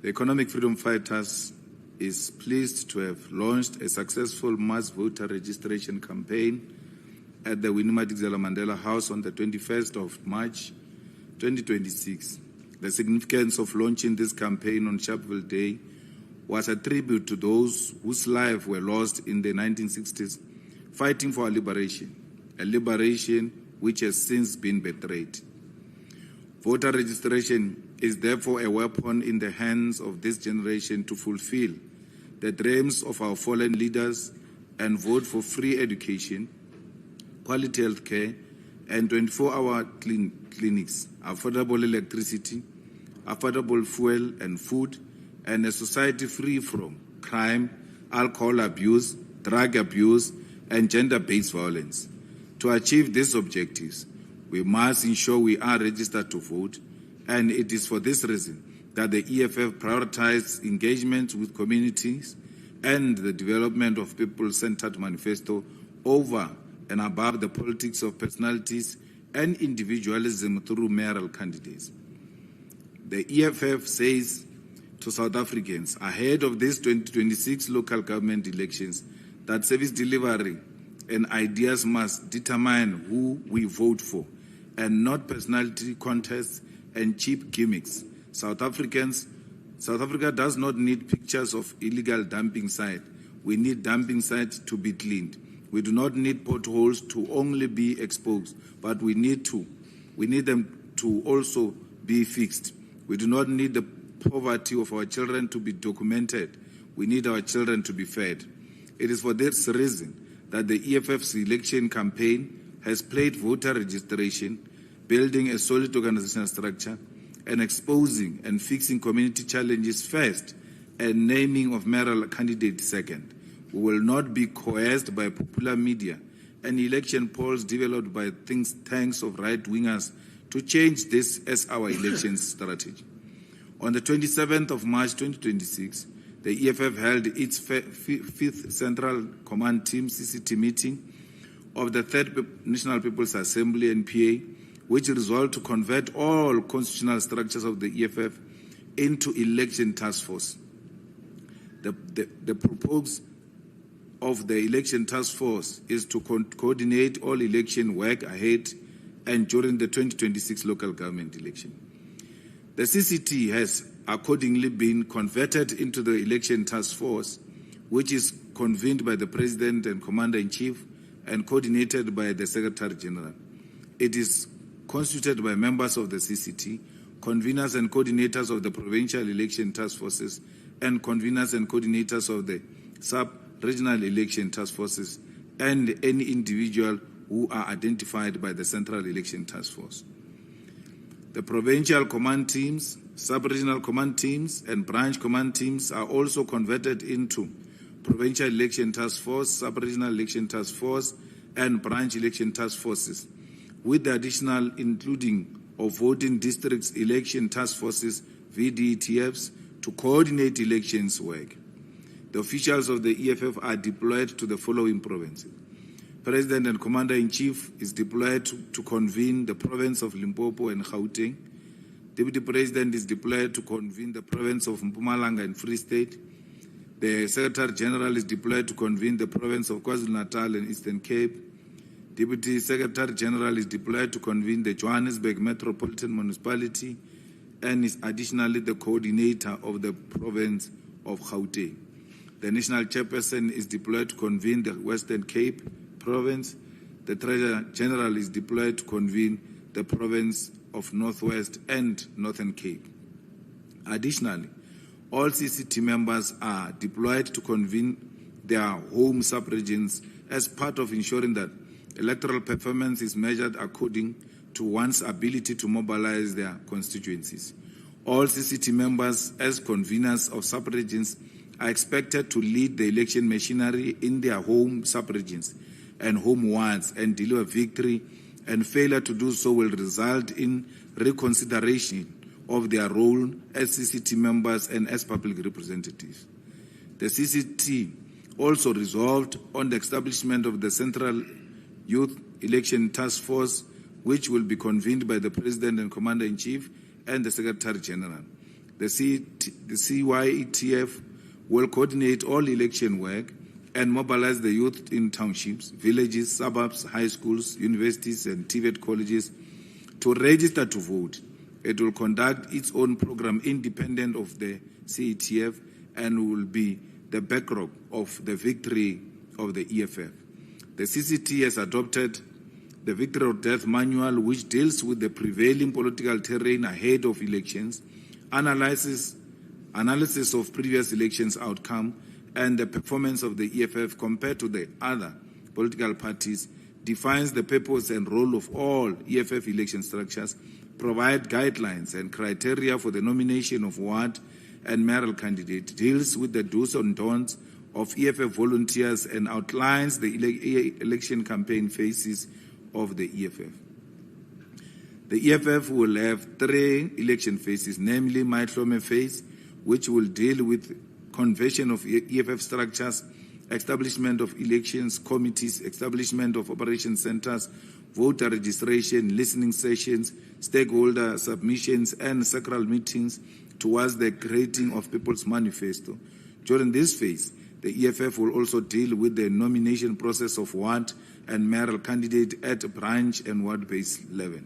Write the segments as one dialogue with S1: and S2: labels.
S1: The Economic Freedom Fighters is pleased to have launched a successful mass voter registration campaign at the Winnie-Madikizela Mandela House on the 21st of March 2026. The significance of launching this campaign on Sharpeville Day was a tribute to those whose lives were lost in the 1960s fighting for our liberation, a liberation which has since been betrayed. Voter registration is therefore a weapon in the hands of this generation to fulfill the dreams of our fallen leaders and vote for free education, quality health care, and 24-hour clinics, affordable electricity, affordable fuel and food, and a society free from crime, alcohol abuse, drug abuse, and gender-based violence. To achieve these objectives, we must ensure we are registered to vote, and it is for this reason that the EFF prioritized engagement with communities and the development of people-centered manifesto over and above the politics of personalities and individualism through mayoral candidates. The EFF says to South Africans ahead of these 2026 local government elections that service delivery and ideas must determine who we vote for, and not personality contests and cheap gimmicks. South Africa does not need pictures of illegal dumping sites. We need dumping sites to be cleaned. We do not need potholes to only be exposed, but we need them to also be fixed. We do not need the poverty of our children to be documented. We need our children to be fed. It is for this reason that the EFF's election campaign has played voter registration, building a solid organizational structure, and exposing and fixing community challenges first, and naming of mayoral candidates second. We will not be coerced by popular media and election polls developed by think tanks of right-wingers to change this as our election strategy. On the 27th of March 2026, the EFF held its fifth Central Command Team CCT meeting of the Third National People's Assembly NPA, which resolved to convert all constitutional structures of the EFF into election task force. The purpose of the election task force is to coordinate all election work ahead and during the 2026 local government election. The CCT has accordingly been converted into the election task force, which is convened by the President and Commander-in-Chief and coordinated by the Secretary-General. It is constituted by members of the CCT, conveners and coordinators of the provincial election task forces, and conveners and coordinators of the sub-regional election task forces, and any individual who are identified by the Central Election Task Force. The provincial command teams, sub-regional command teams, and branch command teams are also converted into provincial election task force, sub-regional election task force, and branch election task forces, with the additional including of voting districts election task forces, VDETFs, to coordinate elections work. The officials of the EFF are deployed to the following provinces. President and Commander-in-Chief is deployed to convene the province of Limpopo and Gauteng. Deputy President is deployed to convene the province of Mpumalanga and Free State. The Secretary General is deployed to convene the province of KwaZulu-Natal and Eastern Cape. Deputy Secretary General is deployed to convene the Johannesburg Metropolitan Municipality and is additionally the coordinator of the province of Gauteng. The National Chairperson is deployed to convene the Western Cape province. The Treasurer General is deployed to convene the province of Northwest and Northern Cape. Additionally, all CCT members are deployed to convene their home sub-regions as part of ensuring that electoral performance is measured according to one's ability to mobilize their constituencies. All CCT members, as conveners of sub-regions, are expected to lead the election machinery in their home sub-regions and home wards and deliver victory, and failure to do so will result in reconsideration of their role as CCT members and as public representatives. The CCT also resolved on the establishment of the Central Youth Election Task Force, which will be convened by the President and Commander-in-Chief and the Secretary General. The CYETF will coordinate all election work and mobilize the youth in townships, villages, suburbs, high schools, universities, and TVET colleges to register to vote. It will conduct its own program independent of the CETF and will be the backdrop of the victory of the EFF. The CCT has adopted the Victory or Death Manual, which deals with the prevailing political terrain ahead of elections, analysis of previous elections outcome, and the performance of the EFF compared to the other political parties, defines the purpose and role of all EFF election structures, provide guidelines and criteria for the nomination of ward and mayoral candidate, deals with the do's and don'ts of EFF volunteers, and outlines the election campaign phases of the EFF. The EFF will have 3 election phases, namely Maitlome phase, which will deal with conversion of EFF structures, establishment of elections committees, establishment of operation centers, voter registration, listening sessions, stakeholder submissions, and sacral meetings towards the creating of People's Manifesto. During this phase, the EFF will also deal with the nomination process of ward and mayoral candidate at branch and ward-based level.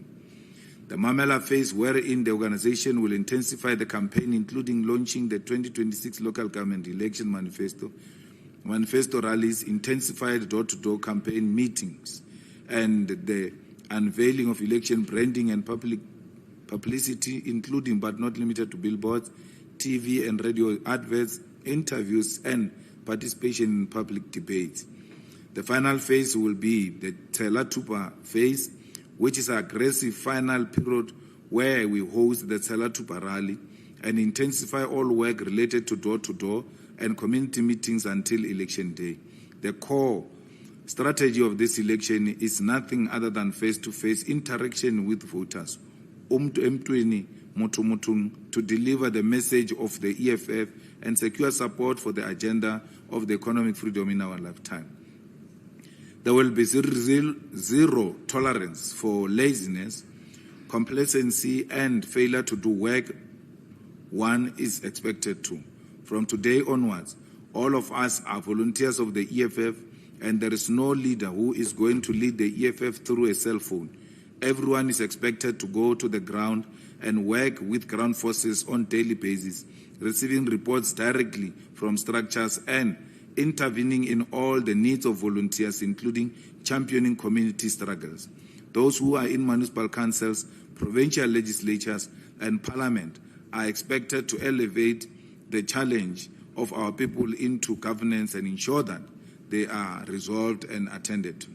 S1: The Mamela phase, wherein the organization will intensify the campaign, including launching the 2026 local government election manifesto rallies, intensified door-to-door campaign meetings, and the unveiling of election branding and public publicity, including but not limited to billboards, TV and radio adverts, interviews, and participation in public debates. The final phase will be the Tela-Tupa phase, which is an aggressive final period where we host the Tela-Tupa rally and intensify all work related to door-to-door and community meetings until election day. The core strategy of this election is nothing other than face-to-face interaction with voters, to deliver the message of the EFF and secure support for the agenda of the economic freedom in our lifetime. There will be zero tolerance for laziness, complacency, and failure to do work one is expected to. From today onwards, all of us are volunteers of the EFF, and there is no leader who is going to lead the EFF through a cell phone. Everyone is expected to go to the ground and work with ground forces on a daily basis, receiving reports directly from structures and intervening in all the needs of volunteers, including championing community struggles. Those who are in municipal councils, provincial legislatures, and parliament are expected to elevate the challenge of our people into governance and ensure that they are resolved and attended to.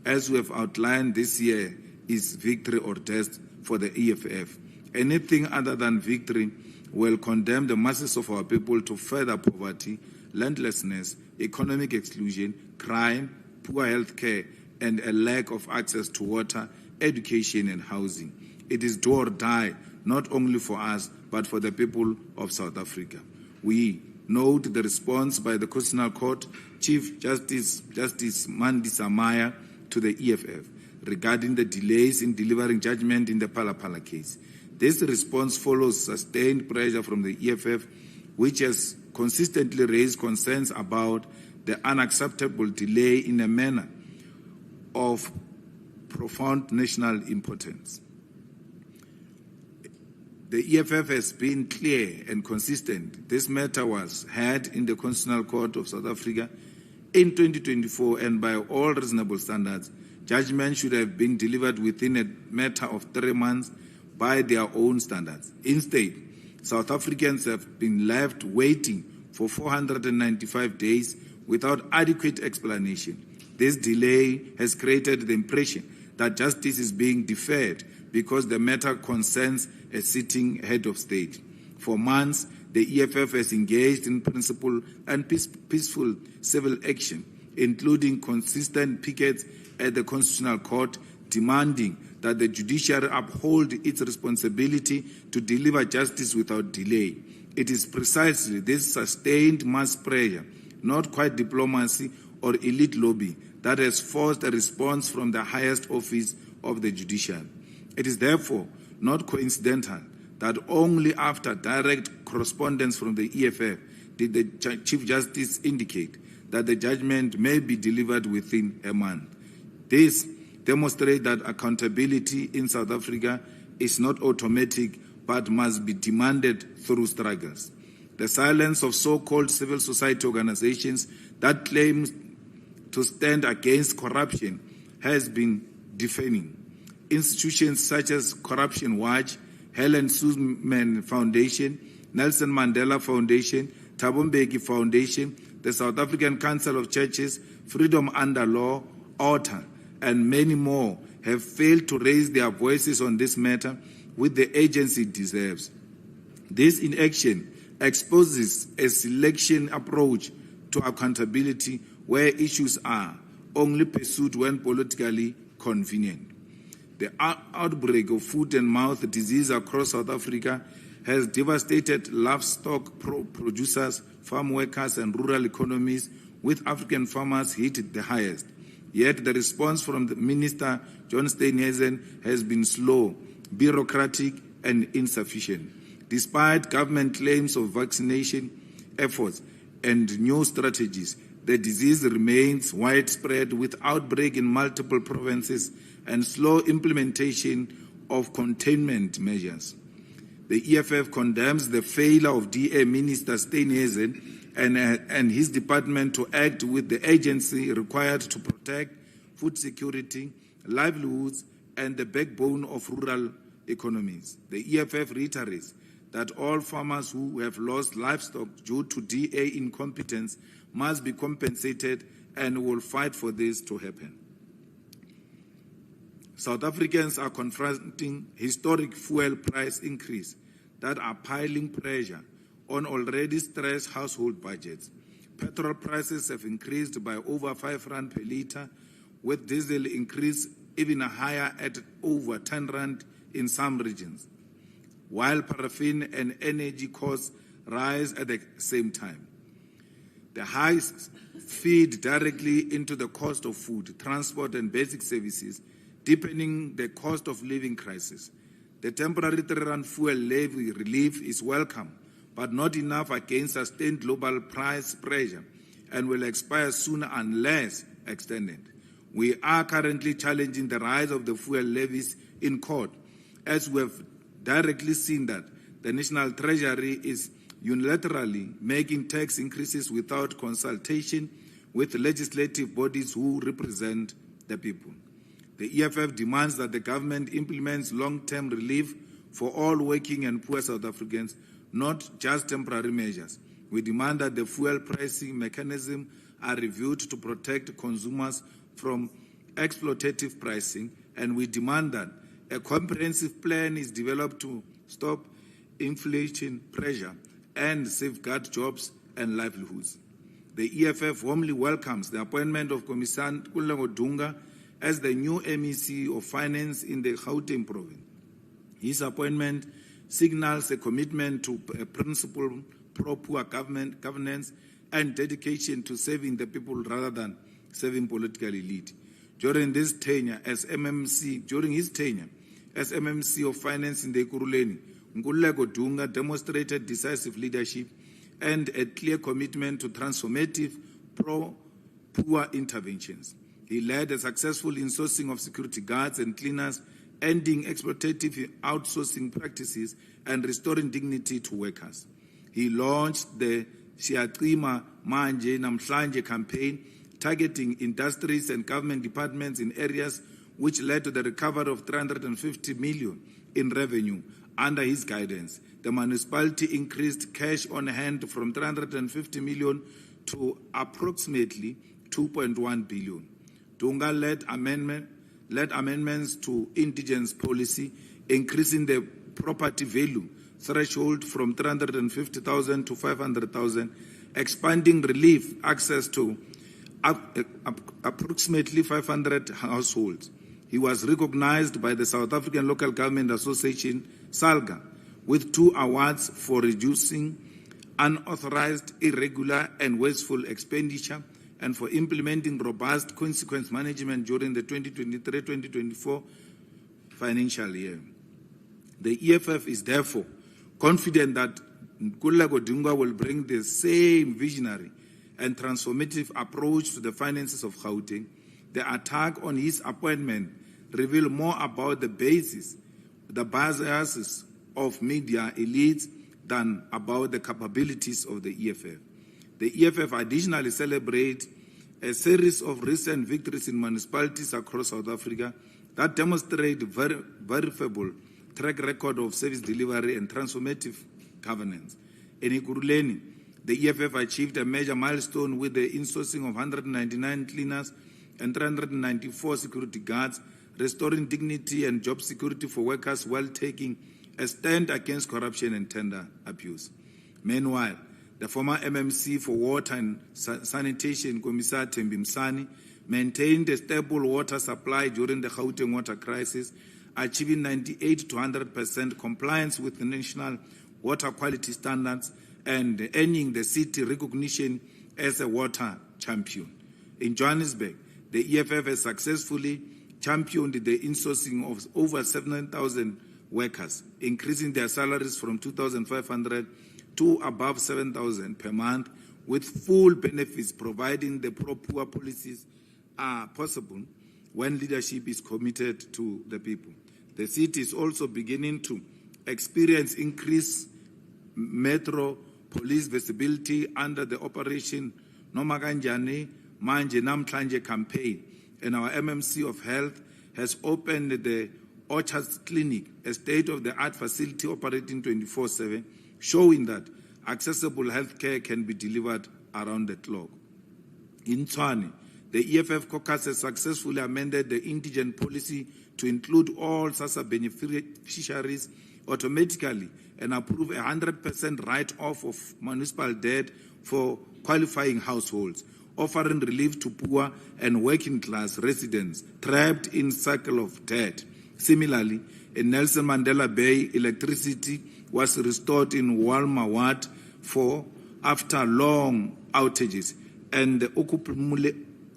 S1: As we have outlined, this year is victory or death for the EFF. Anything other than victory will condemn the masses of our people to further poverty, landlessness, economic exclusion, crime, poor health care, and a lack of access to water, education, and housing. It is do or die, not only for us, but for the people of South Africa. We note the response by the Constitutional Court Chief Justice Mandi Samaya to the EFF regarding the delays in delivering judgment in the Phala case. This response follows sustained pressure from the EFF, which has consistently raised concerns about the unacceptable delay in a manner of profound national importance. The EFF has been clear and consistent. This matter was heard in the Constitutional Court of South Africa in 2024, and by all reasonable standards, judgment should have been delivered within a matter of 3 months by their own standards. Instead, South Africans have been left waiting for 495 days without adequate explanation. This delay has created the impression that justice is being deferred because the matter concerns a sitting head of state. For months, the EFF has engaged in principled and peaceful civil action, including consistent pickets at the Constitutional Court, demanding that the Judiciary uphold its responsibility to deliver justice without delay. It is precisely this sustained mass pressure, not quite diplomacy or elite lobby, that has forced a response from the highest office of the Judicial. It is therefore not coincidental that only after direct correspondence from the EFF did the Chief Justice indicate that the judgment may be delivered within a month. This demonstrates that accountability in South Africa is not automatic but must be demanded through struggles. The silence of so-called civil society organizations that claim to stand against corruption has been deafening. Institutions such as Corruption Watch, Helen Suzman Foundation, Nelson Mandela Foundation, Thabo Mbeki Foundation, the South African Council of Churches, Freedom Under Law, OTA, and many more have failed to raise their voices on this matter, which the agency deserves. This inaction exposes a selection approach to accountability where issues are only pursued when politically convenient. The outbreak of foot and mouth disease across South Africa has devastated livestock producers, farm workers, and rural economies, with African farmers hit the highest. Yet the response from the Minister John Steenhuisen has been slow, bureaucratic, and insufficient. Despite government claims of vaccination efforts and new strategies, the disease remains widespread with outbreak in multiple provinces and slow implementation of containment measures. The EFF condemns the failure of DA Minister Steenhuisen and his department to act with the agency required to protect food security, livelihoods, and the backbone of rural economies. The EFF reiterates that all farmers who have lost livestock due to DA incompetence must be compensated and will fight for this to happen. South Africans are confronting historic fuel price increase that are piling pressure on already stressed household budgets. Petrol prices have increased by over 5 rand per litre, with diesel increase even higher at over 10 rand in some regions, while paraffin and energy costs rise at the same time. The highs feed directly into the cost of food, transport, and basic services, deepening the cost of living crisis. The temporary 3 rand fuel levy relief is welcome, but not enough against sustained global price pressure, and will expire sooner unless extended. We are currently challenging the rise of the fuel levies in court, as we have directly seen that the National Treasury is unilaterally making tax increases without consultation with legislative bodies who represent the people. The EFF demands that the government implements long-term relief for all working and poor South Africans, not just temporary measures. We demand that the fuel pricing mechanism are reviewed to protect consumers from exploitative pricing, and we demand that a comprehensive plan is developed to stop inflation pressure and safeguard jobs and livelihoods. The EFF warmly welcomes the appointment of Commissioner Nkululeko Dunga as the new MEC of Finance in the Gauteng province. His appointment signals a commitment to a principled pro-poor governance and dedication to serving the people rather than serving political elite. During his tenure as MMC of Finance in the Ekurhuleni, Nkululeko Dunga demonstrated decisive leadership and a clear commitment to transformative pro-poor interventions. He led a successful insourcing of security guards and cleaners, ending exploitative outsourcing practices and restoring dignity to workers. He launched the Siyacima Manje Namhlanje campaign, targeting industries and government departments in areas which led to the recovery of 350 million in revenue. Under his guidance, the municipality increased cash on hand from 350 million to approximately 2.1 billion. Dunga led amendments to indigence policy, increasing the property value threshold from 350,000 to 500,000, expanding relief access to approximately 500 households. He was recognized by the South African Local Government Association, SALGA, with 2 awards for reducing unauthorized, irregular, and wasteful expenditure, and for implementing robust consequence management during the 2023-2024 financial year. The EFF is therefore confident that Nkululeko Dingwa will bring the same visionary and transformative approach to the finances of Gauteng. The attack on his appointment reveals more about the basis, the biases of media elites than about the capabilities of the EFF. The EFF additionally celebrates a series of recent victories in municipalities across South Africa that demonstrate verifiable track record of service delivery and transformative governance. In Ekurhuleni, the EFF achieved a major milestone with the insourcing of 199 cleaners and 394 security guards, restoring dignity and job security for workers while taking a stand against corruption and tender abuse. Meanwhile, the former MMC for Water and Sanitation, Commissar Thembi Msani, maintained a stable water supply during the Gauteng water crisis, achieving 98 to 100% compliance with the national water quality standards and earning the city recognition as a water champion. In Johannesburg, the EFF has successfully championed the insourcing of over 7,000 workers, increasing their salaries from 2,500 to above 7,000 per month, with full benefits, providing the pro-poor policies are possible when leadership is committed to the people. The city is also beginning to experience increased metro police visibility under the Operation Nomakanjani Manje Namhlanje campaign, and our MMC of Health has opened the Orchards Clinic, a state-of-the-art facility operating 24/7, showing that accessible healthcare can be delivered around the clock. In Tshwane, the EFF caucus has successfully amended the indigent policy to include all SASSA beneficiaries automatically and approve 100% write-off of municipal debt for qualifying households, offering relief to poor and working-class residents trapped in cycle of debt. Similarly, in Nelson Mandela Bay, electricity was restored in Walma Ward 4 after long outages, and the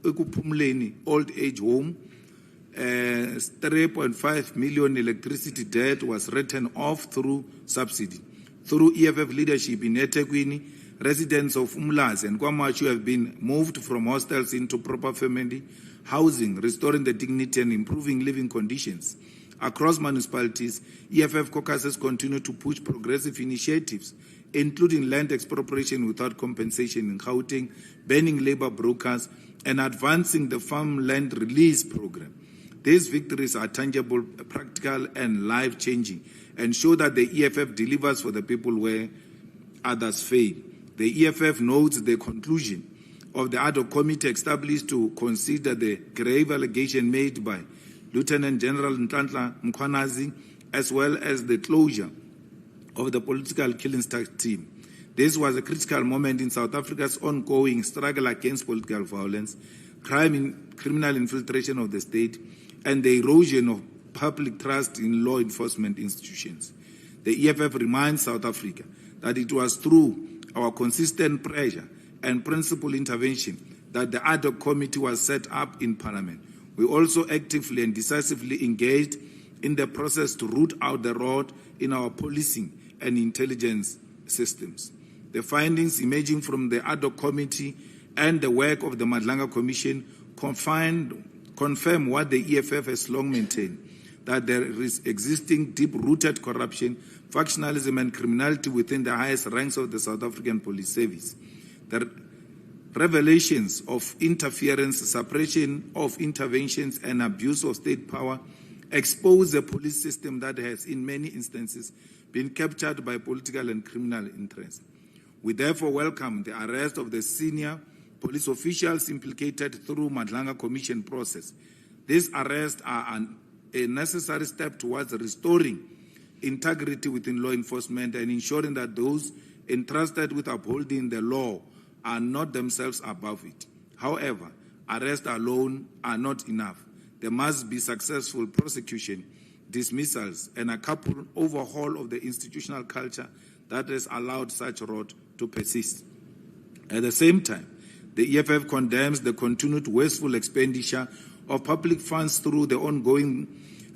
S1: Ukupumuleni Old Age Home, 3.5 million electricity debt was written off through subsidy. Through EFF leadership in eThekwini, residents of Umlazi and Kwamachu have been moved from hostels into proper family housing, restoring the dignity and improving living conditions. Across municipalities, EFF caucuses continue to push progressive initiatives, including land expropriation without compensation in Gauteng, banning labor brokers, and advancing the farmland release program. These victories are tangible, practical, and life-changing, and show that the EFF delivers for the people where others fail. The EFF notes the conclusion of the ad hoc committee established to consider the grave allegation made by Lieutenant General Nhlanhla Mkhwanazi, as well as the closure of the political killing team. This was a critical moment in South Africa's ongoing struggle against political violence, criminal infiltration of the state, and the erosion of public trust in law enforcement institutions. The EFF reminds South Africa that it was through our consistent pressure and principled intervention that the ad hoc committee was set up in Parliament. We also actively and decisively engaged in the process to root out the rot in our policing and intelligence systems. The findings emerging from the ad hoc committee and the work of the Madlanga Commission confirm what the EFF has long maintained, that there is existing deep-rooted corruption, factionalism and criminality within the highest ranks of the South African Police Service. The revelations of interference, suppression of interventions and abuse of state power expose a police system that has, in many instances, been captured by political and criminal interests. We therefore welcome the arrest of the senior police officials implicated through Madlanga Commission process. These arrests are a necessary step towards restoring integrity within law enforcement and ensuring that those entrusted with upholding the law are not themselves above it. However, arrests alone are not enough. There must be successful prosecution, dismissals, and a coupled overhaul of the institutional culture that has allowed such rot to persist. At the same time, the EFF condemns the continued wasteful expenditure of public funds through the ongoing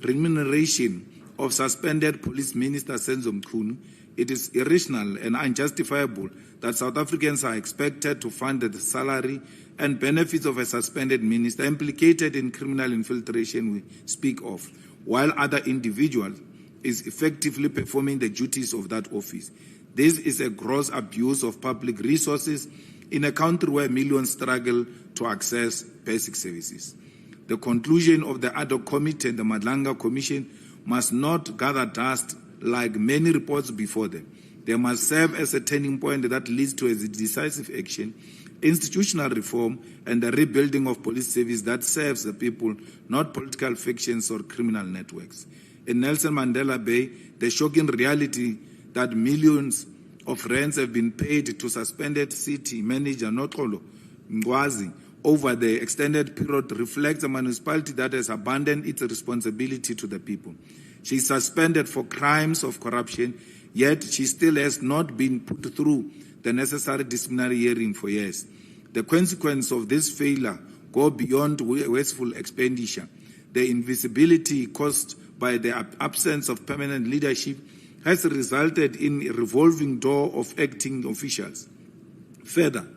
S1: remuneration of suspended Police Minister Senzo Mchunu, it is irrational and unjustifiable that South Africans are expected to fund the salary and benefits of a suspended minister implicated in criminal infiltration we speak of, while other individuals is effectively performing the duties of that office. This is a gross abuse of public resources in a country where millions struggle to access basic services. The conclusion of the ad hoc committee and the Madlanga Commission must not gather dust like many reports before them. They must serve as a turning point that leads to a decisive action, institutional reform, and the rebuilding of police service that serves the people, not political factions or criminal networks. In Nelson Mandela Bay, the shocking reality that millions of rands have been paid to suspended city manager Notolo Ngwazi over the extended period reflects a municipality that has abandoned its responsibility to the people. She is suspended for crimes of corruption, yet she still has not been put through the necessary disciplinary hearing for years. The consequence of this failure go beyond wasteful expenditure. The invisibility caused by the absence of permanent leadership has resulted in a revolving door of acting officials. Further,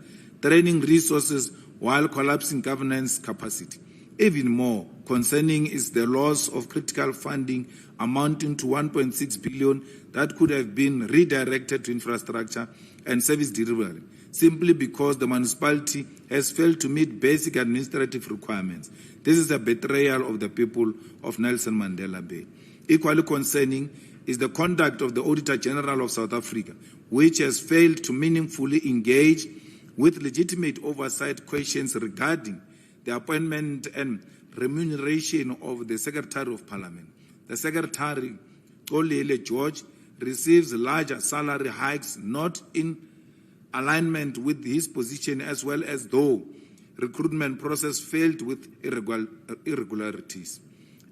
S1: draining resources while collapsing governance capacity. Even more concerning is the loss of critical funding amounting to 1.6 billion that could have been redirected to infrastructure and service delivery, simply because the municipality has failed to meet basic administrative requirements. This is a betrayal of the people of Nelson Mandela Bay. Equally concerning is the conduct of the Auditor General of South Africa, which has failed to meaningfully engage with legitimate oversight questions regarding the appointment and remuneration of the Secretary of Parliament. The Secretary, Olele George, receives larger salary hikes not in alignment with his position, as well as though recruitment process failed with irregularities.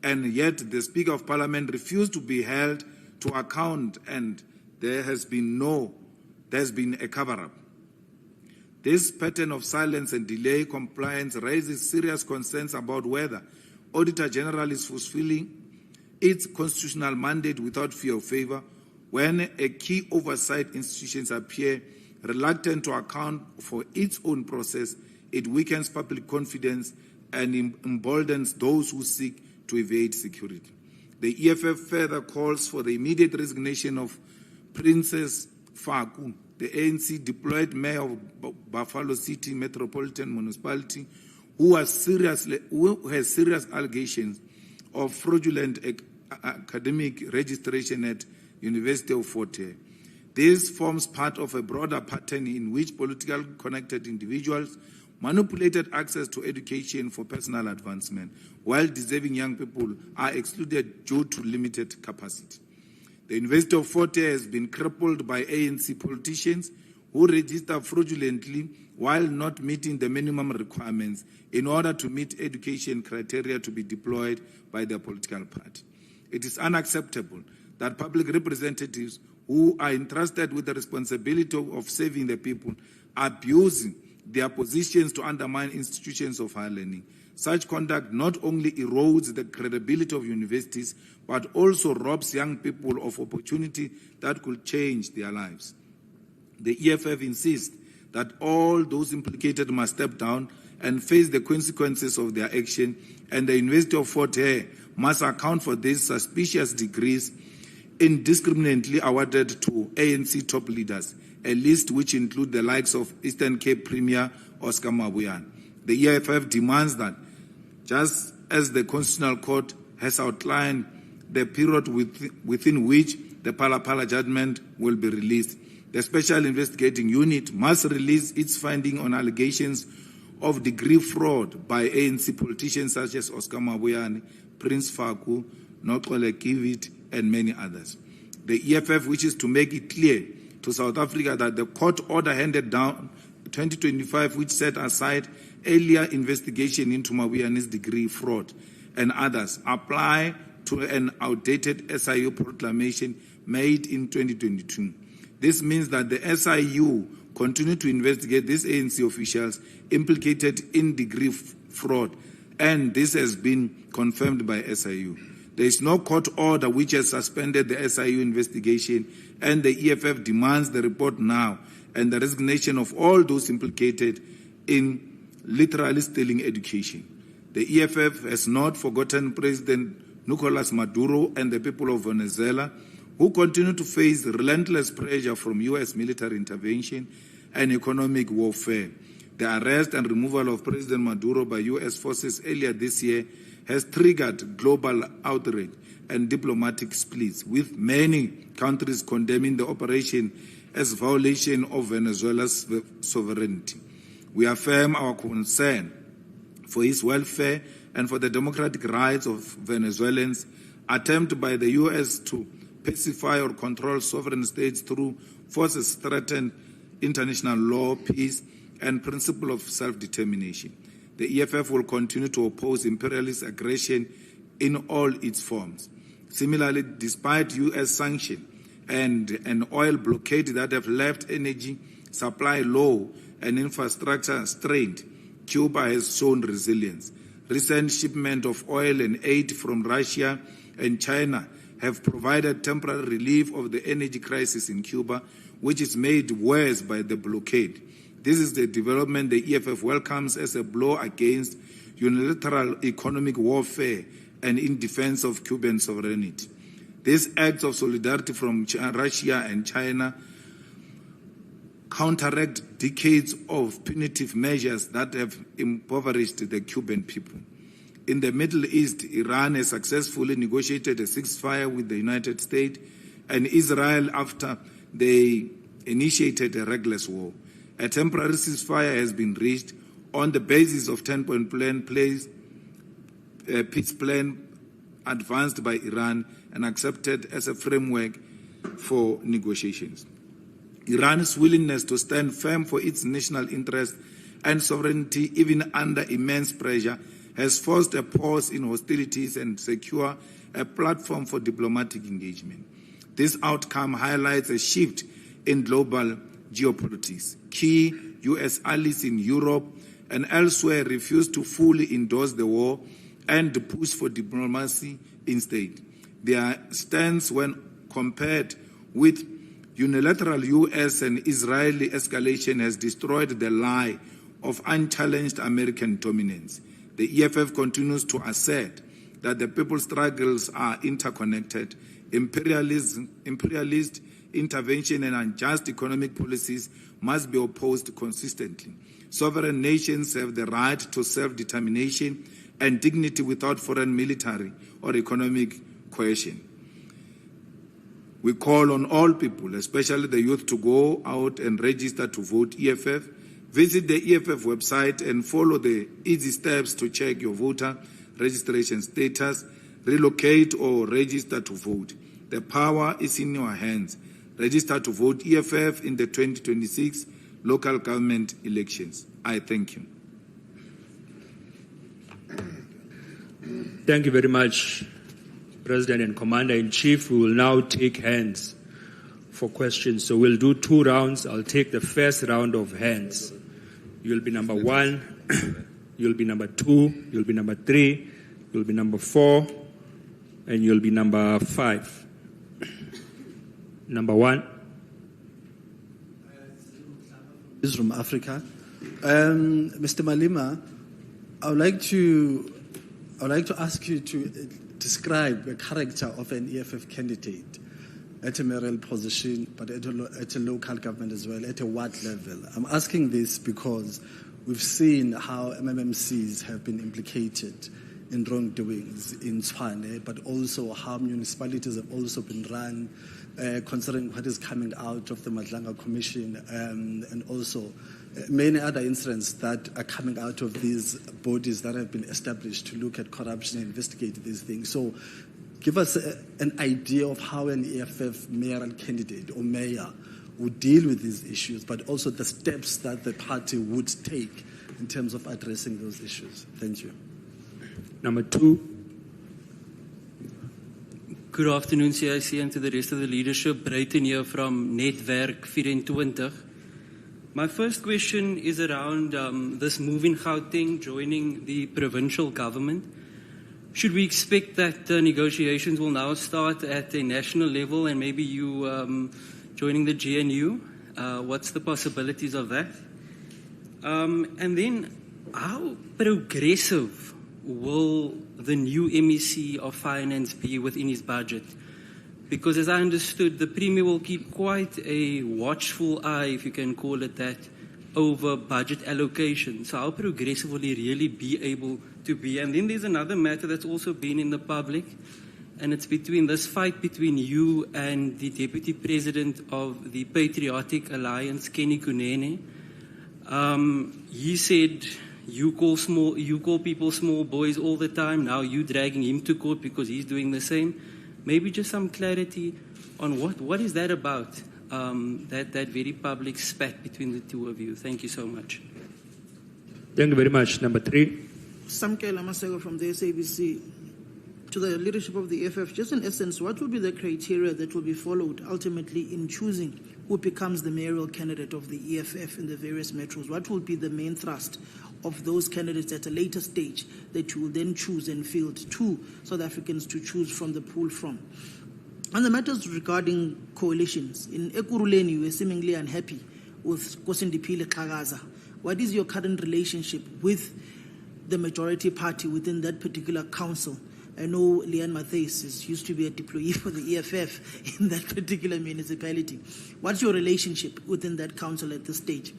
S1: And yet the Speaker of Parliament refused to be held to account, and there has been a cover-up. This pattern of silence and delay compliance raises serious concerns about whether Auditor General is fulfilling its constitutional mandate without fear of favor. When a key oversight institutions appear reluctant to account for its own process, it weakens public confidence and emboldens those who seek to evade security. The EFF further calls for the immediate resignation of Princess Faku, the ANC deployed mayor of Buffalo City Metropolitan Municipality, who has serious allegations of fraudulent academic registration at University of Fort Hare. This forms part of a broader pattern in which politically connected individuals manipulated access to education for personal advancement, while deserving young people are excluded due to limited capacity. The University of Fort Hare has been crippled by ANC politicians who register fraudulently while not meeting the minimum requirements in order to meet education criteria to be deployed by their political party. It is unacceptable that public representatives who are entrusted with the responsibility of serving the people are abusing their positions to undermine institutions of higher learning. Such conduct not only erodes the credibility of universities, but also robs young people of opportunity that could change their lives. The EFF insists that all those implicated must step down and face the consequences of their action, and the University of Fort Hare must account for these suspicious degrees indiscriminately awarded to ANC top leaders, a list which includes the likes of Eastern Cape Premier Oscar Mabuyane. The EFF demands that, just as the Constitutional Court has outlined the period within which the Phala judgment will be released, the Special Investigating Unit must release its finding on allegations of degree fraud by ANC politicians such as Oscar Mabuyane, Prince Faku, Noxole Kivit, and many others. The EFF wishes to make it clear to South Africa that the court order handed down 2025, which set aside earlier investigation into Mabuyane's degree fraud and others, apply to an outdated SIU proclamation made in 2022. This means that the SIU continue to investigate these ANC officials implicated in degree fraud, and this has been confirmed by SIU. There is no court order which has suspended the SIU investigation, and the EFF demands the report now and the resignation of all those implicated in literally stealing education. The EFF has not forgotten President Nicolas Maduro and the people of Venezuela, who continue to face relentless pressure from U.S. military intervention and economic warfare. The arrest and removal of President Maduro by U.S. forces earlier this year has triggered global outrage and diplomatic splits, with many countries condemning the operation as a violation of Venezuela's sovereignty. We affirm our concern for his welfare and for the democratic rights of Venezuelans. Attempt by the U.S. to pacify or control sovereign states through forces threaten international law, peace, and principle of self-determination. The EFF will continue to oppose imperialist aggression in all its forms. Similarly, despite U.S. sanctions and an oil blockade that have left energy supply low and infrastructure strained, Cuba has shown resilience. Recent shipment of oil and aid from Russia and China have provided temporary relief of the energy crisis in Cuba, which is made worse by the blockade. This is the development the EFF welcomes as a blow against unilateral economic warfare and in defense of Cuban sovereignty. These acts of solidarity from Russia and China counteract decades of punitive measures that have impoverished the Cuban people. In the Middle East, Iran has successfully negotiated a ceasefire with the United States and Israel after they initiated a reckless war. A temporary ceasefire has been reached on the basis of 10-point plan, peace plan advanced by Iran and accepted as a framework for negotiations. Iran's willingness to stand firm for its national interest and sovereignty, even under immense pressure, has forced a pause in hostilities and secure a platform for diplomatic engagement. This outcome highlights a shift in global geopolitics. Key U.S. allies in Europe and elsewhere refuse to fully endorse the war and push for diplomacy instead. Their stance, when compared with unilateral U.S. and Israeli escalation, has destroyed the lie of unchallenged American dominance. The EFF continues to assert that the people's struggles are interconnected. Imperialist intervention and unjust economic policies must be opposed consistently. Sovereign nations have the right to self-determination and dignity without foreign military or economic coercion. We call on all people, especially the youth, to go out and register to vote EFF. Visit the EFF website and follow the easy steps to check your voter registration status, relocate or register to vote. The power is in your hands. Register to vote EFF in the 2026 local government elections. I thank you.
S2: Thank you very much, President and Commander-in-Chief. We will now take hands for questions. So we'll do 2 rounds. I'll take the first round of hands. You'll be number 1, you'll be number 2, you'll be number 3, you'll be number 4, and you'll be number 5. Number 1.
S3: This is from Africa. Mr. Malema, I would like to ask you to describe the character of an EFF candidate at a mayoral position, but at a local government as well, at a ward level. I'm asking this because we've seen how MMMCs have been implicated in wrongdoings in Tshwane, but also how municipalities have also been run, considering what is coming out of the Madlanga Commission, and also many other incidents that are coming out of these bodies that have been established to look at corruption and investigate these things. So give us an idea of how an EFF mayoral candidate or mayor would deal with these issues, but also the steps that the party would take in terms of addressing those issues. Thank you.
S2: Number 2.
S4: Good afternoon, CIC, and to the rest of the leadership. Brayton here from Netwerk 24. My first question is around this move in Gauteng joining the provincial government. should we expect that negotiations will now start at a national level and maybe you joining the GNU? What's the possibilities of that? And then how progressive will the new MEC of Finance be within his budget? Because as I understood, the Premier will keep quite a watchful eye, if you can call it that, over budget allocation. So how progressive will he really be able to be? And then there's another matter that's also been in the public, and it's between this fight between you and the Deputy President of the Patriotic Alliance, Kenny Kunene. He said you call people small boys all the time. Now you dragging him to court because he's doing the same. Maybe just some clarity on what is that about, that very public spat between the two of you. Thank you so much.
S2: Thank you very much. Number 3.
S5: Samkela Masego from the SABC. To the leadership of the EFF, just in essence, what will be the criteria that will be followed ultimately in choosing who becomes the mayoral candidate of the EFF in the various metros? What will be the main thrust of those candidates at a later stage that you will then choose and field 2 South Africans to choose from the pool from? On the matters regarding coalitions, in Ekurhuleni, you were seemingly unhappy with Kosindipile Kagaza. What is your current relationship with the majority party within that particular council? I know Leanne Matthys used to be a deployee for the EFF in that particular municipality. What's your relationship within that council at this stage?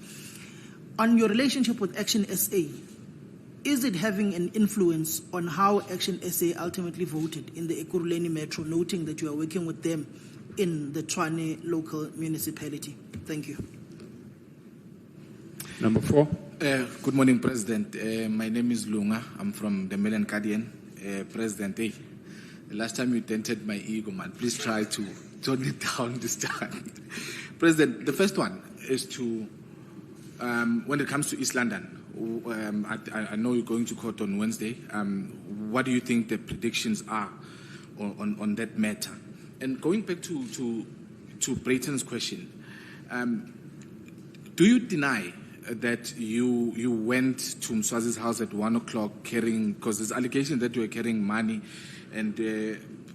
S5: On your relationship with Action SA, is it having an influence on how Action SA ultimately voted in the Ekurhuleni Metro, noting that you are working with them in the Tshwane local municipality? Thank you.
S2: Number 4.
S6: Good morning, President. My name is Lunga. I'm from the Mail and Guardian. President, the last time you dented my ego, man. Please try to tone it down this time. President, the first one is to, when it comes to East London, I know you're going to court on Wednesday. What do you think the predictions are on that matter? And going back to Brayton's question, do you deny that you went to Mswazi's house at 1 o'clock carrying, because there's allegations that you were carrying money, and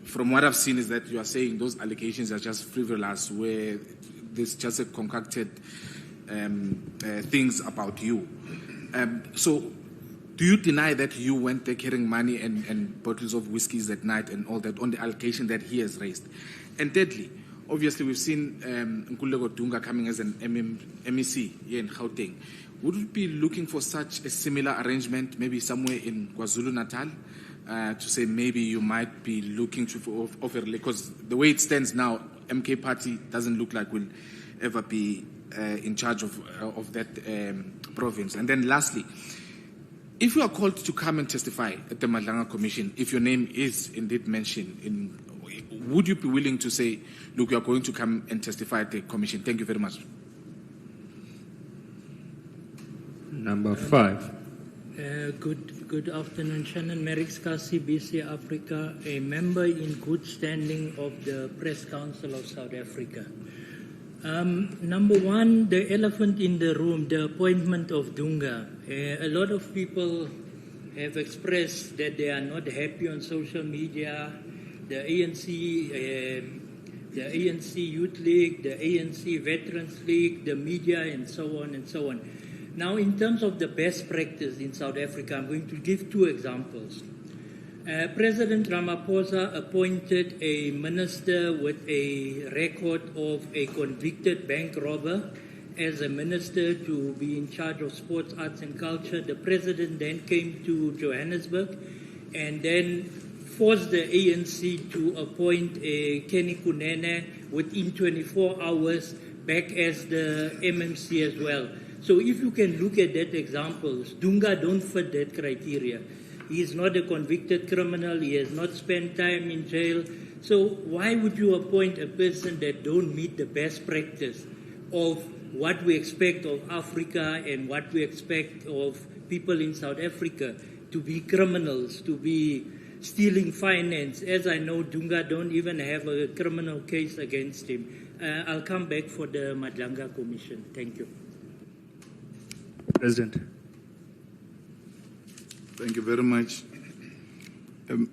S6: from what I've seen is that you are saying those allegations are just frivolous, where there's just a concocted things about you. So do you deny that you went there carrying money and bottles of whiskeys that night and all that on the allegation that he has raised? And thirdly, obviously, we've seen Nkululeko Dunga coming as an MEC here in Gauteng. Would we be looking for such a similar arrangement, maybe somewhere in KwaZulu-Natal, to say maybe you might be looking to offer, because the way it stands now, MK Party doesn't look like will ever be in charge of that province. And then lastly, if you are called to come and testify at the Madlanga Commission, if your name is indeed mentioned, would you be willing to say, look, you are going to come and testify at the commission? Thank you very much.
S2: Number 5.
S7: Good afternoon, Shannon Merrick's CBC Africa, a member in good standing of the Press Council of South Africa. Number 1, the elephant in the room, the appointment of Dunga. A lot of people have expressed that they are not happy on social media. The ANC Youth League, the ANC Veterans League, the media, and so on and so on. Now, in terms of the best practice in South Africa, I'm going to give 2 examples. President Ramaphosa appointed a minister with a record of a convicted bank robber as a minister to be in charge of sports, arts, and culture. The president then came to Johannesburg and then forced the ANC to appoint Kenny Kunene within 24 hours back as the MMC as well. So if you can look at that examples, Dunga don't fit that criteria. He is not a convicted criminal. He has not spent time in jail. So why would you appoint a person that don't meet the best practice of what we expect of Africa and what we expect of people in South Africa to be criminals, to be stealing finance? As I know, Dunga don't even have a criminal case against him. I'll come back for the Madlanga Commission. Thank you.
S2: President.
S1: Thank you very much.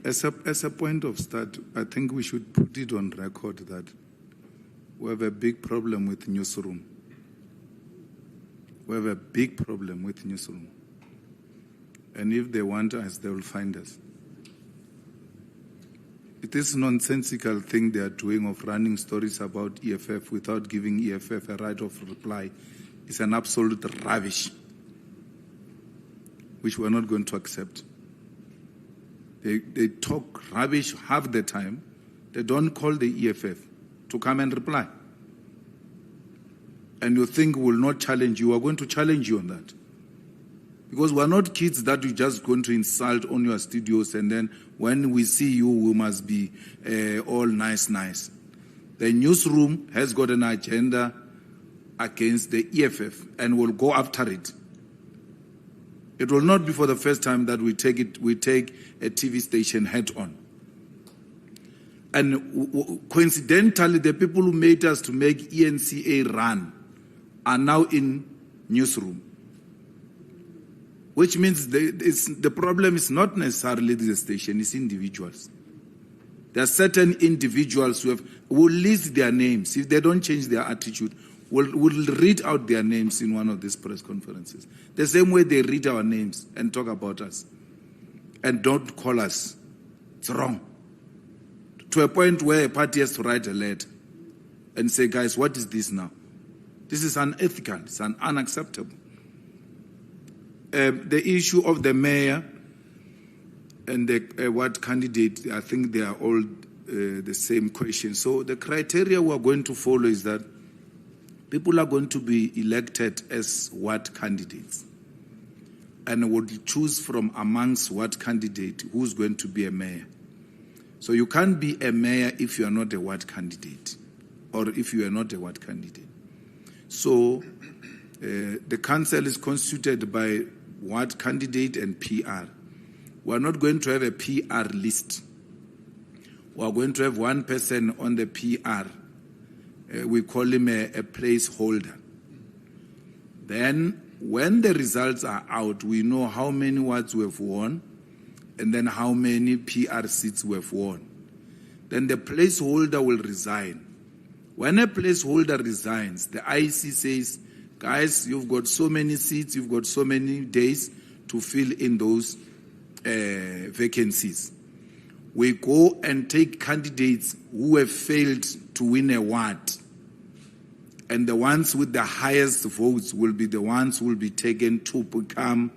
S1: As a point of start, I think we should put it on record that we have a big problem with newsroom. We have a big problem with newsroom. And if they want us, they will find us. It is a nonsensical thing they are doing of running stories about EFF without giving EFF a right of reply. It's an absolute rubbish, which we're not going to accept. They talk rubbish half the time. They don't call the EFF to come and reply. And you think we'll not challenge you. We're going to challenge you on that. Because we're not kids that you're just going to insult on your studios and then when we see you, we must be all nice. The newsroom has got an agenda against the EFF and will go after it. It will not be for the first time that we take a TV station head on. And coincidentally, the people who made us to make ENCA run are now in newsroom. Which means the problem is not necessarily the station, it's individuals. There are certain individuals who will list their names. If they don't change their attitude, we'll read out their names in one of these press conferences. The same way they read our names and talk about us. And don't call us. It's wrong. To a point where a party has to write a letter and say, guys, what is this now? This is unethical. It's unacceptable. The issue of the mayor and the what candidate, I think they are all the same question. So the criteria we are going to follow is that people are going to be elected as what candidates and will choose from amongst what candidate who's going to be a mayor. So you can't be a mayor if you are not a what candidate or if you are not a what candidate. So the council is constituted by what candidate and PR. We are not going to have a PR list. We are going to have one person on the PR. We call him a placeholder. Then when the results are out, we know how many wards we have won and then how many PR seats we have won. Then the placeholder will resign. When a placeholder resigns, the IEC says, guys, you've got so many seats, you've got so many days to fill in those vacancies. We go and take candidates who have failed to win a ward. And the ones with the highest votes will be the ones who will be taken to become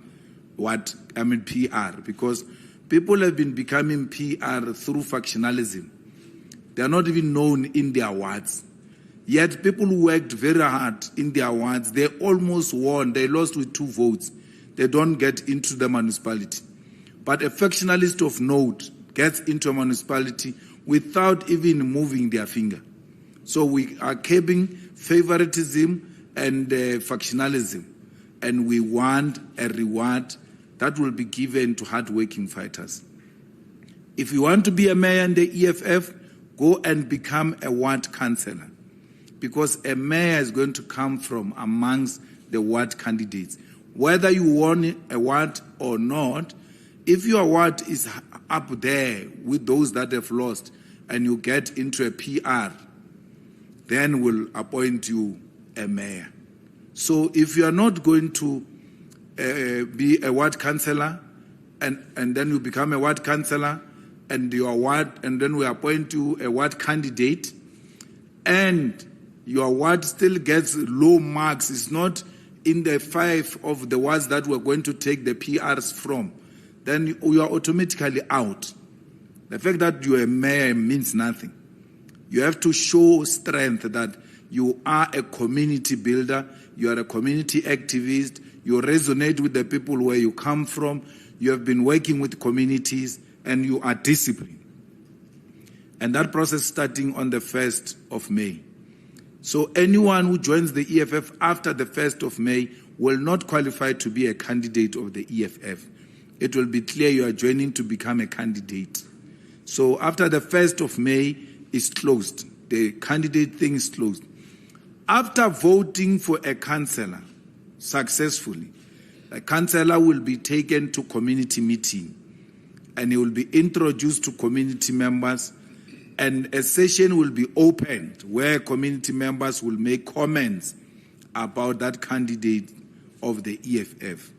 S1: PR. Because people have been becoming PR through factionalism. They are not even known in their wards. Yet people who worked very hard in their wards, they almost won. They lost with 2 votes. They don't get into the municipality. But a factionalist of note gets into a municipality without even moving their finger. So we are curbing favoritism and factionalism. And we want a reward that will be given to hard-working fighters. If you want to be a mayor in the EFF, go and become a ward councillor. Because a mayor is going to come from amongst the ward candidates. Whether you won a ward or not, if your ward is up there with those that have lost and you get into a PR, then we'll appoint you a mayor. So if you are not going to be a ward councillor and then you become a ward councillor and your ward, and then we appoint you a ward candidate and your ward still gets low marks, it's not in the 5 of the wards that we're going to take the PRs from, then you are automatically out. The fact that you're a mayor means nothing. You have to show strength that you are a community builder, you are a community activist, you resonate with the people where you come from, you have been working with communities, and you are disciplined. And that process starting on the 1st of May. So anyone who joins the EFF after the 1st of May will not qualify to be a candidate of the EFF. It will be clear you are joining to become a candidate. So after the 1st of May is closed, the candidate thing is closed. After voting for a councillor successfully, a councillor will be taken to community meeting and he will be introduced to community members, and a session will be opened where community members will make comments about that candidate of the EFF.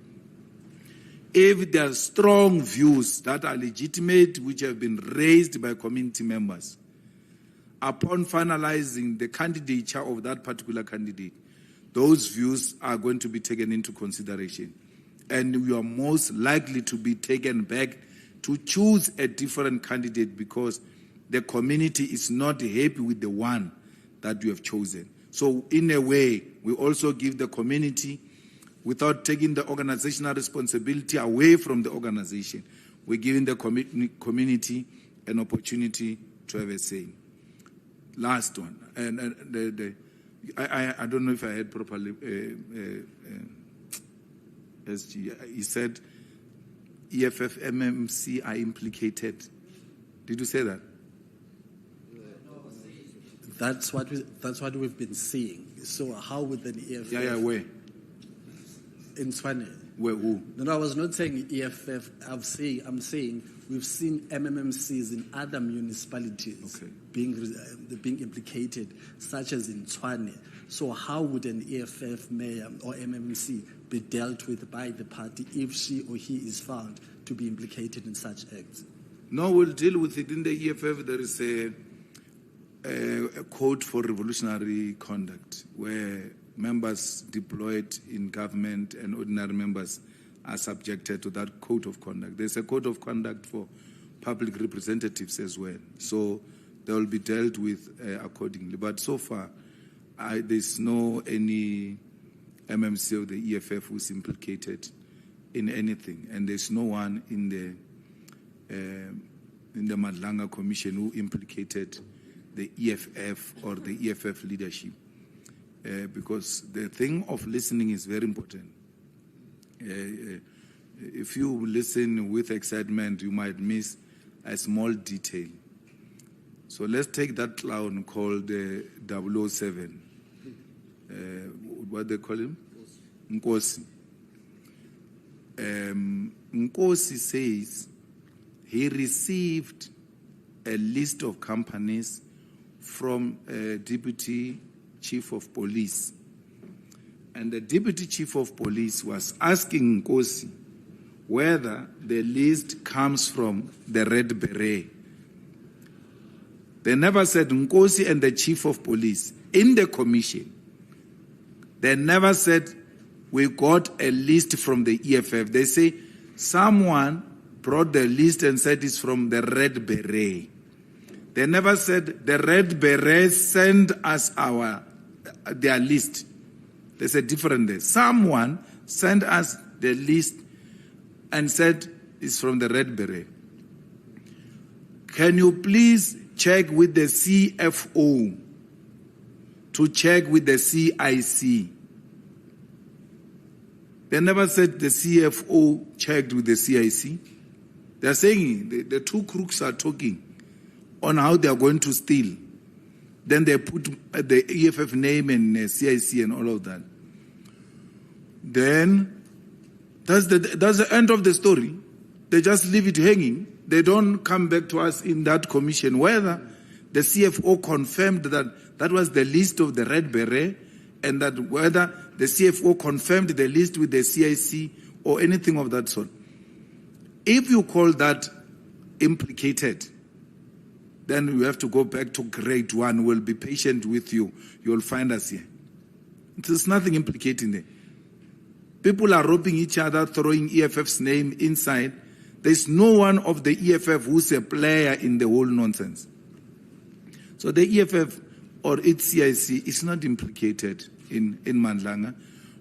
S1: If there are strong views that are legitimate, which have been raised by community members, upon finalizing the candidature of that particular candidate, those views are going to be taken into consideration. And you are most likely to be taken back to choose a different candidate because the community is not happy with the one that you have chosen. So in a way, we also give the community, without taking the organizational responsibility away from the organization, we're giving the community an opportunity to have a say. Last one, and I don't know if I heard properly. SG, he said EFF MMC are implicated. Did you say that?
S3: That's what we've been seeing. So how would an EFF?
S1: Yeah, where?
S3: In Tshwane.
S1: Where, who?
S3: No, I was not saying EFF. I'm saying we've seen MMMCs in other municipalities being implicated, such as in Tshwane. So how would an EFF mayor or MMC be dealt with by the party if she or he is found to be implicated in such acts?
S1: No, we'll deal with it. In the EFF, there is a code for revolutionary conduct where members deployed in government and ordinary members are subjected to that code of conduct. There's a code of conduct for public representatives as well. So they will be dealt with accordingly. But so far, there's no any MMC of the EFF who's implicated in anything. And there's no one in the Madlanga Commission who implicated the EFF or the EFF leadership. Because the thing of listening is very important. If you listen with excitement, you might miss a small detail. So let's take that clown called 007. What they call him? Nkosi. Nkosi says he received a list of companies from a deputy chief of police. And the deputy chief of police was asking Nkosi whether the list comes from the Red Beret. They never said Nkosi and the chief of police in the commission. They never said we got a list from the EFF. They say someone brought the list and said it's from the Red Beret. They never said the Red Beret sent us their list. There's a difference there. Someone sent us the list and said it's from the Red Beret. Can you please check with the CFO to check with the CIC? They never said the CFO checked with the CIC. They're saying the two crooks are talking on how they are going to steal. Then they put the EFF name and CIC and all of that. Then that's the end of the story. They just leave it hanging. They don't come back to us in that commission whether the CFO confirmed that that was the list of the Red Beret and that whether the CFO confirmed the list with the CIC or anything of that sort. If you call that implicated, then you have to go back to grade 1. We'll be patient with you. You'll find us here. There's nothing implicating there. People are robbing each other, throwing EFF's name inside. There's no one of the EFF who's a player in the whole nonsense. So the EFF or its CIC is not implicated in Mandlanga.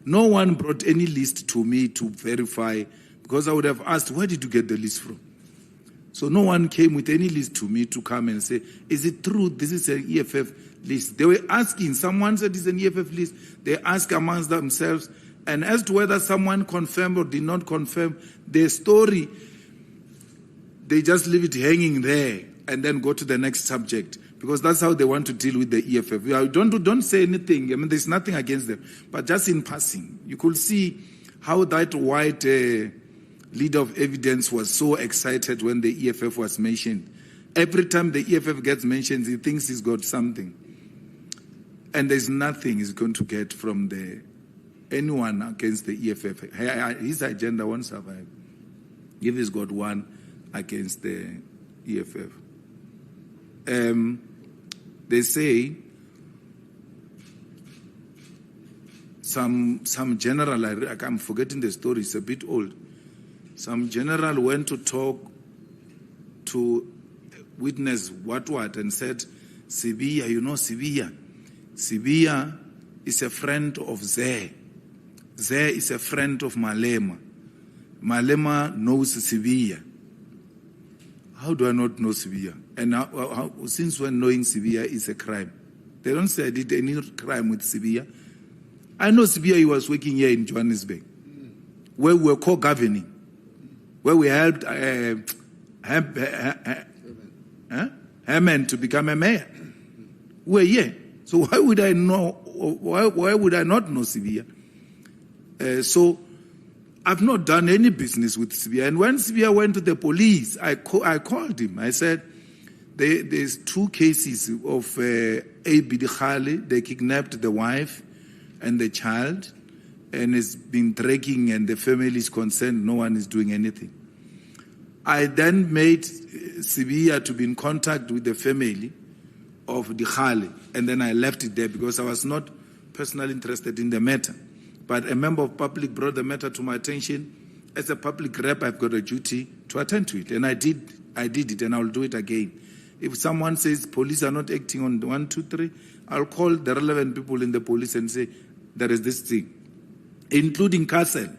S1: No one brought any list to me to verify, because I would have asked, where did you get the list from? So no one came with any list to me to come and say, is it true this is an EFF list? They were asking, someone said it's an EFF list. They ask amongst themselves. And as to whether someone confirmed or did not confirm their story, they just leave it hanging there and then go to the next subject, because that's how they want to deal with the EFF. Don't say anything. I mean, there's nothing against them. But just in passing, you could see how that white leader of evidence was so excited when the EFF was mentioned. Every time the EFF gets mentioned, he thinks he's got something. And there's nothing he's going to get from anyone against the EFF. His agenda won't survive if he's got one against the EFF. They say some general, I'm forgetting the story, it's a bit old. Some general went to talk to witness what and said, Sibiya, you know Sibiya. Sibiya is a friend of Zeh. Zeh is a friend of Malema. Malema knows Sibiya. How do I not know Sibiya? And since when knowing Sibiya is a crime? They don't say I did any crime with Sibiya. I know Sibiya, he was working here in Johannesburg, where we were co-governing, where we helped Herman to become a mayor. We're here. So why would I know? Why would I not know Sibiya? So I've not done any business with Sibiya. And when Sibiya went to the police, I called him. I said, there's 2 cases of A.B. Khali. They kidnapped the wife and the child, and it's been dragging, and the family is concerned. No one is doing anything. I then made Sibiya to be in contact with the family of the Khali, and then I left it there because I was not personally interested in the matter. But a member of public brought the matter to my attention. As a public rep, I've got a duty to attend to it, and I did it, and I'll do it again. If someone says police are not acting on 1, 2, 3, I'll call the relevant people in the police and say, there is this thing, including Castle.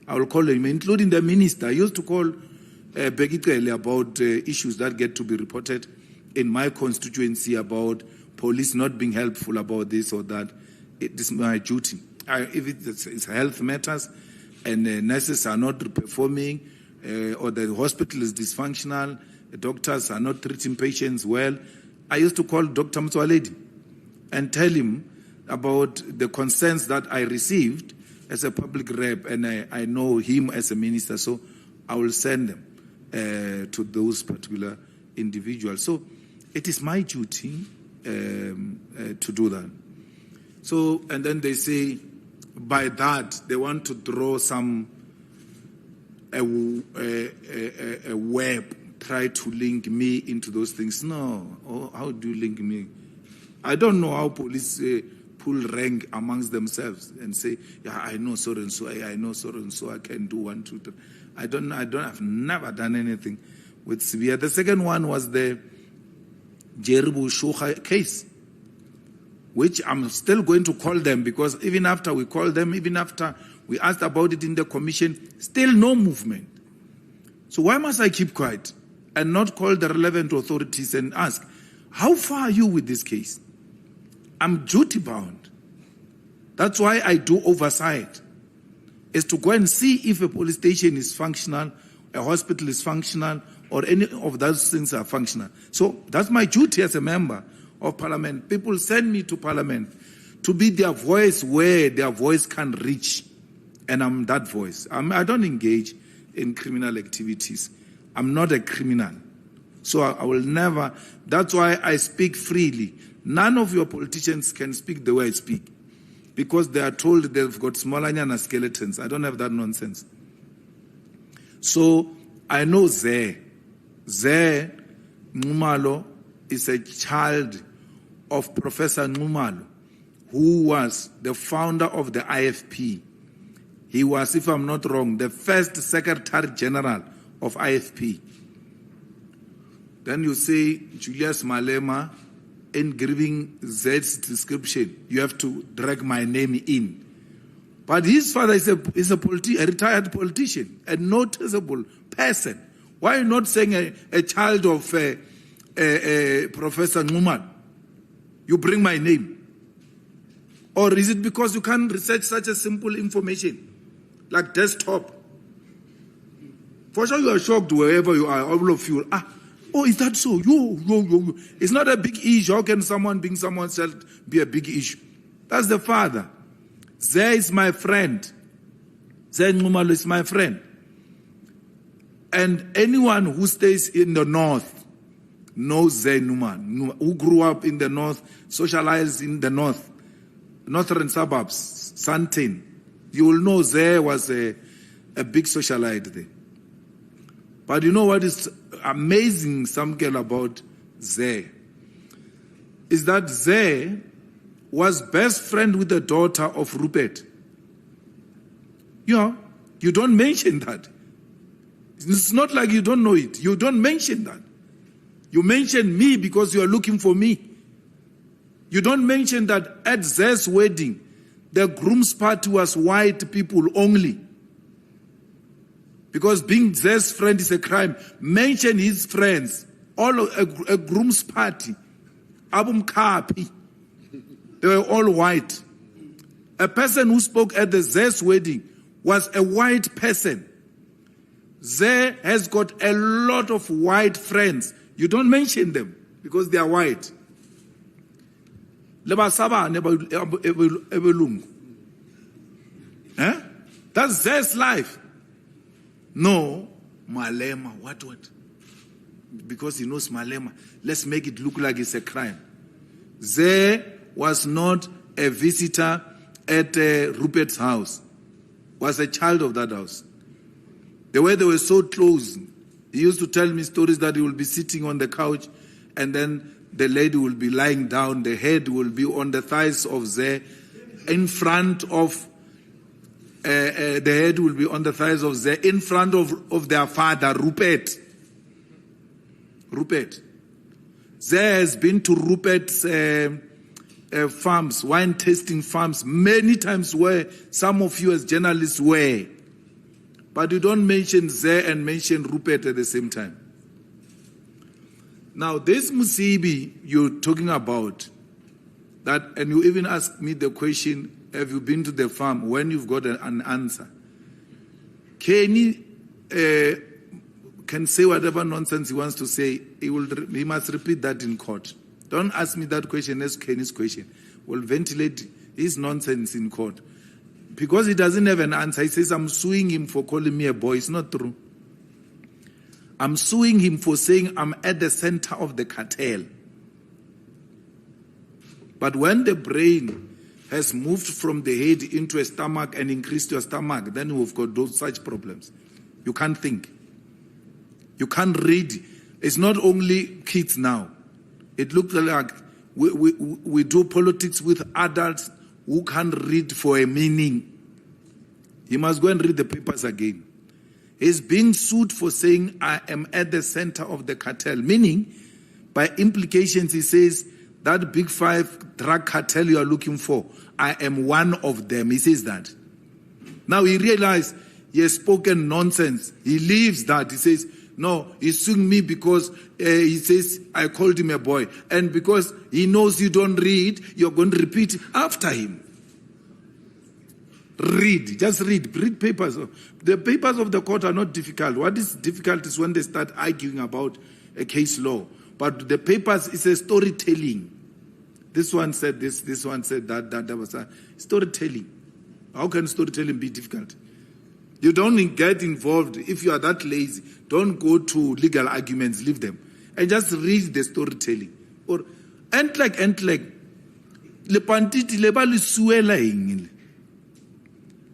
S1: I will call him, including the minister. I used to call Begitele about issues that get to be reported in my constituency about police not being helpful about this or that. It is my duty. If it's health matters and nurses are not performing or the hospital is dysfunctional, the doctors are not treating patients well, I used to call Dr. Mtswaledi and tell him about the concerns that I received as a public rep, and I know him as a minister, so I will send them to those particular individuals. So it is my duty to do that. So, and then they say, by that, they want to draw a web, try to link me into those things. No, how do you link me? I don't know how police pull rank amongst themselves and say, yeah, I know so and so, I know so and so, I can do 1, 2, 3. I've never done anything with Sibiya. The second one was the Jeribu Shukha case, which I'm still going to call them, because even after we called them, even after we asked about it in the commission, still no movement. So why must I keep quiet and not call the relevant authorities and ask, how far are you with this case? I'm duty bound. That's why I do oversight, is to go and see if a police station is functional, a hospital is functional, or any of those things are functional. So that's my duty as a member of parliament. People send me to parliament to be their voice where their voice can reach. And I'm that voice. I don't engage in criminal activities. I'm not a criminal. So I will never, that's why I speak freely. None of your politicians can speak the way I speak, because they are told they've got Smolanyana skeletons. I don't have that nonsense. So I know Zeh Nxumalo is a child of Professor Nxumalo, who was the founder of the IFP. He was, if I'm not wrong, the first Secretary General of IFP. Then you say Julius Malema, in giving Z's description, you have to drag my name in. But his father is a retired politician, a noticeable person. Why are you not saying a child of Professor Nxumalo? You bring my name. Or is it because you can't research such a simple information, like desktop? For sure you are shocked wherever you are, all of you. Oh, is that so? Yo. It's not a big issue. How can someone being someone's child be a big issue? That's the father. Zeh is my friend. Zeh Nxumalo is my friend. And anyone who stays in the north knows Zay Numa, who grew up in the north, socialized in the north, northern suburbs, Sandton. You will know Zay was a big socialite there. But you know what is amazing, Samkel, about Zay? Is that Zay was best friend with the daughter of Rupert. You don't mention that. It's not like you don't know it. You don't mention that. You mention me because you are looking for me. You don't mention that at Zay's wedding, the groom's party was white people only. Because being Zay's friend is a crime. Mention his friends. All a groom's party. Abum Kapi. They were all white. A person who spoke at the Zay's wedding was a white person. Zay has got a lot of white friends. You don't mention them because they are white. That's Zay's life. No, Malema, what? Because he knows Malema. Let's make it look like it's a crime. Zay was not a visitor at Rupert's house. Was a child of that house. The way they were so close, he used to tell me stories that he will be sitting on the couch and then the lady will be lying down, the head will be on the thighs of Zay, in front of, the head will be on the thighs of Zay, in front of their father, Rupert. Zay has been to Rupert's farms, wine tasting farms, many times where some of you as journalists were. But you don't mention Zay and mention Rupert at the same time. Now, this Musibi you're talking about, that, and you even asked me the question, have you been to the farm? When you've got an answer. Kenny can say whatever nonsense he wants to say. He must repeat that in court. Don't ask me that question as Kenny's question. We'll ventilate his nonsense in court. Because he doesn't have an answer. He says, I'm suing him for calling me a boy. It's not true. I'm suing him for saying I'm at the center of the cartel. But when the brain has moved from the head into a stomach and increased your stomach, then we've got those such problems. You can't think. You can't read. It's not only kids now. It looks like we do politics with adults who can't read for a meaning. He must go and read the papers again. He's being sued for saying, I am at the center of the cartel. Meaning, by implications, he says, that big five drug cartel you are looking for, I am one of them. He says that. Now he realized he has spoken nonsense. He leaves that. He says, no, he's suing me because he says I called him a boy. And because he knows you don't read, you're going to repeat after him. Read, just read. Read papers. The papers of the court are not difficult. What is difficult is when they start arguing about a case law. But the papers is a storytelling. This one said this one said that was a storytelling. How can storytelling be difficult? You don't get involved. If you are that lazy, don't go to legal arguments, leave them. And just read the storytelling. Or, and like, le pantiti le ba le suela eng.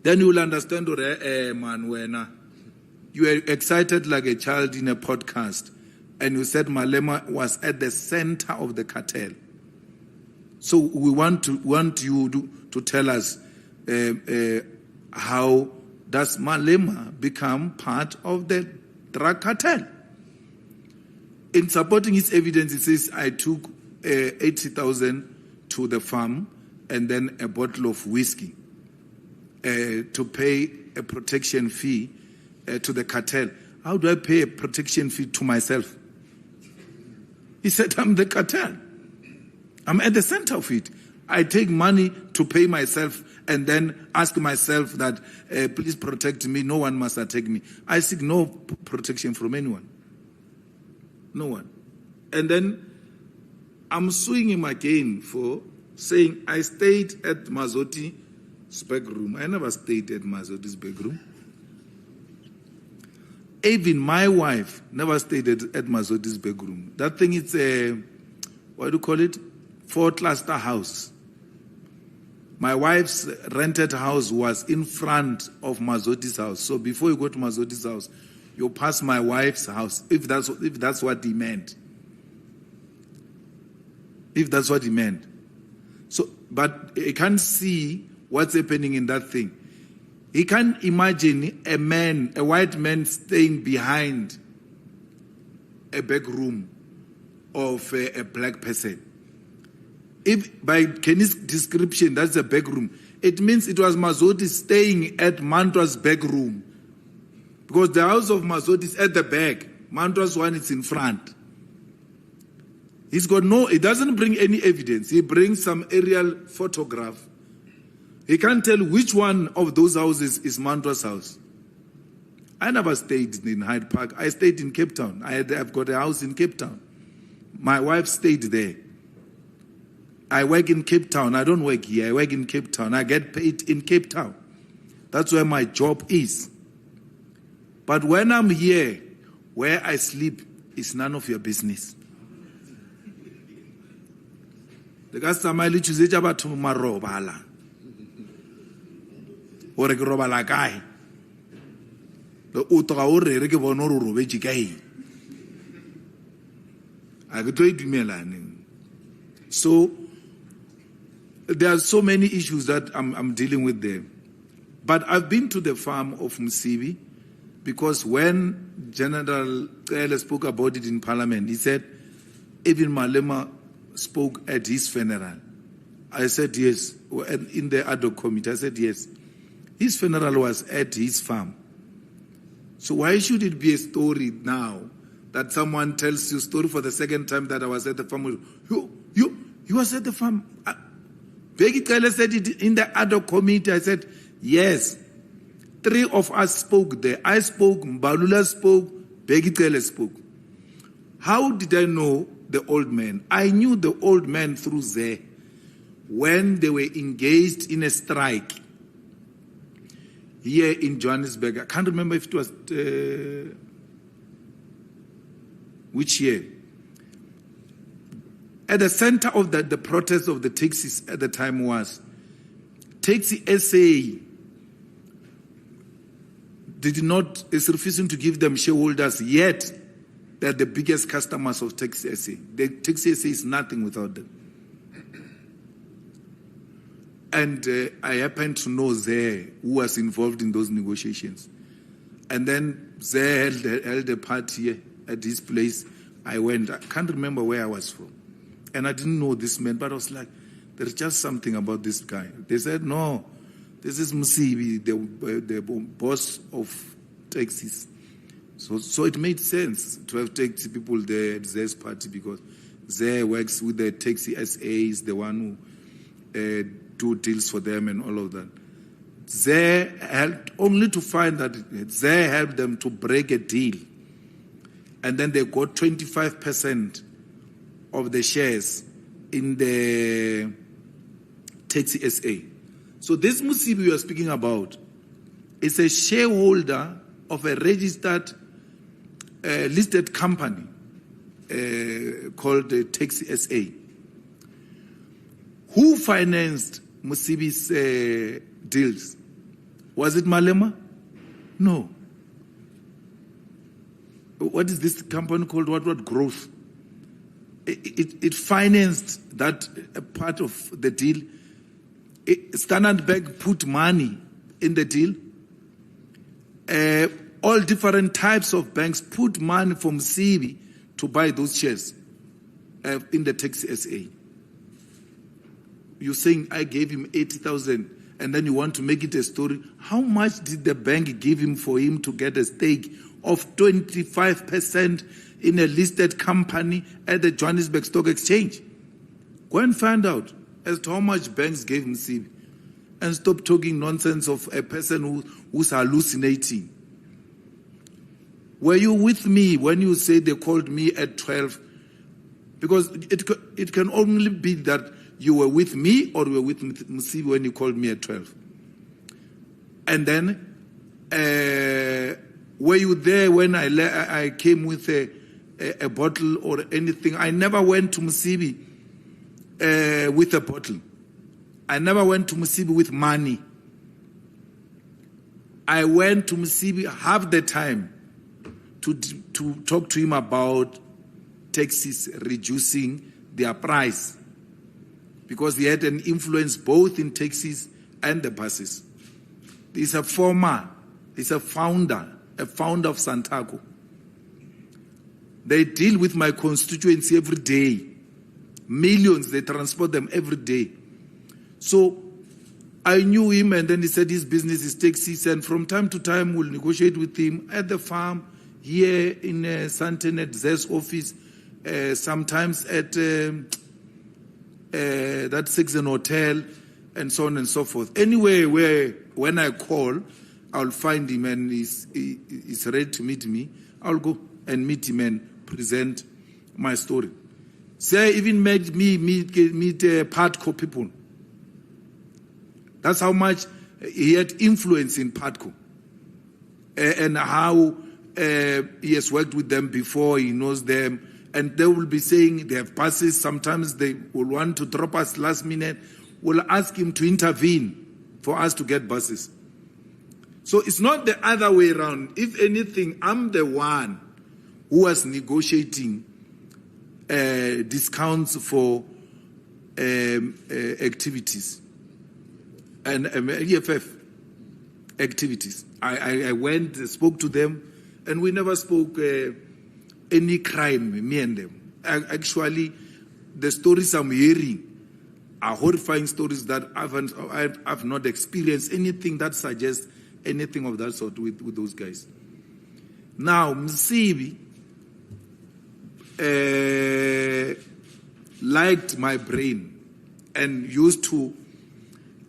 S1: Then you will understand, man, you were excited like a child in a podcast. And you said Malema was at the center of the cartel. So we want you to tell us how does Malema become part of the drug cartel? In supporting his evidence, he says, I took 80,000 to the farm and then a bottle of whiskey to pay a protection fee to the cartel. How do I pay a protection fee to myself? He said, I'm the cartel. I'm at the center of it. I take money to pay myself and then ask myself that, please protect me. No one must attack me. I seek no protection from anyone. No one. And then I'm suing him again for saying I stayed at Mazoti's back room. I never stayed at Mazoti's back room. Even my wife never stayed at Mazoti's bedroom. That thing, it's a, what do you call it? 4-cluster house. My wife's rented house was in front of Mazoti's house. So before you go to Mazoti's house, you pass my wife's house, if that's what he meant. If that's what he meant. So, but he can't see what's happening in that thing. He can't imagine a white man staying behind a back room of a black person. If by Kenny's description, that's a back room, it means it was Mazoti staying at Mantra's back room. Because the house of Mazoti is at the back. Mantra's one is in front. He doesn't bring any evidence. He brings some aerial photograph. He can't tell which one of those houses is Mantra's house. I never stayed in Hyde Park. I stayed in Cape Town. I've got a house in Cape Town. My wife stayed there. I work in Cape Town. I don't work here. I work in Cape Town. I get paid in Cape Town. That's where my job is. But when I'm here, where I sleep, it's none of your business. The customer chooses about to marobala. Or a robala guy. The Utraore Regibono Vejigai. I could trade Milan. So there are so many issues that I'm dealing with there. But I've been to the farm of Musibi because when General Taylor spoke about it in Parliament, he said, even Malema spoke at his funeral. I said yes. In the ad hoc committee, I said yes. His funeral was at his farm. So why should it be a story now that someone tells you a story for the second time that I was at the farm? You was at the farm. Begi Kele said it in the ad hoc committee. I said yes. 3 of us spoke there. I spoke, Mbalula spoke, Begi Kele spoke. How did I know the old man? I knew the old man through there when they were engaged in a strike here in Johannesburg. I can't remember if it was which year. At the center of the protest of the taxis at the time was Taxi SA is refusing to give them shareholders, yet they're the biggest customers of Taxi SA. The Taxi SA is nothing without them. And I happened to know Zé, who was involved in those negotiations. And then Zé held a party at his place. I went. I can't remember where I was from. And I didn't know this man, but I was like, there's just something about this guy. They said, no, this is Musibi, the boss of taxis. So it made sense to have taxi people there at Zé's party because Zé works with the Taxi SA, is the one who do deals for them and all of that. Zé helped only to find that Zé helped them to break a deal. And then they got 25% of the shares in the Taxi SA. So this Musibi we are speaking about is a shareholder of a registered listed company called the Taxi SA. Who financed Musibi's deals? Was it Malema? No. What is this company called? What growth? It financed that part of the deal. Standard Bank put money in the deal. All different types of banks put money from Musibi to buy those shares in the Taxi SA. You're saying I gave him 80,000 and then you want to make it a story. How much did the bank give him for him to get a stake of 25% in a listed company at the Johannesburg Stock Exchange? Go and find out as to how much banks gave him Musibi and stop talking nonsense of a person who's hallucinating. Were you with me when you say they called me at 12? Because it can only be that you were with me or you were with Musibi when you called me at 12. And then Were you there when I came with a bottle or anything? I never went to Musibi with a bottle. I never went to Musibi with money. I went to Musibi half the time to talk to him about taxis reducing their price, because he had an influence both in taxis and the buses. He's a founder of Santaco. They deal with my constituency every day. Millions, they transport them every day. So I knew him, and then he said his business is taxis, and from time to time we'll negotiate with him at the farm, here in Santen at Z's office, sometimes at that Sixen Hotel, and so on and so forth. Anyway, when I call, I'll find him, and he's ready to meet me. I'll go and meet him and present my story. Say, even made me meet Patco people. That's how much he had influence in Patco, and how he has worked with them before. He knows them, and they will be saying they have buses. Sometimes they will want to drop us last minute. We'll ask him to intervene for us to get buses. So it's not the other way around. If anything, I'm the one who was negotiating discounts for activities and EFF activities. I went, spoke to them, and we never spoke any crime, me and them. Actually, the stories I'm hearing are horrifying stories that I've not experienced anything that suggests anything of that sort with those guys. Now, Msibi liked my brain and used to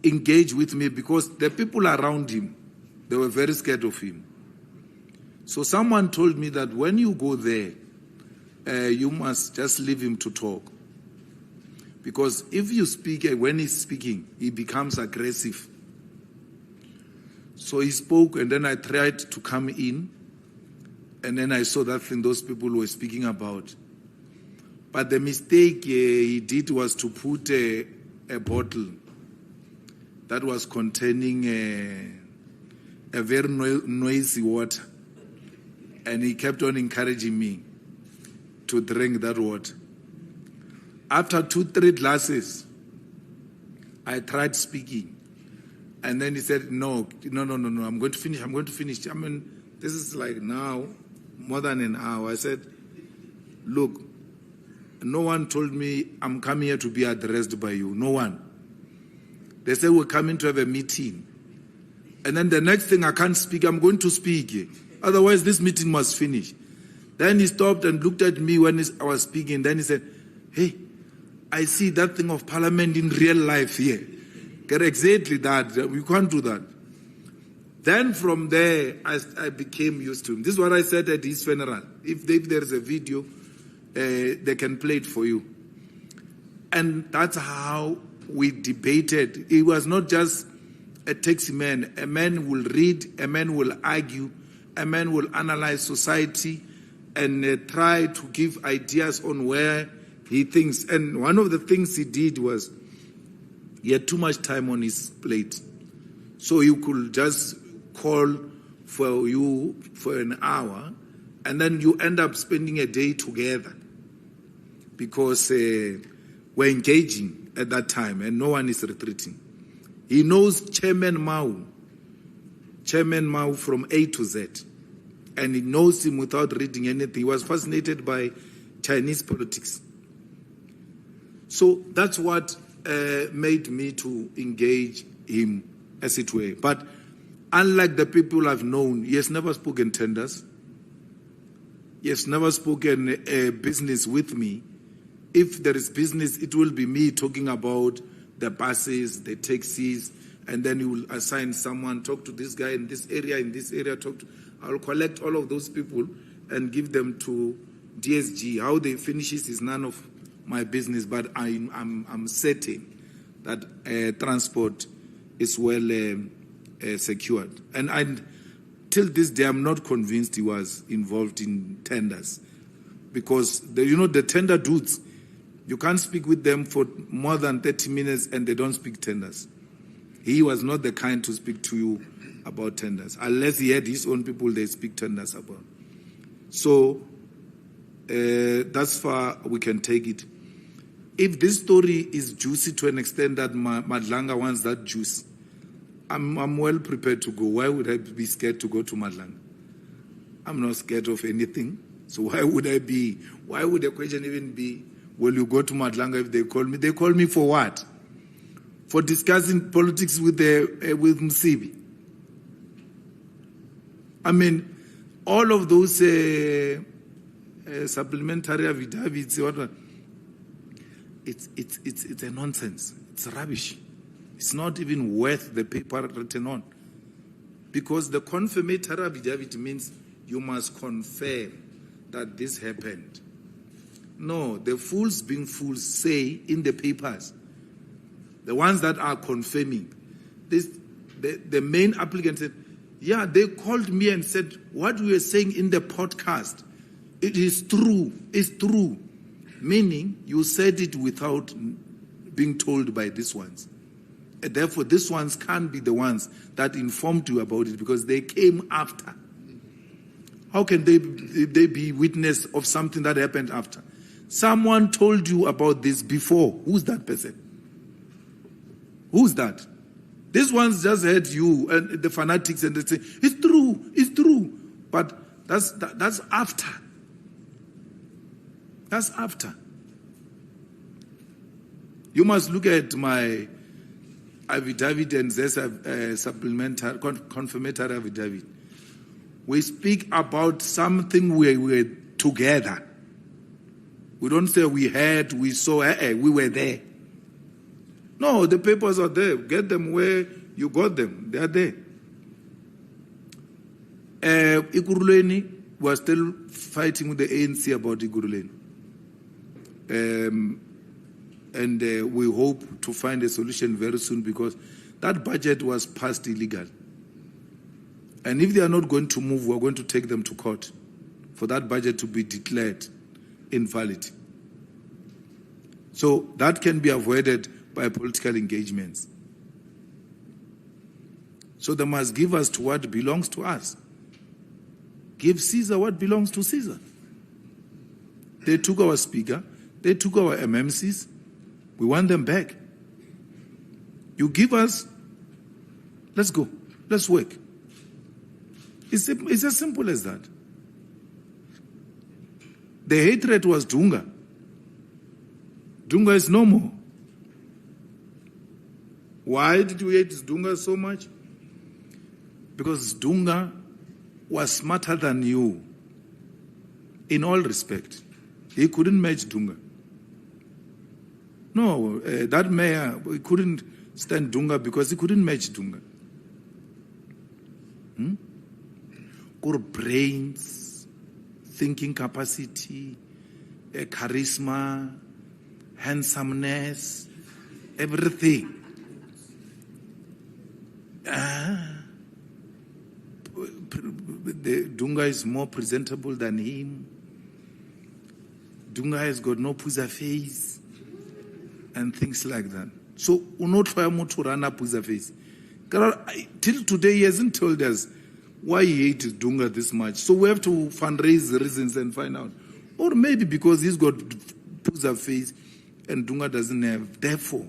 S1: engage with me because the people around him, they were very scared of him. So someone told me that when you go there, you must just leave him to talk. Because if you speak, when he's speaking, he becomes aggressive. So he spoke, and then I tried to come in, and then I saw that thing those people were speaking about. But the mistake he did was to put a bottle that was containing a very noisy water. And he kept on encouraging me to drink that water. After 2-3 glasses, I tried speaking. And then he said, no, I'm going to finish. I mean, this is like now, more than an hour. I said, look, no one told me I'm coming here to be addressed by you. No one. They said we're coming to have a meeting. And then the next thing, I can't speak. I'm going to speak. Otherwise, this meeting must finish. Then he stopped and looked at me when I was speaking. Then he said, hey, I see that thing of parliament in real life here. Get exactly that. We can't do that. Then from there, I became used to him. This is what I said at his funeral. If there's a video, they can play it for you. And that's how we debated. He was not just a taxi man. A man will read, a man will argue, a man will analyze society and try to give ideas on where he thinks. And one of the things he did was he had too much time on his plate. So you could just call for you for an hour, and then you end up spending a day together because we're engaging at that time and no one is retreating. He knows Chairman Mao from A to Z, and he knows him without reading anything. He was fascinated by Chinese politics. So that's what made me to engage him, as it were. But unlike the people I've known, he has never spoken tenders. He has never spoken business with me. If there is business, it will be me talking about the buses, the taxis, and then he will assign someone, talk to this guy in this area, I'll collect all of those people and give them to DSG. How they finishes is none of my business, but I'm certain that transport is well secured. And till this day, I'm not convinced he was involved in tenders. Because, the tender dudes, you can't speak with them for more than 30 minutes and they don't speak tenders. He was not the kind to speak to you about tenders, unless he had his own people they speak tenders about. So, that's far we can take it. If this story is juicy to an extent that Madlanga wants that juice, I'm well prepared to go. Why would I be scared to go to Madlanga? I'm not scared of anything. So why would I be? Why would the question even be, will you go to Madlanga if they call me? They call me for what? For discussing politics with Msibi. I mean, all of those supplementary affidavits, it's a nonsense. It's rubbish. It's not even worth the paper written on. Because the confirmatory affidavit means you must confirm that this happened. No, the fools being fools say in the papers, the ones that are confirming, the main applicant said, yeah, they called me and said, what we were saying in the podcast, it is true, it's true. Meaning, you said it without being told by these ones. And therefore, these ones can't be the ones that informed you about it because they came after. How can they be witness of something that happened after? Someone told you about this before. Who's that person? Who's that? These ones just heard you and the fanatics and they say, it's true, it's true. But that's after. That's after. You must look at my affidavit and supplementary, confirmatory affidavit. We speak about something we were together. We don't say we heard, we saw, we were there. No, the papers are there. Get them where you got them. They are there. Ikuruleni was still fighting with the ANC about Ikuruleni. And we hope to find a solution very soon because that budget was passed illegal. And if they are not going to move, we're going to take them to court for that budget to be declared invalid. So that can be avoided by political engagements. So they must give us to what belongs to us. Give Caesar what belongs to Caesar. They took our speaker, they took our MMCs, we want them back. You give us, let's go, let's work. It's as simple as that. The hatred was Dunga. Dunga is no more. Why did we hate Dunga so much? Because Dunga was smarter than you in all respect. He couldn't match Dunga. No, that mayor, he couldn't stand Dunga because he couldn't match Dunga. Got brains, thinking capacity, charisma, handsomeness, everything. Dunga is more presentable than him. Dunga has got no puza face and things like that. So, not try to run up puza face. Till today, he hasn't told us why he hates Dunga this much. So we have to fundraise the reasons and find out. Or maybe because he's got puza face and Dunga doesn't have. Therefore,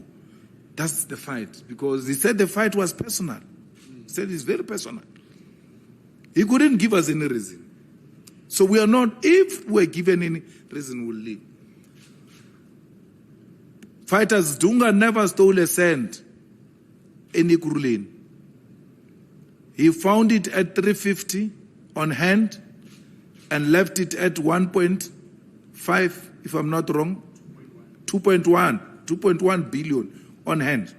S1: that's the fight. Because he said the fight was personal. He said it's very personal. He couldn't give us any reason. So we are not, if we're given any reason, we'll leave. Fighters, Dunga never stole a cent in Ikuruleni. He found it at 350 on hand and left it at 1.5, if I'm not wrong, 2.1 billion on hand.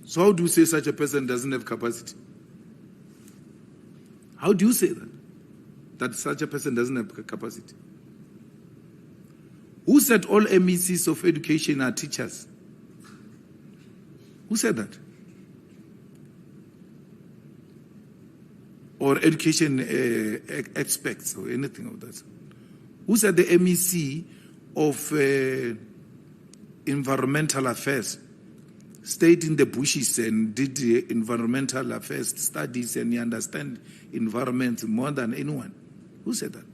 S1: So how do you say such a person doesn't have capacity? How do you say that such a person doesn't have capacity? Who said all MECs of education are teachers? Who said that? or education experts or anything of that. Who's at the MEC of environmental affairs, stayed in the bushes and did environmental affairs studies, and he understands environment more than anyone? Who said that?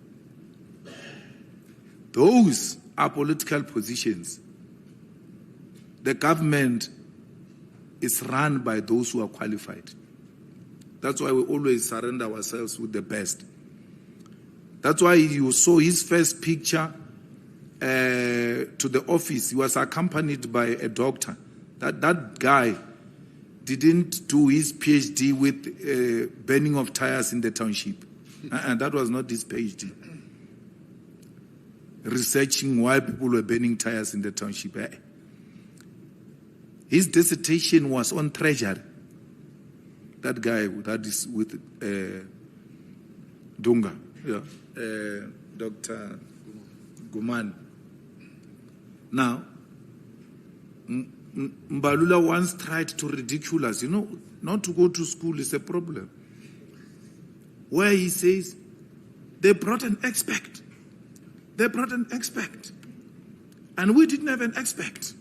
S1: Those are political positions. The government is run by those who are qualified. That's why we always surrender ourselves with the best. That's why you saw his first picture to the office. He was accompanied by a doctor. That guy didn't do his PhD with burning of tires in the township. And that was not his PhD. Researching why people were burning tires in the township. His dissertation was on treasury. That guy that is with Dunga, Dr. Guman. Now, Mbalula once tried to ridicule us. Not to go to school is a problem. Where he says, they brought an expert. They brought an expert. And we didn't have an expert.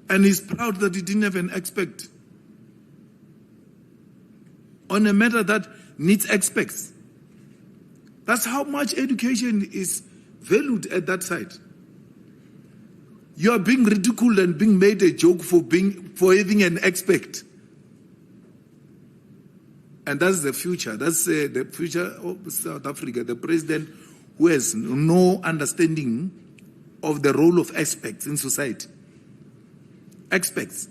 S1: And he's proud that he didn't have an expert on a matter that needs experts. That's how much education is valued at that side. You are being ridiculed and being made a joke for having an expert. And that's the future. That's the future of South Africa. The president who has no understanding of the role of experts in society. Experts.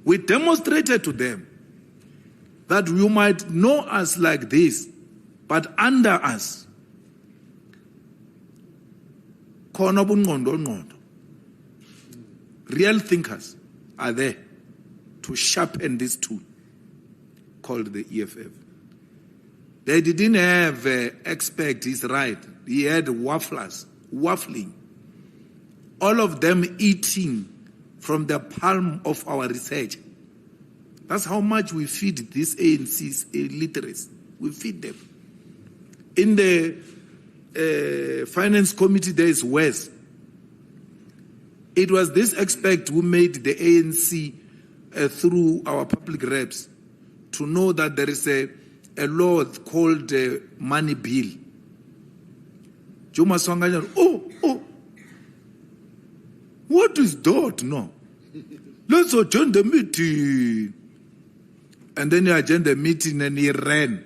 S1: We demonstrated to them that you might know us like this, but under us, real thinkers are there to sharpen this tool called the EFF. They didn't have expert, he's right. He had wafflers, waffling. All of them eating from the palm of our research. That's how much we feed these ANC's illiterates. We feed them. In the finance committee, there is West. It was this expert who made the ANC through our public reps to know that there is a law called money bill. Juma Swanganyan, what is that? No. Let's adjourn the meeting. And then he adjourned the meeting and he ran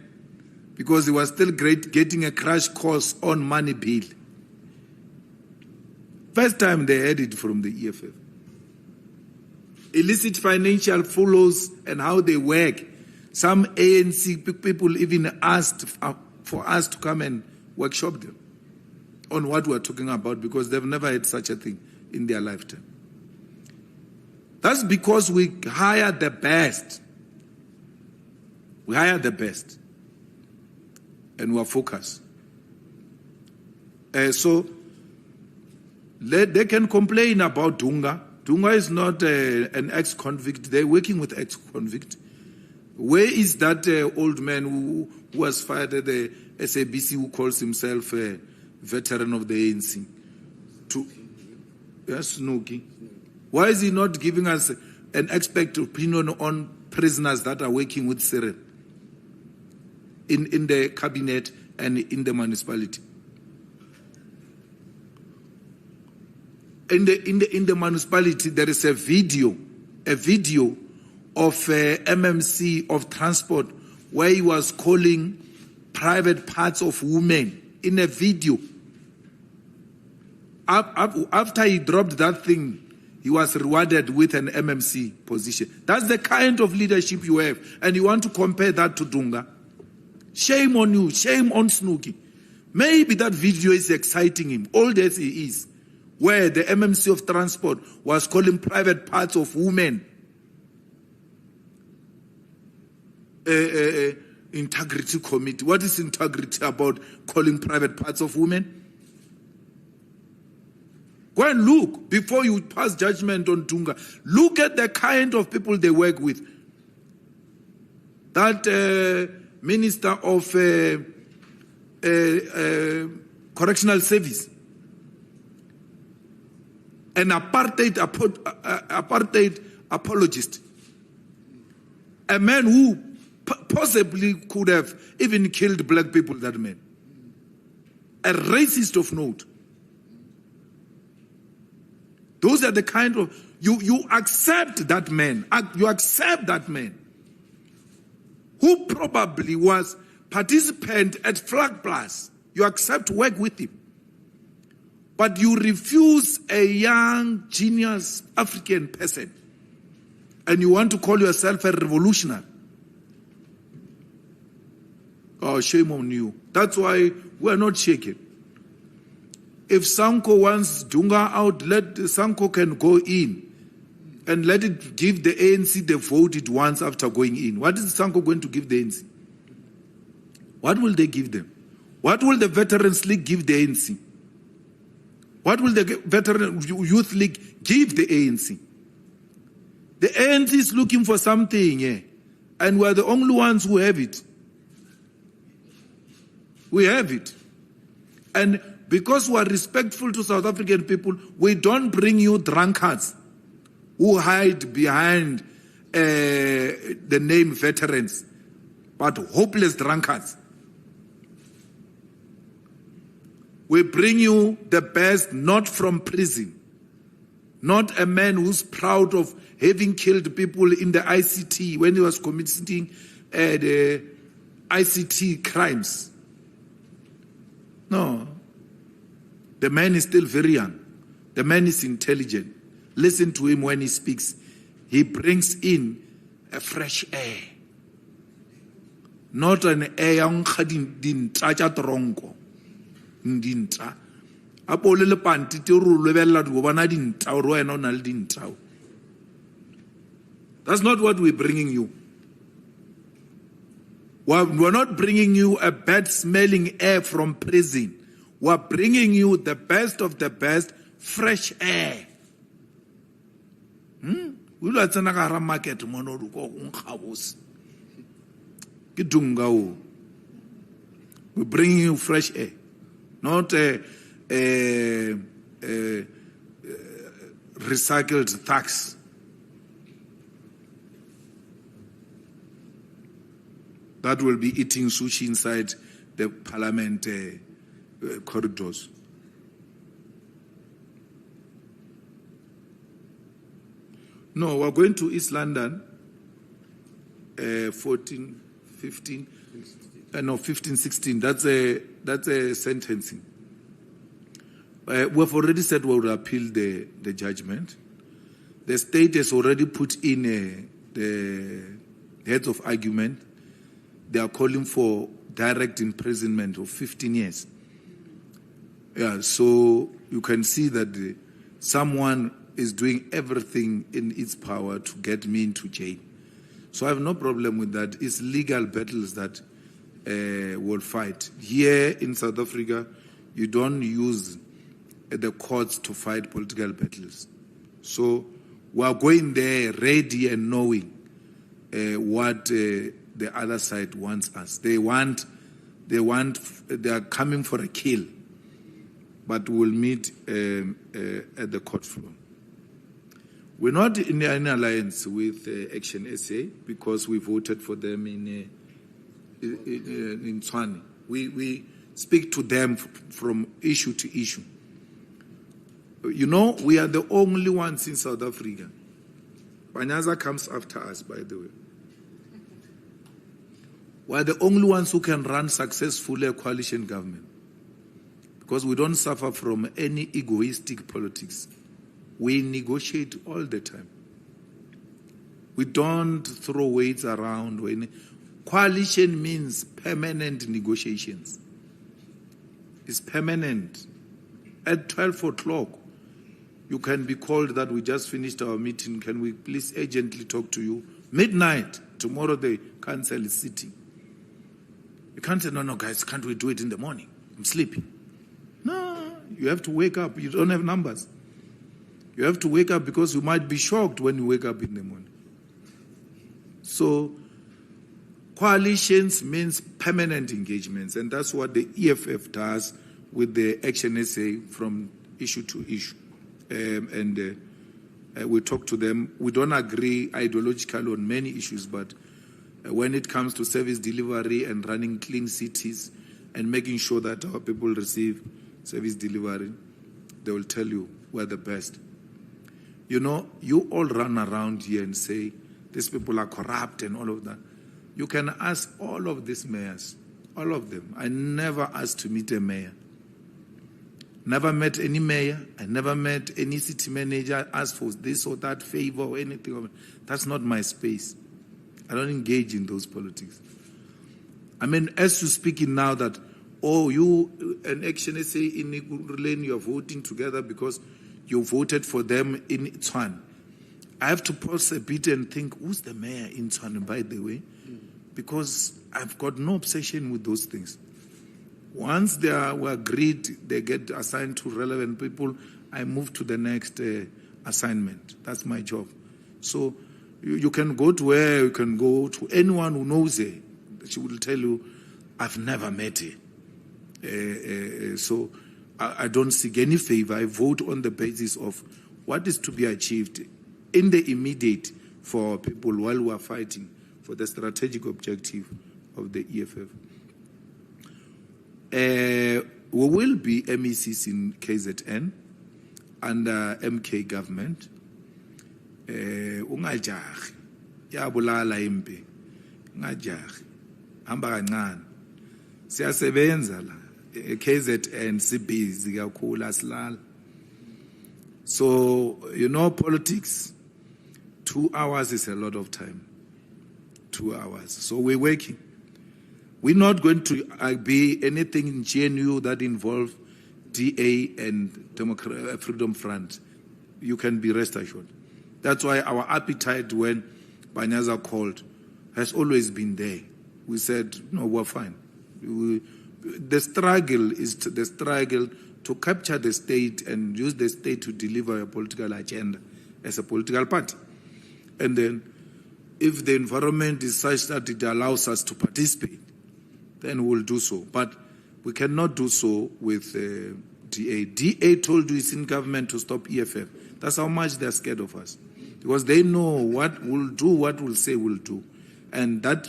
S1: because he was still getting a crash course on money bill. First time they heard it from the EFF. Illicit financial flows and how they work. Some ANC people even asked for us to come and workshop them on what we're talking about because they've never had such a thing in their lifetime. That's because we hire the best. We hire the best. And we're focused. So, they can complain about Dunga. Dunga is not an ex-convict. They're working with ex-convict. Where is that old man who was fired at the SABC who calls himself a veteran of the ANC? Yes, Snooki. Why is he not giving us an expert opinion on prisoners that are working with Cyril in the cabinet and in the municipality? In the municipality, there is a video of MMC of transport where he was calling private parts of women in a video. After he dropped that thing, he was rewarded with an MMC position. That's the kind of leadership you have. And you want to compare that to Dunga? Shame on you. Shame on Snooki. Maybe that video is exciting him, old as he is, where the MMC of transport was calling private parts of women integrity committee. What is integrity about calling private parts of women? Go and look before you pass judgment on Dunga. Look at the kind of people they work with. That Minister of Correctional Service, an apartheid apologist, a man who possibly could have even killed black people, that man. A racist of note. Those are the kind of, you accept that man, you accept that man, who probably was participant at Flag Plus. You accept to work with him. But you refuse a young, genius African person, and you want to call yourself a revolutionary. Oh, shame on you. That's why we're not shaking. If Sanko wants Dunga out, let Sanko can go in and let it give the ANC the vote it wants after going in. What is Sanko going to give the ANC? What will they give them? What will the Veterans League give the ANC? What will the Veteran Youth League give the ANC? The ANC is looking for something, yeah, and we're the only ones who have it. We have it. And because we are respectful to South African people, we don't bring you drunkards who hide behind the name veterans, but hopeless drunkards. We bring you the best, not from prison, not a man who's proud of having killed people in the ICT when he was committing the ICT crimes. No. The man is still very young. The man is intelligent. Listen to him when he speaks. He brings in a fresh air. Not an air yang din tracha tronco. Ndinta. Apo le panti te ru lebella go bana dinta o wena na le dinta. That's not what we're bringing you. We're not bringing you a bad smelling air from prison. We're bringing you the best of the best, fresh air. We're bringing you fresh air, not recycled thugs. That will be eating sushi inside the parliament corridors. No, we're going to East London, 15, 16. That's a sentencing. We've already said we will appeal the judgment. The state has already put in the heads of argument. They are calling for direct imprisonment of 15 years. Yeah, so you can see that someone is doing everything in its power to get me into jail. So I have no problem with that. It's legal battles that we'll fight. Here in South Africa, you don't use the courts to fight political battles. So we are going there ready and knowing what the other side wants us. They are coming for a kill, but we'll meet at the court floor. We're not in any alliance with Action SA because we voted for them in Tshwane. We speak to them from issue to issue. You know, we are the only ones in South Africa. Banyaza comes after us, by the way. We are the only ones who can run successfully a coalition government because we don't suffer from any egoistic politics. We negotiate all the time. We don't throw weights around. Coalition means permanent negotiations. It's permanent. At 12 o'clock, you can be called that we just finished our meeting. Can we please urgently talk to you? Midnight, tomorrow the council is sitting. You can't say, no, guys, can't we do it in the morning? I'm sleeping. No, you have to wake up. You don't have numbers. You have to wake up because you might be shocked when you wake up in the morning. So Coalitions means permanent engagements, and that's what the EFF does with the Action SA from issue to issue. We talk to them. We don't agree ideologically on many issues, but when it comes to service delivery and running clean cities and making sure that our people receive service delivery, they will tell you we're the best. You know, you all run around here and say, these people are corrupt and all of that. You can ask all of these mayors, all of them. I never asked to meet a mayor. Never met any mayor. I never met any city manager, asked for this or that favor or anything. That's not my space. I don't engage in those politics. I mean, as you're speaking now that, oh, you and Action SA in Ikuruleni, you're voting together because you voted for them in Tshwane. I have to pause a bit and think, who's the mayor in Tshwane, by the way? Because I've got no obsession with those things. Once they were agreed, they get assigned to relevant people, I move to the next assignment. That's my job. So you can go to where, you can go to anyone who knows her. She will tell you, I've never met her. So I don't seek any favor. I vote on the basis of what is to be achieved in the immediate for people while we are fighting for the strategic objective of the EFF. We will be MECs in KZN under MK government. Ungajahi, yabulala impi, ungajahi, hamba kancane. Siyasebenza la, KZN sibhizi kakhulu asilala. So, you know, politics, 2 hours is a lot of time. 2 hours. So we're working. We're not going to be anything in GNU that involves DA and Freedom Front. You can be rest assured. That's why our appetite when Banyaza called has always been there. We said, no, we're fine. The struggle is the struggle to capture the state and use the state to deliver a political agenda as a political party. And then if the environment is such that it allows us to participate, then we'll do so. But we cannot do so with DA. DA told you it's in government to stop EFF. That's how much they're scared of us. Because they know what we'll do, what we'll say we'll do. And that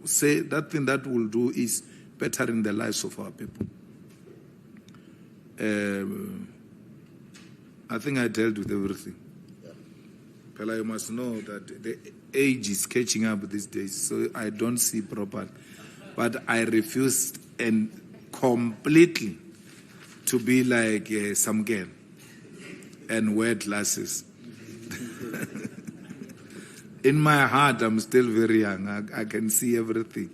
S1: thing that we'll do is bettering the lives of our people. I think I dealt with everything. Pela, you must know that the age is catching up these days, so I don't see proper. But I refuse and completely to be like some girl and wear glasses. In my heart, I'm still very young. I can see everything.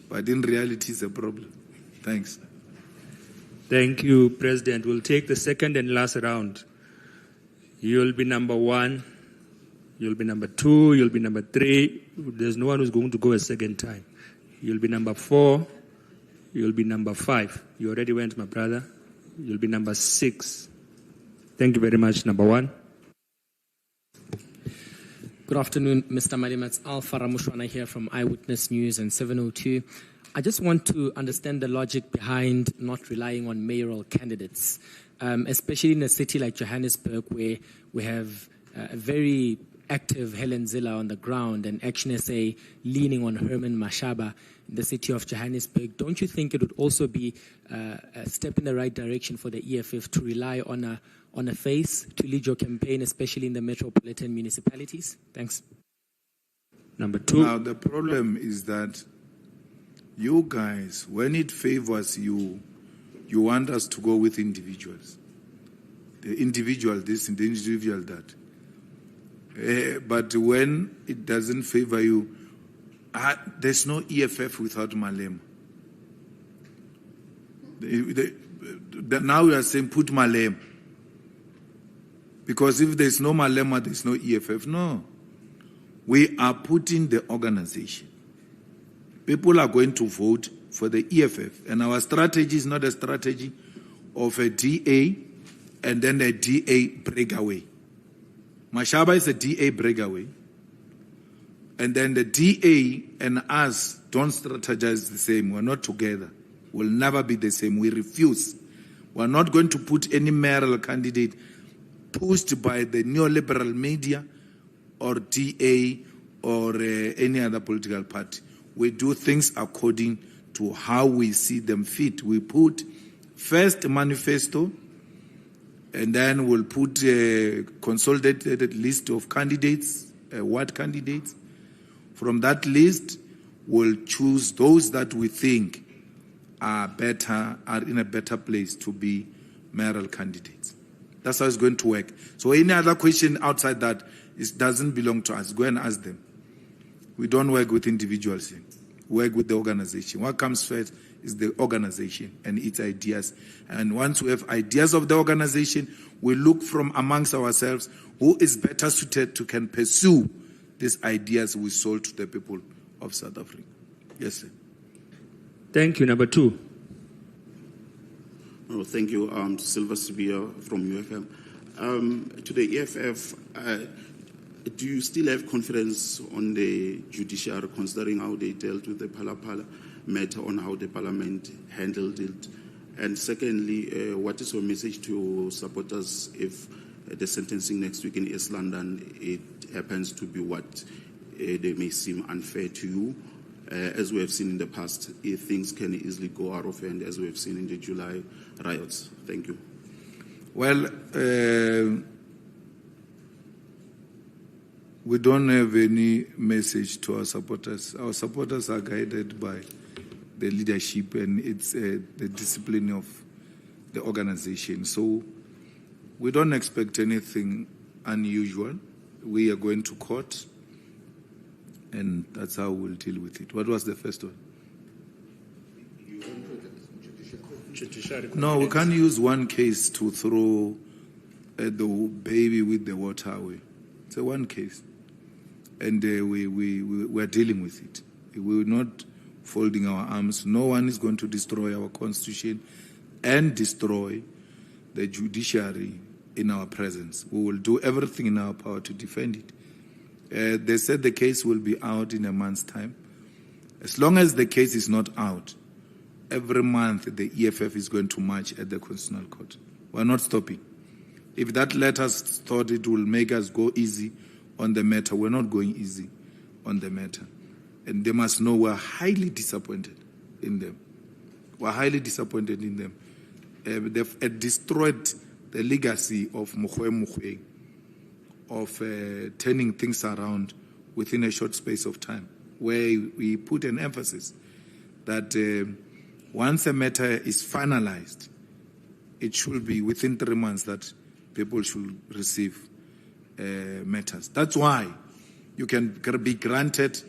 S1: But in reality, it's a problem. Thanks.
S2: Thank you, President. We'll take the second and last round. You'll be number 1. You'll be number 2. You'll be number 3. There's no one who's going to go a second time. You'll be number 4. You'll be number 5. You already went, my brother. You'll be number 6. Thank you very much, number 1.
S8: Good afternoon, Mr. Malema. It's Alpha Ramushwana here from Eyewitness News and 702. I just want to understand the logic behind not relying on mayoral candidates, especially in a city like Johannesburg, where we have a very active Helen Zille on the ground and Action SA leaning on Herman Mashaba in the city of Johannesburg. Don't you think it would also be a step in the right direction for the EFF to rely on a face to lead your campaign, especially in the metropolitan municipalities? Thanks.
S2: Number 2.
S1: Now, the problem is that you guys, when it favors you, you want us to go with individuals. The individual this and the individual that. But when it doesn't favor you, there's no EFF without Malema. Now we are saying put Malema. Because if there's no Malema, there's no EFF. No. We are putting the organization. People are going to vote for the EFF. And our strategy is not a strategy of a DA and then a DA breakaway. Mashaba is a DA breakaway. And then the DA and us don't strategize the same. We're not together. We'll never be the same. We refuse. We're not going to put any mayoral candidate pushed by the neoliberal media or DA or any other political party. We do things according to how we see them fit. We put first a manifesto, and then we'll put a consolidated list of candidates, ward candidates. From that list, we'll choose those that we think are in a better place to be mayoral candidates. That's how it's going to work. So any other question outside that doesn't belong to us. Go and ask them. We don't work with individuals here. We work with the organization. What comes first is the organization and its ideas. And once we have ideas of the organization, we look from amongst ourselves who is better suited to can pursue these ideas we sold to the people of South Africa. Yes, sir.
S2: Thank you. Number 2.
S9: Oh, thank you. Silver Sibia from UFM. To the EFF, do you still have confidence on the judiciary, considering how they dealt with the Phala matter, on how the parliament handled it? And secondly, what is your message to supporters if the sentencing next week in East London, it happens to be what they may seem unfair to you? As we have seen in the past, things can easily go out of hand, as we have seen in the July riots. Thank you.
S1: Well, we don't have any message to our supporters. Our supporters are guided by the leadership and it's the discipline of the organization. So we don't expect anything unusual. We are going to court, and that's how we'll deal with it. What was the first one?
S2: Judiciary.
S1: No, we can't use one case to throw the baby with the water away. It's a one case. And we're dealing with it. We're not folding our arms. No one is going to destroy our constitution and destroy the judiciary in our presence. We will do everything in our power to defend it. They said the case will be out in a month's time. As long as the case is not out, every month the EFF is going to march at the Constitutional Court. We're not stopping. If that letters thought it will make us go easy on the matter, we're not going easy on the matter. And they must know we're highly disappointed in them. We're highly disappointed in them. They've destroyed the legacy of Mokwe, of turning things around within a short space of time, where we put an emphasis that once a matter is finalized, it should be within 3 months that people should receive matters. That's why you can be granted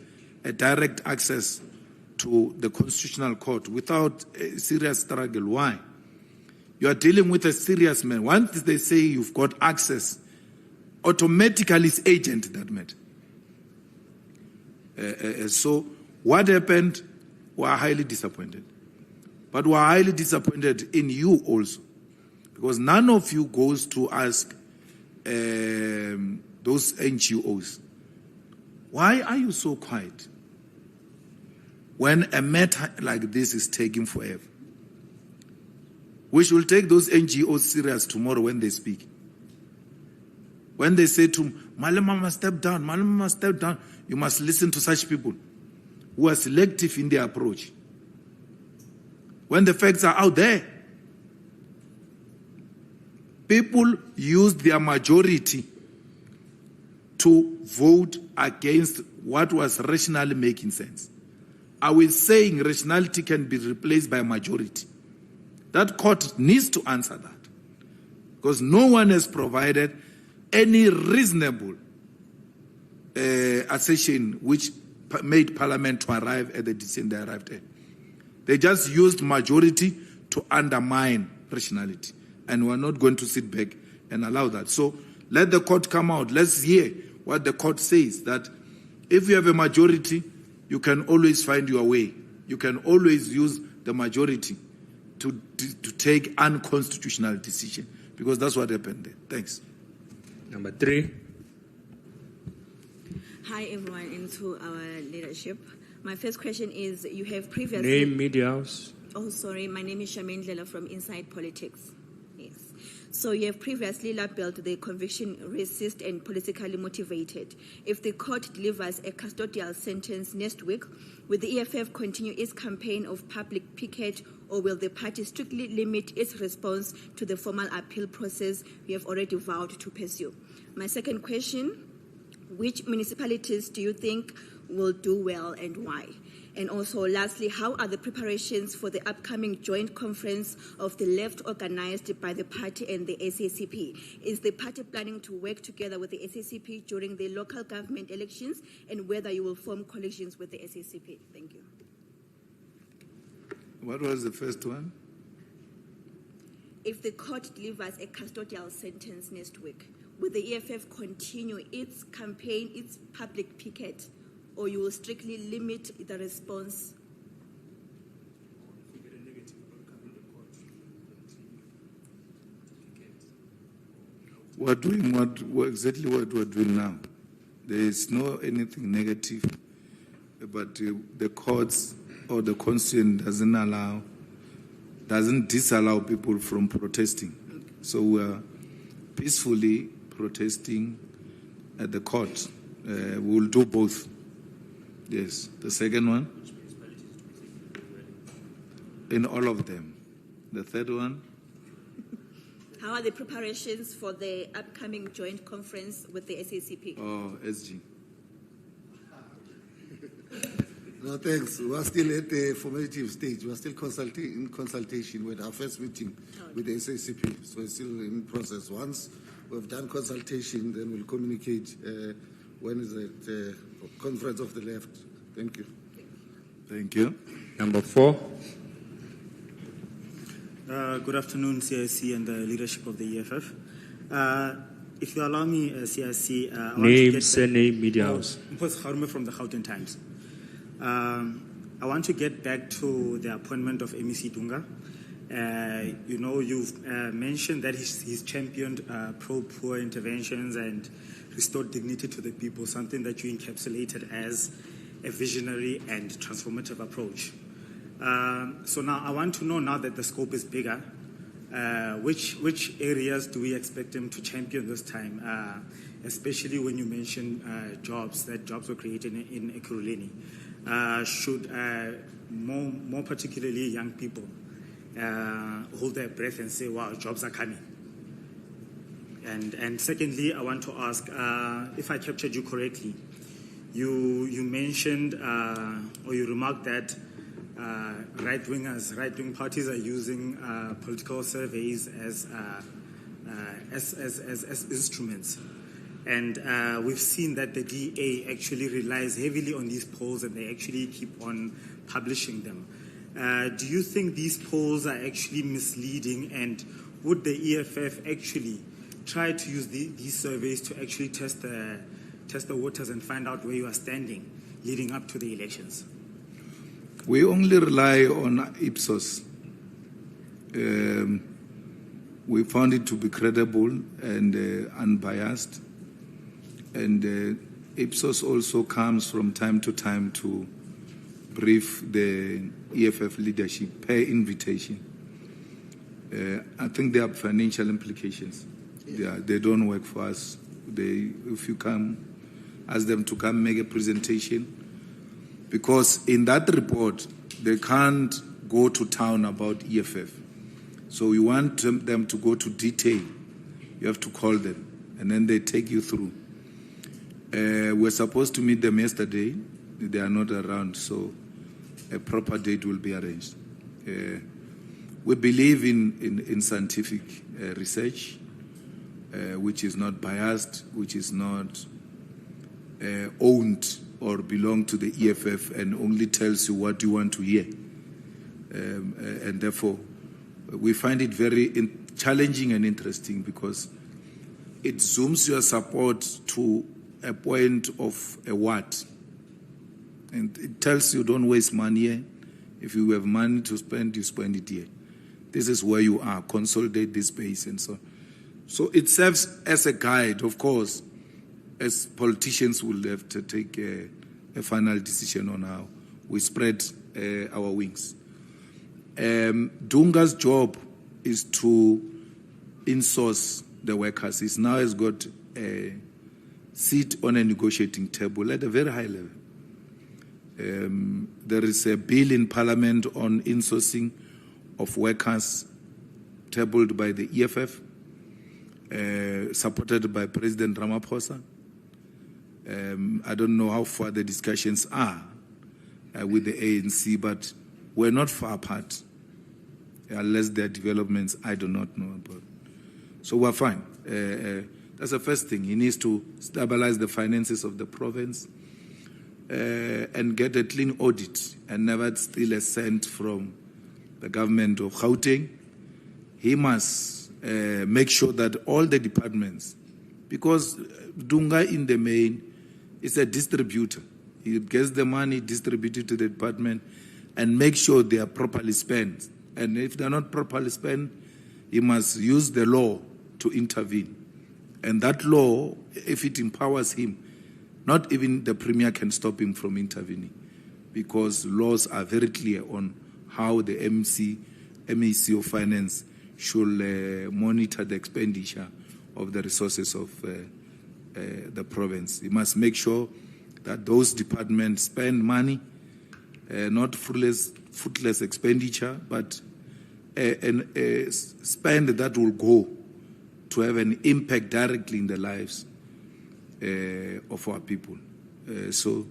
S1: a direct access to the Constitutional Court without a serious struggle. Why? You are dealing with a serious man. Once they say you've got access, automatically it's agent that matter. So what happened? We are highly disappointed. But we are highly disappointed in you also, because none of you goes to ask those NGOs, why are you so quiet when a matter like this is taking forever? We should take those NGOs serious tomorrow when they speak. When they say to Malema must step down, Malema must step down, you must listen to such people who are selective in their approach. When the facts are out there, people use their majority to vote against what was rationally making sense. Are we saying rationality can be replaced by majority? That court needs to answer that, because no one has provided any reasonable assertion which made Parliament to arrive at the decision they arrived at. They just used majority to undermine rationality, and we're not going to sit back and allow that. So let the court come out. Let's hear what the court says, that if you have a majority, you can always find your way. You can always use the majority to take unconstitutional decision, because that's what happened there. Thanks.
S2: Number 3.
S10: Hi everyone and to our leadership. My first question is, you have previously...
S2: Name, media house.
S10: Oh, sorry, my name is Charmaine Lela from Inside Politics. Yes. So you have previously labeled the conviction racist and politically motivated. If the court delivers a custodial sentence next week, will the EFF continue its campaign of public picket, or will the party strictly limit its response to the formal appeal process we have already vowed to pursue? My second question, which municipalities do you think will do well and why? And also, lastly, how are the preparations for the upcoming joint conference of the left organized by the party and the SACP? Is the party planning to work together with the SACP during the local government elections, and whether you will form coalitions with the SACP? Thank you.
S1: What was the first one?
S10: If the court delivers a custodial sentence next week, will the EFF continue its campaign, its public picket, or you will strictly limit the response?
S1: We're doing exactly what we're doing now. There is no anything negative, but the courts or the constitution doesn't disallow people from protesting. So we're peacefully protesting at the court. We'll do both. Yes. The second one? In all of them. The third one?
S10: How are the preparations for the upcoming joint conference with the SACP?
S1: Oh, SG.
S11: No, thanks. We're still at the formative stage. We're still in consultation with our first meeting with the SACP. So it's still in process. Once we've done consultation, then we'll communicate when is it conference of the left. Thank you.
S1: Thank you.
S2: Number 4.
S12: Good afternoon, CIC and the leadership of the EFF. If you allow me, CIC...
S2: name, surname, media house.
S12: From the Gauteng Times. I want to get back to the appointment of MEC Dunga. You've mentioned that he's championed pro-poor interventions and restored dignity to the people, something that you encapsulated as a visionary and transformative approach. So now I want to know, now that the scope is bigger, which areas do we expect him to champion this time, especially when you mention jobs, that jobs were created in Ekurhuleni? Should more particularly young people hold their breath and say, wow, jobs are coming? And secondly, I want to ask, if I captured you correctly, you mentioned or you remarked that right-wing parties are using political surveys as instruments. And we've seen that the DA actually relies heavily on these polls, and they actually keep on publishing them. Do you think these polls are actually misleading, and would the EFF actually try to use these surveys to actually test the waters and find out where you are standing leading up to the elections?
S1: We only rely on Ipsos. We found it to be credible and unbiased. And Ipsos also comes from time to time to brief the EFF leadership per invitation. I think there are financial implications. Yeah, they don't work for us. If you come, ask them to come make a presentation, because in that report they can't go to town about EFF. So you want them to go to detail, you have to call them, and then they take you through. We're supposed to meet them yesterday. They are not around, so a proper date will be arranged. We believe in scientific research, which is not biased, which is not owned or belong to the EFF and only tells you what you want to hear. And therefore, we find it very challenging and interesting, because it zooms your support to a point of a what. And it tells you don't waste money here. If you have money to spend, you spend it here. This is where you are. Consolidate this base and so on. So it serves as a guide, of course, as politicians, we'll have to take a final decision on how we spread our wings. Dunga's job is to insource the workers. He now has got a seat on a negotiating table at a very high level. There is a bill in Parliament on insourcing of workers tabled by the EFF, supported by President Ramaphosa. I don't know how far the discussions are with the ANC, but we're not far apart. Unless there are developments I do not know about. So we're fine. That's the first thing. He needs to stabilize the finances of the province and get a clean audit and never steal a cent from the government of Gauteng. He must make sure that all the departments, because Dunga in the main is a distributor. He gets the money distributed to the department and make sure they are properly spent. And if they're not properly spent, he must use the law to intervene. And that law, if it empowers him, not even the Premier can stop him from intervening, because laws are very clear on how the MEC of Finance should monitor the expenditure of the resources of the province. He must make sure that those departments spend money, not footless expenditure, but a spend that will go to have an impact directly in the lives of our people. So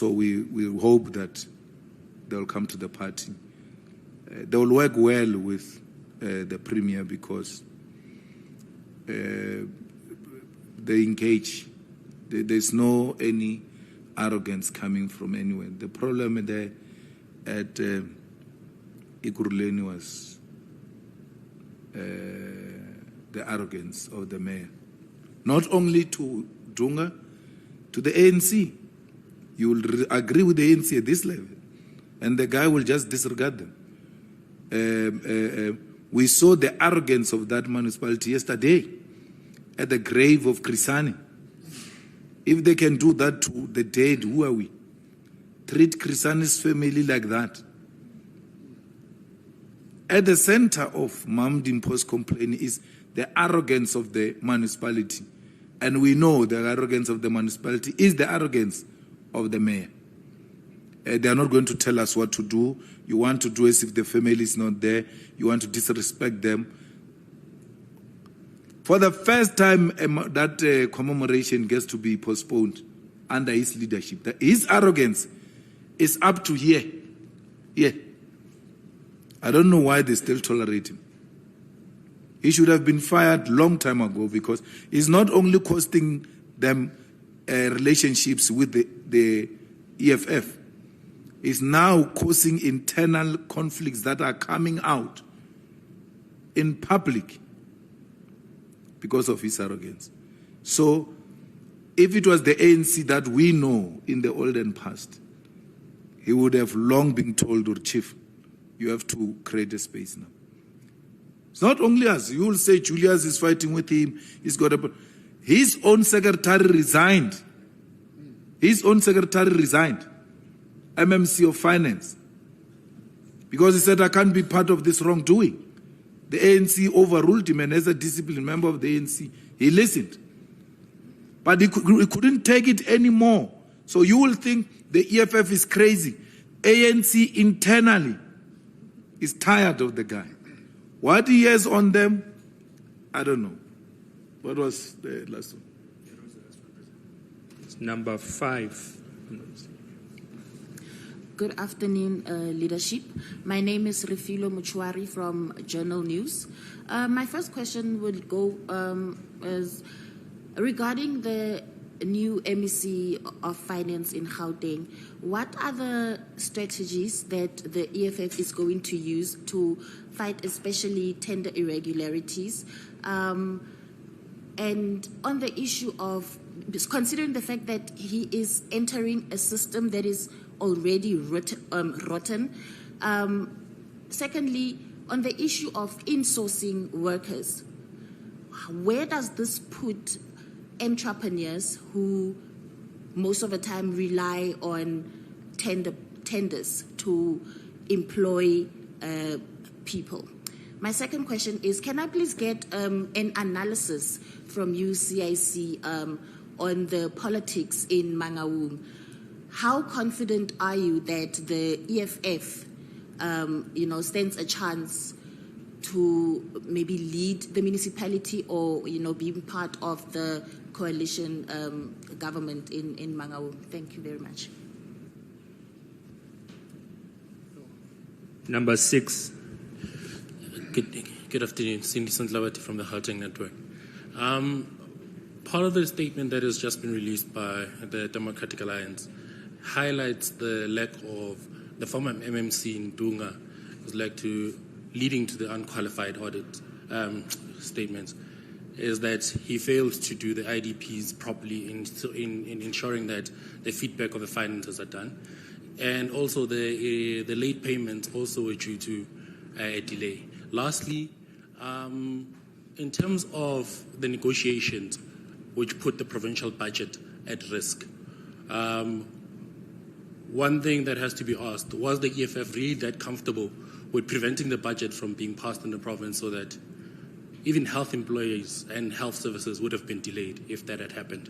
S1: we hope that they'll come to the party. They will work well with the Premier, because they engage. There's no any arrogance coming from anywhere. The problem there at Ikuruleni was the arrogance of the mayor. Not only to Dunga, to the ANC. You will agree with the ANC at this level, and the guy will just disregard them. We saw the arrogance of that municipality yesterday at the grave of Krisani. If they can do that to the dead, who are we? Treat Krisani's family like that. At the center of Mam Dimpo's complaint is the arrogance of the municipality. And we know the arrogance of the municipality is the arrogance of the mayor. They are not going to tell us what to do. You want to do as if the family is not there. You want to disrespect them. For the first time, that commemoration gets to be postponed under his leadership. His arrogance is up to here. Yeah. I don't know why they still tolerate him. He should have been fired long time ago, because he's not only costing them relationships with the EFF, it's now causing internal conflicts that are coming out in public because of his arrogance. So, if it was the ANC that we know in the olden past, he would have long been told, Chief, you have to create a space now. It's not only us. You will say Julius is fighting with him. He's got his own secretary resigned. His own secretary resigned. MMC of Finance. Because he said, I can't be part of this wrongdoing. The ANC overruled him, and as a disciplined member of the ANC, he listened. But he couldn't take it anymore. So you will think the EFF is crazy. ANC internally is tired of the guy. What he has on them, I don't know. What was the last one?
S2: It's number 5.
S13: Good afternoon, leadership. My name is Refilo Muchwari from Journal News. My first question would go is regarding the new MEC of Finance in Gauteng. What are the strategies that the EFF is going to use to fight especially tender irregularities? And on the issue of, considering the fact that he is entering a system that is already rotten. Secondly, on the issue of insourcing workers, where does this put entrepreneurs who most of the time rely on tenders to employ people. My second question is, can I please get an analysis from you, CIC, on the politics in Mangaung? How confident are you that the EFF, stands a chance to maybe lead the municipality or, being part of the coalition government in Mangaung? Thank you very much.
S2: Number 6.
S14: Good afternoon. Cindy Sandlawati from the Gauteng Network. Part of the statement that has just been released by the Democratic Alliance highlights the lack of the former MMC in Dunga leading to the unqualified audit statements, is that he fails to do the IDPs properly in ensuring that the feedback of the finances are done. And also the late payments also were due to a delay. Lastly, in terms of the negotiations which put the provincial budget at risk, one thing that has to be asked, was the EFF really that comfortable with preventing the budget from being passed in the province so that even health employees and health services would have been delayed if that had happened?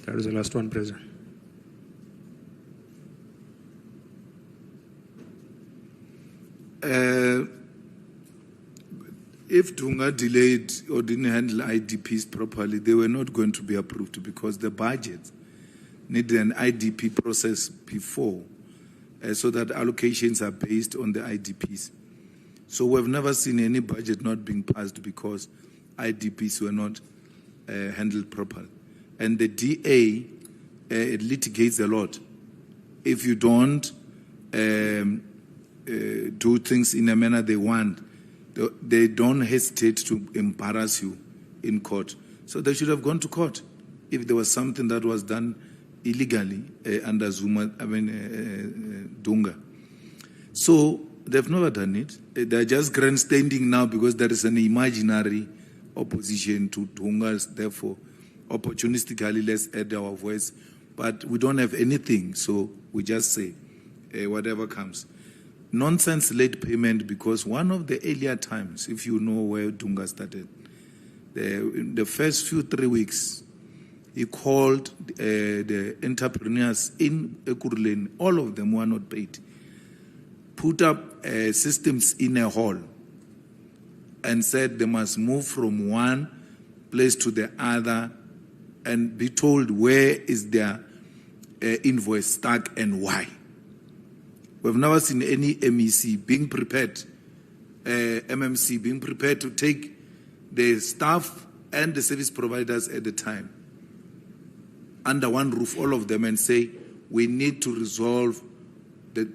S2: That is the last one, President.
S1: If Dunga delayed or didn't handle IDPs properly, they were not going to be approved because the budget needed an IDP process before, so that allocations are based on the IDPs. So we've never seen any budget not being passed because IDPs were not handled properly. And the DA it litigates a lot. If you don't do things in a manner they want, they don't hesitate to embarrass you in court. So they should have gone to court if there was something that was done illegally under Dunga. So they've never done it. They're just grandstanding now because there is an imaginary opposition to Dunga's. Therefore, opportunistically, let's add our voice. But we don't have anything, so we just say whatever comes. Nonsense late payment, because one of the earlier times, if you know where Dunga started, in the first 3 weeks, he called the entrepreneurs in Ekurhuleni, all of them were not paid, put up systems in a hall and said they must move from one place to the other and be told where is their invoice stuck and why. We've never seen any MEC being prepared, MMC being prepared to take the staff and the service providers at the time under one roof, all of them, and say, we need to resolve the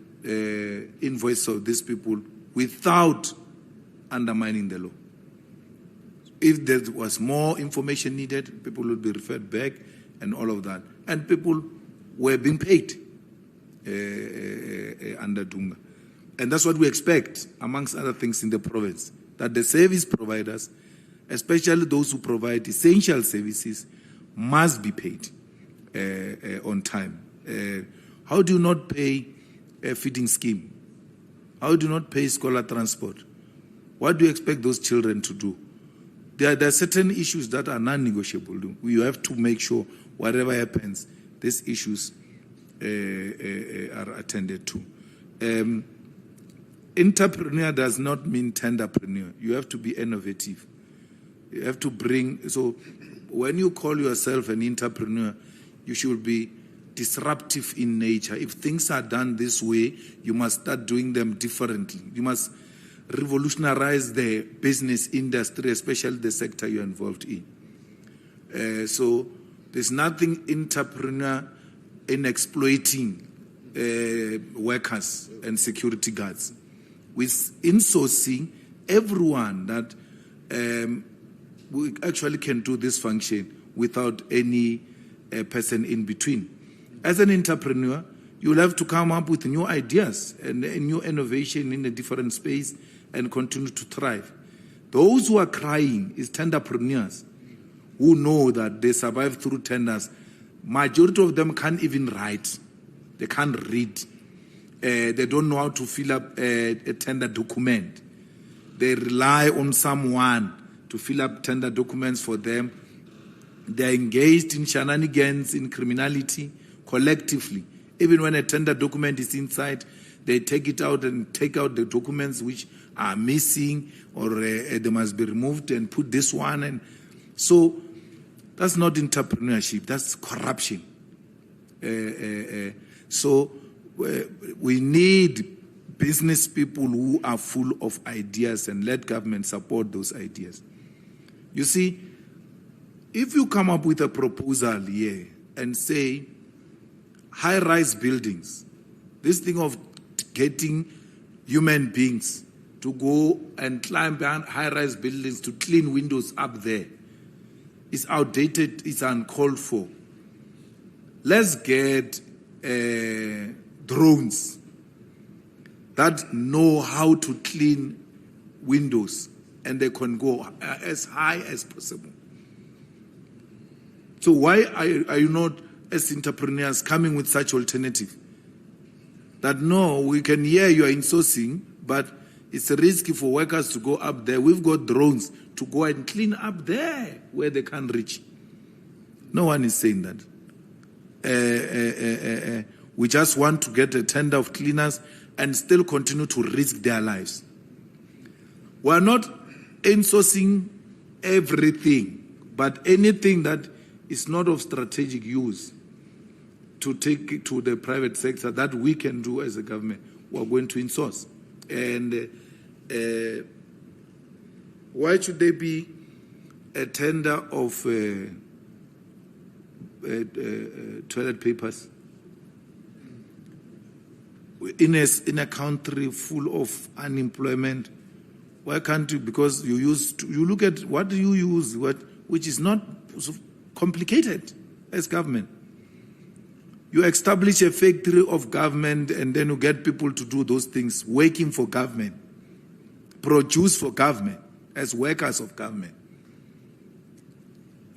S1: invoice of these people without undermining the law. If there was more information needed, people would be referred back and all of that. And people were being paid under Dunga. And that's what we expect, amongst other things, in the province, that the service providers, especially those who provide essential services, must be paid on time. How do you not pay a feeding scheme? How do you not pay scholar transport? What do you expect those children to do? There are certain issues that are non-negotiable. You have to make sure whatever happens, these issues are attended to. Entrepreneur does not mean tenderpreneur. You have to be innovative. You have to bring, so when you call yourself an entrepreneur, you should be disruptive in nature. If things are done this way, you must start doing them differently. You must revolutionize the business industry, especially the sector you're involved in. So there's nothing entrepreneur in exploiting workers and security guards. With insourcing, everyone that we actually can do this function without any person in between. As an entrepreneur, you'll have to come up with new ideas and new innovation in a different space and continue to thrive. Those who are crying is tenderpreneurs who know that they survive through tenders, majority of them can't even write. They can't read. They don't know how to fill up a tender document. They rely on someone to fill up tender documents for them. They are engaged in shenanigans, in criminality, collectively. Even when a tender document is inside, they take it out and take out the documents which are missing, or they must be removed and put this one. And so that's not entrepreneurship, that's corruption. So we need business people who are full of ideas, and let government support those ideas. You see, if you come up with a proposal here and say high-rise buildings, this thing of getting human beings to go and climb behind high-rise buildings to clean windows up there is outdated, it's uncalled for. Let's get drones that know how to clean windows, and they can go as high as possible. So why are you not, as entrepreneurs, coming with such alternative? That no, we can hear you are insourcing, but it's risky for workers to go up there. We've got drones to go and clean up there where they can't reach. No one is saying that. We just want to get a tender of cleaners and still continue to risk their lives. We are not insourcing everything, but anything that is not of strategic use to take it to the private sector that we can do as a government, we are going to insource. And why should there be a tender of toilet papers in a country full of unemployment? Why can't you? Because you look at what do you use, which is not so complicated as government. You establish a factory of government, and then you get people to do those things, working for government, produce for government, as workers of government.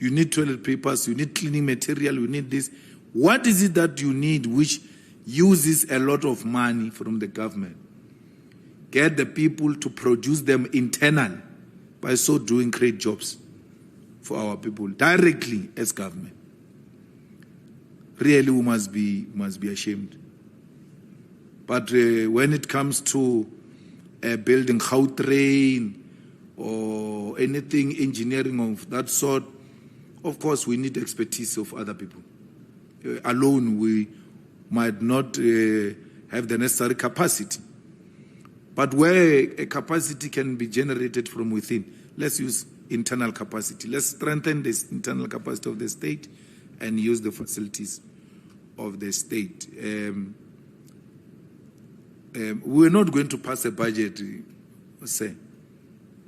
S1: You need toilet papers, you need cleaning material, you need this. What is it that you need which uses a lot of money from the government? Get the people to produce them internally. By so doing, create jobs for our people directly as government. Really, we must be ashamed. But when it comes to building Gautrain or anything engineering of that sort, of course, we need expertise of other people. Alone, we might not have the necessary capacity. But where a capacity can be generated from within, let's use internal capacity. Let's strengthen this internal capacity of the state and use the facilities of the state. We're not going to pass a budget, say,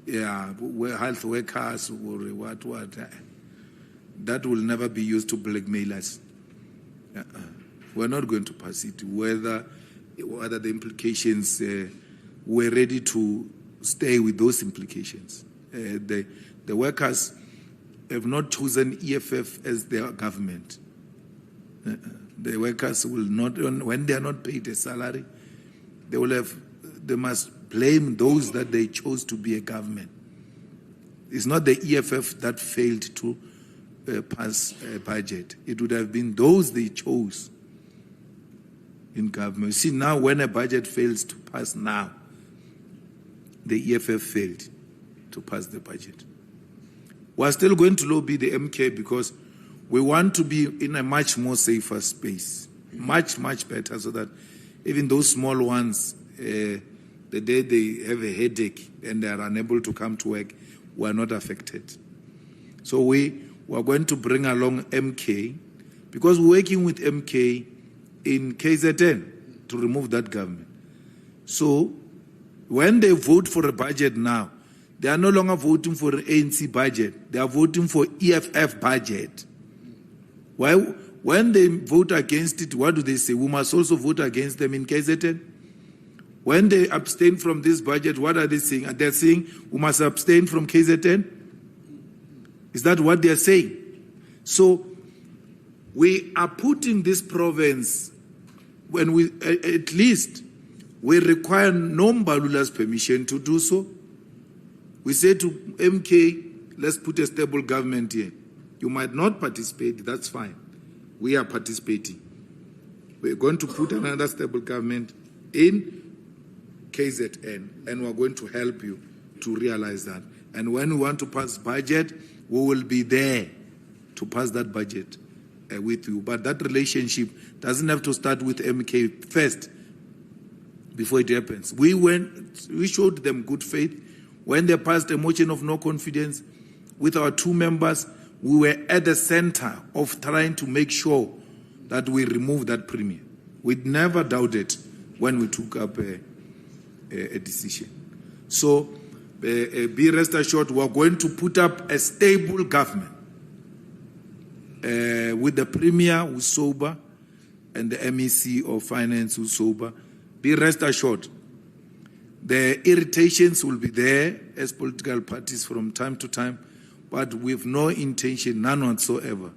S1: we're health workers or what. That will never be used to blackmail us. We're not going to pass it. Whether the implications, we're ready to stay with those implications. The workers have not chosen EFF as their government. The workers will not, when they are not paid a salary, they must blame those that they chose to be a government. It's not the EFF that failed to pass a budget. It would have been those they chose in government. You see, now when a budget fails to pass now, the EFF failed to pass the budget. We're still going to lobby the MK because we want to be in a much more safer space, much better, so that even those small ones, the day they have a headache and they are unable to come to work, we are not affected. So we are going to bring along MK, because we're working with MK in KZN to remove that government. So when they vote for a budget now, they are no longer voting for an ANC budget. They are voting for EFF budget. Why? When they vote against it, what do they say? We must also vote against them in KZN. When they abstain from this budget, what are they saying? They're saying we must abstain from KZN. Is that what they are saying? So we are putting this province, when we, at least, we require Nombalula's permission to do so. We say to MK, let's put a stable government here. You might not participate, that's fine. We are participating. We're going to put another stable government in KZN, and we're going to help you to realize that. And when we want to pass budget, we will be there to pass that budget with you. But that relationship doesn't have to start with MK first before it happens. We showed them good faith. When they passed a motion of no confidence with our 2 members, we were at the center of trying to make sure that we remove that premium. We never doubted when we took up a decision. So be rest assured, we are going to put up a stable government with the Premier who's sober and the MEC of Finance who's sober. Be rest assured, the irritations will be there as political parties from time to time, but with no intention, none whatsoever,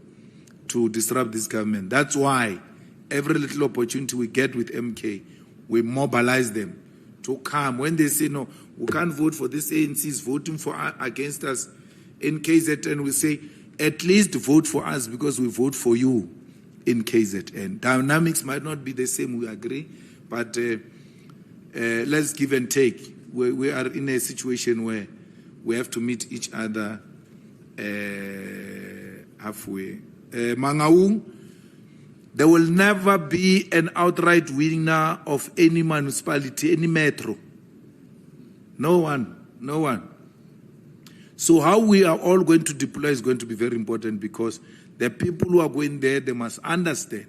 S1: to disrupt this government. That's why every little opportunity we get with MK, we mobilize them to come. When they say, no, we can't vote for this, ANC is voting against us in KZN, we say, at least vote for us because we vote for you in KZN. Dynamics might not be the same, we agree, but let's give and take. We are in a situation where we have to meet each other halfway. Mangaung, there will never be an outright winner of any municipality, any metro. No one, no one. So how we are all going to deploy is going to be very important, because the people who are going there, they must understand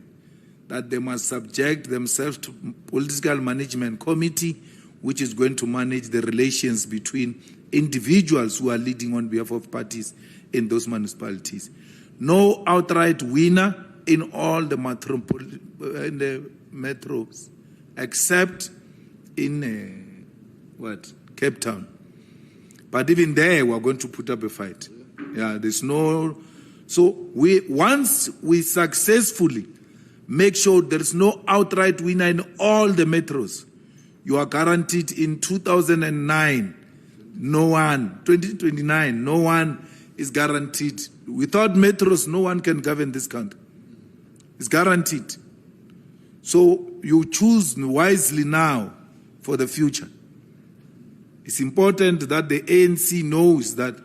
S1: that they must subject themselves to political management committee, which is going to manage the relations between individuals who are leading on behalf of parties in those municipalities. No outright winner in all the metros, except in Cape Town. But even there, we're going to put up a fight. Yeah, there's no. So once we successfully make sure there is no outright winner in all the metros, you are guaranteed in 2009, no one, 2029, no one is guaranteed. Without metros, no one can govern this country. It's guaranteed. So you choose wisely now for the future. It's important that the ANC knows that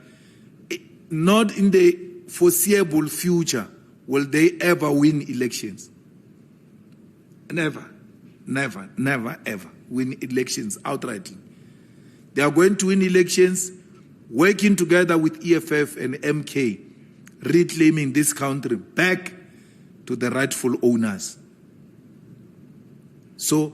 S1: not in the foreseeable future will they ever win elections. Never, never, never, ever win elections outrightly. They are going to win elections working together with EFF and MK, reclaiming this country back to the rightful owners. So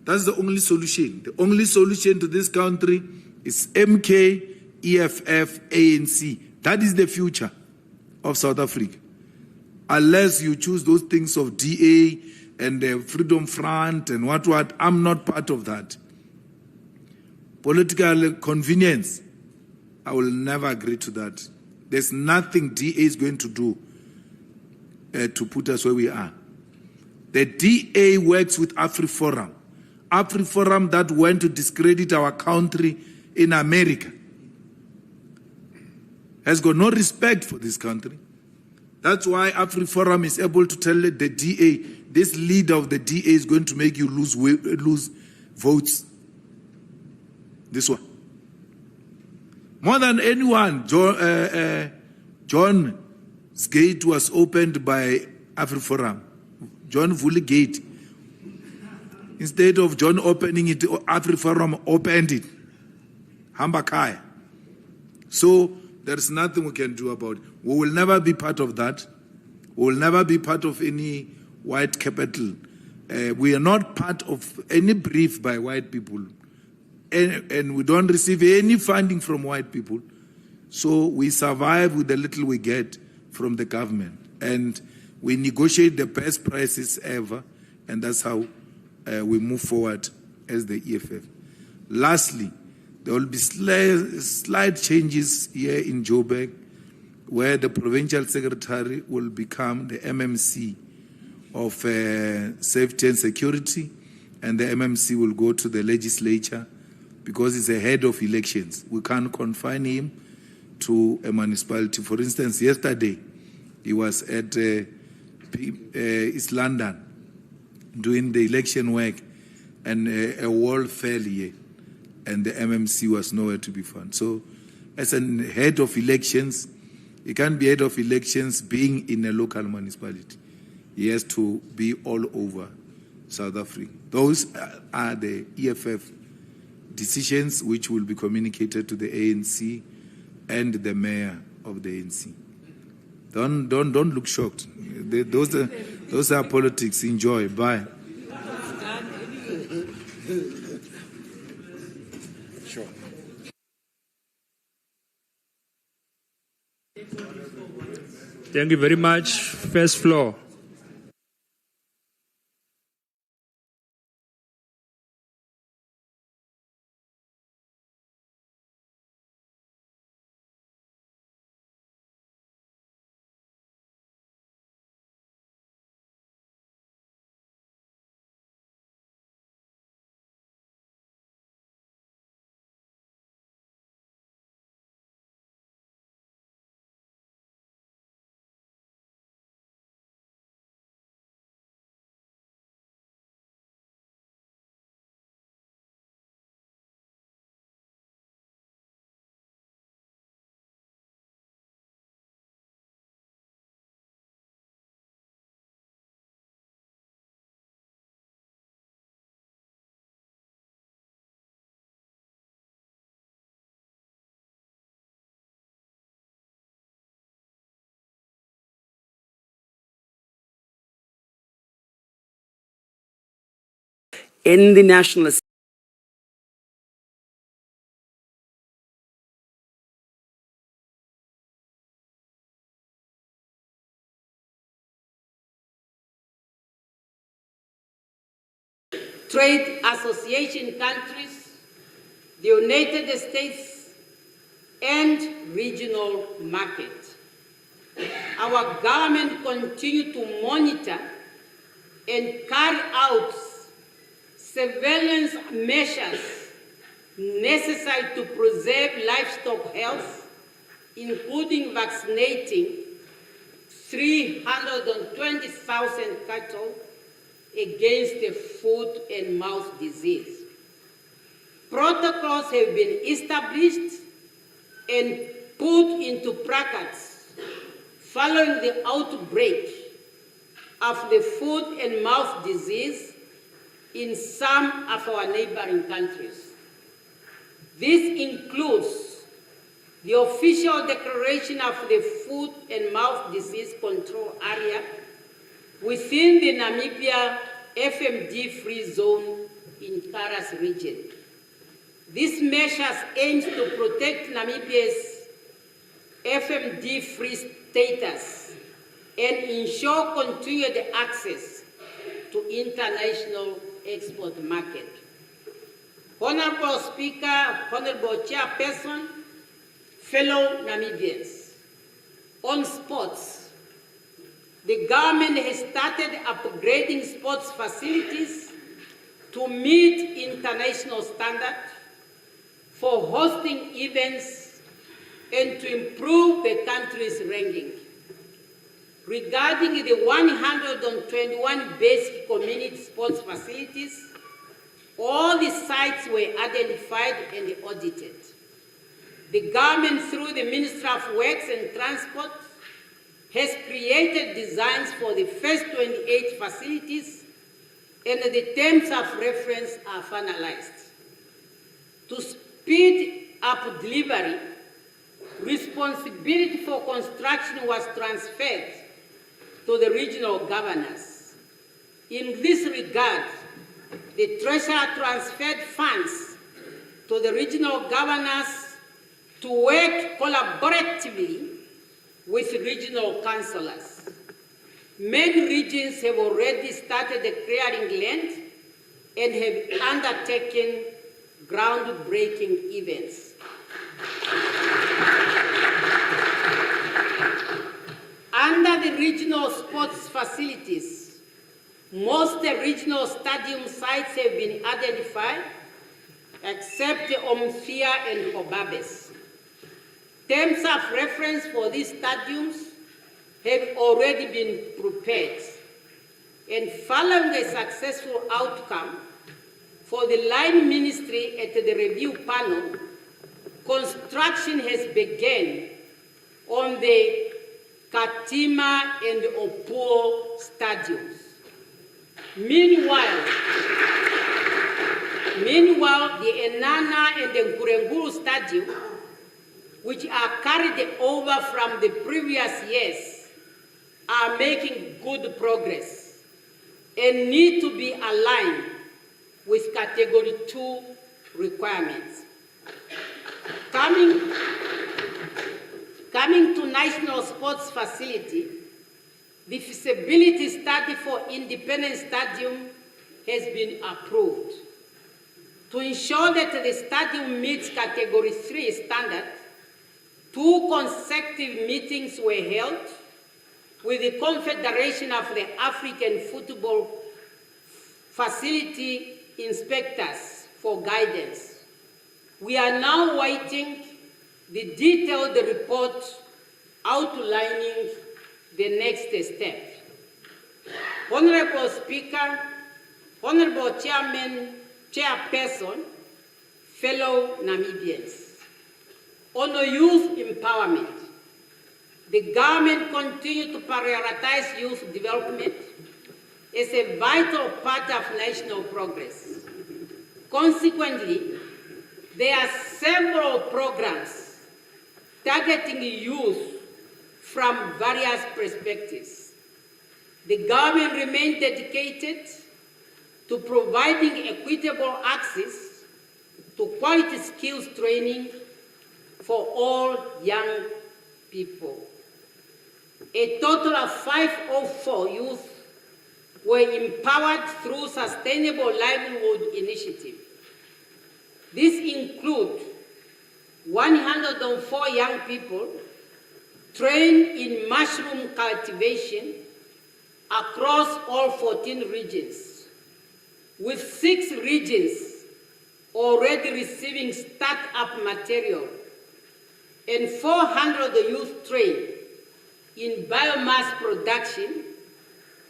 S1: that's the only solution. The only solution to this country is MK, EFF, ANC. That is the future of South Africa. Unless you choose those things of DA and the Freedom Front and what, I'm not part of that. Political convenience, I will never agree to that. There's nothing DA is going to do to put us where we are. The DA works with AfriForum. AfriForum that went to discredit our country in America has got no respect for this country. That's why AfriForum is able to tell the DA, this leader of the DA is going to make you lose votes. This one. More than anyone, John's gate was opened by AfriForum. John Vuli Gate. Instead of John opening it, AfriForum opened it. Hambakaya. So there's nothing we can do about it. We will never be part of that. We will never be part of any white capital. We are not part of any brief by white people. And we don't receive any funding from white people. So we survive with the little we get from the government. And we negotiate the best prices ever. And that's how we move forward as the EFF. Lastly, there will be slight changes here in Joburg. where the provincial secretary will become the MMC of safety and security, and the MMC will go to the legislature because he's a head of elections. We can't confine him to a municipality. For instance, yesterday he was at East London doing the election work, and a wall fell here, and the MMC was nowhere to be found. So as a head of elections, he can't be head of elections being in a local municipality. He has to be all over South Africa. Those are the EFF decisions which will be communicated to the ANC and the mayor of the ANC. Don't look shocked. Those are politics. Enjoy. Bye.
S6: Sure.
S2: Thank you very much. First floor.
S15: In the National
S16: Trade Association countries, the United States, and regional market. Our government continue to monitor and carry out surveillance measures necessary to preserve livestock health, including vaccinating 320,000 cattle against the foot and mouth disease. Protocols have been established and put into practice following the outbreak of the foot and mouth disease in some of our neighboring countries. This includes the official declaration of the foot and mouth disease control area within the Namibia FMD-free zone in Karas region. This measure aims to protect Namibia's FMD-free status and ensure continued access to international export market. Honorable Speaker, Honorable Chairperson, fellow Namibians, on sports, the government has started upgrading sports facilities to meet international standards for hosting events and to improve the country's ranking. Regarding the 121 basic community sports facilities, all the sites were identified and audited. The government, through the Ministry of Works and Transport, has created designs for the first 28 facilities, and the terms of reference are finalized. To speed up delivery, responsibility for construction was transferred to the regional governors. In this regard, the Treasurer transferred funds to the regional governors to work collaboratively with regional councillors. Many regions have already started clearing land and have undertaken groundbreaking events. Under the regional sports facilities, most regional stadium sites have been identified, except Omphia and Hobabes. Terms of reference for these stadiums have already been prepared, and following a successful outcome for the line ministry at the review panel, construction has begun on the Katima and Opuo stadiums. Meanwhile, the Enana and the Nkurenguru stadium, which are carried over from the previous years, are making good progress and need to be aligned with Category 2 requirements. Coming to National Sports Facility, the feasibility study for Independence Stadium has been approved. To ensure that the stadium meets Category 3 standard, 2 consecutive meetings were held with the Confederation of the African Football Facility Inspectors for guidance. We are now waiting the detailed report outlining the next step. Honorable Speaker, Honorable Chairperson, fellow Namibians, on youth empowerment, the government continues to prioritize youth development as a vital part of national progress. Consequently, there are several programs targeting youth from various perspectives. The government remains dedicated to providing equitable access to quality skills training for all young people. A total of 504 youth were empowered through Sustainable Livelihood Initiative. This includes 104 young people trained in mushroom cultivation across all 14 regions, with 6 regions already receiving start-up material and 400 youth trained in biomass production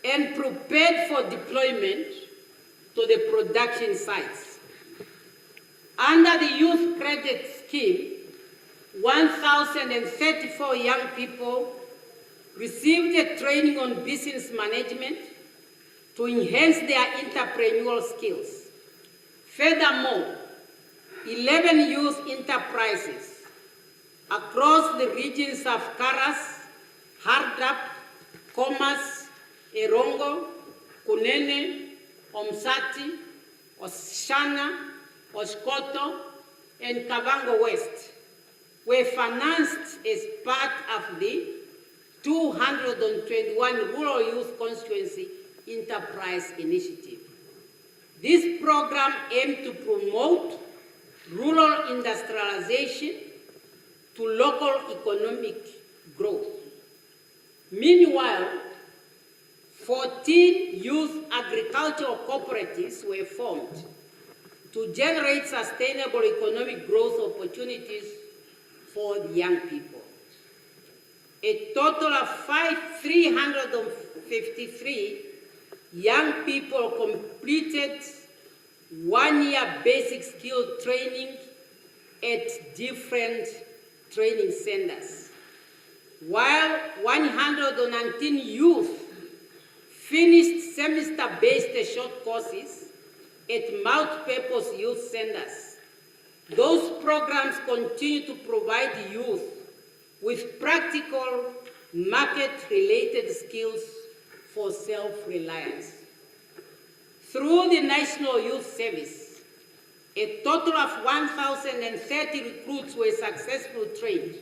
S16: and prepared for deployment to the production sites. Under the Youth Credit Scheme, 1,034 young people received a training on business management to enhance their entrepreneurial skills. Furthermore, 11 youth enterprises across the regions of Karas, Hardap, Komas, Erongo, Kunene, Omsati, Oshana, Oshkoto, and Kavango West were financed as part of the 221 Rural Youth Constituency Enterprise Initiative. This program aimed to promote rural industrialization to local economic growth. Meanwhile, 14 youth agricultural cooperatives were formed to generate sustainable economic growth opportunities for the young people. A total of 353 young people completed 1-year basic skill training at different training centers, while 119 youth finished semester-based short courses at multi-purpose youth centers. Those programs continue to provide youth with practical market-related skills for self-reliance. Through the National Youth Service, a total of 1,030 recruits were successfully trained,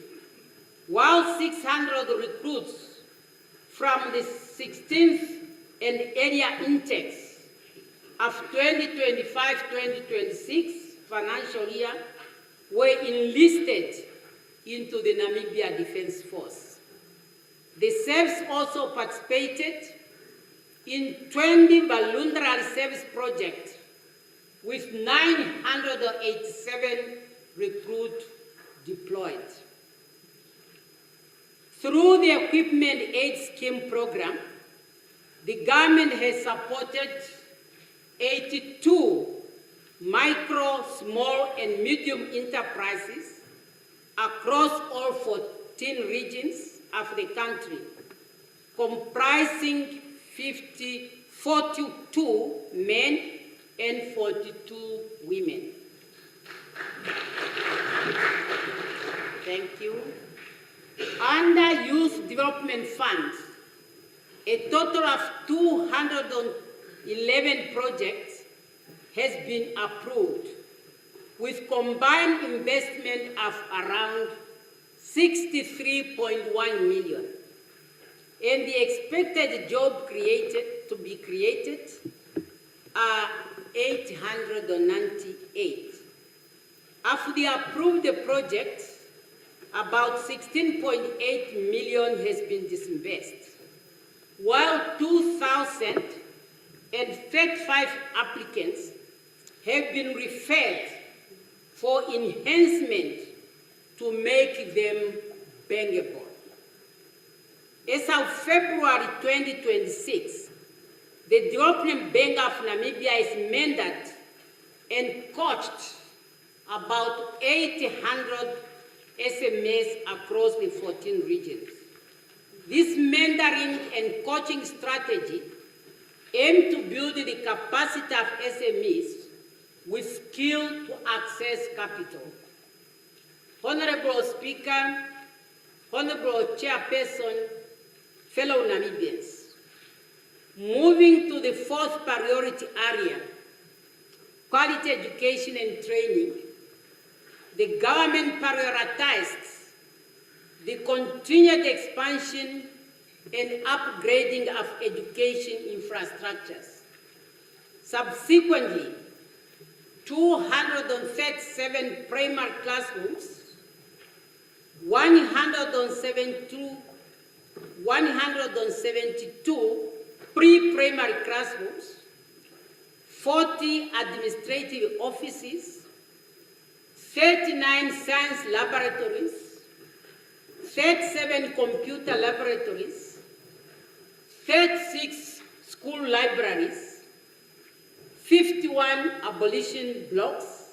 S16: while 600 recruits from the 16th and area intakes of 2025-2026 financial year were enlisted into the Namibia Defense Force. The SEVs also participated in 20 voluntary service projects with 987 recruits deployed. Through the Equipment Aid Scheme program, the government has supported 82 micro, small, and medium enterprises across all 14 regions of the country, comprising 42 men and 42 women. Thank you. Under Youth Development Fund, a total of 211 projects has been approved, with combined investment of around 63.1 million. And the expected job to be created are 898. Of the approved projects, about 16.8 million has been disbursed, while 2,035 applicants have been referred for enhancement to make them bankable. As of February 2026, the Development Bank of Namibia is mentored and coached about 800 SMEs across the 14 regions. This mentoring and coaching strategy aims to build the capacity of SMEs with skill to access capital. Honorable Speaker, Honorable Chairperson, fellow Namibians, moving to the fourth priority area, quality education and training, the government prioritized the continued expansion and upgrading of education infrastructures. Subsequently, 237 primary classrooms, 172 pre-primary classrooms, 40 administrative offices, 39 science laboratories, 37 computer laboratories, 36 school libraries, 51 abolition blocks,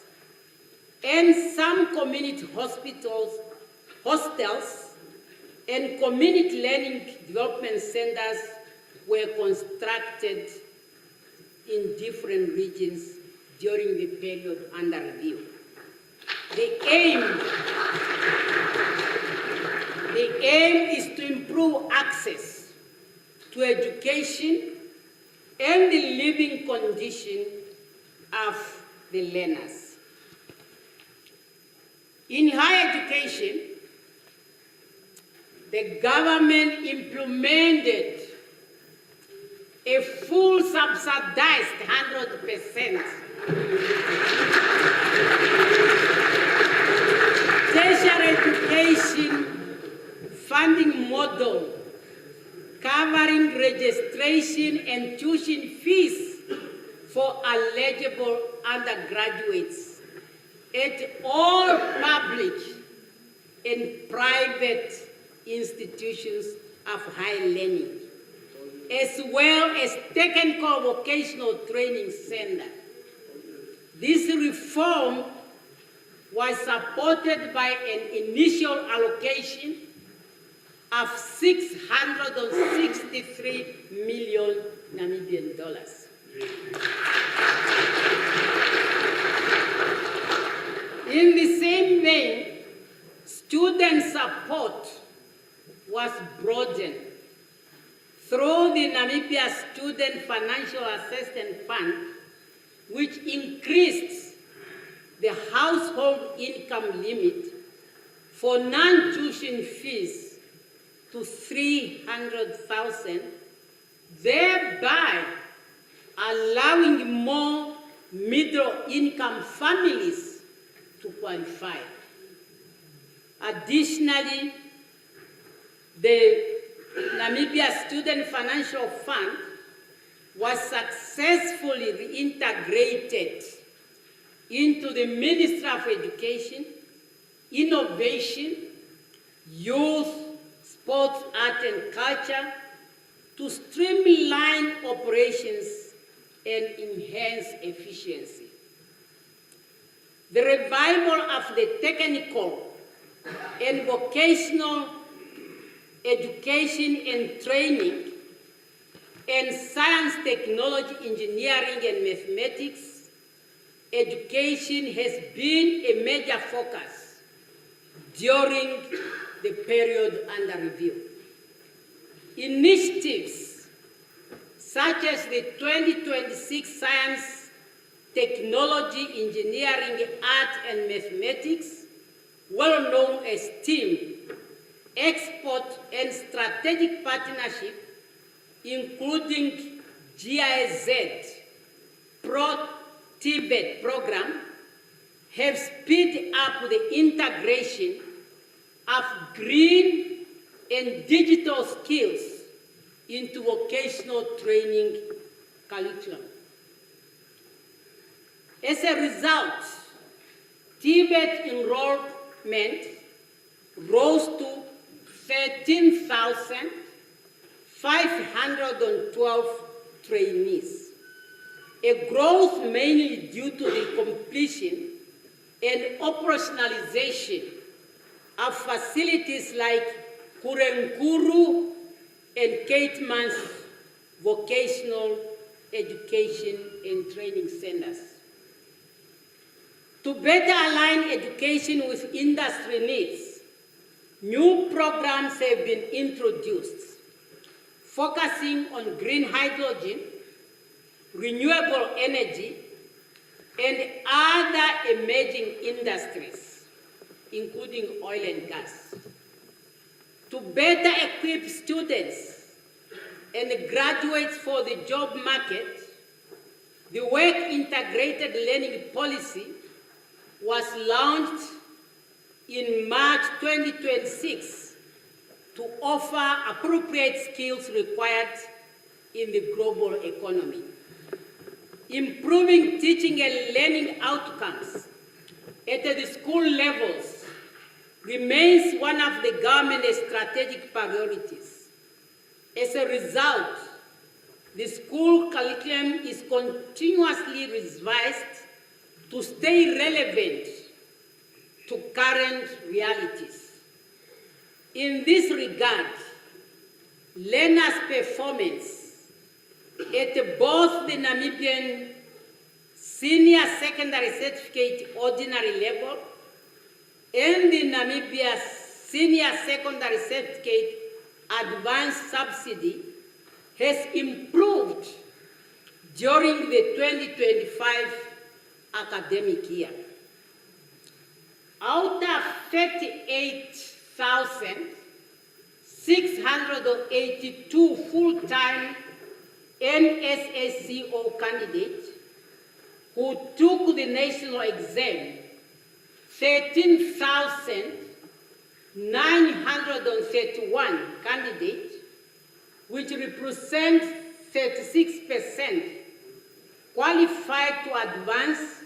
S16: and some community hospitals, hostels, and community learning development centers were constructed in different regions during the period under review. The aim is to improve access to education and the living condition of the learners. In higher education, the government implemented a full subsidized 100% tertiary education funding model covering registration and tuition fees for eligible undergraduates at all public and private institutions of higher learning, as well as technical vocational training centers. This reform was supported by an initial allocation of 663 million Namibian dollars. In the same vein, student support was broadened through the Namibia Student Financial Assistance Fund, which increased the household income limit for non-tuition fees to 300,000, thereby allowing more middle-income families to qualify. Additionally, the Namibia Student Financial Fund was successfully reintegrated into the Ministry of Education, Innovation, Youth, Sports, Art and Culture to streamline operations and enhance efficiency. The revival of the technical and vocational education and training and science, technology, engineering, and mathematics education has been a major focus during the period under review. Initiatives such as the 2026 Science, Technology, Engineering, Art, and Mathematics, well known as STEAM, export and strategic partnership, including GIZ, Pro-Tibet program, have speeded up the integration of green and digital skills into vocational training curriculum. As a result, Tibet enrollment rose to 13,512 trainees, a growth mainly due to the completion and operationalization of facilities like Kurenkuru and Caitman's vocational education and training centers. To better align education with industry needs, new programs have been introduced, focusing on green hydrogen, renewable energy, and other emerging industries, including oil and gas. To better equip students and graduates for the job market, the Work Integrated Learning Policy was launched in March 2026 to offer appropriate skills required in the global economy. Improving teaching and learning outcomes at the school levels remains one of the government's strategic priorities. As a result, the school curriculum is continuously revised to stay relevant to current realities. In this regard, learners' performance at both the Namibian Senior Secondary Certificate Ordinary level and the Namibia Senior Secondary Certificate Advanced Subsidy has improved during the 2025 academic year. Out of 38,682 full-time NSSCO candidates who took the national exam, 13,931 candidates, which represent 36%, qualified to advance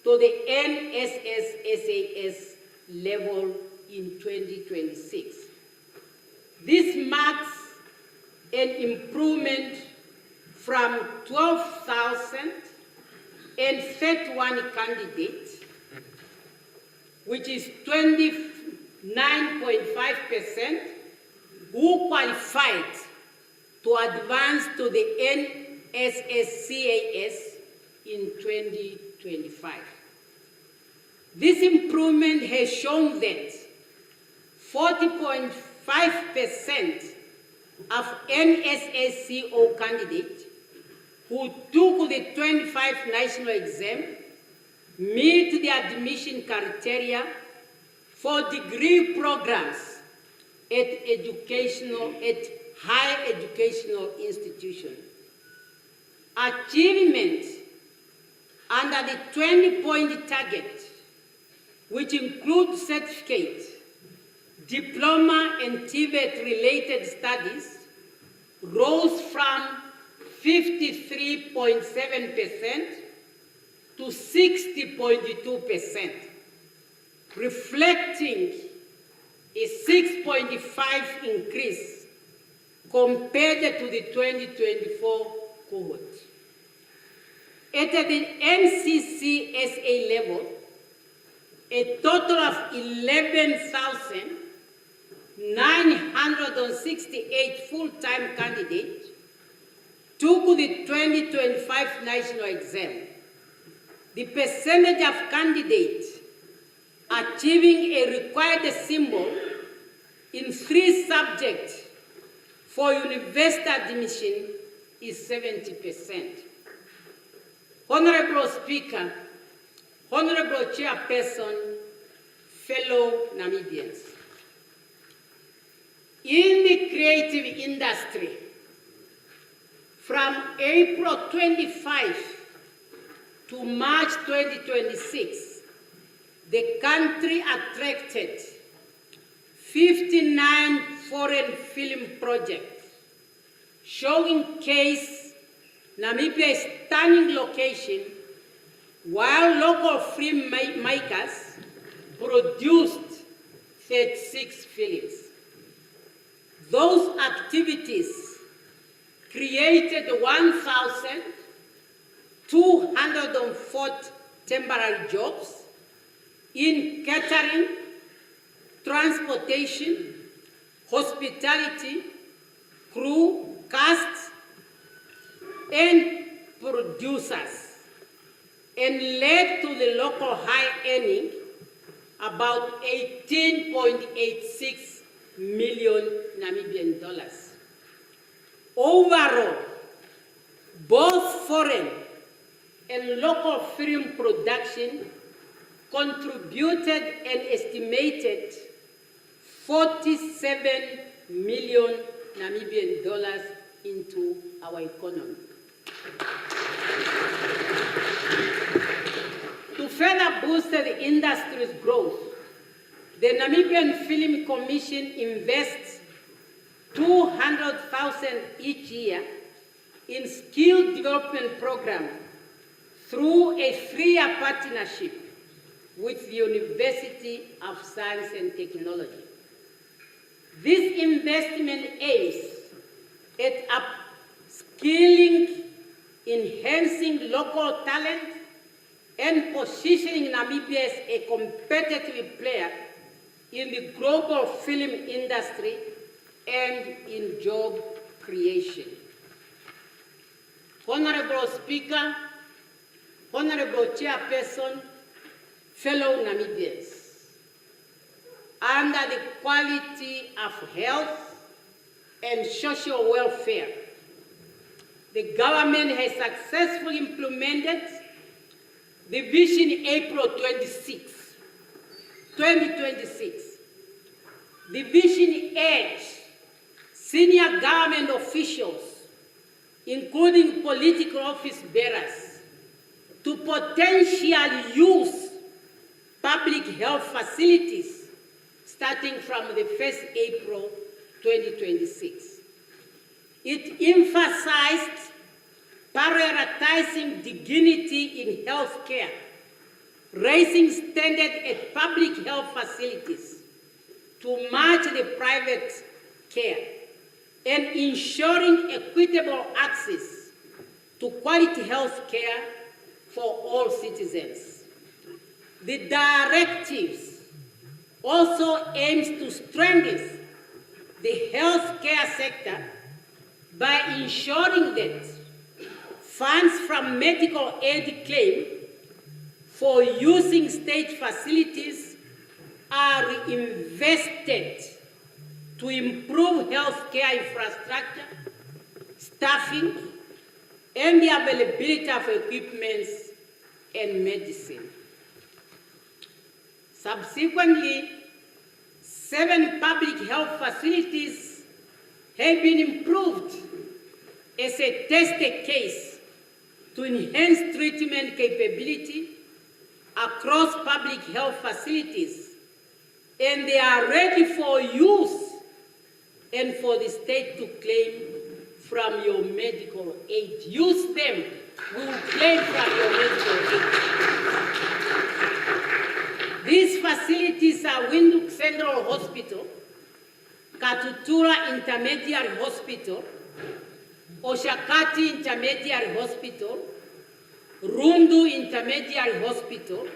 S16: to the NSS-SAS level in 2026. This marks an improvement from 12,031 candidates, which is 29.5%, who qualified to advance to the NSS-SAS in 2025. This improvement has shown that 40.5% of NSSCO candidates who took the 25 national exam meet the admission criteria for degree programs at higher educational institutions. Achievement under the 20-point target, which includes certificate, diploma and TVET-related studies rose from 53.7% to 60.2%, reflecting a 6.5 increase compared to the 2024 cohort. At the NCCSA level, a total of 11,968 full-time candidates took the 2025 national exam. The percentage of candidates achieving a required symbol in 3 subjects for university admission is 70%. Honorable Speaker, Honorable Chairperson, fellow Namibians. In the creative industry, from April 25 to March 2026, the country attracted 59 foreign film projects, showcase Namibia's stunning location, while local filmmakers produced 36 films. Those activities created 1,204 temporary jobs in catering, transportation, hospitality, crew, cast, and producers, and led to the local high earning about 18.86 million Namibian dollars. Overall, both foreign and local film production contributed an estimated 47 million Namibian dollars into our economy. To further boost the industry's growth, the Namibian Film Commission invests 200,000 each year in skill development program through a 3-year partnership with the University of Science and Technology. This investment aims at upskilling, enhancing local talent, and positioning Namibia as a competitive player in the global film industry and in job creation. Honorable Speaker, Honorable Chairperson, fellow Namibians, under the quality of health and social welfare, the government has successfully implemented the Vision April 2026. The vision urged senior government officials, including political office bearers, to potentially use public health facilities starting from the 1st April 2026. It emphasized prioritizing dignity in health care, raising standards at public health facilities to match the private care, and ensuring equitable access to quality health care for all citizens. The directives also aims to strengthen the healthcare sector by ensuring that funds from medical aid claim for using state facilities are invested to improve healthcare infrastructure, staffing, and the availability of equipment and medicine. Subsequently, 7 public health facilities have been improved as a test case to enhance treatment capability across public health facilities and they are ready for use and for the state to claim from your medical aid. Use them, we will claim from your medical aid. These facilities are Windhoek Central Hospital, Katutura Intermediary Hospital, Oshakati Intermediary Hospital, Rundu Intermediary Hospital,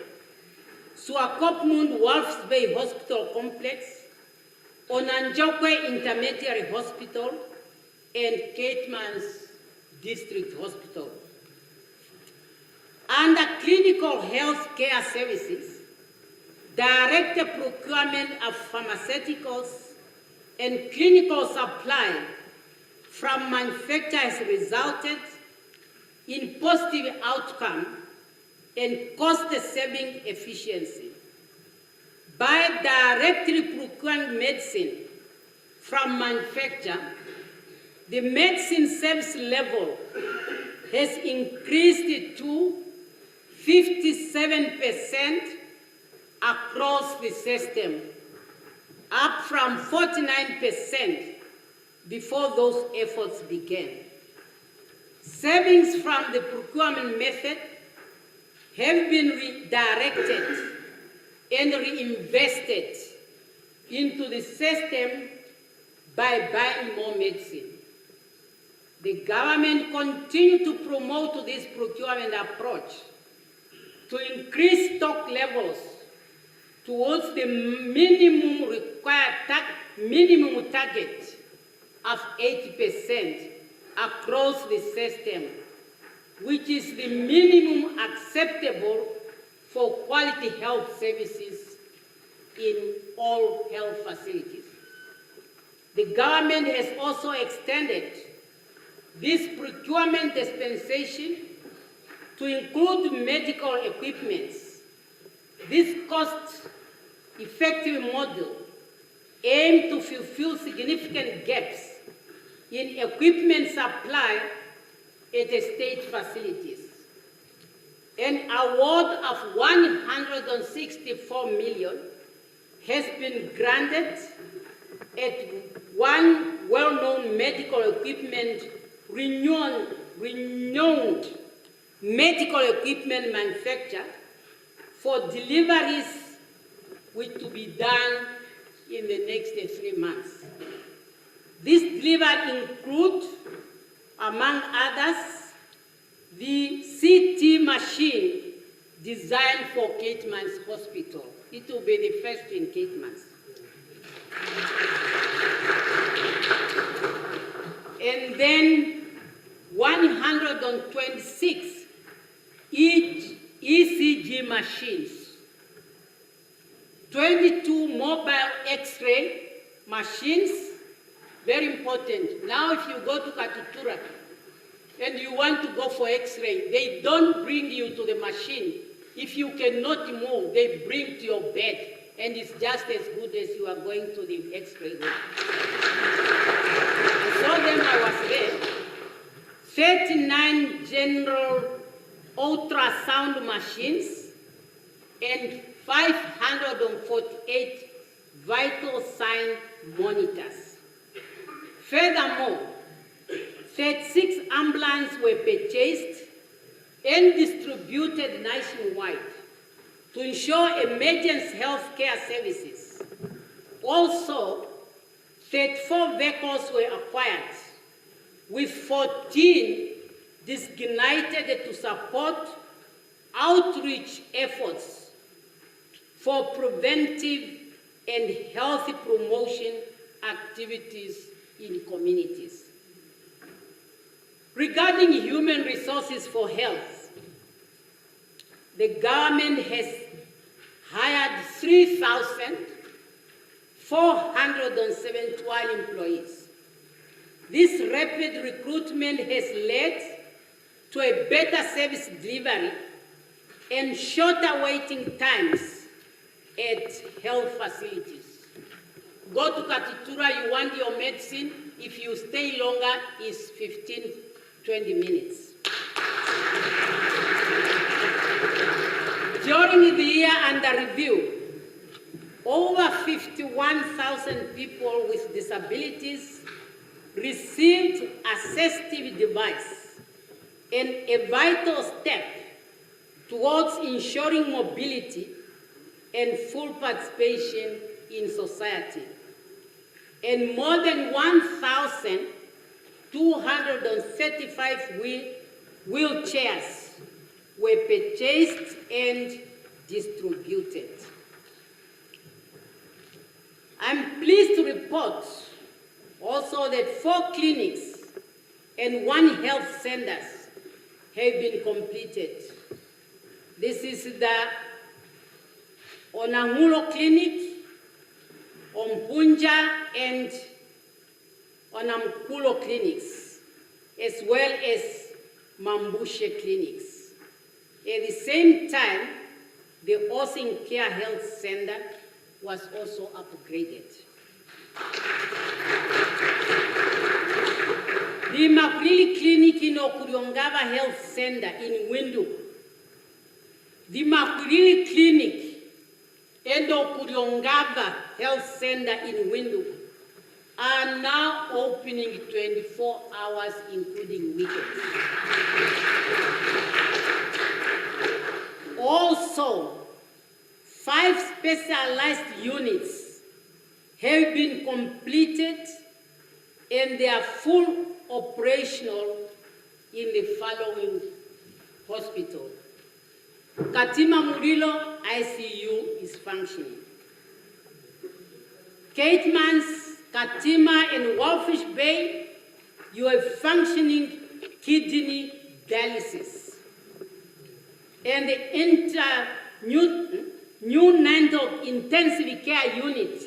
S16: Swakopmund Wolf's Bay Hospital Complex, Onanjokwe Intermediary Hospital, and Caitmans District Hospital. Under clinical health care services, direct procurement of pharmaceuticals and clinical supply from manufacturers resulted in positive outcome and cost-saving efficiency. By directly procuring medicine from manufacturer, the medicine service level has increased to 57% across the system, up from 49% before those efforts began. Savings from the procurement method have been redirected and reinvested into the system by buying more medicine. The government continues to promote this procurement approach to increase stock levels towards the minimum required minimum target of 80% across the system, which is the minimum acceptable for quality health services in all health facilities. The government has also extended this procurement dispensation to include medical equipment. This cost-effective model aims to fulfill significant gaps in equipment supply at the state facilities. An award of 164 million has been granted at one well-known medical equipment, renowned medical equipment manufacturer for deliveries which to be done in the next 3 months. This delivery include, among others, the CT machine designed for Caitmans Hospital. It will be the first in Caitmans. And then 126 ECG machines, 22 mobile X-ray machines, very important. Now if you go to Katutura and you want to go for X-ray, they don't bring you to the machine. If you cannot move, they bring to your bed, and it's just as good as you are going to the X-ray room. I saw them, I was there. 39 general ultrasound machines and 548 vital sign monitors. Furthermore, 36 ambulances were purchased and distributed nationwide to ensure emergency health care services. Also, 34 vehicles were acquired, with 14 designated to support outreach efforts for preventive and healthy promotion activities in communities. Regarding human resources for health, the government has hired 3,471 employees. This rapid recruitment has led to a better service delivery and shorter waiting times at health facilities. Go to Katutura, you want your medicine. If you stay longer, it's 15, 20 minutes. During the year under review, over 51,000 people with disabilities received assistive device and a vital step towards ensuring mobility and full participation in society. And more than 1,235 wheelchairs were purchased and distributed. I'm pleased to report also that 4 clinics and 1 health centers have been completed. This is the Onangulo Clinic, Ompunja and Onamkulo clinics, as well as Mambushe clinics. At the same time, the Osing Care Health Center was also upgraded. The Makulili Clinic in Okuryongava Health Center in Windhoek, the Makulili Clinic and Okuryongava Health Center in Windhoek are now opening 24 hours, including weekends. Also, 5 specialized units have been completed and they are full operational in the following hospital. Katima Murilo ICU is functioning. Caitmans, Katima and Walfish Bay, you have functioning kidney dialysis. And the new Nando intensive care unit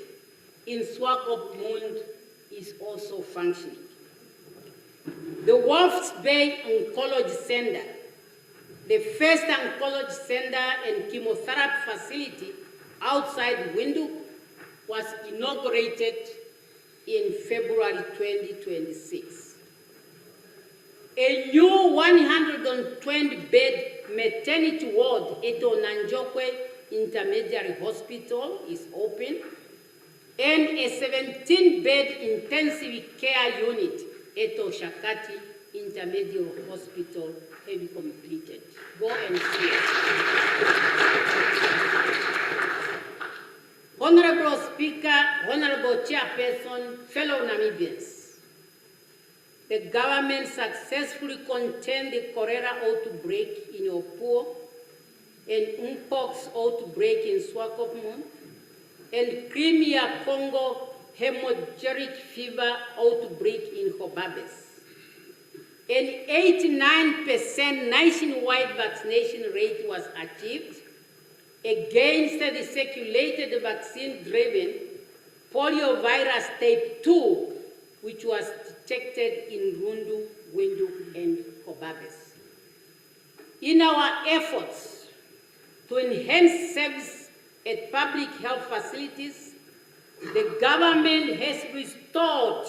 S16: in Swakopmund is also functioning. The Walfish Bay Oncology Center, the first oncology center and chemotherapy facility outside Windhoek, was inaugurated in February 2026. A new 120-bed maternity ward at Onanjokwe Intermediary Hospital is open, and a 17-bed intensive care unit at Oshakati Intermediate Hospital have been completed. Go and see it. Honorable Speaker, Honorable Chairperson, fellow Namibians, the government successfully contained the cholera outbreak in Opuo and Mpox outbreak in Swakopmund and Crimea Congo hemorrhagic fever outbreak in Hobabes. An 89% nationwide vaccination rate was achieved against the circulated vaccine-driven poliovirus type 2, which was detected in Rundu, Windhoek, and Hobabes. In our efforts to enhance service at public health facilities, the government has restored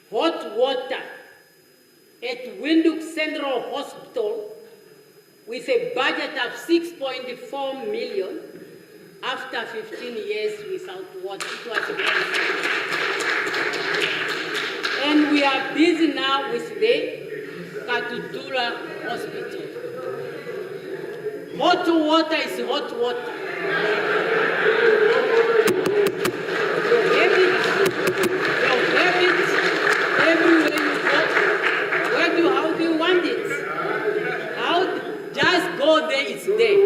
S16: hot water at Windhoek Central Hospital with a budget of 6.4 million after 15 years without water. It was very sad. And we are busy now with the Katutura Hospital. Hot water is hot water. Everywhere you go. How do you want it? Just go there, it's there.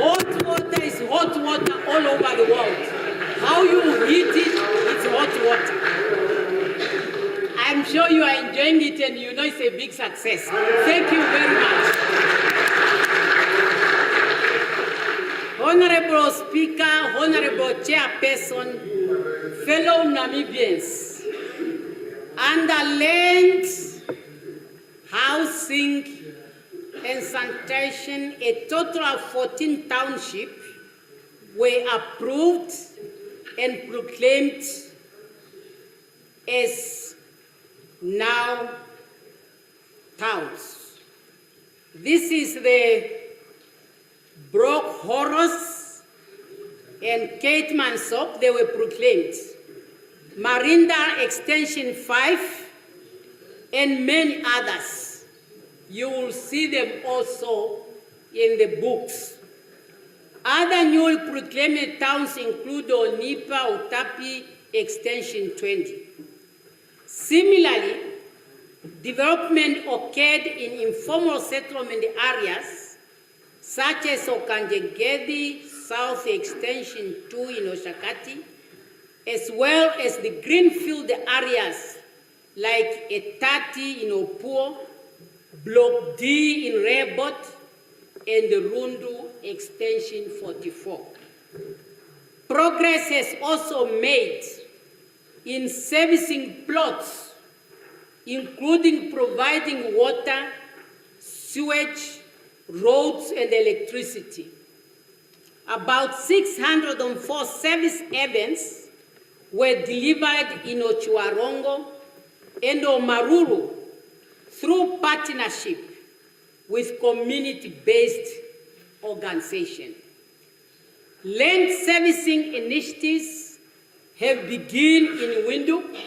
S16: Hot water is hot water all over the world. How you heat it, it's hot water. I'm sure you are enjoying it and you know it's a big success. Thank you very much. Honorable Speaker, Honorable Chairperson, fellow Namibians, under land, housing, and sanitation, a total of 14 townships were approved and proclaimed as now towns. This is the Brock Horus, and Kate Mansop, they were proclaimed. Marinda Extension 5, and many others. You will see them also in the books. Other newly proclaimed towns include Onipa, Utapi, Extension 20. Similarly, development occurred in informal settlement areas such as Okanjegedi, South Extension 2 in Oshakati, as well as the greenfield areas like Etati in Opuo, Block D in Rebot, and the Rundu Extension 44. Progress has also made in servicing plots, including providing water, sewage, roads, and electricity. About 604 service events were delivered in Ochuarongo and Omaruru through partnership with community-based organizations. Land servicing initiatives have begun in Windhoek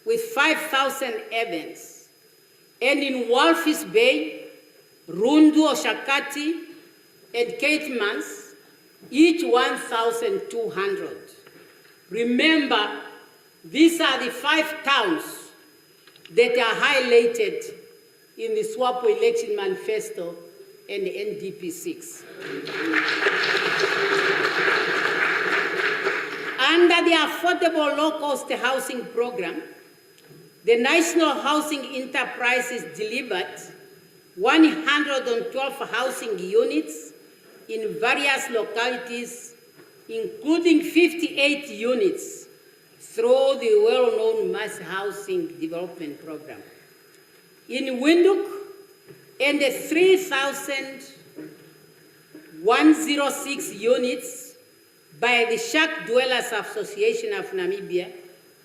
S16: with 5,000 events, and in Walvis Bay, Rundu, Oshakati, and Caitmans, each 1,200. Remember, these are the 5 towns that are highlighted in the SWAPO election manifesto and the NDP 6. Under the Affordable Low-Cost Housing Program, the National Housing Enterprises delivered 112 housing units in various localities, including 58 units through the well-known Mass Housing Development Program. In Windhoek, and the 3,106 units by the Shack Dwellers Association of Namibia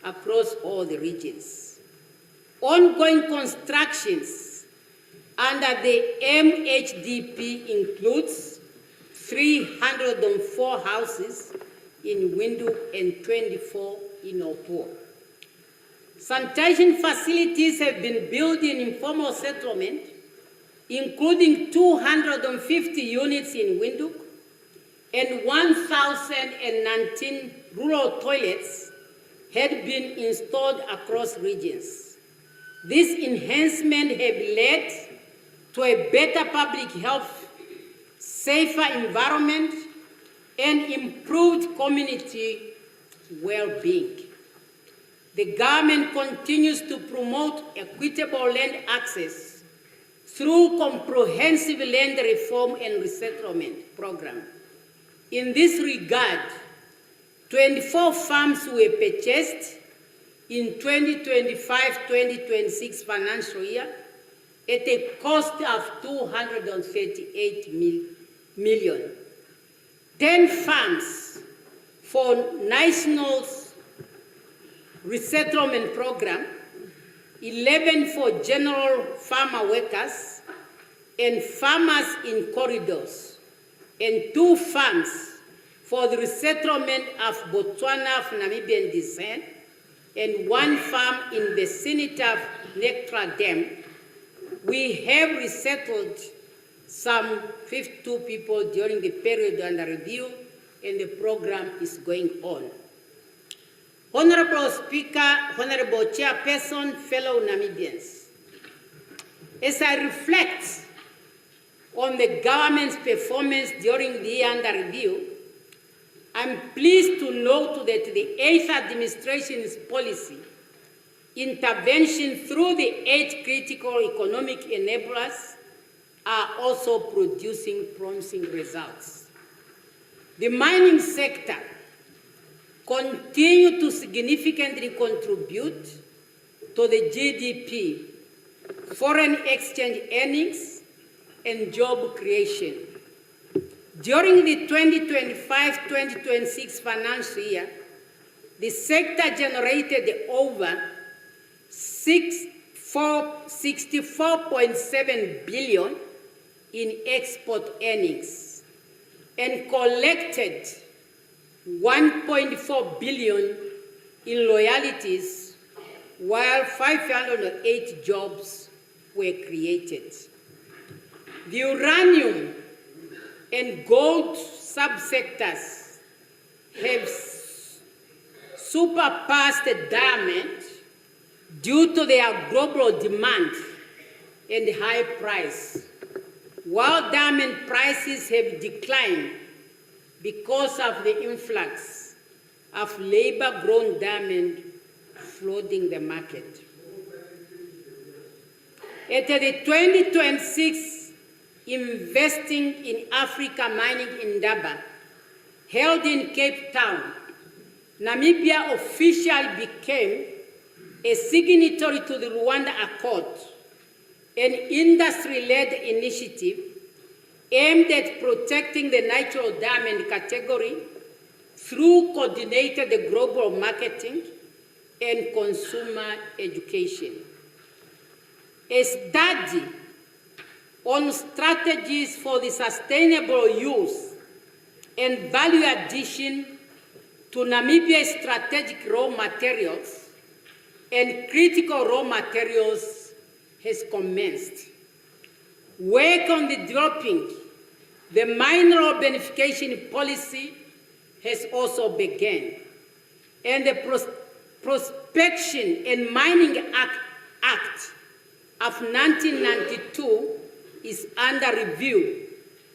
S16: across all the regions. Ongoing constructions under the MHDP includes 304 houses in Windhoek and 24 in Opuo. Sanitation facilities have been built in informal settlement, including 250 units in Windhoek and 1,019 rural toilets had been installed across regions. This enhancement have led to a better public health, safer environment, and improved community well-being. The government continues to promote equitable land access through comprehensive land reform and resettlement program. In this regard, 24 farms were purchased in 2025-2026 financial year at a cost of 238 million. 10 farms for National Resettlement Program, 11 for general farmer workers and farmers in corridors, and 2 farms for the resettlement of Botswana of Namibian descent, and 1 farm in the vicinity of Nectra Dam. We have resettled some 52 people during the period under review, and the program is going on. Honorable Speaker, Honorable Chairperson, fellow Namibians, as I reflect on the government's performance during the year under review, I'm pleased to note that the 8th administration's policy intervention through the 8 critical economic enablers are also producing promising results. The mining sector continue to significantly contribute to the GDP, foreign exchange earnings, and job creation. During the 2025-2026 financial year, the sector generated over 64.7 billion in export earnings, and collected 1.4 billion in royalties, while 508 jobs were created. The uranium and gold subsectors have surpassed the diamond due to their global demand and high price, while diamond prices have declined because of the influx of labor-grown diamond flooding the market. At the 2026 Investing in Africa Mining Indaba, held in Cape Town, Namibia officially became a signatory to the Rwanda Accord, an industry-led initiative aimed at protecting the natural diamond category through coordinated global marketing and consumer education. A study on strategies for the sustainable use and value addition to Namibia's strategic raw materials and critical raw materials has commenced. Work on developing the mineral beneficiation policy has also begun, and the Prospection and Mining Act of 1992 is under review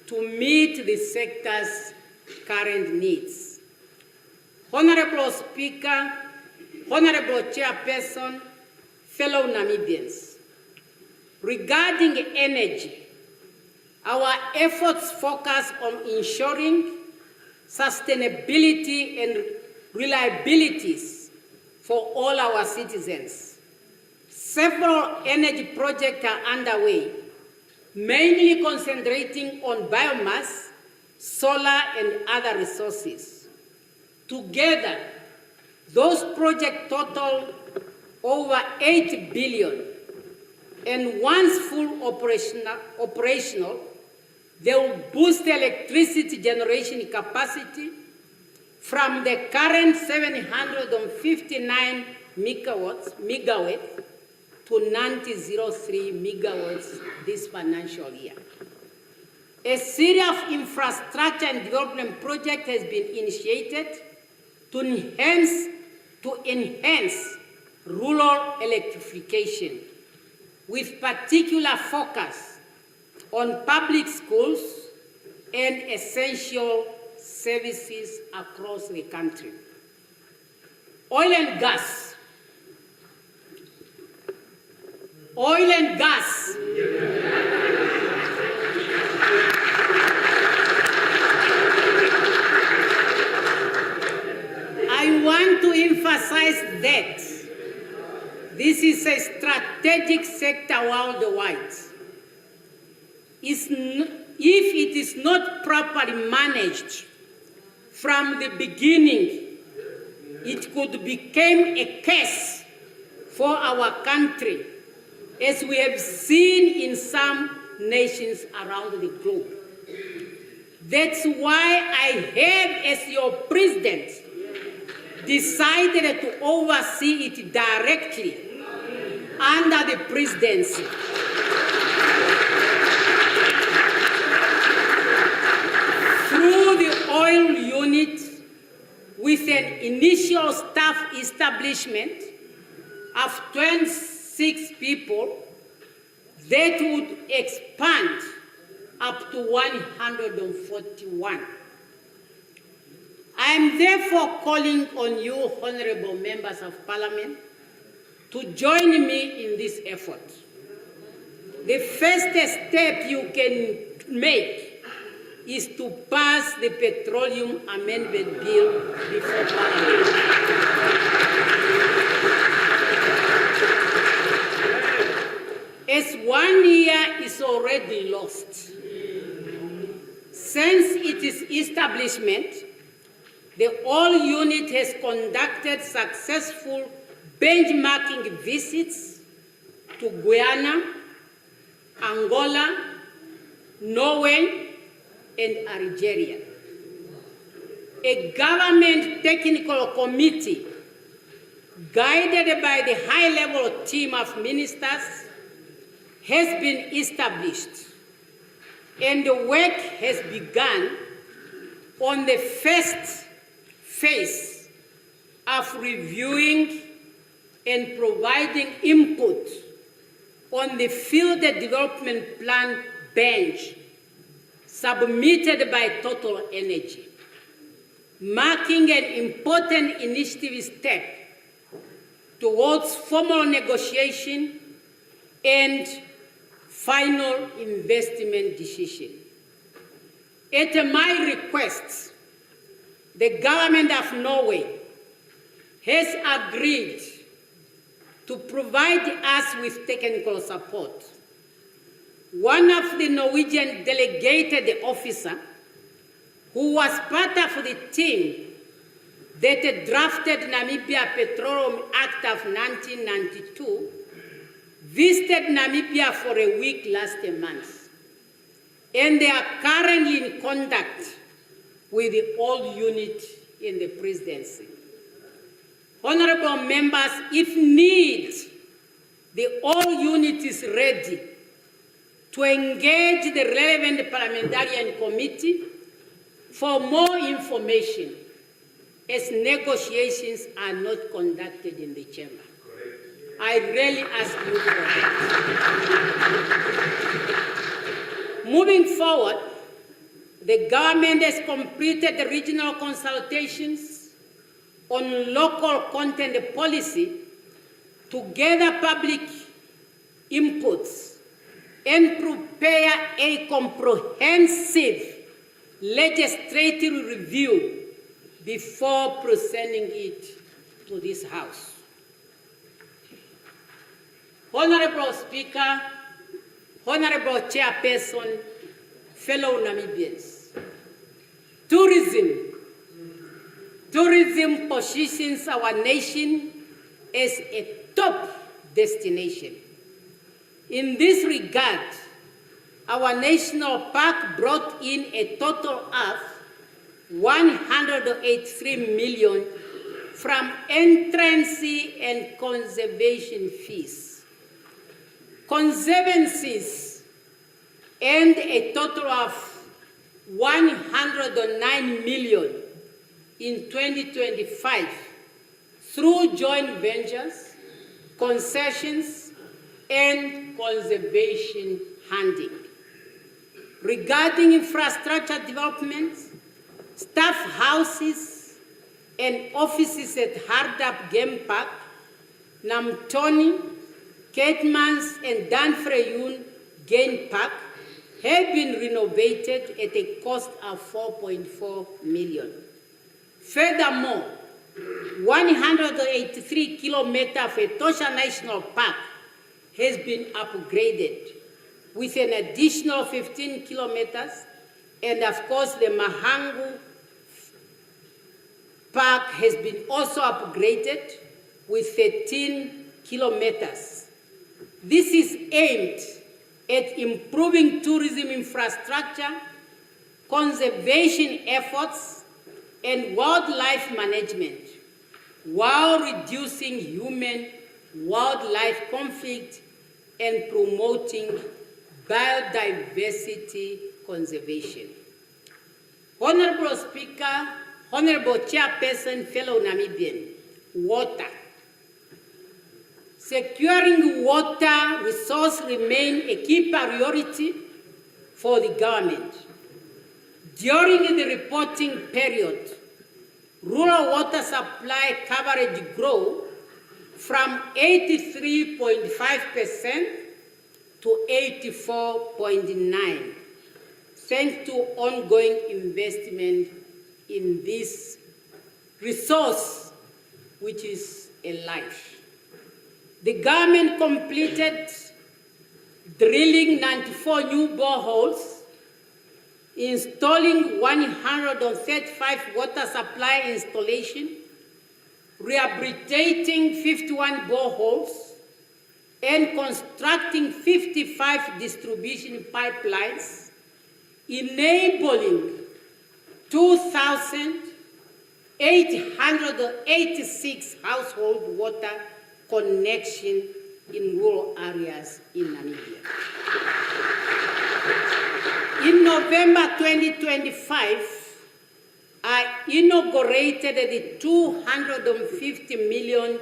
S16: to meet the sector's current needs. Honorable Speaker, Honorable Chairperson, fellow Namibians, regarding energy, our efforts focus on ensuring sustainability and reliabilities for all our citizens. Several energy projects are underway, mainly concentrating on biomass, solar, and other resources. Together, those projects total over 8 billion, and once full operational, they will boost the electricity generation capacity from the current 759 megawatts to 903 megawatts this financial year. A series of infrastructure and development projects has been initiated to enhance rural electrification, with particular focus on public schools and essential services across the country. Oil and gas. Oil and gas. I want to emphasize that this is a strategic sector worldwide. If it is not properly managed from the beginning, it could become a curse for our country, as we have seen in some nations around the globe. That's why I have, as your president, decided to oversee it directly under the presidency. Through the oil unit, with an initial staff establishment of 26 people, that would expand up to 141. I am therefore calling on you, honorable members of parliament, to join me in this effort. The first step you can make is to pass the Petroleum Amendment Bill before Parliament. As 1 year is already lost, since its establishment, the oil unit has conducted successful benchmarking visits to Guyana, Angola, Norway, and Algeria. a government technical committee guided by the high-level team of ministers has been established, and the work has begun on the first phase of reviewing and providing input on the field development plan bench submitted by Total Energy, marking an important initiative step towards formal negotiation and final investment decision. At my request, the government of Norway has agreed to provide us with technical support. One of the Norwegian delegated officer, who was part of the team that drafted Namibia Petroleum Act of 1992, visited Namibia for a week last month, and they are currently in contact with the old unit in the presidency. Honorable members, if need, the old unit is ready to engage the relevant parliamentarian committee for more information, as negotiations are not conducted in the chamber. I really ask you for that. Moving forward, the government has completed the regional consultations on local content policy to gather public inputs and prepare a comprehensive legislative review before presenting it to this House. Honorable Speaker, Honorable Chairperson, fellow Namibians, tourism positions our nation as a top destination. In this regard, our national park brought in a total of 183 million from entrance and conservation fees. Conservancies earned a total of 109 million in 2025 through joint ventures, concessions, and conservation funding. Regarding infrastructure development, staff houses and offices at Hardap Game Park, Namtoni, Caitmans, and Danfreyun Game Park have been renovated at a cost of 4.4 million. Furthermore, 183 kilometers of Etosha National Park has been upgraded with an additional 15 kilometers, and of course the Mahangu Park has been also upgraded with 13 kilometers. This is aimed at improving tourism infrastructure, conservation efforts, and wildlife management, while reducing human-wildlife conflict and promoting biodiversity conservation. Honorable Speaker, Honorable Chairperson, fellow Namibian, water. Securing water resource remain a key priority for the government. During the reporting period, rural water supply coverage grew from 83.5% to 84.9%, thanks to ongoing investment in this resource, which is a life. The government completed drilling 94 new boreholes, installing 135 water supply installations, rehabilitating 51 boreholes, and constructing 55 distribution pipelines, enabling 2,000 886 household water connection in rural areas in Namibia. In November 2025, I inaugurated the 250 million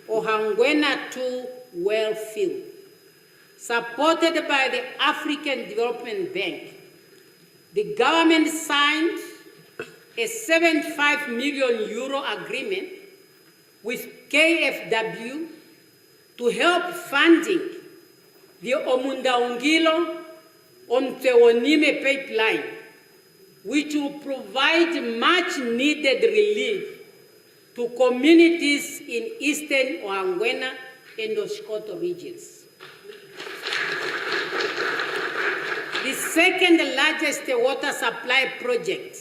S16: Ohangwena 2 well field, supported by the African Development Bank. The government signed a 75 million euro agreement with KfW to help funding the Omundaungilo Omtewonime pipeline, which will provide much needed relief to communities in eastern Ohangwena and Oshkoto regions. The second largest water supply project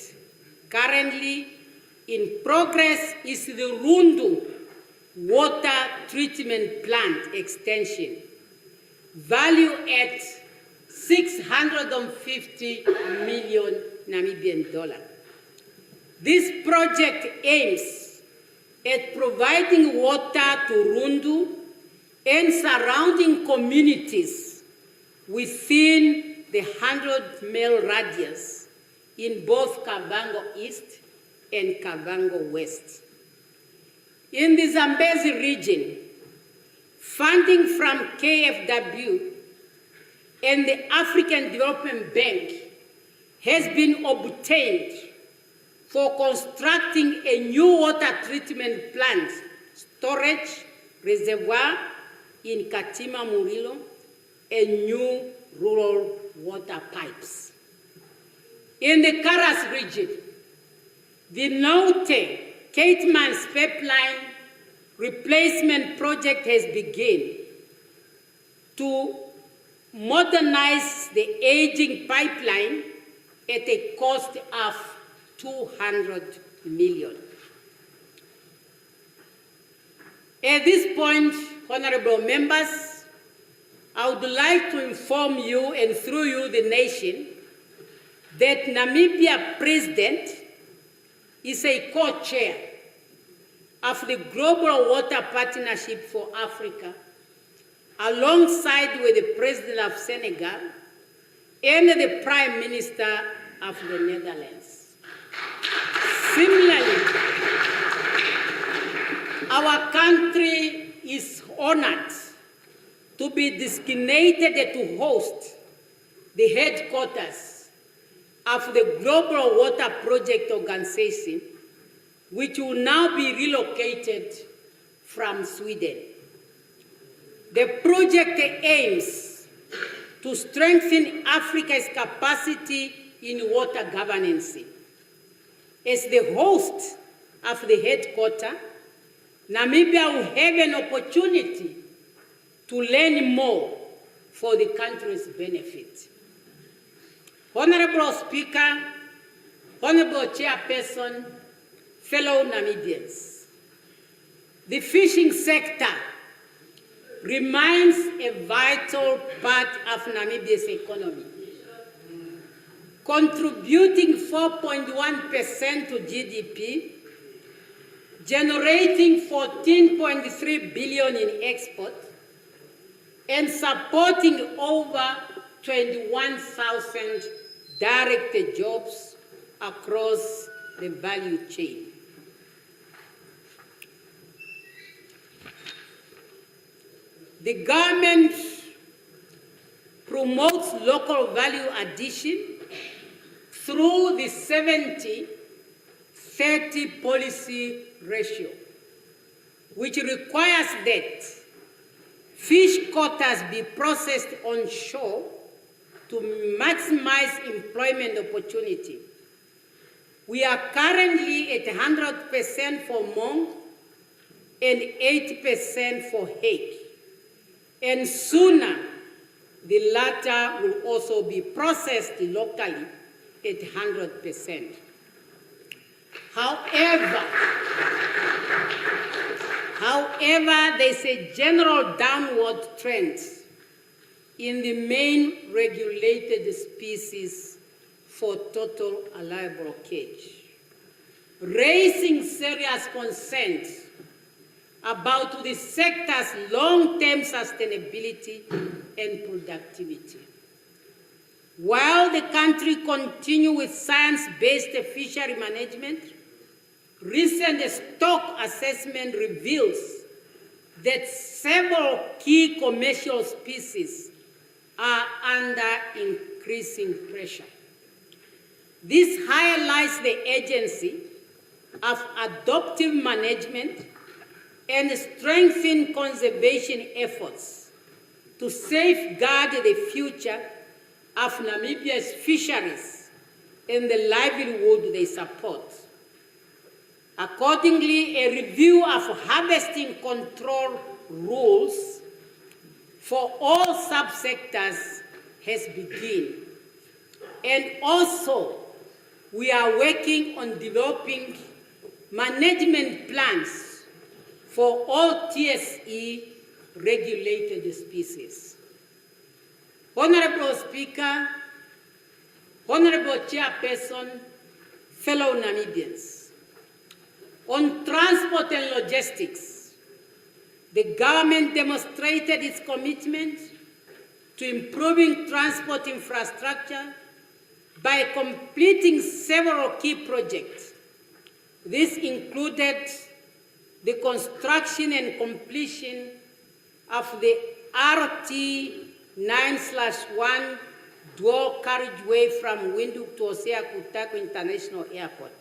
S16: currently in progress is the Rundu Water Treatment Plant extension, valued at 650 million Namibian dollar. This project aims at providing water to Rundu and surrounding communities within the 100-mile radius in both Kavango East and Kavango West. In the Zambezi region, funding from KfW and the African Development Bank has been obtained for constructing a new water treatment plant, storage reservoir in Katima Murilo, and new rural water pipes. In the Karas region, the Naute Caitmans pipeline replacement project has begun to modernize the aging pipeline at a cost of 200 million. At this point, honorable members, I would like to inform you and through you the nation that Namibia President is a co-chair of the Global Water Partnership for Africa, alongside with the President of Senegal and the Prime Minister of the Netherlands. Similarly, our country is honored to be designated to host the headquarters of the Global Water Project Organization, which will now be relocated from Sweden. The project aims to strengthen Africa's capacity in water governance. As the host of the headquarters, Namibia will have an opportunity to learn more for the country's benefit. Honorable Speaker, Honorable Chairperson, fellow Namibians, the fishing sector remains a vital part of Namibia's economy, contributing 4.1% to GDP, generating 14.3 billion in export, and supporting over 21,000 direct jobs across the value chain. The government promotes local value addition through the 70-30 policy ratio, which requires that fish quotas be processed on shore to maximize employment opportunity. We are currently at 100% for Mong and 80% for hake. And sooner, the latter will also be processed locally at 100%. However, there's a general downward trend in the main regulated species for total allowable catch, raising serious concerns about the sector's long-term sustainability and productivity. While the country continues with science-based fishery management, recent stock assessment reveals that several key commercial species are under increasing pressure. This highlights the urgency of adaptive management and strengthen conservation efforts to safeguard the future of Namibia's fisheries and the livelihood they support. Accordingly, a review of harvesting control rules for all subsectors has begun. And also, we are working on developing management plans for all TSE-regulated species. Honorable Speaker, Honorable Chairperson, fellow Namibians, on transport and logistics, the government demonstrated its commitment to improving transport infrastructure by completing several key projects. This included the construction and completion of the RT9/1 dual carriageway from Windhoek to Hosea Kutako International Airport,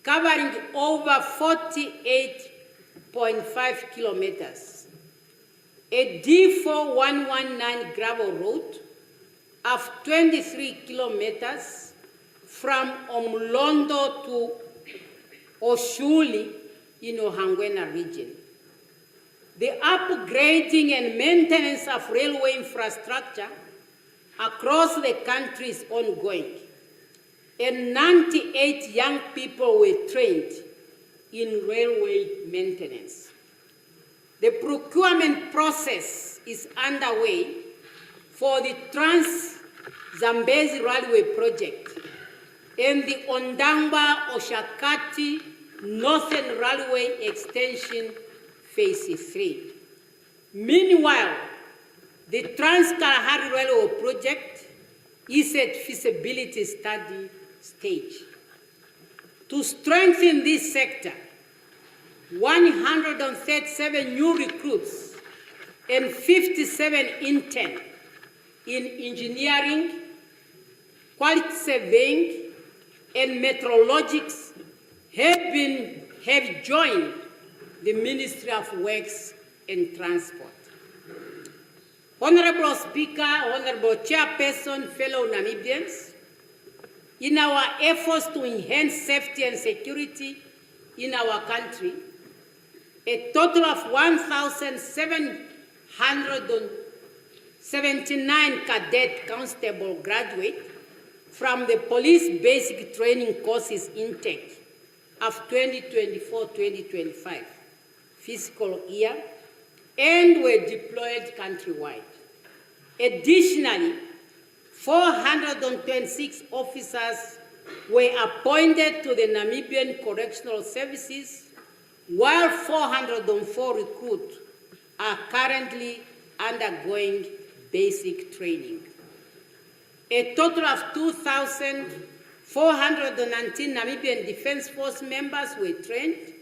S16: covering over 48.5 kilometers, a D4119 gravel road of 23 kilometers from Omlondo to Oshuli in Ohangwena region. The upgrading and maintenance of railway infrastructure across the country is ongoing, and 98 young people were trained in railway maintenance. The procurement process is underway for the Trans-Zambezi Railway project and the Ondangwa-Oshakati Northern Railway Extension Phase 3. Meanwhile, the Trans-Kalahari Railway project is at feasibility study stage. To strengthen this sector, 137 new recruits and 57 interns in engineering, quality surveying, and meteorologics have joined the Ministry of Works and Transport. Honorable Speaker, Honorable Chairperson, fellow Namibians, in our efforts to enhance safety and security in our country, a total of 1,779 cadet constable graduate from the police basic training courses intake of 2024-2025 fiscal year and were deployed countrywide. Additionally, 426 officers were appointed to the Namibian Correctional Services, while 404 recruits are currently undergoing basic training. A total of 2,419 Namibian Defense Force members were trained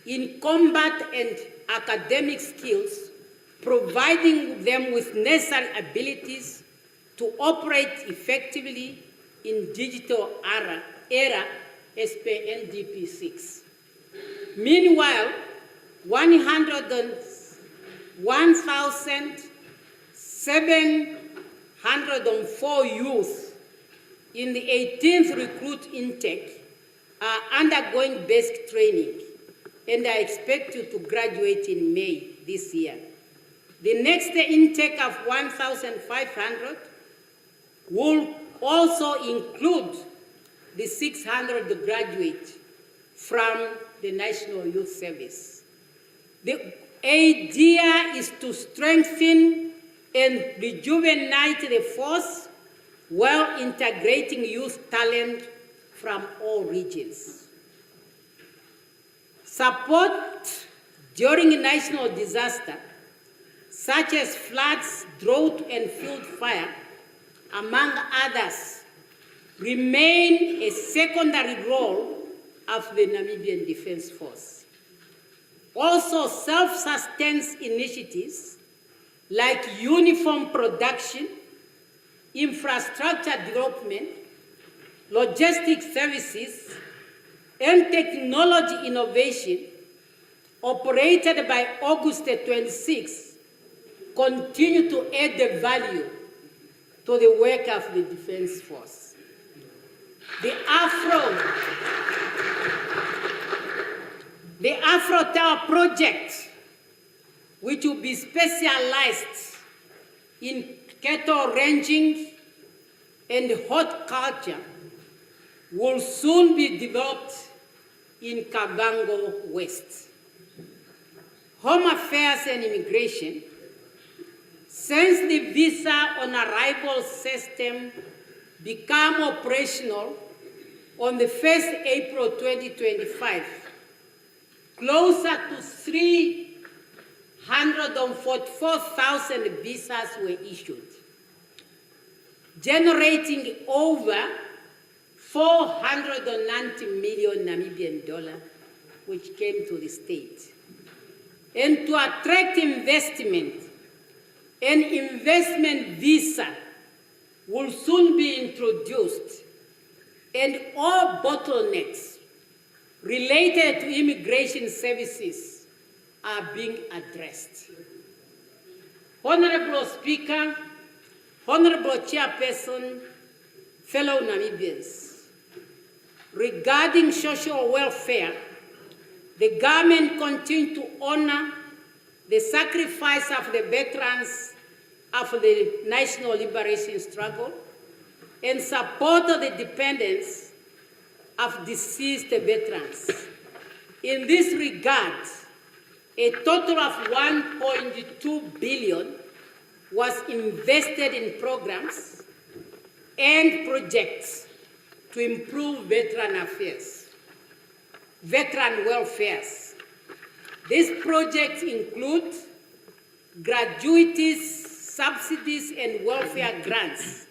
S16: in combat and academic skills, providing them with necessary abilities to operate effectively in digital era as per NDP 6. Meanwhile, 1,704 youth in the 18th recruit intake are undergoing basic training and are expected to graduate in May this year. The next intake of 1,500 will also include the 600 graduates from the National Youth Service. The idea is to strengthen and rejuvenate the force while integrating youth talent from all regions. Support during national disaster, such as floods, drought, and field fire, among others, remain a secondary role of the Namibian Defence Force. Also, self-sustained initiatives like uniform production, infrastructure development, logistics services, and technology innovation operated by August 26 continue to add the value to the work of the Defence Force. The Afro Tower project, which will be specialized in cattle ranching and horticulture, will soon be developed in Kavango West. Home Affairs and Immigration, since the visa on arrival system became operational on the 1st April 2025, closer to 344,000 visas were issued, generating over 490 million Namibian dollars, which came to the state. And to attract investment, an investment visa will soon be introduced, and all bottlenecks related to immigration services are being addressed. Honorable Speaker, Honorable Chairperson, fellow Namibians, regarding social welfare, the government continues to honor the sacrifice of the veterans of the national liberation struggle and support the dependents of deceased veterans. In this regard, a total of 1.2 billion was invested in programs and projects to improve veteran affairs, veteran welfare. These projects include gratuities, subsidies, and welfare grants,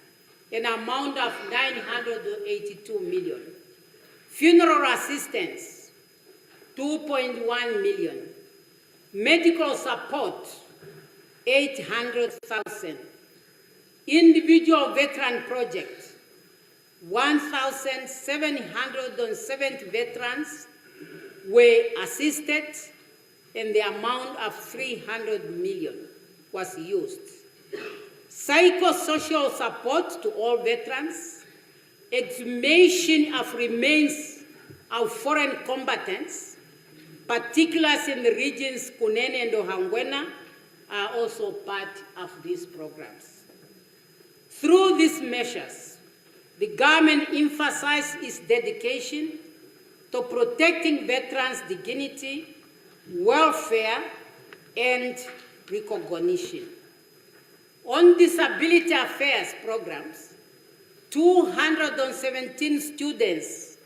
S16: an amount of 982 million. Funeral assistance, 2.1 million. Medical support, 800,000. Individual veteran project, 1,770 veterans were assisted, and the amount of 300 million was used. Psychosocial support to all veterans, exhumation of remains of foreign combatants, particularly in the regions Kunene and Ohangwena, are also part of these programs. Through these measures, the government emphasized its dedication to protecting veterans' dignity, welfare, and recognition. On disability affairs programs, 217 students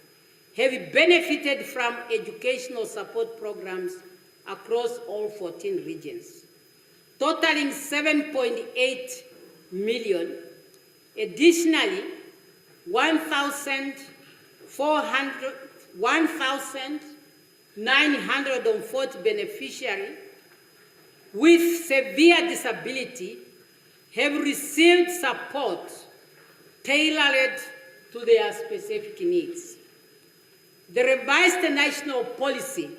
S16: have benefited from educational support programs across all 14 regions, totaling 7.8 million. Additionally, 1,940 beneficiaries with severe disability have received support tailored to their specific needs. The revised national policy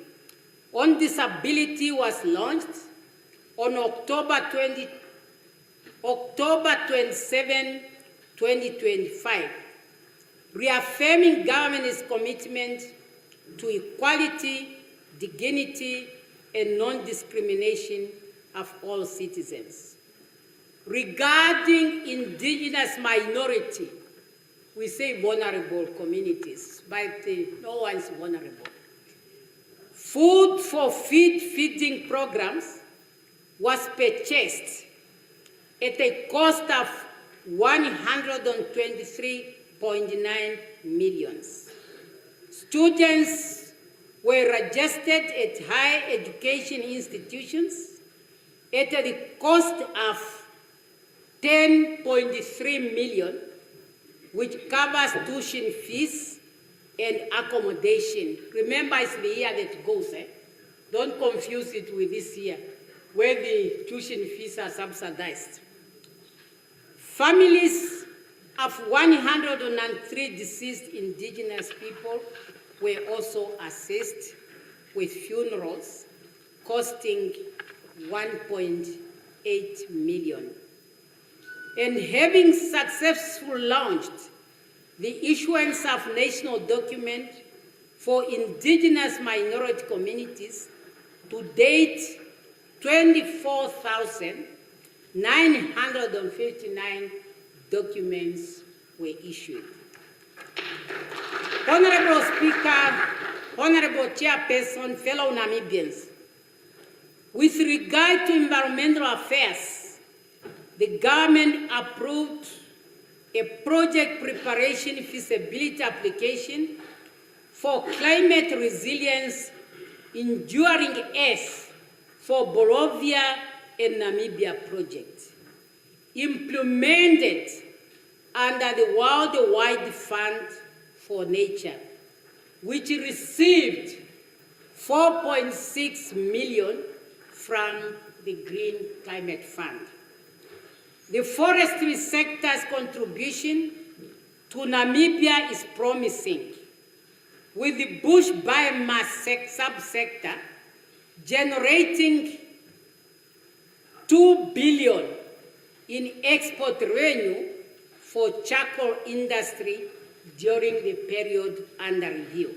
S16: on disability was launched on October 27, 2025, reaffirming government's commitment to equality, dignity, and non-discrimination of all citizens. Regarding indigenous minority, we say vulnerable communities, but no one's vulnerable. Food for feeding programs was purchased at a cost of 123.9 million. Students were registered at higher education institutions at the cost of 10.3 million, which covers tuition fees and accommodation. Remember, it's the year that goes. Don't confuse it with this year, where the tuition fees are subsidized. Families of 103 deceased indigenous people were also assessed with funerals costing 1.8 million. And having successfully launched the issuance of national document for indigenous minority communities, to date, 24,959 documents were issued. Honorable Speaker, Honorable Chairperson, fellow Namibians, with regard to environmental affairs, the government approved a project preparation feasibility application for climate resilience enduring earth for Bolivia and Namibia project, implemented under the Worldwide Fund for Nature, which received 4.6 million from the Green Climate Fund. The forestry sector's contribution to Namibia is promising, with the bush biomass subsector generating 2 billion in export revenue for charcoal industry during the period under review.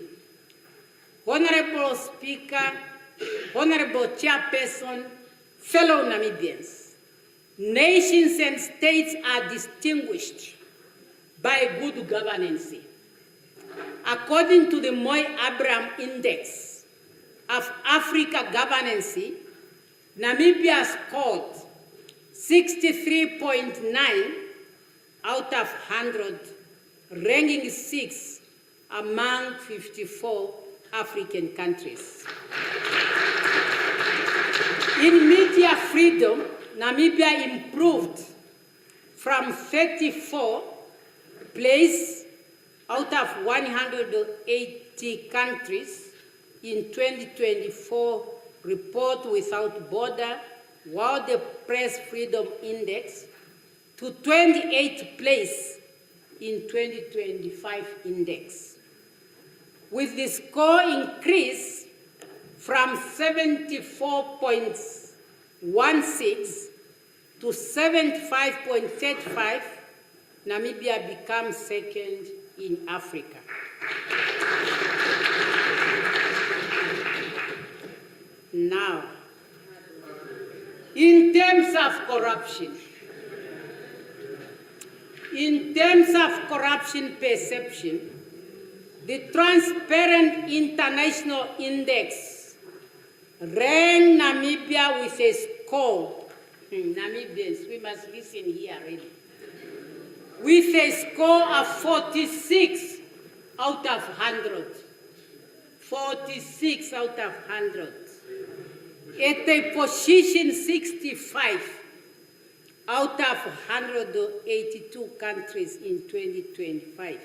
S16: Honorable Speaker, Honorable Chairperson, fellow Namibians, nations and states are distinguished by good governance. According to the Moy-Abraham Index of Africa Governance, Namibia scored 63.9 out of 100, ranking 6th among 54 African countries. In media freedom, Namibia improved from 34 place out of 180 countries in 2024 report without border World Press Freedom Index to 28th place in 2025 index, with the score increase from 74.16 to 75.35, Namibia becomes second in Africa. Now, in terms of corruption perception, the Transparent International Index ranked Namibia with a score. Namibians, we must listen here already. With a score of 46 out of 100. 46 out of 100. At a position 65 out of 182 countries in 2025.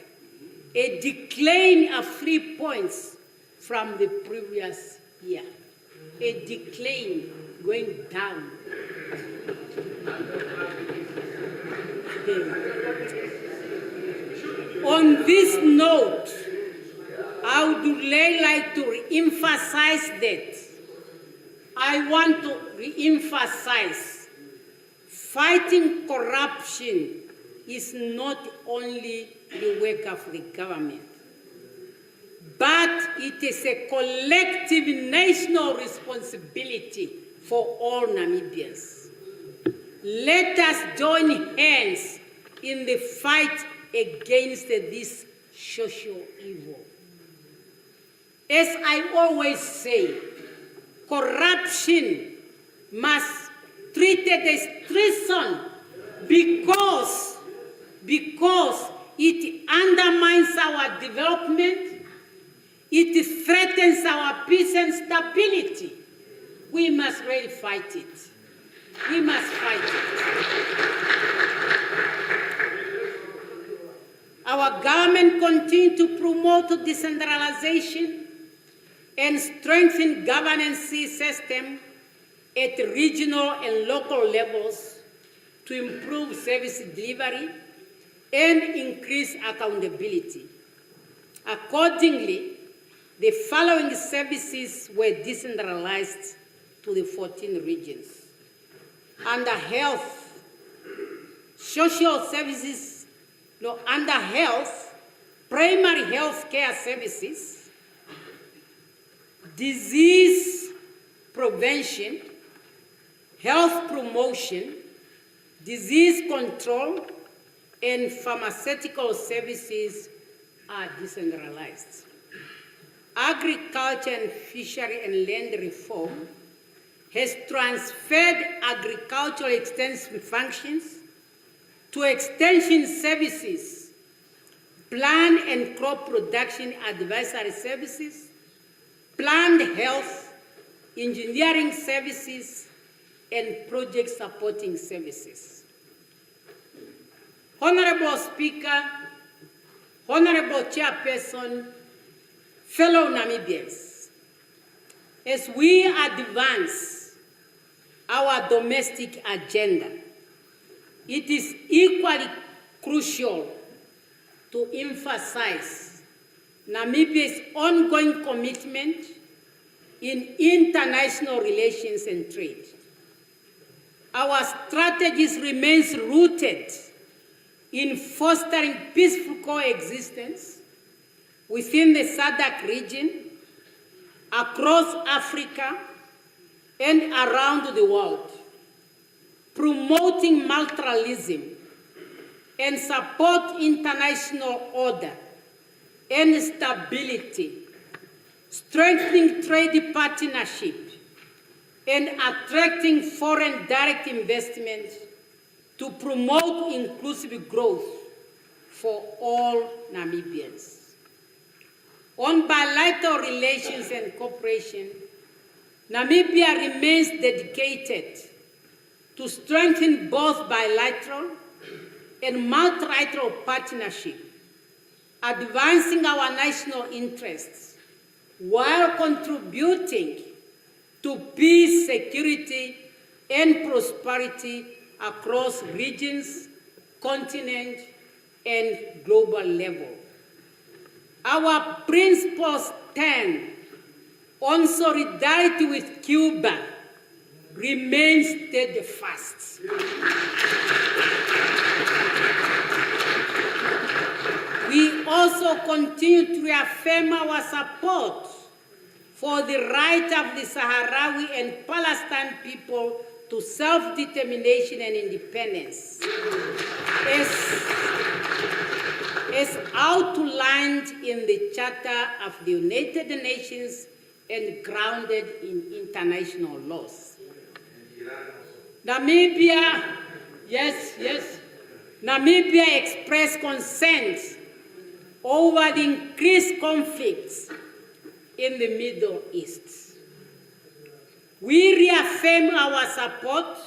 S16: A decline of 3 points from the previous year. A decline going down. On this note, I would like to re-emphasize that. I want to re-emphasize fighting corruption is not only the work of the government, but it is a collective national responsibility for all Namibians. Let us join hands in the fight against this social evil. As I always say, corruption must be treated as treason because it undermines our development, It threatens our peace and stability. We must really fight it. We must fight it. Our government continues to promote decentralization and strengthen governance system at regional and local levels to improve service delivery and increase accountability. Accordingly, the following services were decentralized to the 14 regions. Under health, social services, under health, primary health care services, disease prevention, health promotion, disease control, and pharmaceutical services are decentralized. Agriculture and fishery and land reform has transferred agricultural extension functions to extension services, plant and crop production advisory services, plant health, engineering services, and project supporting services. Honorable Speaker, Honorable Chairperson, fellow Namibians, as we advance our domestic agenda, it is equally crucial to emphasize Namibia's ongoing commitment in international relations and trade. Our strategies remain rooted in fostering peaceful coexistence within the SADC region, across Africa, and around the world, promoting multilateralism and support international order and stability, strengthening trade partnership, and attracting foreign direct investment to promote inclusive growth for all Namibians. On bilateral relations and cooperation, Namibia remains dedicated to strengthen both bilateral and multilateral partnership, advancing our national interests while contributing to peace, security, and prosperity across regions, continent, and global level. Our principles stand on solidarity with Cuba remains steadfast. We also continue to reaffirm our support for the right of the Sahrawi and Palestinian people to self-determination and independence, as outlined in the Charter of the United Nations and grounded in international laws. Namibia expressed concern over the increased conflicts in the Middle East. We reaffirm our support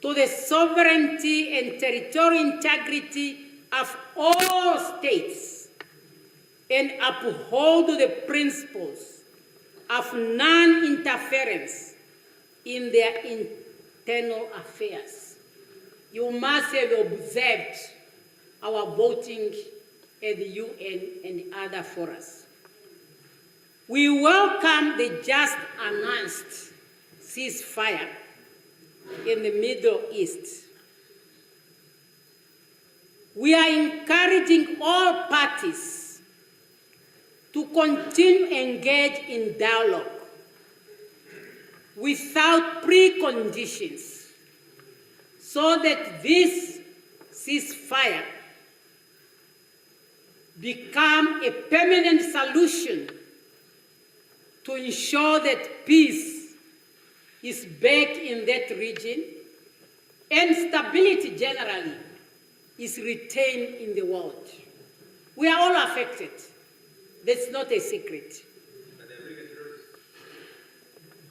S16: to the sovereignty and territorial integrity of all states and uphold the principles of non-interference in their internal affairs. You must have observed our voting at the UN and other forums. We welcome the just announced ceasefire in the Middle East. We are encouraging all parties to continue engage in dialogue without preconditions so that this ceasefire become a permanent solution to ensure that peace is back in that region and stability generally is retained in the world. We are all affected That's not a secret.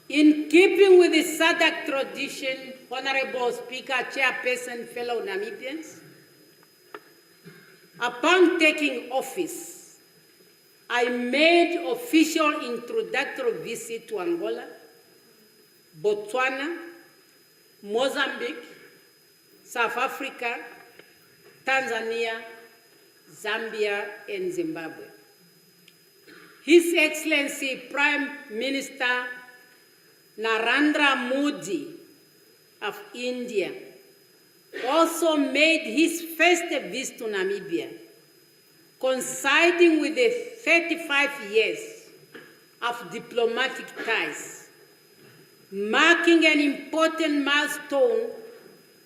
S16: In keeping with the SADC tradition, Honorable Speaker, Chairperson, fellow Namibians, upon taking office, I made official introductory visit to Angola, Botswana, Mozambique, South Africa, Tanzania, Zambia, and Zimbabwe. His Excellency Prime Minister Narendra Modi of India also made his first visit to Namibia, coinciding with the 35 years of diplomatic ties, marking an important milestone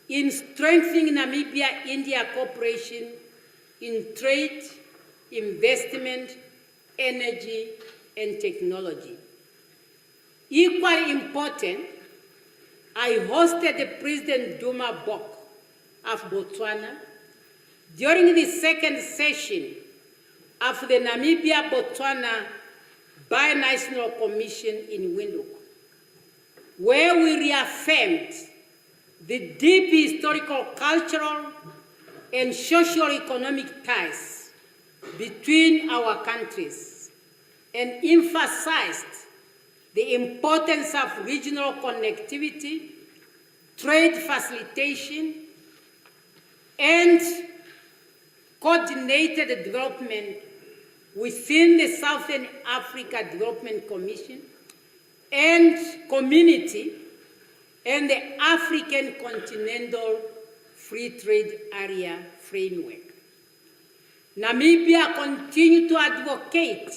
S16: in strengthening Namibia-India cooperation in trade, investment, energy, and technology. Equally important, I hosted the President Duma Bok of Botswana during the second session of the Namibia-Botswana Binational Commission in Windhoek, where we reaffirmed the deep historical, cultural, and socio-economic ties between our countries and emphasized the importance of regional connectivity, trade facilitation, and coordinated development within the Southern Africa Development Commission and community and the African Continental Free Trade Area framework. Namibia continued to advocate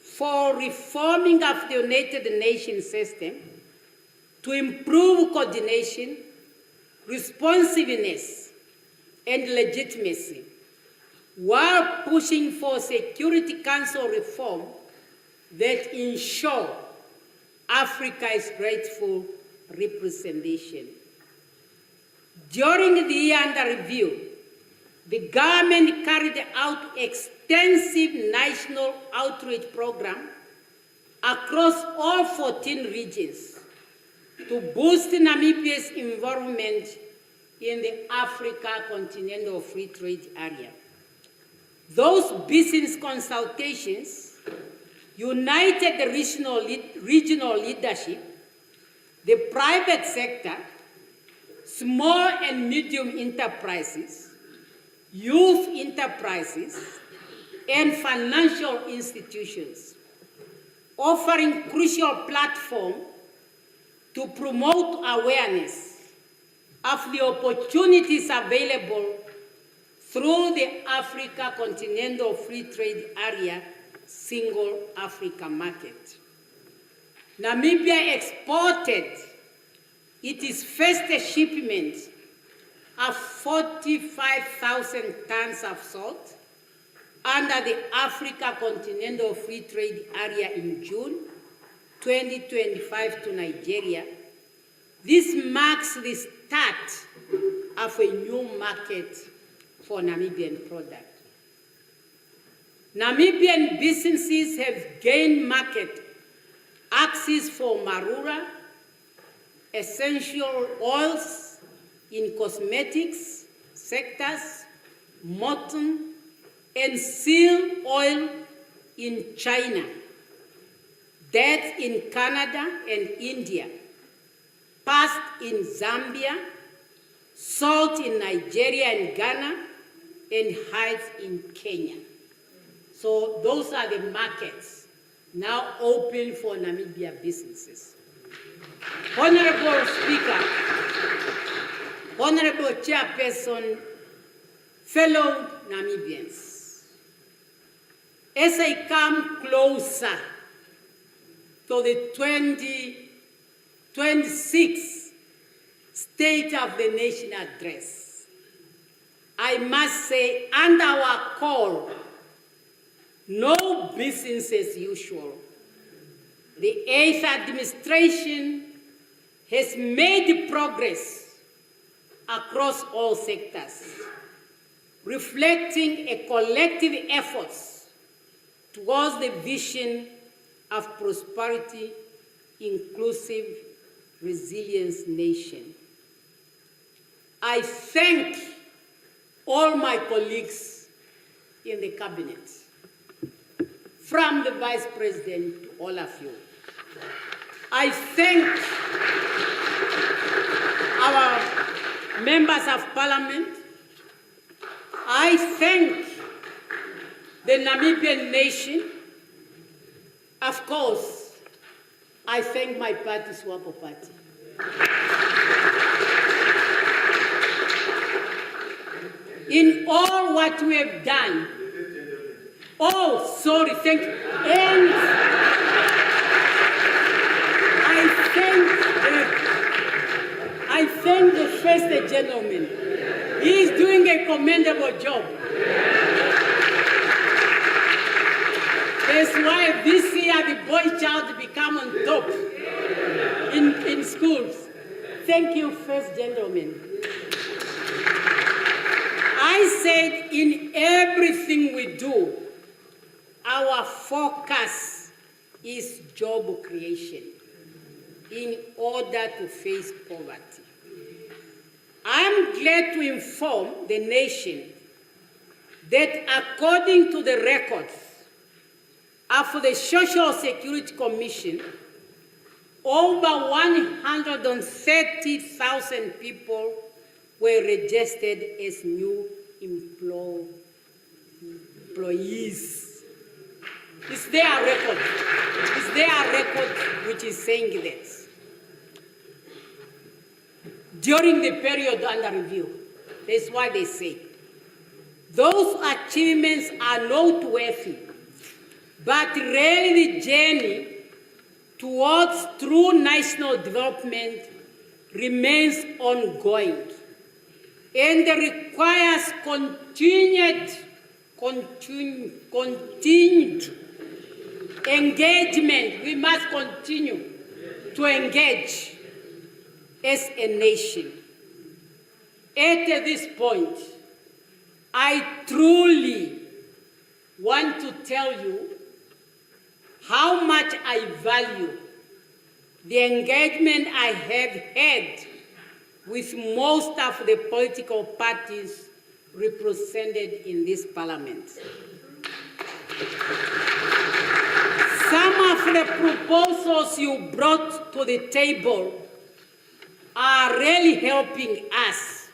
S16: for reforming of the United Nations system to improve coordination, responsiveness, and legitimacy, while pushing for Security Council reform that ensure Africa's rightful representation. During the year under review, the government carried out extensive national outreach program across all 14 regions to boost Namibia's involvement in the Africa Continental Free Trade Area. Those business consultations united the regional leadership, the private sector, small and medium enterprises, youth enterprises, and financial institutions, offering crucial platform to promote awareness of the opportunities available through the Africa Continental Free Trade Area Single Africa Market. Namibia exported its first shipment of 45,000 tons of salt under the Africa Continental Free Trade Area in June 2025 to Nigeria. This marks the start of a new market for Namibian product. Namibian businesses have gained market access for marula, essential oils in cosmetics sectors, mutton, and seal oil in China, that in Canada and India, past in Zambia, salt in Nigeria and Ghana, and hides in Kenya. So those are the markets now open for Namibia businesses. Honorable Speaker, Honorable Chairperson, fellow Namibians, as I come closer to the 2026 State of the Nation Address, I must say, under our call, no business as usual. The 8th administration has made progress across all sectors, reflecting a collective effort towards the vision of prosperity, inclusive, resilience nation. I thank all my colleagues in the cabinet, from the Vice President to all of you. I thank our members of Parliament. I thank the Namibian nation. Of course, I thank my party, SWAPO Party. In all what we have done, thank you. And I thank the first gentleman. He is doing a commendable job. That's why this year the boy child become on top in schools. Thank you, first gentleman. I said in everything we do, our focus is job creation in order to face poverty. I'm glad to inform the nation that according to the records of the Social Security Commission, over 130,000 people were registered as new employees. It's their record. It's their record which is saying that. During the period under review, that's why they say, those achievements are noteworthy, but really the journey towards true national development remains ongoing and requires continued engagement. We must continue to engage as a nation. At this point, I truly want to tell you how much I value the engagement I have had with most of the political parties represented in this parliament. Some of the proposals you brought to the table are really helping us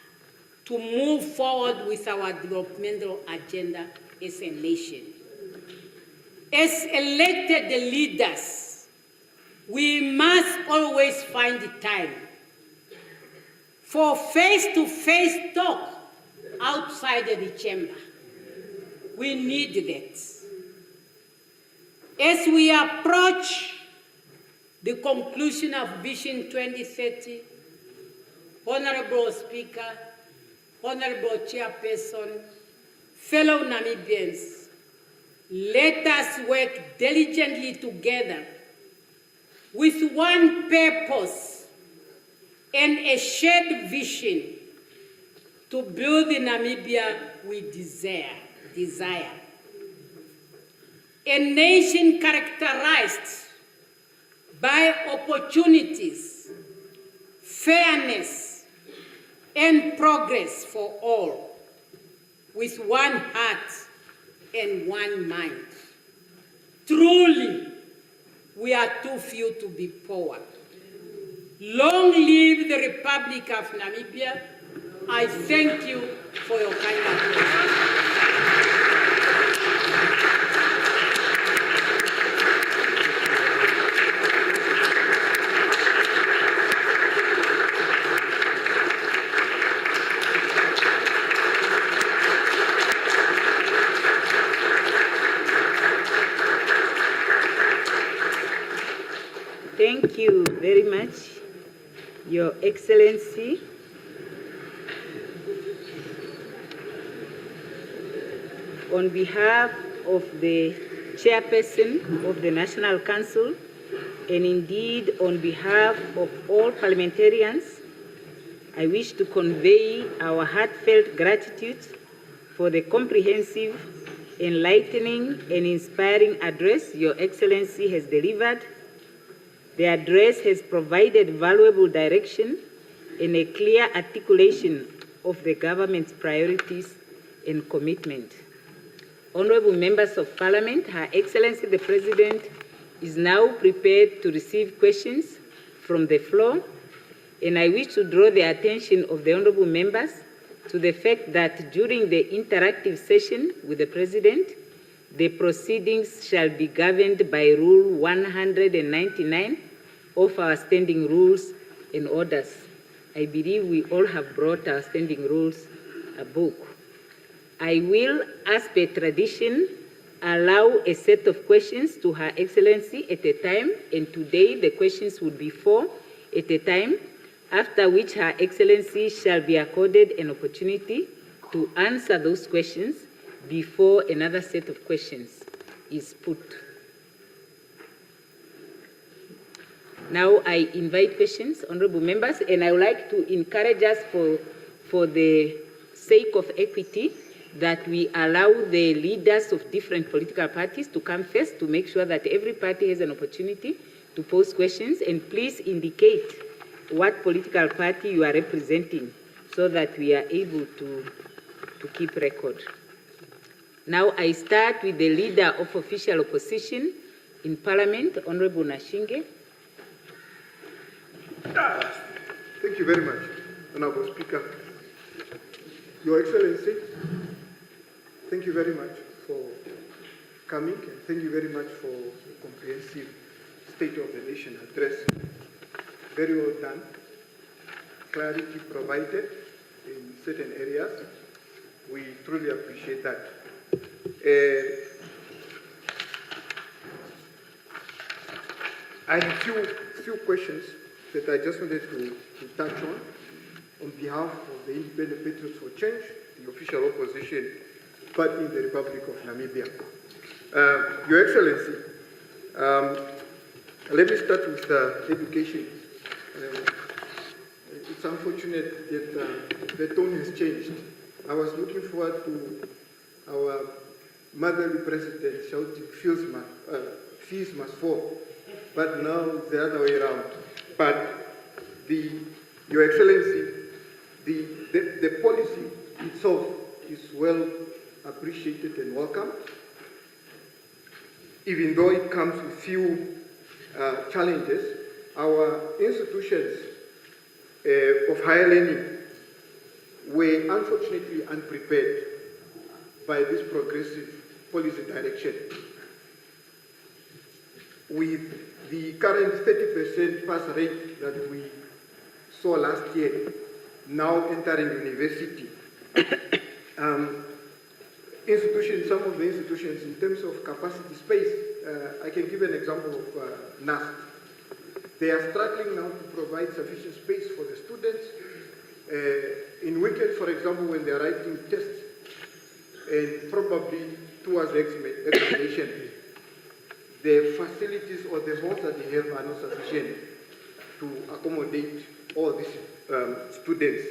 S16: to move forward with our developmental agenda as a nation. As elected leaders, we must always find time for face-to-face talk outside the chamber. We need that. As we approach the conclusion of Vision 2030, Honorable Speaker, Honorable Chairperson, fellow Namibians, let us work diligently together with one purpose and a shared vision to build the Namibia we desire. A nation characterized by opportunities, fairness, and progress for all, with one heart and one mind. Truly, we are too few to be poor. Long live the Republic of Namibia. I thank you for your kind attention.
S15: Thank you very much, Your Excellency. On behalf of the Chairperson of the National Council, and indeed on behalf of all parliamentarians, I wish to convey our heartfelt gratitude for the comprehensive enlightening and inspiring address Your Excellency has delivered. The address has provided valuable direction and a clear articulation of the government's priorities and commitment. Honourable Members of Parliament, Her Excellency the President is now prepared to receive questions from the floor, and I wish to draw the attention of the Honourable Members to the fact that during the interactive session with the President, the proceedings shall be governed by Rule 199 of our standing rules and orders. I believe we all have brought our standing rules book. I will, as per tradition, allow a set of questions to Her Excellency at a time, and today the questions will be 4 at a time, after which Her Excellency shall be accorded an opportunity to answer those questions before another set of questions is put. Now I invite questions, honourable members, and I would like to encourage us for the sake of equity that we allow the leaders of different political parties to come first to make sure that every party has an opportunity to pose questions, and please indicate what political party you are representing so that we are able to keep record. Now I start with the Leader of Official Opposition in Parliament, Honourable Nashinge.
S17: Thank you very much, Honourable Speaker. Your Excellency, thank you very much for coming, and thank you very much for the comprehensive State of the Nation address. Very well done. Clarity provided in certain areas. We truly appreciate that. I have few questions that I just wanted to touch on behalf of the Independent Patriots for Change, the official opposition party in the Republic of Namibia. Your Excellency, let me start with education. It's unfortunate that the tone has changed. I was looking forward to our motherly president shouting, fees must fall, but now it's the other way around. But Your Excellency, the policy itself is well appreciated and welcomed, even though it comes with few challenges. Our institutions of higher learning were unfortunately unprepared by this progressive policy direction. With the current 30% pass rate that we saw last year, now entering university, some of the institutions in terms of capacity space, I can give an example of NAST. They are struggling now to provide sufficient space for the students. In weekends, for example, when they are writing tests, and probably towards the examination, the facilities or the halls that they have are not sufficient to accommodate all these students.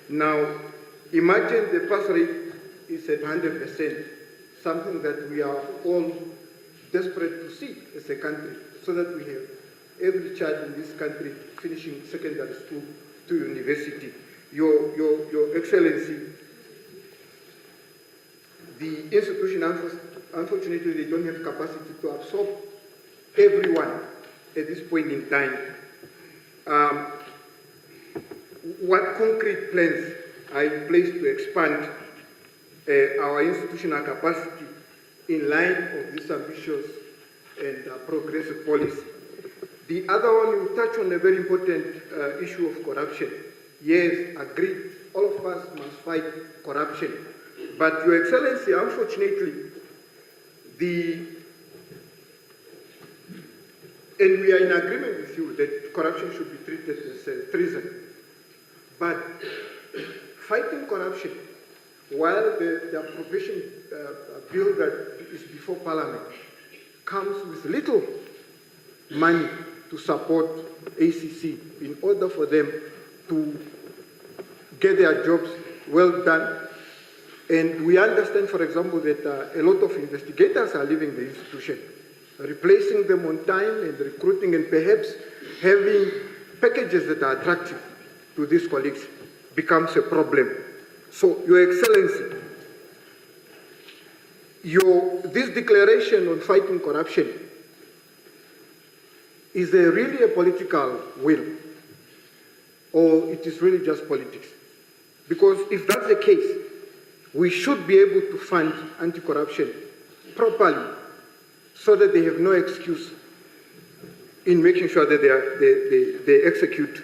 S17: Now, imagine the pass rate is at 100%, something that we are all desperate to see as a country, so that we have every child in this country finishing secondary school to university. Your Excellency, the institution, unfortunately, they don't have capacity to absorb everyone at this point in time. What concrete plans are in place to expand our institutional capacity in line of this ambitious and progressive policy? The other one will touch on a very important issue of corruption. Yes, agreed, all of us must fight corruption. But Your Excellency, unfortunately, and we are in agreement with you that corruption should be treated as treason. But fighting corruption, while the appropriation bill that is before Parliament comes with little money to support ACC in order for them to get their jobs well done, And we understand, for example, that a lot of investigators are leaving the institution. Replacing them on time and recruiting and perhaps having packages that are attractive to these colleagues becomes a problem. So, Your Excellency, this declaration on fighting corruption is really a political will, or it is really just politics? Because if that's the case, we should be able to fund anti-corruption properly so that they have no excuse in making sure that they execute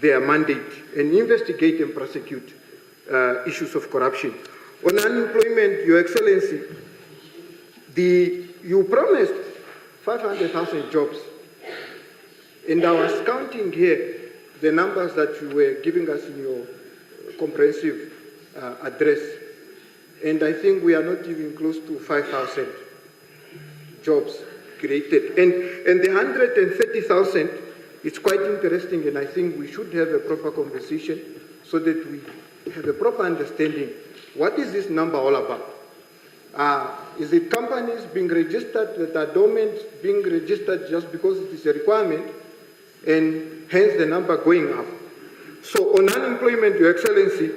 S17: their mandate and investigate and prosecute issues of corruption. On unemployment, Your Excellency, you promised 500,000 jobs. And I was counting here the numbers that you were giving us in your comprehensive address. And I think we are not even close to 5,000 jobs created. And the 130,000, it's quite interesting, and I think we should have a proper conversation so that we have a proper understanding. What is this number all about? Is it companies being registered that are dormant, being registered just because it is a requirement, and hence the number going up? So on unemployment, Your Excellency,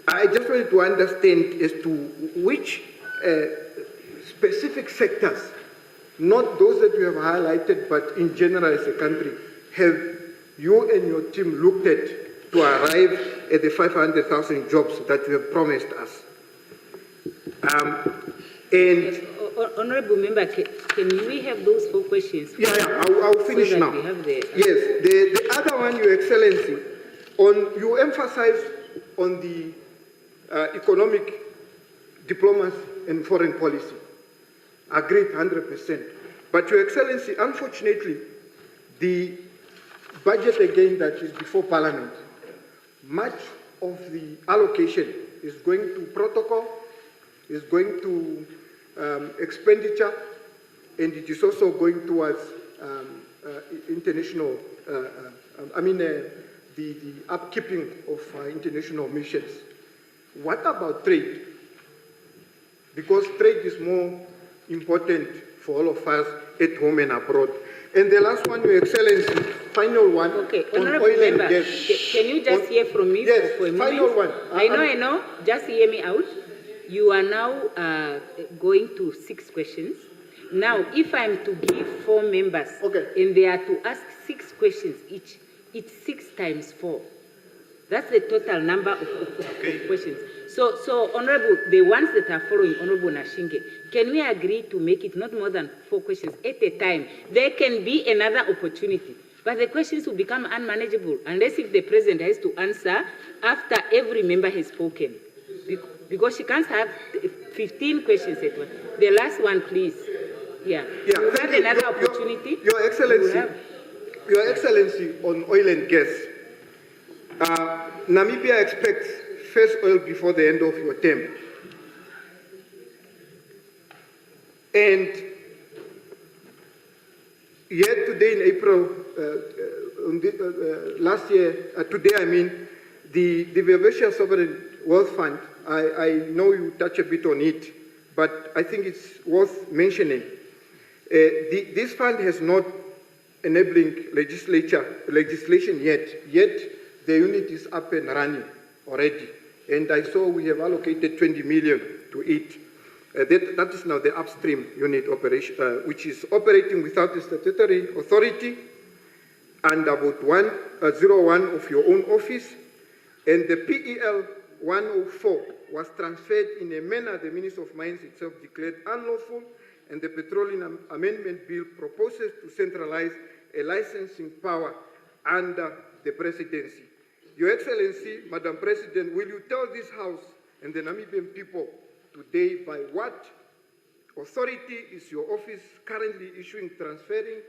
S17: I just wanted to understand as to which specific sectors, not those that you have highlighted, but in general as a country, have you and your team looked at to arrive at the 500,000 jobs that you have promised us?
S15: Honorable Member, can we have those 4 questions?
S17: Yeah, I'll finish
S15: so
S17: now.
S15: We have the...
S17: Yes, the other one, Your Excellency, you emphasize on the economic diplomacy and foreign policy. Agreed 100%. But Your Excellency, unfortunately, the budget again that is before Parliament, much of the allocation is going to protocol, is going to expenditure, and it is also going towards international, the upkeeping of international missions. What about trade? Because trade is more important for all of us at home and abroad. And the last one, Your Excellency, final one,
S15: okay.
S17: on
S15: Honorable
S17: oil and
S15: Member,
S17: gas.
S15: Can you just hear from me
S17: yes,
S15: for a moment?
S17: final one.
S15: I know. Just hear me out. You are now going to 6 questions. Now, if I'm to give 4 members, and they are to ask 6 questions each, it's 6 times 4. That's the total number of questions. So, Honorable, the ones that are following Honorable Nashinge, can we agree to make it not more than 4 questions at a time? There can be another opportunity, but the questions will become unmanageable unless if the President has to answer after every member has spoken. Because she can't have 15 questions at once. The last one, please. Yeah. You have another opportunity.
S17: Your Excellency, on oil and gas, Namibia expects first oil before the end of your term. And yet today in April, last year, today I mean, the Judicial Sovereign Wealth Fund, I know you touch a bit on it, but I think it's worth mentioning. This fund has not enabling legislation yet the unit is up and running already. And I saw we have allocated 20 million to it. That is now the upstream unit operation, which is operating without a statutory authority and about 101 of your own office. And the PEL 104 was transferred in a manner the Minister of Mines itself declared unlawful, and the Petroleum Amendment Bill proposes to centralize a licensing power under the presidency. Your Excellency, Madam President, will you tell this House and the Namibian people today by what authority is your office currently issuing, transferring,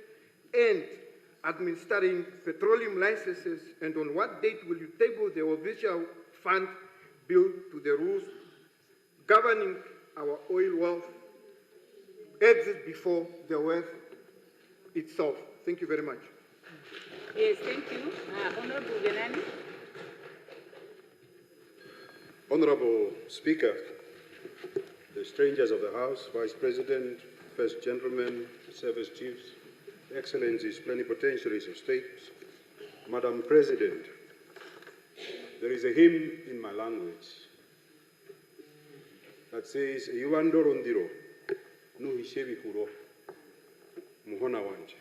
S17: and administering petroleum licenses, and on what date will you table the Judicial Fund bill to the rules governing our oil wealth exit before the wealth itself? Thank you very much.
S15: Yes, thank you. Honorable Benani.
S18: Honorable Speaker, the strangers of the House, Vice President, First Gentlemen, Service Chiefs, Excellencies, Plenipotentiaries of State, Madam President, there is a hymn in my language that says, Yuandorondiro, Nuhishevi Kuro, Muhona Wanje.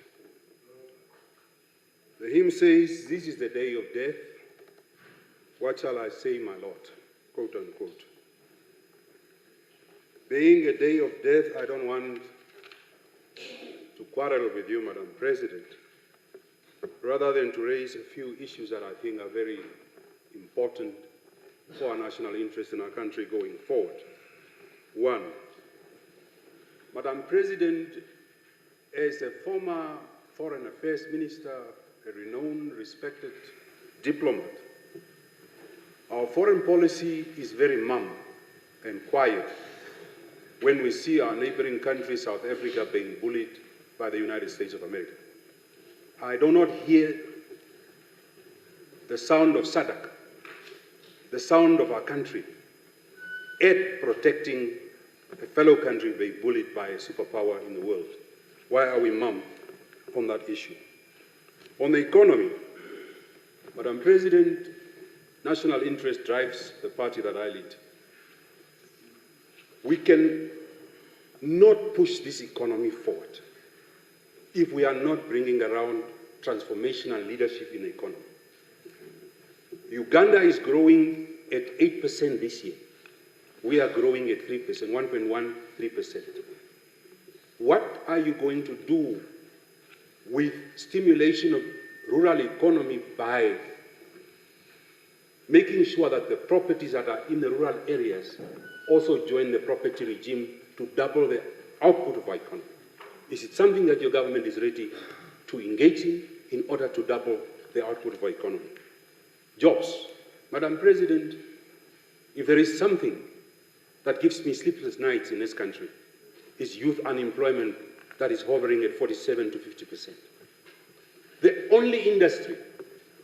S18: The hymn says, this is the day of death. What shall I say, my Lord? Quote unquote. Being a day of death, I don't want to quarrel with you, Madam President, rather than to raise a few issues that I think are very important for our national interest in our country going forward. One, Madam President, as a former Foreign Affairs Minister, a renowned, respected diplomat, our foreign policy is very mum and quiet when we see our neighboring country, South Africa, being bullied by the United States of America. I do not hear the sound of SADC, the sound of our country, at protecting a fellow country being bullied by a superpower in the world. Why are we mum on that issue? On the economy, Madam President, national interest drives the party that I lead. We can not push this economy forward if we are not bringing around transformational leadership in the economy. Uganda is growing at 8% this year. We are growing at 3%, 1.13%. What are you going to do with stimulation of rural economy by making sure that the properties that are in the rural areas also join the property regime to double the output of our economy? Is it something that your government is ready to engage in order to double the output of our economy? Jobs. Madam President, if there is something that gives me sleepless nights in this country, is youth unemployment that is hovering at 47 to 50%. The only industry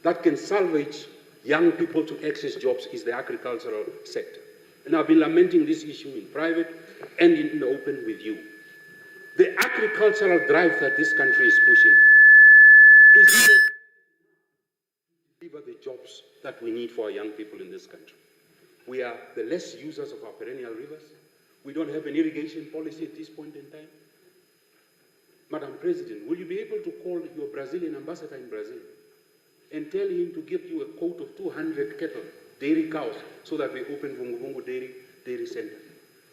S18: that can salvage young people to access jobs is the agricultural sector. And I've been lamenting this issue in private and in the open with you. The agricultural drive that this country is pushing is not to deliver the jobs that we need for our young people in this country. We are the less users of our perennial rivers. We don't have an irrigation policy at this point in time. Madam President, will you be able to call your Brazilian ambassador in Brazil and tell him to give you a quote of 200 cattle, dairy cows, so that we open Vungu Dairy Center?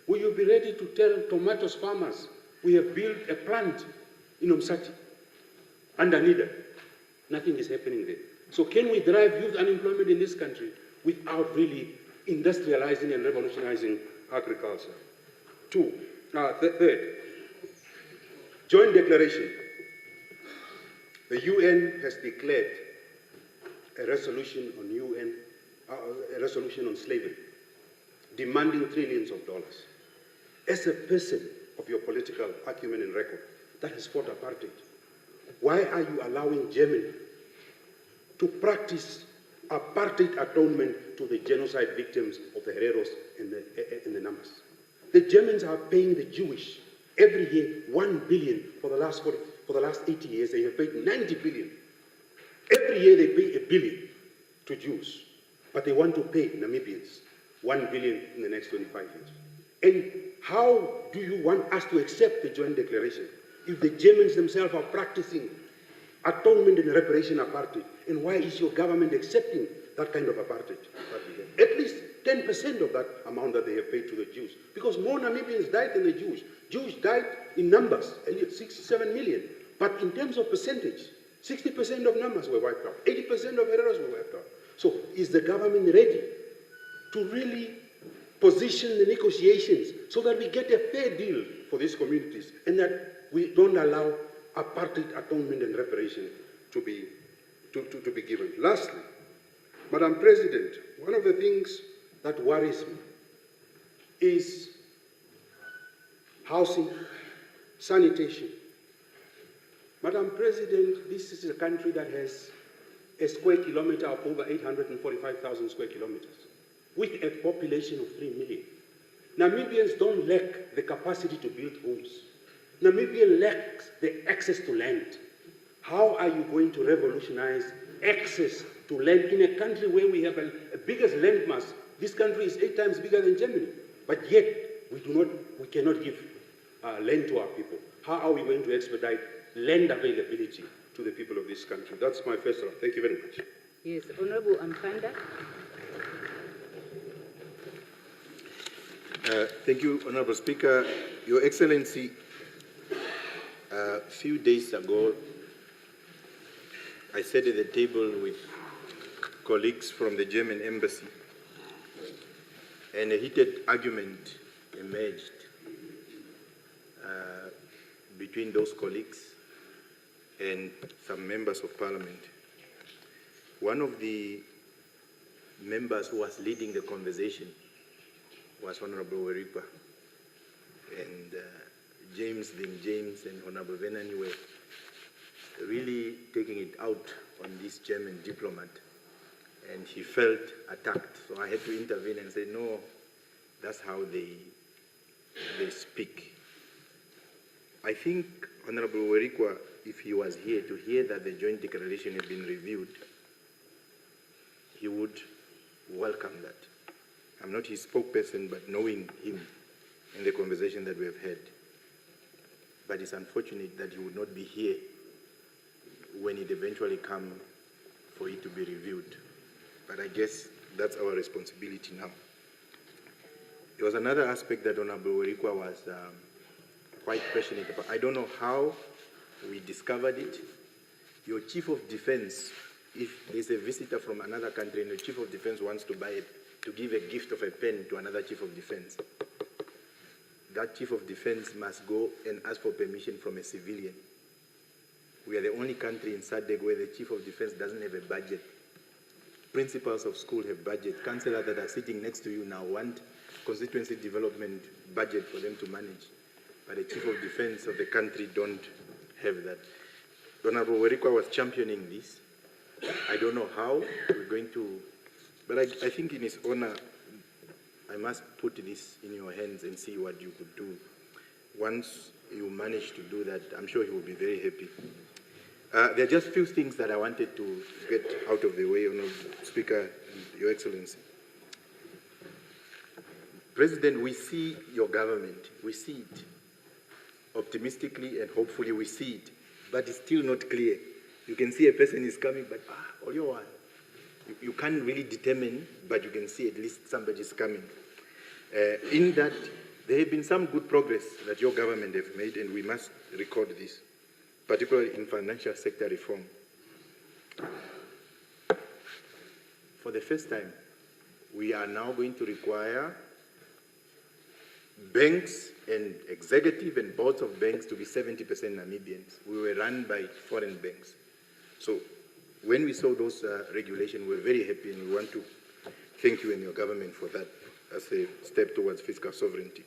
S18: Will you be ready to tell tomatoes farmers we have built a plant in Umsati under NIDA? Nothing is happening there. So can we drive youth unemployment in this country without really industrializing and revolutionizing agriculture? Third, joint declaration. The UN has declared a resolution on slavery, demanding trillions of dollars. As a person of your political acumen and record that has fought apartheid, why are you allowing Germany to practice apartheid atonement to the genocide victims of the Hereros and the Namas? The Germans are paying the Jewish every year 1 billion for the last 80 years. They have paid 90 billion. Every year they pay $1 billion to Jews, but they want to pay Namibians 1 billion in the next 25 years. And how do you want us to accept the joint declaration if the Germans themselves are practicing atonement and reparation apartheid? And why is your government accepting that kind of apartheid that we have? At least 10% of that amount that they have paid to the Jews. Because more Namibians died than the Jews. Jews died in numbers, 67 million. But in terms of percentage, 60% of Namas were wiped out. 80% of Hereros were wiped out. So is the government ready to really position the negotiations so that we get a fair deal for these communities and that we don't allow apartheid atonement and reparation to be given? Lastly, Madam President, one of the things that worries me is housing, sanitation. Madam President, this is a country that has a square kilometer of over 845,000 square kilometers, with a population of 3 million. Namibians don't lack the capacity to build homes. Namibia lacks the access to land. How are you going to revolutionize access to land in a country where we have a biggest landmass? This country is 8 times bigger than Germany, but yet we cannot give land to our people. How are we going to expedite land availability to the people of this country? That's my first round. Thank you very much.
S15: Yes, Honorable Ampanda.
S19: Thank you, Honorable Speaker. Your Excellency, a few days ago, I sat at the table with colleagues from the German embassy, and a heated argument emerged between those colleagues and some members of parliament. One of the members who was leading the conversation was Honorable Werikwa, and James and Honorable Venani were really taking it out on this German diplomat, and he felt attacked. So I had to intervene and say, no, that's how they speak. I think Honorable Werikwa, if he was here to hear that the joint declaration had been reviewed, he would welcome that. I'm not his spokesperson, but knowing him in the conversation that we have had. But it's unfortunate that he would not be here when it eventually comes for it to be reviewed. But I guess that's our responsibility now. There was another aspect that Honorable Werikwa was quite passionate about. I don't know how we discovered it. Your chief of defense, if there's a visitor from another country and the chief of defense wants to give a gift of a pen to another chief of defense, that chief of defense must go and ask for permission from a civilian. We are the only country in SADC where the chief of defense doesn't have a budget. Principals of school have budget. Councillors that are sitting next to you now want constituency development budget for them to manage. But the chief of defense of the country don't have that. Honorable Werikwa was championing this. I don't know how we're going to, but I think in his honor, I must put this in your hands and see what you could do. Once you manage to do that, I'm sure he will be very happy. There are just a few things that I wanted to get out of the way, Honorable Speaker and Your Excellency. President, we see your government. We see it. Optimistically and hopefully we see it. But it's still not clear. You can see a person is coming, but you can't really determine, but you can see at least somebody is coming. In that, there have been some good progress that your government have made, and we must record this, particularly in financial sector reform. For the first time, we are now going to require banks and executive and boards of banks to be 70% Namibians. We were run by foreign banks. So when we saw those regulations, we were very happy, and we want to thank you and your government for that as a step towards fiscal sovereignty.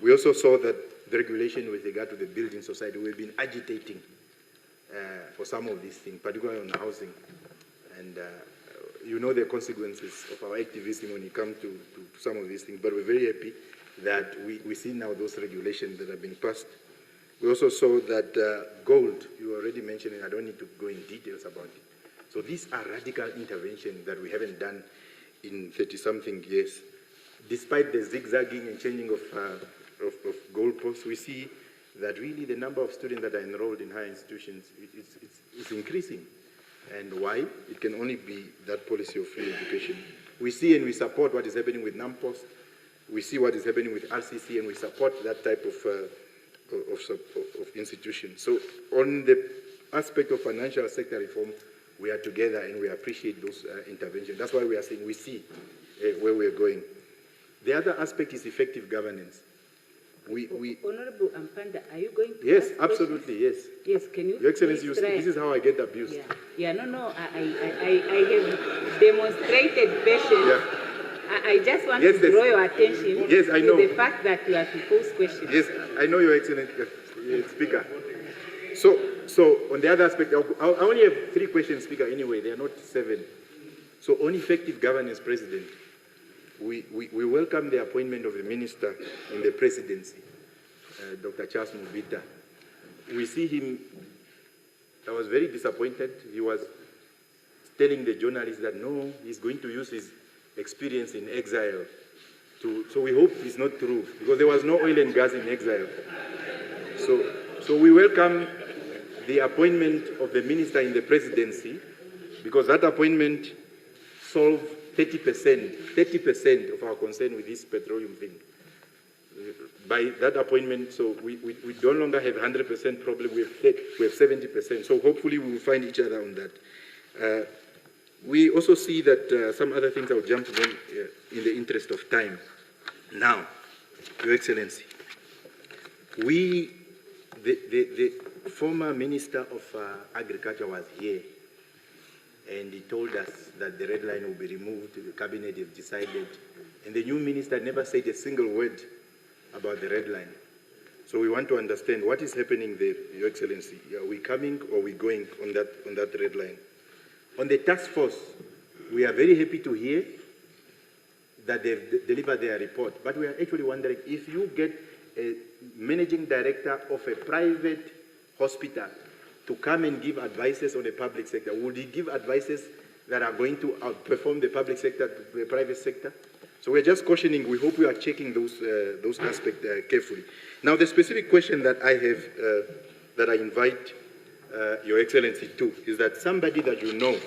S19: We also saw that the regulation with regard to the building society, we've been agitating for some of these things, particularly on housing. And you know the consequences of our activism when it comes to some of these things, but we're very happy that we see now those regulations that are being passed. We also saw that gold, you already mentioned it, I don't need to go in details about it. So these are radical interventions that we haven't done in 30-something years. Despite the zigzagging and changing of goalposts, we see that really the number of students that are enrolled in higher institutions is increasing. And why? It can only be that policy of free education. We see and we support what is happening with NAMPOST. We see what is happening with RCC, and we support that type of institution. So on the aspect of financial sector reform, we are together and we appreciate those interventions. That's why we are saying we see where we are going. The other aspect is effective governance.
S15: Honorable Ampanda, are you going to
S19: Yes,
S15: ask
S19: absolutely,
S15: questions?
S19: yes.
S15: Yes, can you?
S19: Your Excellency,
S15: please try?
S19: this is how I get abused.
S15: Yeah, no, I have demonstrated patience.
S19: Yeah.
S15: I just want to draw your attention to the fact that you have to pose questions.
S19: Yes, I know, Your Excellency, Speaker. So on the other aspect, I only have 3 questions, Speaker, anyway. They are not 7. So on effective governance, President, we welcome the appointment of the minister in the presidency, Dr. Charles Mubita. We see him, I was very disappointed. He was telling the journalists that no, he's going to use his experience in exile so we hope it's not true, because there was no oil and gas in exile. So we welcome the appointment of the minister in the presidency, because that appointment solved 30% of our concern with this petroleum thing. By that appointment, so we no longer have 100% problem, we have 70%. So hopefully we will find each other on that. We also see that some other things I'll jump to them in the interest of time. Now, Your Excellency, the former Minister of Agriculture was here, and he told us that the red line will be removed, the cabinet have decided, and the new minister never said a single word about the red line. So we want to understand what is happening there, Your Excellency. Are we coming or are we going on that red line? On the task force, we are very happy to hear that they've delivered their report, but we are actually wondering if you get a managing director of a private hospital to come and give advices on the public sector, would he give advices that are going to outperform the public sector to the private sector? So we're just cautioning, we hope we are checking those aspects carefully. Now, the specific question that I have, that I invite Your Excellency to, is that somebody that you know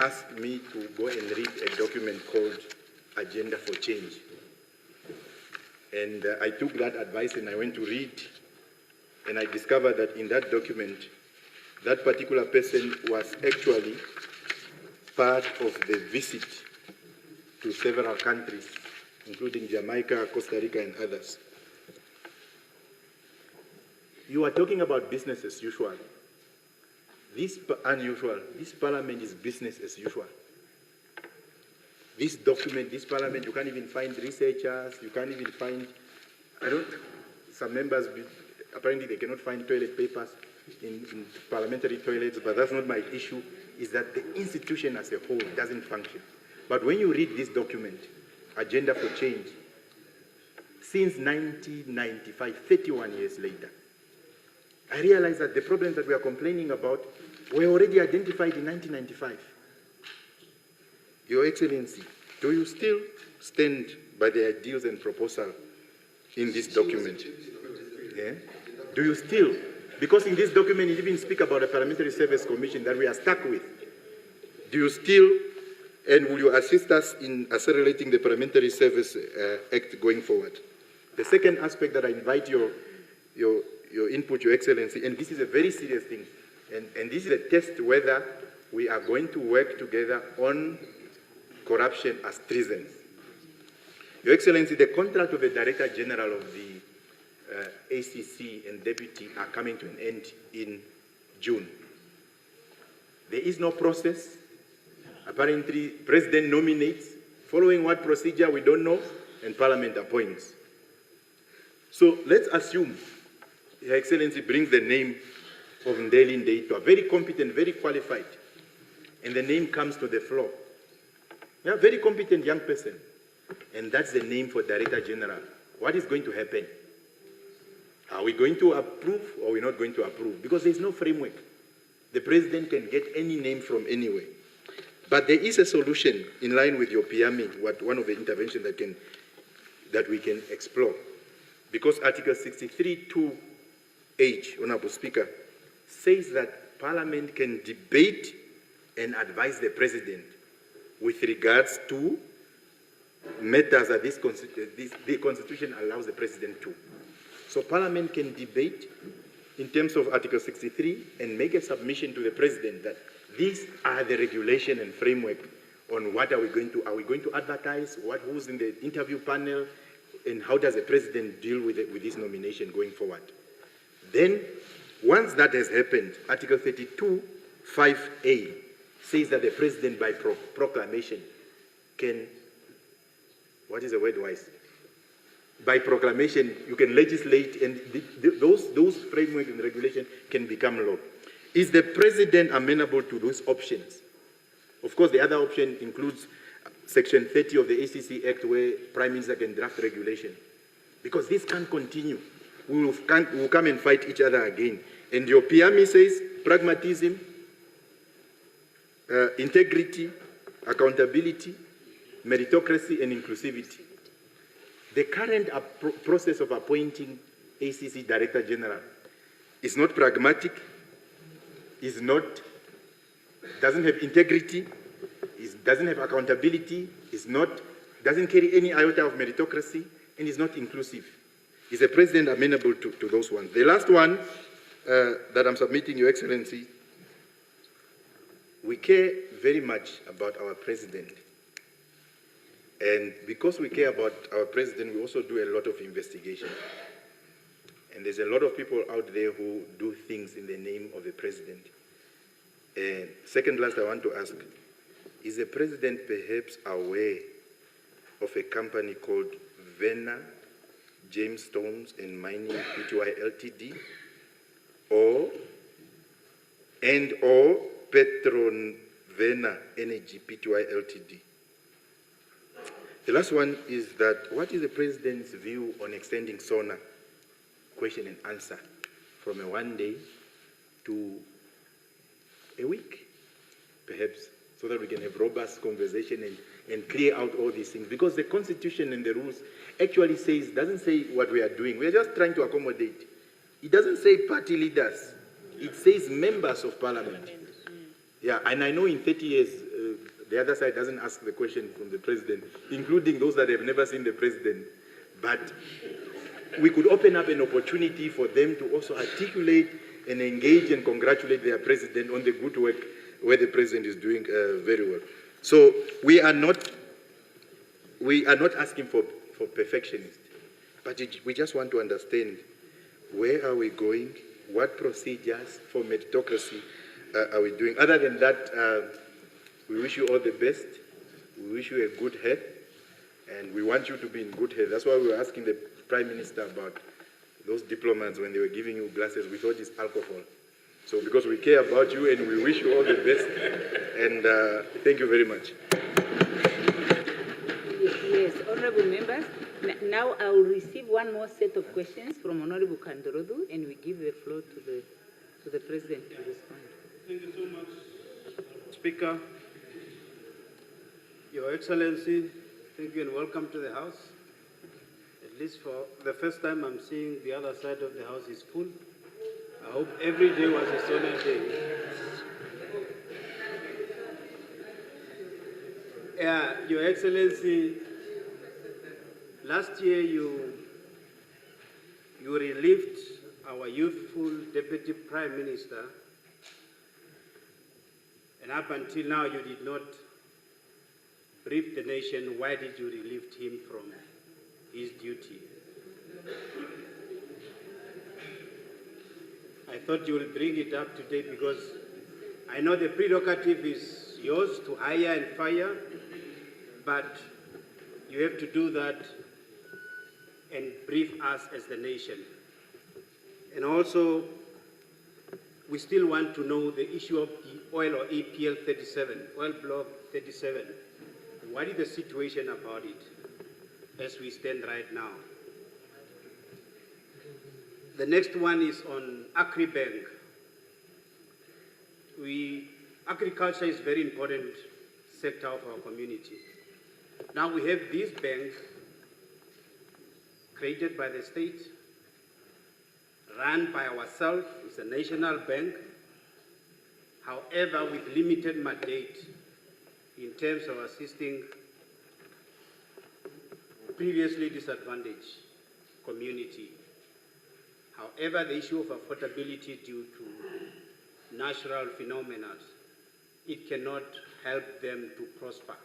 S19: asked me to go and read a document called Agenda for Change. And I took that advice and I went to read, and I discovered that in that document, that particular person was actually part of the visit to several countries, including Jamaica, Costa Rica, and others. You are talking about business as usual. This unusual. This parliament is business as usual. This document, this parliament, you can't even find researchers, you can't even find, some members, apparently they cannot find toilet papers in parliamentary toilets, but that's not my issue, is that the institution as a whole doesn't function. But when you read this document, Agenda for Change, since 1995, 31 years later, I realized that the problems that we are complaining about were already identified in 1995. Your Excellency, do you still stand by the ideals and proposal in this document? Yeah? Do you still? Because in this document it even speaks about a Parliamentary Service Commission that we are stuck with. Do you still, and will you assist us in accelerating the Parliamentary Service Act going forward? The second aspect that I invite your input, Your Excellency, and this is a very serious thing, and this is a test whether we are going to work together on corruption as treason. Your Excellency, the contract of the Director General of the ACC and Deputy are coming to an end in June. There is no process. Apparently, President nominates, following what procedure we don't know, and Parliament appoints. So let's assume Your Excellency brings the name of Ndeli Ndeitwa, very competent, very qualified, and the name comes to the floor. Yeah, very competent young person, and that's the name for Director General. What is going to happen? Are we going to approve or are we not going to approve? Because there's no framework. The President can get any name from anywhere. But there is a solution in line with your PME, one of the interventions that we can explore. Because Article 63(2)(h), Honorable Speaker, says that Parliament can debate and advise the President with regards to matters that the Constitution allows the President to. So Parliament can debate in terms of Article 63 and make a submission to the President that these are the regulation and framework on what are we going to advertise, who's in the interview panel, and how does the President deal with this nomination going forward. Then, once that has happened, Article 32(5)(a) says that the President by proclamation can, what is the word wise? By proclamation, you can legislate, and those framework and regulation can become law. Is the President amenable to those options? Of course, the other option includes Section 30 of the ACC Act, where Prime Minister can draft regulation. Because this can't continue. We will come and fight each other again. And your PME says pragmatism, integrity, accountability, meritocracy, and inclusivity. The current process of appointing ACC Director General is not pragmatic, doesn't have integrity, doesn't have accountability, doesn't carry any iota of meritocracy, and is not inclusive. Is a president amenable to those ones? The last one that I'm submitting, Your Excellency, we care very much about our president. And because we care about our president, we also do a lot of investigation. And there's a lot of people out there who do things in the name of the president. And second last, I want to ask, is the president perhaps aware of a company called Vena Jamestones and Mining Pty Ltd or Petron Vena Energy Pty Ltd? The last one is that what is the president's view on extending SONA question and answer from a 1 day to a week, perhaps, so that we can have robust conversation and clear out all these things? Because the Constitution and the rules actually doesn't say what we are doing. We are just trying to accommodate. It doesn't say party leaders. It says members of parliament. Yeah, and I know in 30 years, the other side doesn't ask the question from the president, including those that have never seen the president. But we could open up an opportunity for them to also articulate and engage and congratulate their president on the good work where the president is doing very well. So we are not asking for perfectionists, but we just want to understand where are we going, what procedures for meritocracy are we doing. Other than that, we wish you all the best. We wish you a good health, and we want you to be in good health. That's why we were asking the Prime Minister about those diplomats when they were giving you glasses. We thought it's alcohol. So because we care about you and we wish you all the best, and thank you very much.
S15: Yes, honorable members. Now I will receive one more set of questions from Honorable Kandorodu, and we give the floor to the President to respond.
S20: Thank you so much, Speaker. Your Excellency, thank you and welcome to the House. At least for the first time I'm seeing the other side of the House is full. I hope every day was a SONA day. Yeah, Your Excellency, last year you relieved our youthful Deputy Prime Minister, and up until now you did not brief the nation why did you relieve him from his duty. I thought you will bring it up today because I know the prerogative is yours to hire and fire, but you have to do that and brief us as the nation. And also, we still want to know the issue of the oil or EPL 37, oil block 37. What is the situation about it as we stand right now? The next one is on AgriBank. Agriculture is a very important sector of our community. Now we have these banks created by the state, run by ourselves, it's a national bank, however with limited mandate in terms of assisting previously disadvantaged community. However, the issue of affordability due to natural phenomena, it cannot help them to prosper.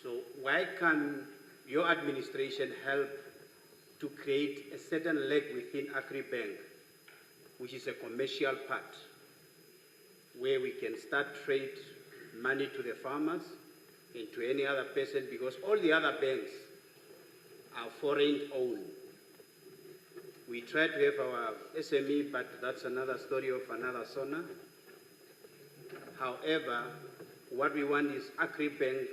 S20: So why can your administration help to create a certain leg within AgriBank, which is a commercial part, where we can start trade money to the farmers and to any other person, because all the other banks are foreign owned. We try to have our SME, but that's another story of another SONA. However, what we want is AgriBank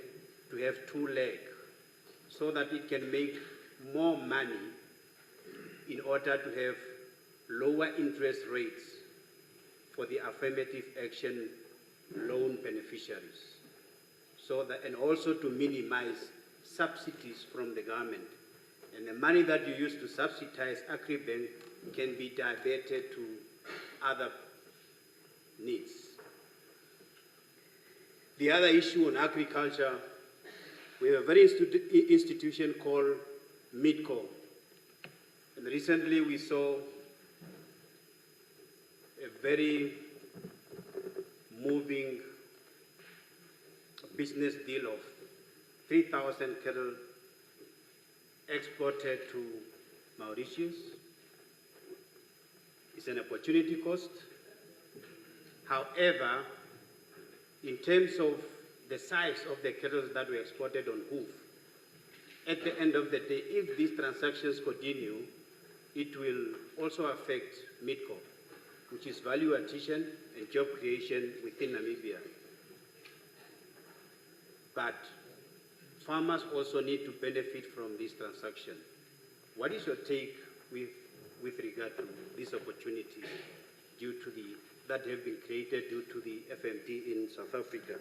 S20: to have two legs so that it can make more money in order to have lower interest rates for the affirmative action loan beneficiaries. And also to minimize subsidies from the government. And the money that you use to subsidize Agribank can be diverted to other needs. The other issue on agriculture, we have a very institution called MIDCO. And recently we saw a very moving business deal of 3,000 cattle exported to Mauritius. It's an opportunity cost. However, in terms of the size of the cattle that were exported on hoof, at the end of the day, if these transactions continue, it will also affect MIDCO, which is value addition and job creation within Namibia. But farmers also need to benefit from this transaction. What is your take with regard to these opportunities that have been created due to the FMT in South Africa?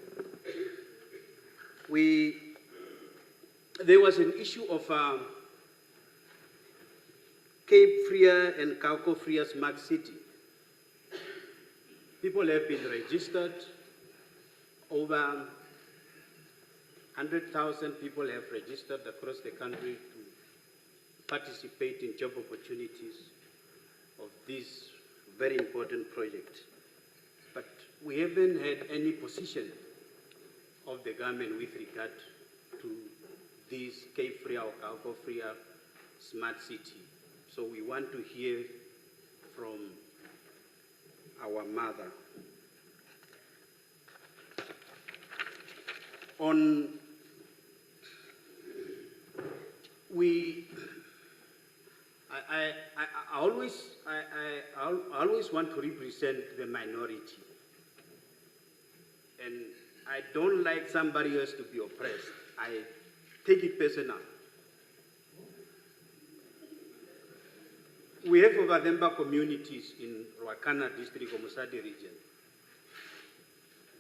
S20: There was an issue of Cape Frere and Kauko Frere Smart City. People have been registered. Over 100,000 people have registered across the country to participate in job opportunities of this very important project. But we haven't had any position of the government with regard to this Cape Frere or Kauko Frere Smart City. So we want to hear from our mother. I always want to represent the minority. And I don't like somebody else to be oppressed. I take it personal. We have Ovademba communities in Ruakana district, Omusadi region.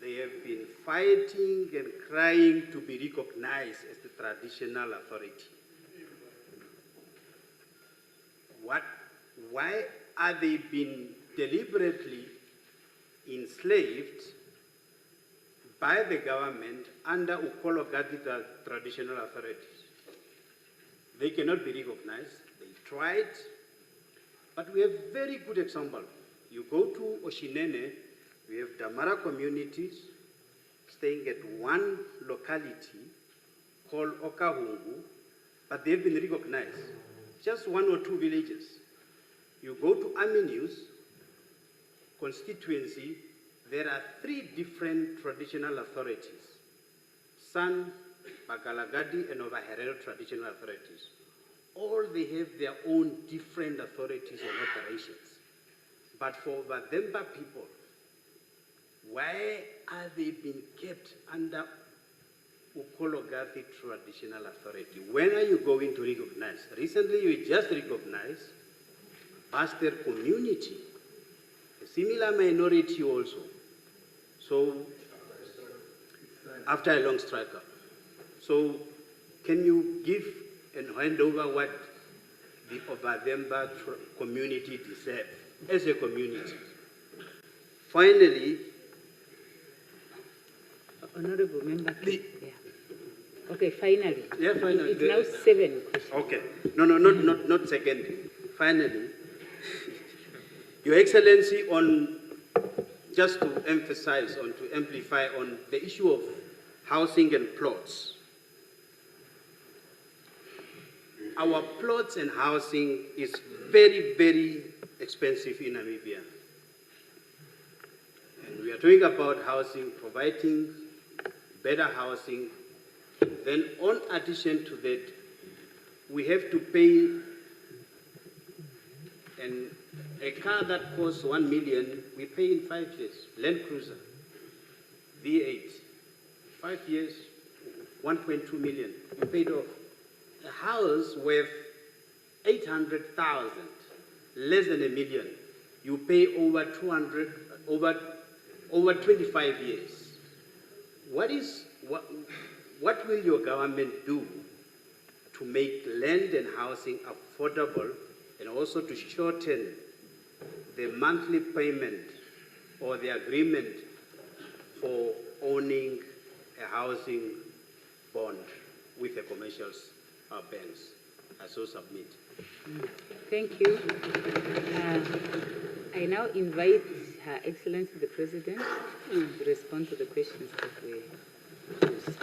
S20: They have been fighting and crying to be recognized as the traditional authority. Why are they being deliberately enslaved by the government under Ukologati traditional authorities? They cannot be recognized. They tried, but we have very good example. You go to Oshinene, we have Damara communities staying at one locality called Okahungu, but they've been recognized. Just one or two villages. You go to Aminus constituency, there are 3 different traditional authorities. San, Bagalagadi, and Ovaherero traditional authorities. All they have their own different authorities and operations. But for Vademba people, why are they being kept under Ukologathi traditional authority? When are you going to recognize? Recently, you just recognized Pastor community, a similar minority also. So, after a long struggle. So, can you give and hand over what the Ovademba community deserve as a community? Finally,
S15: Honorable Member. Okay, finally.
S20: Yeah, finally.
S15: It's now 7 questions.
S20: Okay. No, not secondly. Finally, Your Excellency, just to emphasize, to amplify on the issue of housing and plots. Our plots and housing is very, very expensive in Namibia. And we are talking about housing, providing better housing. Then, in addition to that, we have to pay a car that costs 1 million, we pay in 5 years. Land Cruiser, V8, 5 years, 1.2 million. You paid off a house worth 800,000, less than $1 million. You pay over 25 years. What will your government do to make land and housing affordable and also to shorten the monthly payment or the agreement for owning a housing bond with the commercial banks? I so submit.
S15: Thank you. I now invite Her Excellency the President to respond to the questions that were posed.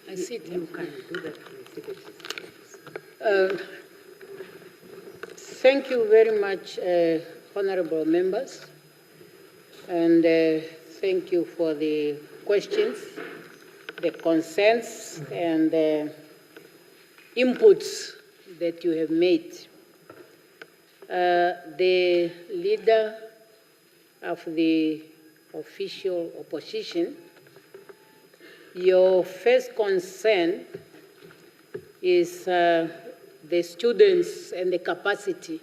S16: I sit.
S15: You can do that for the
S16: Thank you very much, honorable members, and thank you for the questions, the concerns, and the inputs that you have made. The leader of the official opposition, your first concern is the students and the capacity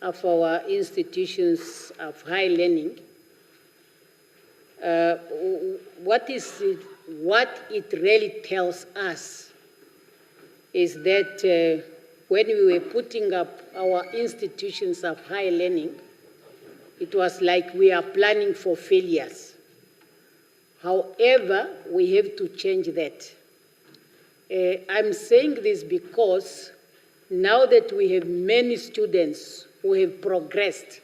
S16: of our institutions of higher learning. What it really tells us is that when we were putting up our institutions of higher learning, it was like we are planning for failures. However, we have to change that. I'm saying this because now that we have many students who have progressed,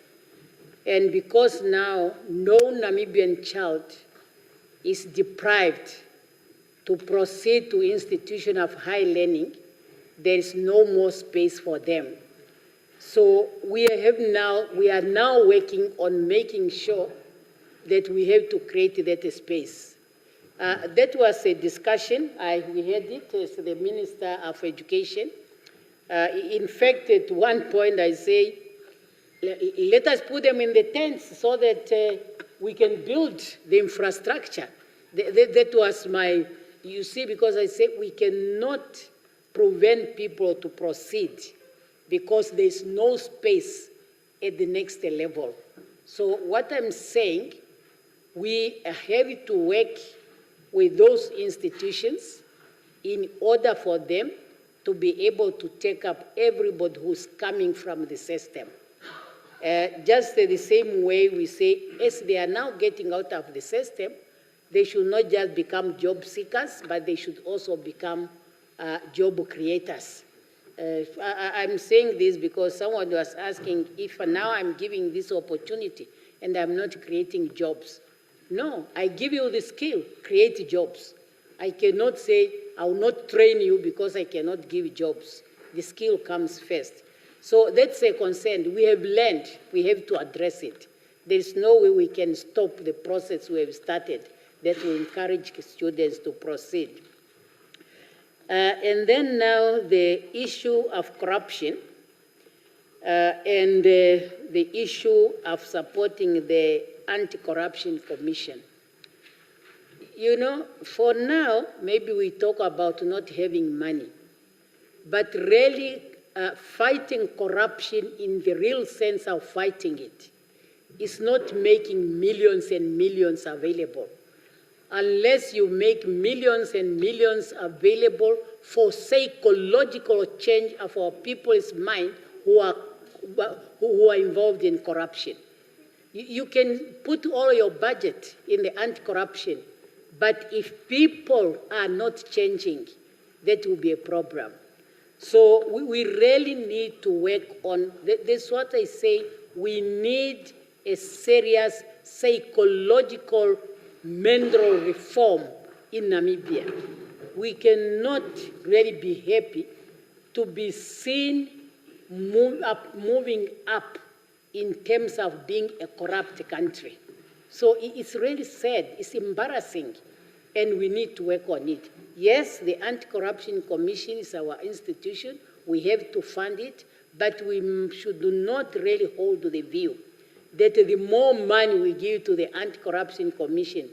S16: and because now no Namibian child is deprived to proceed to institution of higher learning, there is no more space for them. So we are now working on making sure that we have to create that space. That was a discussion. We had it as the Minister of Education. In fact, at one point I say, let us put them in the tents so that we can build the infrastructure. That was my, you see, because I said we cannot prevent people to proceed because there's no space at the next level. So what I'm saying, we have to work with those institutions in order for them to be able to take up everybody who's coming from the system. Just the same way we say, as they are now getting out of the system, they should not just become job seekers, but they should also become job creators. I'm saying this because someone was asking if now I'm giving this opportunity and I'm not creating jobs. No, I give you the skill, create jobs. I cannot say I will not train you because I cannot give jobs. The skill comes first. So that's a concern. We have learned, we have to address it. There's no way we can stop the process we have started that will encourage students to proceed. And then now the issue of corruption and the issue of supporting the Anti-Corruption Commission. You know, for now, maybe we talk about not having money, but really fighting corruption in the real sense of fighting it is not making millions and millions available. Unless you make millions and millions available for psychological change of our people's mind who are involved in corruption. You can put all your budget in the anti-corruption, but if people are not changing, that will be a problem. So we really need to work on, that's what I say, we need a serious psychological mental reform in Namibia. We cannot really be happy to be seen moving up in terms of being a corrupt country. So it's really sad, it's embarrassing, and we need to work on it. Yes, the Anti-Corruption Commission is our institution, we have to fund it, but we should not really hold to the view that the more money we give to the Anti-Corruption Commission,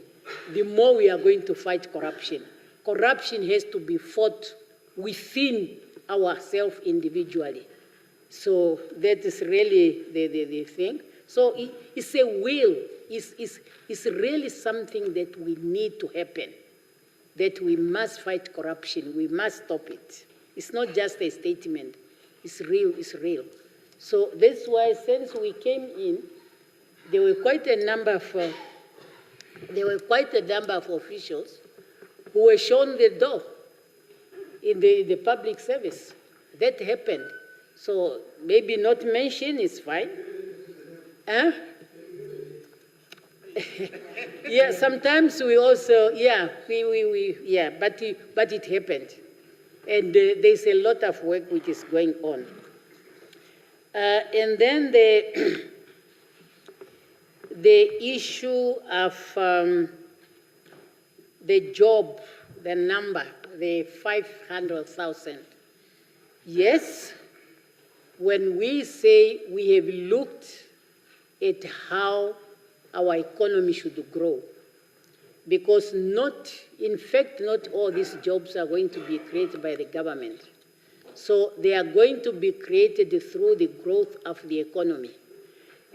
S16: the more we are going to fight corruption. Corruption has to be fought within ourselves individually. So that is really the thing. So it's a will. It's really something that we need to happen, that we must fight corruption. We must stop it. It's not just a statement. It's real. It's real. So that's why since we came in, there were quite a number of officials who were shown the door in the public service. That happened. So maybe not mention is fine. Huh? Yeah, sometimes we also, but it happened. And there's a lot of work which is going on. And then the issue of the job, the number, the 500,000. Yes, when we say we have looked at how our economy should grow, because not all these jobs are going to be created by the government. So they are going to be created through the growth of the economy.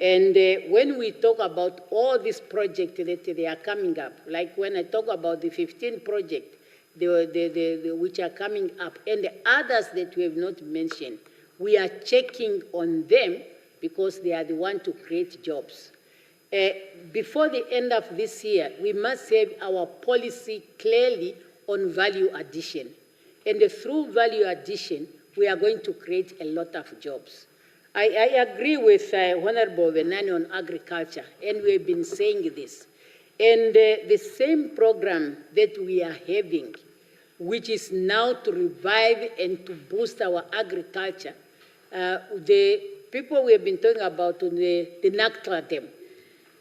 S16: And when we talk about all these projects that they are coming up, like when I talk about the 15 projects which are coming up, and the others that we have not mentioned, we are checking on them because they are the ones to create jobs. Before the end of this year, we must have our policy clearly on value addition. And through value addition, we are going to create a lot of jobs. I agree with Honorable Venani on agriculture, and we have been saying this. And the same program that we are having, which is now to revive and to boost our agriculture, the people we have been talking about on the Naktra Dam.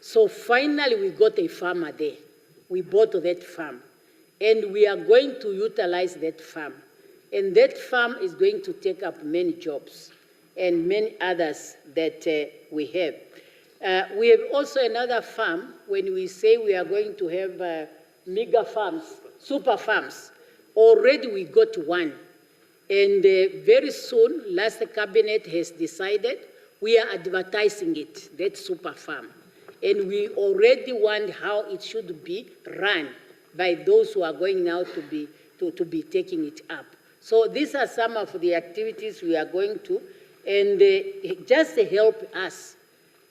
S16: So finally we got a farmer there. We bought that farm. And we are going to utilize that farm. And that farm is going to take up many jobs and many others that we have. We have also another farm when we say we are going to have mega farms, super farms. Already we got one. And very soon, last cabinet has decided we are advertising it, that super farm. And we already want how it should be run by those who are going now to be taking it up. So these are some of the activities we are going to, and just help us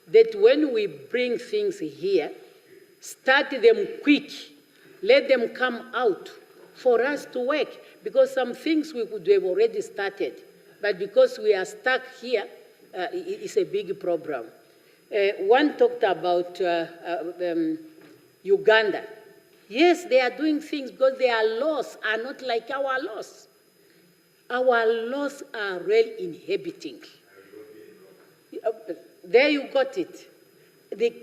S16: that when we bring things here, start them quick, let them come out for us to work, because some things we could have already started, but because we are stuck here, it's a big problem. One talked about Uganda. Yes, they are doing things because their laws are not like our laws. Our laws are real inhibiting. There you got it. The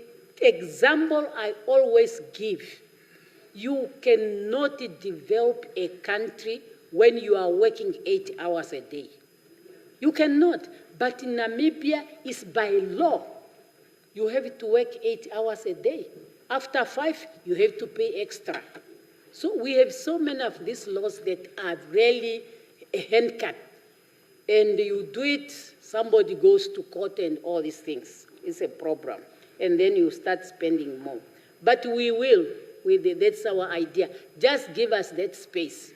S16: example I always give, you cannot develop a country when you are working 8 hours a day. You cannot. But in Namibia, it's by law. You have to work 8 hours a day. After 5, you have to pay extra. So we have so many of these laws that are really a handcut. And you do it, somebody goes to court and all these things. It's a problem. And then you start spending more. But we will. That's our idea. Just give us that space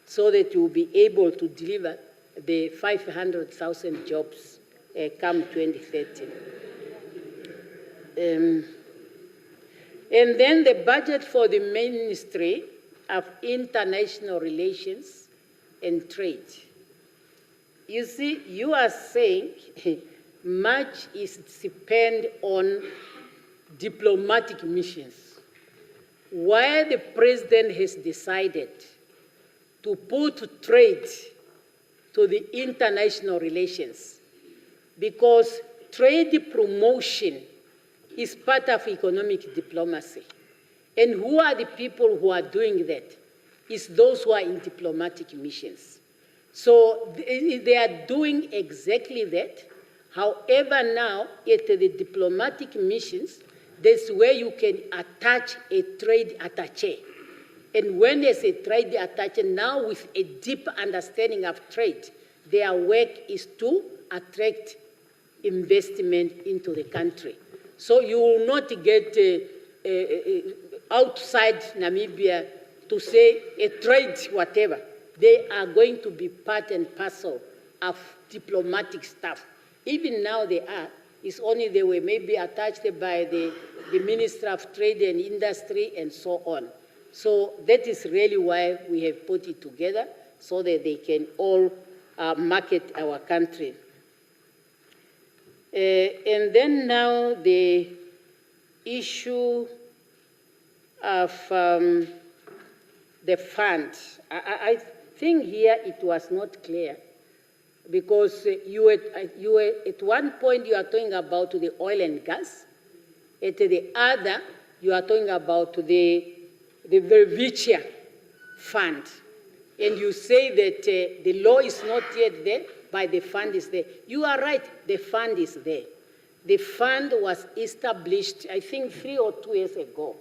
S16: so that you'll be able to deliver the 500,000 jobs come 2030. And then the budget for the Ministry of International Relations and Trade. You see, you are saying much is spent on diplomatic missions, while the president has decided to put trade to the international relations, because trade promotion is part of economic diplomacy. And who are the people who are doing that? It's those who are in diplomatic missions. So they are doing exactly that. However, now at the diplomatic missions, that's where you can attach a trade attaché. And when there's a trade attaché, now with a deep understanding of trade, their work is to attract investment into the country. So you will not get outside Namibia to say a trade whatever. They are going to be part and parcel of diplomatic staff. Even now they are. It's only they were maybe attached by the Minister of Trade and Industry and so on. So that is really why we have put it together, so that they can all market our country. And then now the issue of the fund. I think here it was not clear, because you were at one point you are talking about the oil and gas, at the other you are talking about the Vervicia fund, and you say that the law is not yet there, but the fund is there. You are right, the fund is there. The fund was established, I think, 3 or 2 years ago,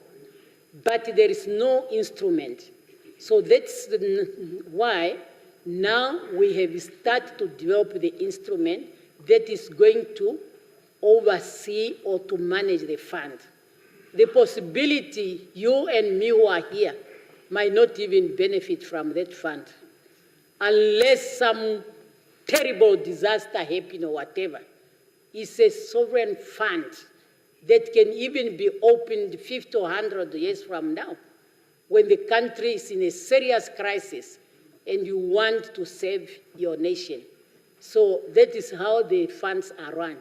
S16: but there is no instrument. So that's why now we have started to develop the instrument that is going to oversee or to manage the fund. The possibility you and me who are here might not even benefit from that fund unless some terrible disaster happens or whatever. It's a sovereign fund that can even be opened 50 or 100 years from now when the country is in a serious crisis and you want to save your nation. So that is how the funds are run.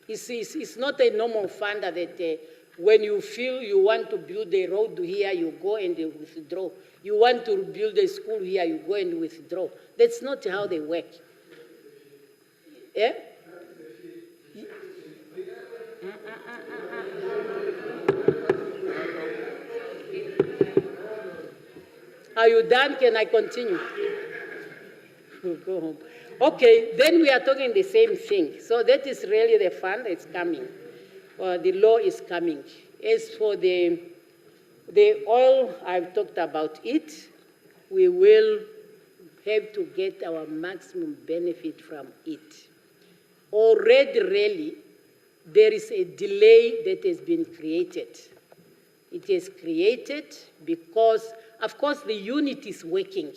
S16: It's not a normal fund that when you feel you want to build a road here, you go and withdraw. You want to build a school here, you go and withdraw. That's not how they work. Yeah? Are you done? Can I continue? Go home. Okay, then we are talking the same thing. So that is really the fund that's coming. The law is coming. As for the oil, I've talked about it. We will have to get our maximum benefit from it. Already, really, there is a delay that has been created. It is created because, of course, the unit is working.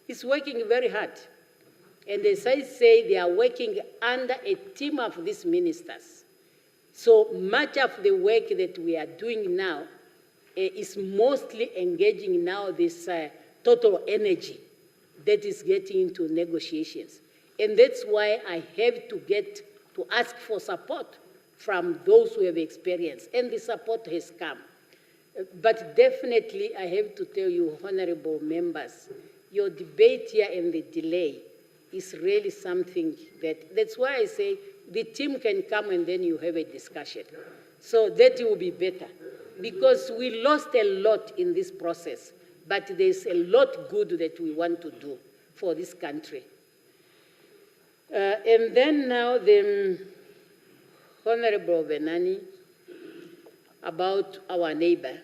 S16: It's working very hard. And as I say, they are working under a team of these ministers. So much of the work that we are doing now is mostly engaging now this total energy that is getting into negotiations. And that's why I have to ask for support from those who have experience, and the support has come. But definitely, I have to tell you, honorable members, your debate here and the delay is really something that's why I say the team can come and then you have a discussion. So that will be better, because we lost a lot in this process, but there's a lot good that we want to do for this country. And then now the Honorable Benani about our neighbor.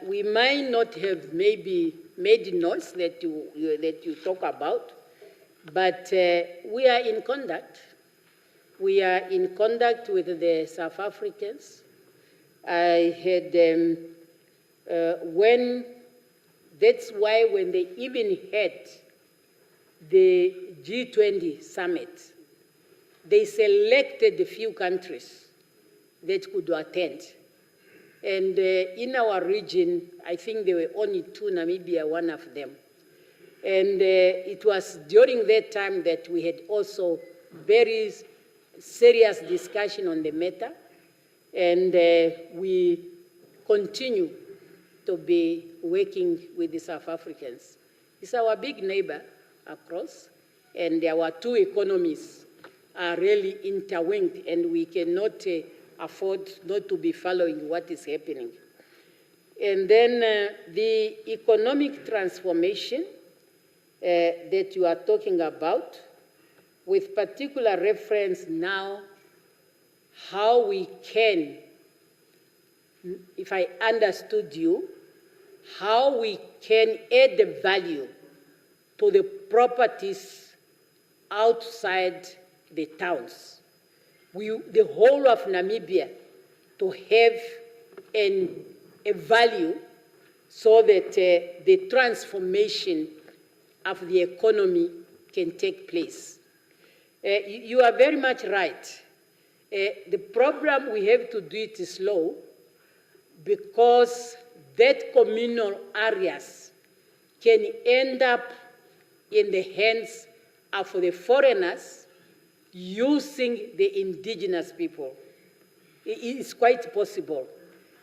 S16: We might not have maybe made noise that you talk about, but we are in contact. We are in contact with the South Africans. I had that's why when they even had the G20 summit, they selected a few countries that could attend. And in our region, I think there were only 2, Namibia, one of them. And it was during that time that we had also very serious discussion on the matter. And we continue to be working with the South Africans. It's our big neighbor across, and our 2 economies are really interlinked, and we cannot afford not to be following what is happening. And then the economic transformation that you are talking about, with particular reference now how we can, if I understood you, how we can add the value to the properties outside the towns. The whole of Namibia to have a value so that the transformation of the economy can take place. You are very much right. The problem we have to do it slow because that communal areas can end up in the hands of the foreigners using the indigenous people. It's quite possible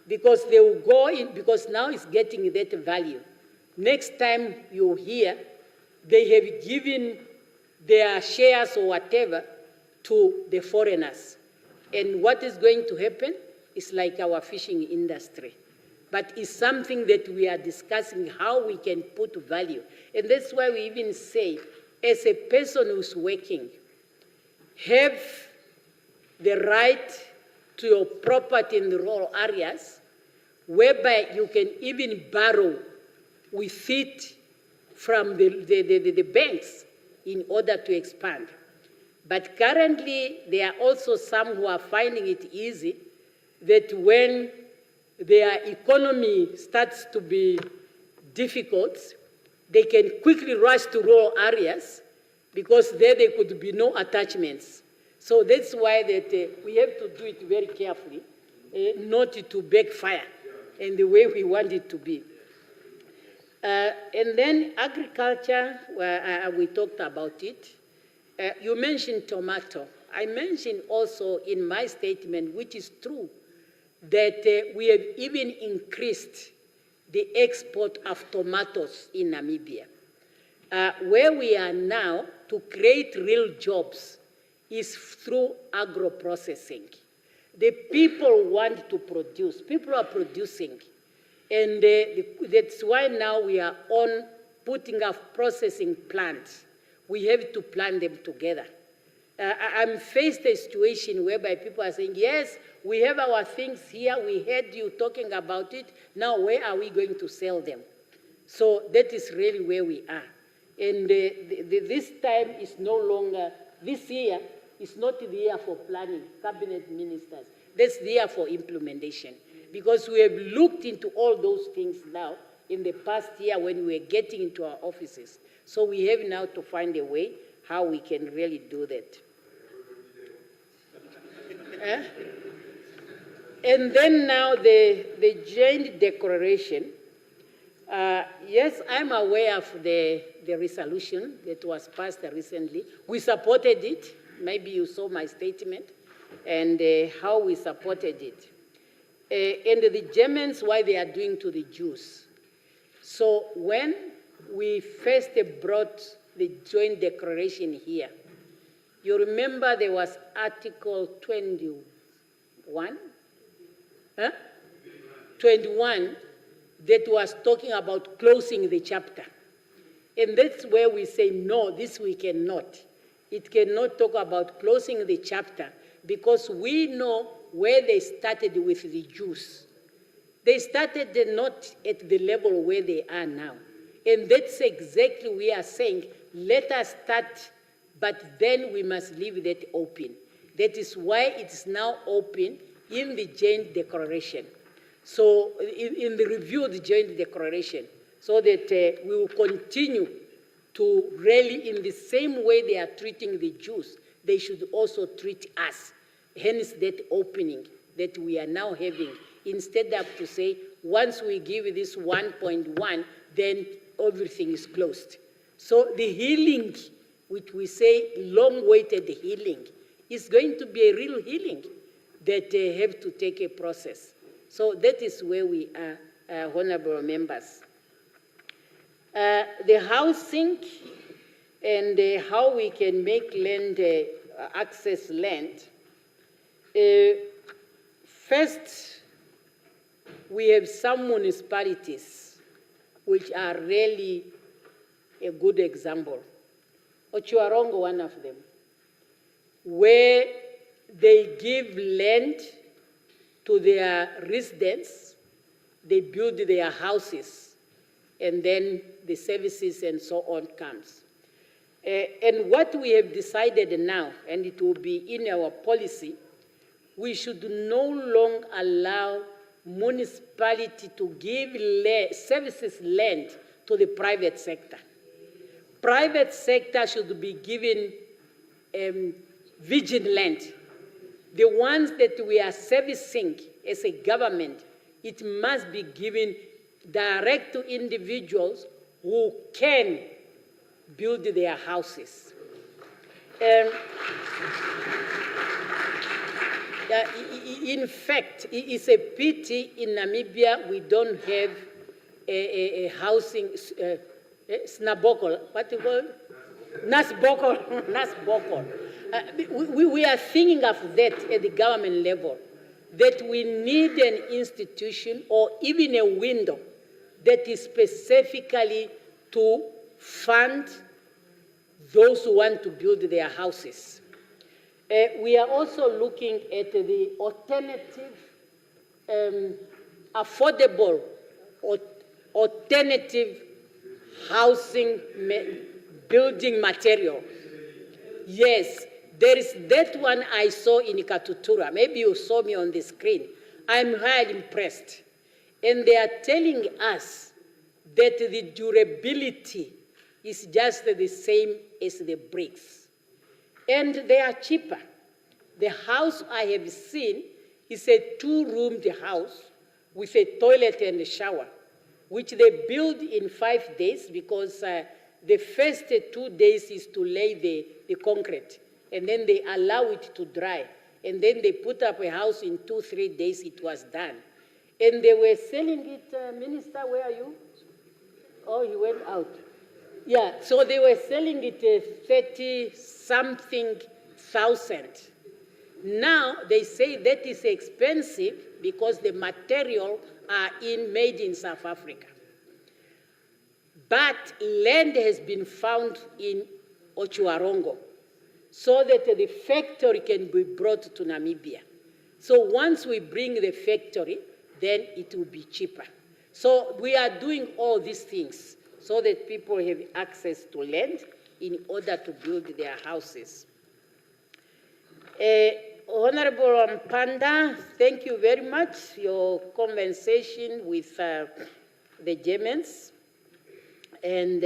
S16: because they will go in, because now it's getting that value. Next time you hear, they have given their shares or whatever to the foreigners. And what is going to happen is like our fishing industry. But it's something that we are discussing how we can put value. And that's why we even say, as a person who's working, have the right to your property in the rural areas, whereby you can even borrow with it from the banks in order to expand. But currently, there are also some who are finding it easy that when their economy starts to be difficult, they can quickly rush to rural areas because there could be no attachments. So that's why that we have to do it very carefully, not to backfire in the way we want it to be. And then agriculture, we talked about it. You mentioned tomato. I mentioned also in my statement, which is true, that we have even increased the export of tomatoes in Namibia. Where we are now to create real jobs is through agro-processing. The people want to produce. People are producing. And that's why now we are on putting up processing plants. We have to plan them together. I'm faced a situation whereby people are saying, yes, we have our things here, we heard you talking about it, now where are we going to sell them? So that is really where we are. And this time is no longer, this year is not the year for planning, cabinet ministers. That's the year for implementation. Because we have looked into all those things now in the past year when we were getting into our offices. So we have now to find a way how we can really do that. And then now the joint declaration. Yes, I'm aware of the resolution that was passed recently. We supported it. Maybe you saw my statement and how we supported it. And the Germans, why they are doing to the Jews. So when we first brought the joint declaration here, you remember there was Article 21? 21 that was talking about closing the chapter. And that's where we say, no, this we cannot. It cannot talk about closing the chapter because we know where they started with the Jews. They started not at the level where they are now. And that's exactly what we are saying, let us start, but then we must leave that open. That is why it's now open in the joint declaration. So in the review of the joint declaration, so that we will continue to really, in the same way they are treating the Jews, they should also treat us. Hence that opening that we are now having, instead of to say, once we give this 1.1, then everything is closed. So the healing, which we say long-awaited healing, is going to be a real healing that have to take a process. So that is where we are, honorable members. The housing and how we can make land, access land. First, we have some municipalities which are really a good example. Ochuarongo, one of them, where they give land to their residents, they build their houses, and then the services and so on comes. And what we have decided now, and it will be in our policy, we should no longer allow municipality to give services land to the private sector. Private sector should be given virgin land. The ones that we are servicing as a government, it must be given direct to individuals who can build their houses. In fact, it's a pity in Namibia we don't have a housing, snabokol, what do you call it? Nasbokol. Nasbokol. We are thinking of that at the government level, that we need an institution or even a window that is specifically to fund those who want to build their houses. We are also looking at the alternative, affordable, alternative housing building material. Yes, there is that one I saw in Katutura. Maybe you saw me on the screen. I'm highly impressed. And they are telling us that the durability is just the same as the bricks. And they are cheaper. The house I have seen is a 2-roomed house with a toilet and a shower, which they build in 5 days because the first 2 days is to lay the concrete, and then they allow it to dry. And then they put up a house in 2-3 days, it was done. And they were selling it, Minister, where are you? Oh, he went out. Yeah, so they were selling it 30-something thousand. Now they say that is expensive because the material are made in South Africa. But land has been found in Ochuarongo so that the factory can be brought to Namibia. So once we bring the factory, then it will be cheaper. So we are doing all these things so that people have access to land in order to build their houses. Honorable Mpanda, thank you very much for your conversation with the Germans and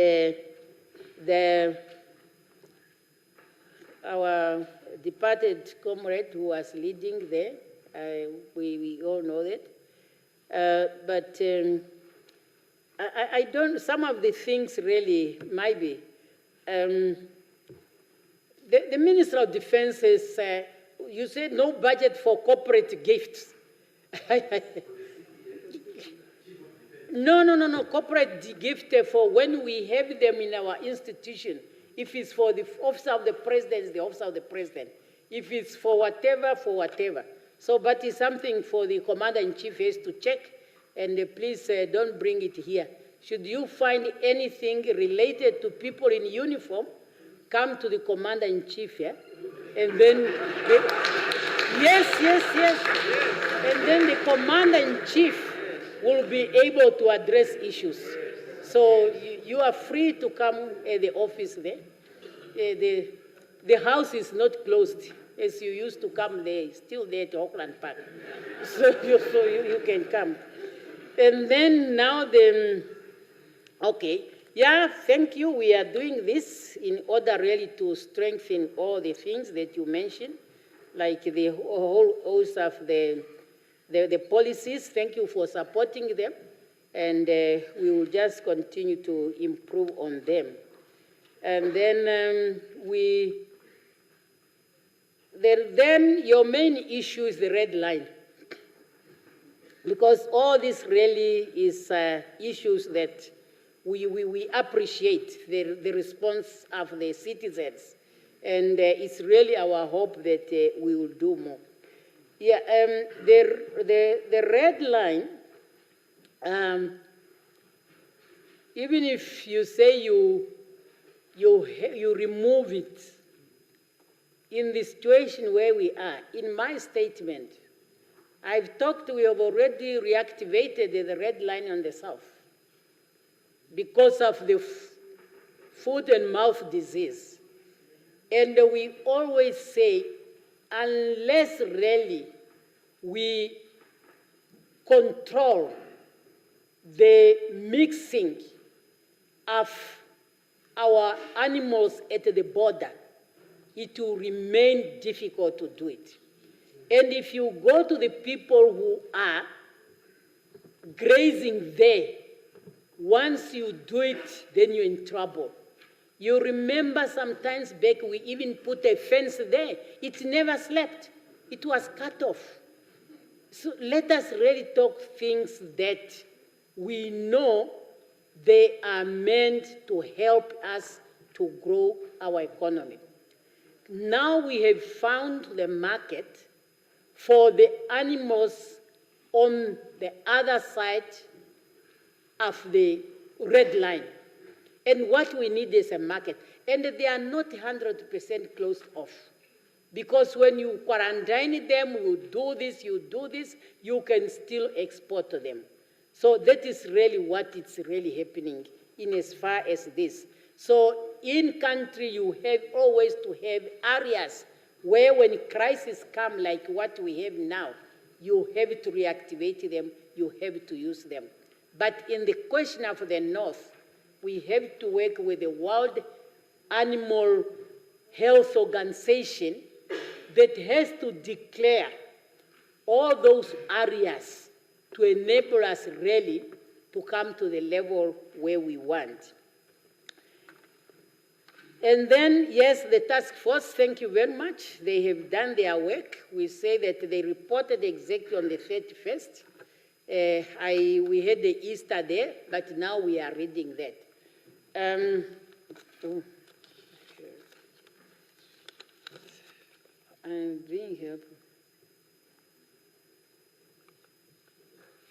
S16: our departed comrade who was leading there. We all know that. But I don't, some of the things really might be. The Minister of Defense says, you said no budget for corporate gifts. No. Corporate gift for when we have them in our institution. If it's for the office of the president, it's the office of the president. If it's for whatever, for whatever. So, but it's something for the commander-in-chief has to check, and please don't bring it here. Should you find anything related to people in uniform, come to the commander-in-chief here, and then, yes. And then the commander-in-chief will be able to address issues. So you are free to come at the office there. The house is not closed as you used to come there. It's still there at Auckland Park. So you can come. And then now okay. Yeah, thank you. We are doing this in order really to strengthen all the things that you mentioned, like the whole host of the policies. Thank you for supporting them. And we will just continue to improve on them. And then then your main issue is the red line. Because all this really is issues that we appreciate the response of the citizens. And it's really our hope that we will do more. Yeah, the red line, even if you say you you remove it. In the situation where we are, in my statement, we have already reactivated the red line on the south because of the foot and mouth disease. And we always say, unless really we control the mixing of our animals at the border, it will remain difficult to do it. And if you go to the people who are grazing there, once you do it, then you're in trouble. You remember sometimes back we even put a fence there. It never slept. It was cut off. So let us really talk things that we know they are meant to help us to grow our economy. Now we have found the market for the animals on the other side of the red line. And what we need is a market. And they are not 100% closed off. Because when you quarantine them, you do this, you can still export to them. So that is really what is really happening in as far as this. So in country, you have always to have areas where when crises come like what we have now, you have to reactivate them, you have to use them. But in the question of the North, we have to work with the World Animal Health Organization that has to declare all those areas to enable us really to come to the level where we want. And then, yes, the task force, thank you very much. They have done their work. We say that they reported exactly on the 31st. We had the Easter there, but now we are reading that. I'm being helpful.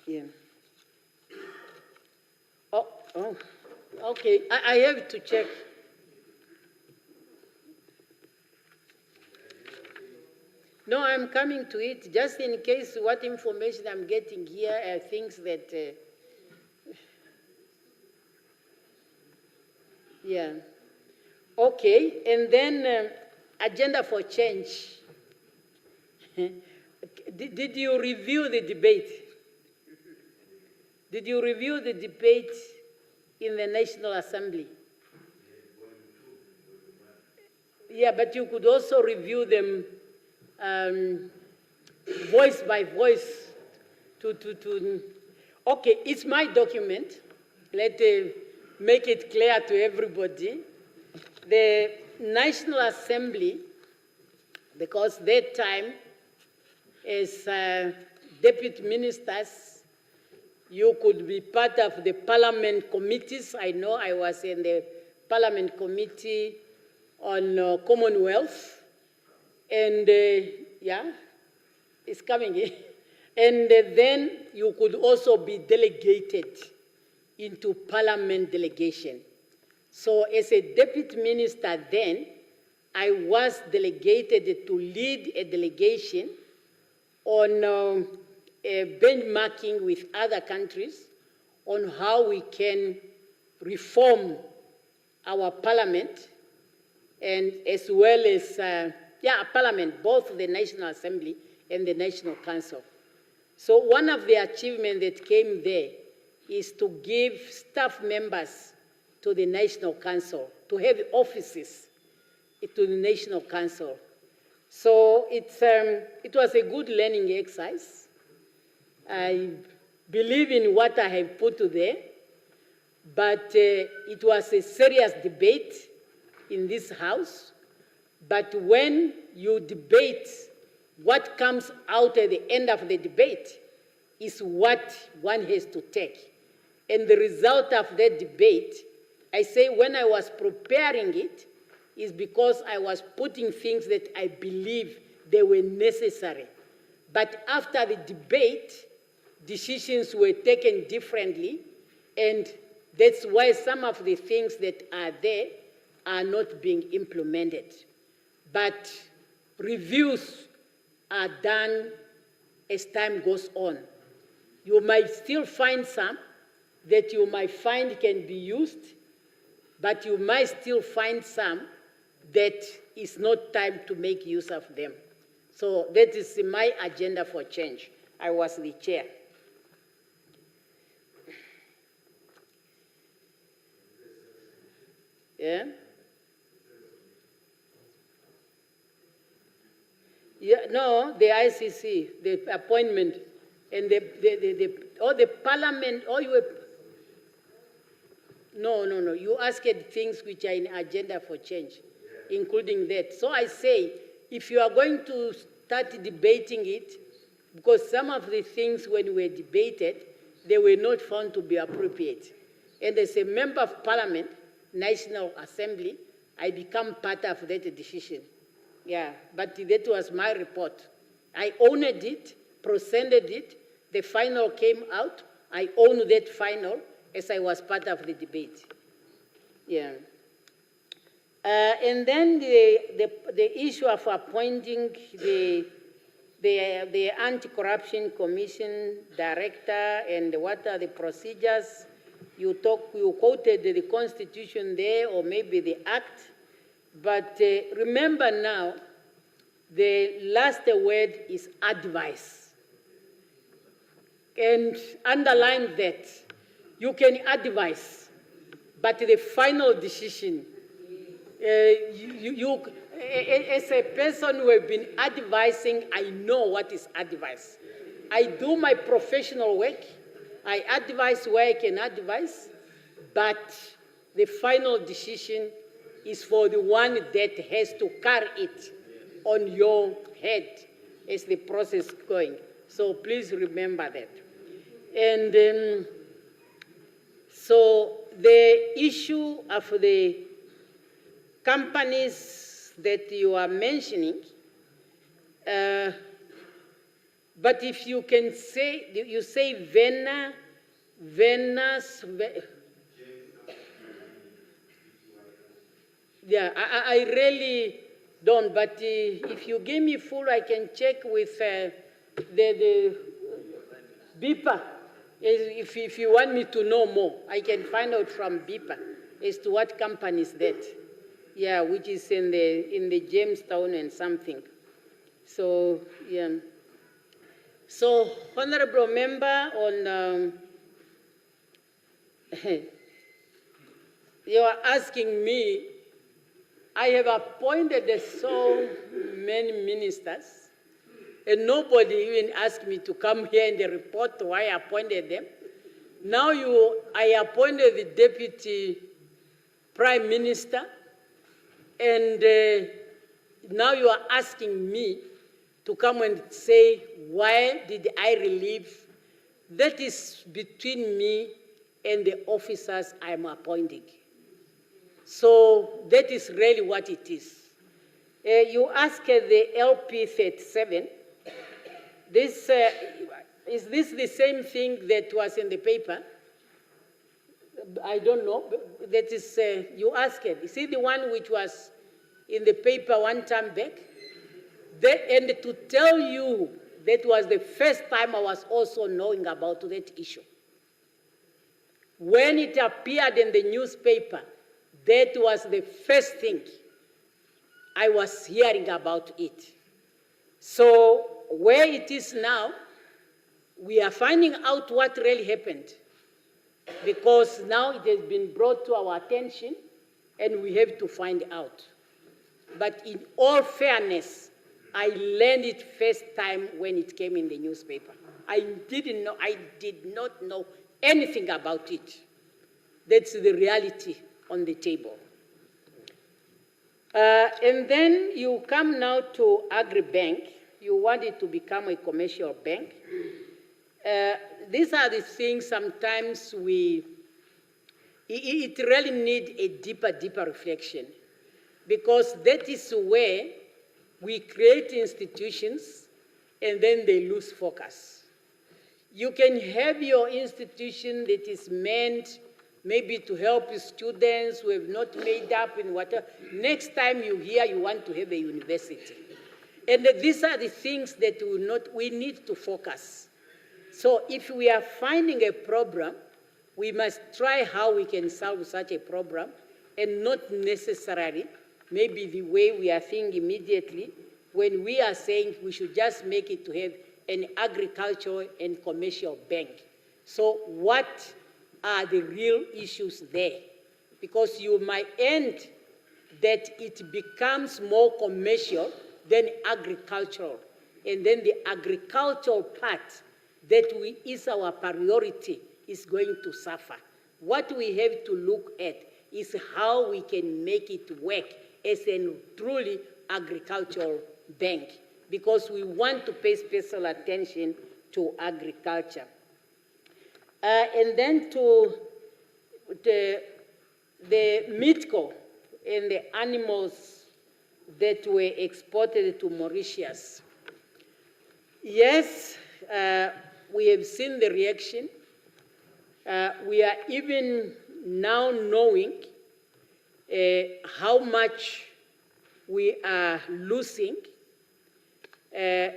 S16: Yeah. Oh, okay. I have to check. No, I'm coming to it just in case what information I'm getting here are things that. Yeah. Okay, and then agenda for change. Did you review the debate? Did you review the debate in the National Assembly? Yeah, but you could also review them voice by voice. Okay, it's my document. Let make it clear to everybody. The National Assembly, because that time, as deputy ministers, you could be part of the parliament committees. I know I was in the parliament committee on Commonwealth, and yeah, it's coming in. And then you could also be delegated into parliament delegation. So as a deputy minister then, I was delegated to lead a delegation on benchmarking with other countries on how we can reform our parliament, and as well as, parliament, both the National Assembly and the National Council. So one of the achievements that came there is to give staff members to the National Council, to have offices to the National Council. So it was a good learning exercise. I believe in what I have put there, but it was a serious debate in this House. But when you debate, what comes out at the end of the debate is what one has to take. And the result of that debate, I say when I was preparing it, is because I was putting things that I believe they were necessary. But after the debate, decisions were taken differently, and that's why some of the things that are there are not being implemented. But reviews are done as time goes on. You might still find some that you might find can be used, but you might still find some that is not time to make use of them. So that is my agenda for change. I was the chair. Yeah? Yeah, no, the ICC, the appointment, and the parliament, no, you asked things which are in agenda for change, including that. So I say, if you are going to start debating it, because some of the things when we debated, they were not found to be appropriate. And as a member of parliament, National Assembly, I become part of that decision. Yeah, but that was my report. I owned it, presented it, the final came out, I owned that final as I was part of the debate. Yeah. And then the issue of appointing the Anti-Corruption Commission director and what are the procedures. You quoted the Constitution there or maybe the Act, but remember now, the last word is advice. And underline that. You can advise, but the final decision, as a person who has been advising, I know what is advice. I do my professional work. I advise where I can advise, but the final decision is for the one that has to carry it on your head as the process is going. So please remember that. And so the issue of the companies that you are mentioning, but if you can say, you say yeah, I really don't, but if you give me full, I can check with the BIPA. If you want me to know more, I can find out from BIPA as to what company is that. Yeah, which is in the Jamestown and something. So, yeah. So, Honorable Member, on you are asking me, I have appointed so many ministers, and nobody even asked me to come here and report why I appointed them. Now I appointed the Deputy Prime Minister, and now you are asking me to come and say, why did I relieve? That is between me and the officers I'm appointing. So that is really what it is. You asked the LP 37. Is this the same thing that was in the paper? I don't know. That is, you asked it. Is it the one which was in the paper one time back? And to tell you, that was the first time I was also knowing about that issue. When it appeared in the newspaper, that was the first thing I was hearing about it. So where it is now, we are finding out what really happened, because now it has been brought to our attention and we have to find out. But in all fairness, I learned it first time when it came in the newspaper. I did not know anything about it. That's the reality on the table. And then you come now to Agribank. You want it to become a commercial bank. These are the things sometimes it really needs a deeper reflection, because that is where we create institutions and then they lose focus. You can have your institution that is meant maybe to help students who have not made up in whatever. Next time you hear you want to have a university. And these are the things that we need to focus. So if we are finding a problem, we must try how we can solve such a problem, and not necessarily maybe the way we are thinking immediately when we are saying we should just make it to have an agricultural and commercial bank. So what are the real issues there? Because you might end that it becomes more commercial than agricultural. And then the agricultural part that is our priority is going to suffer. What we have to look at is how we can make it work as a truly agricultural bank, because we want to pay special attention to agriculture. And then to the meatco and the animals that were exported to Mauritius. Yes, we have seen the reaction. We are even now knowing how much we are losing,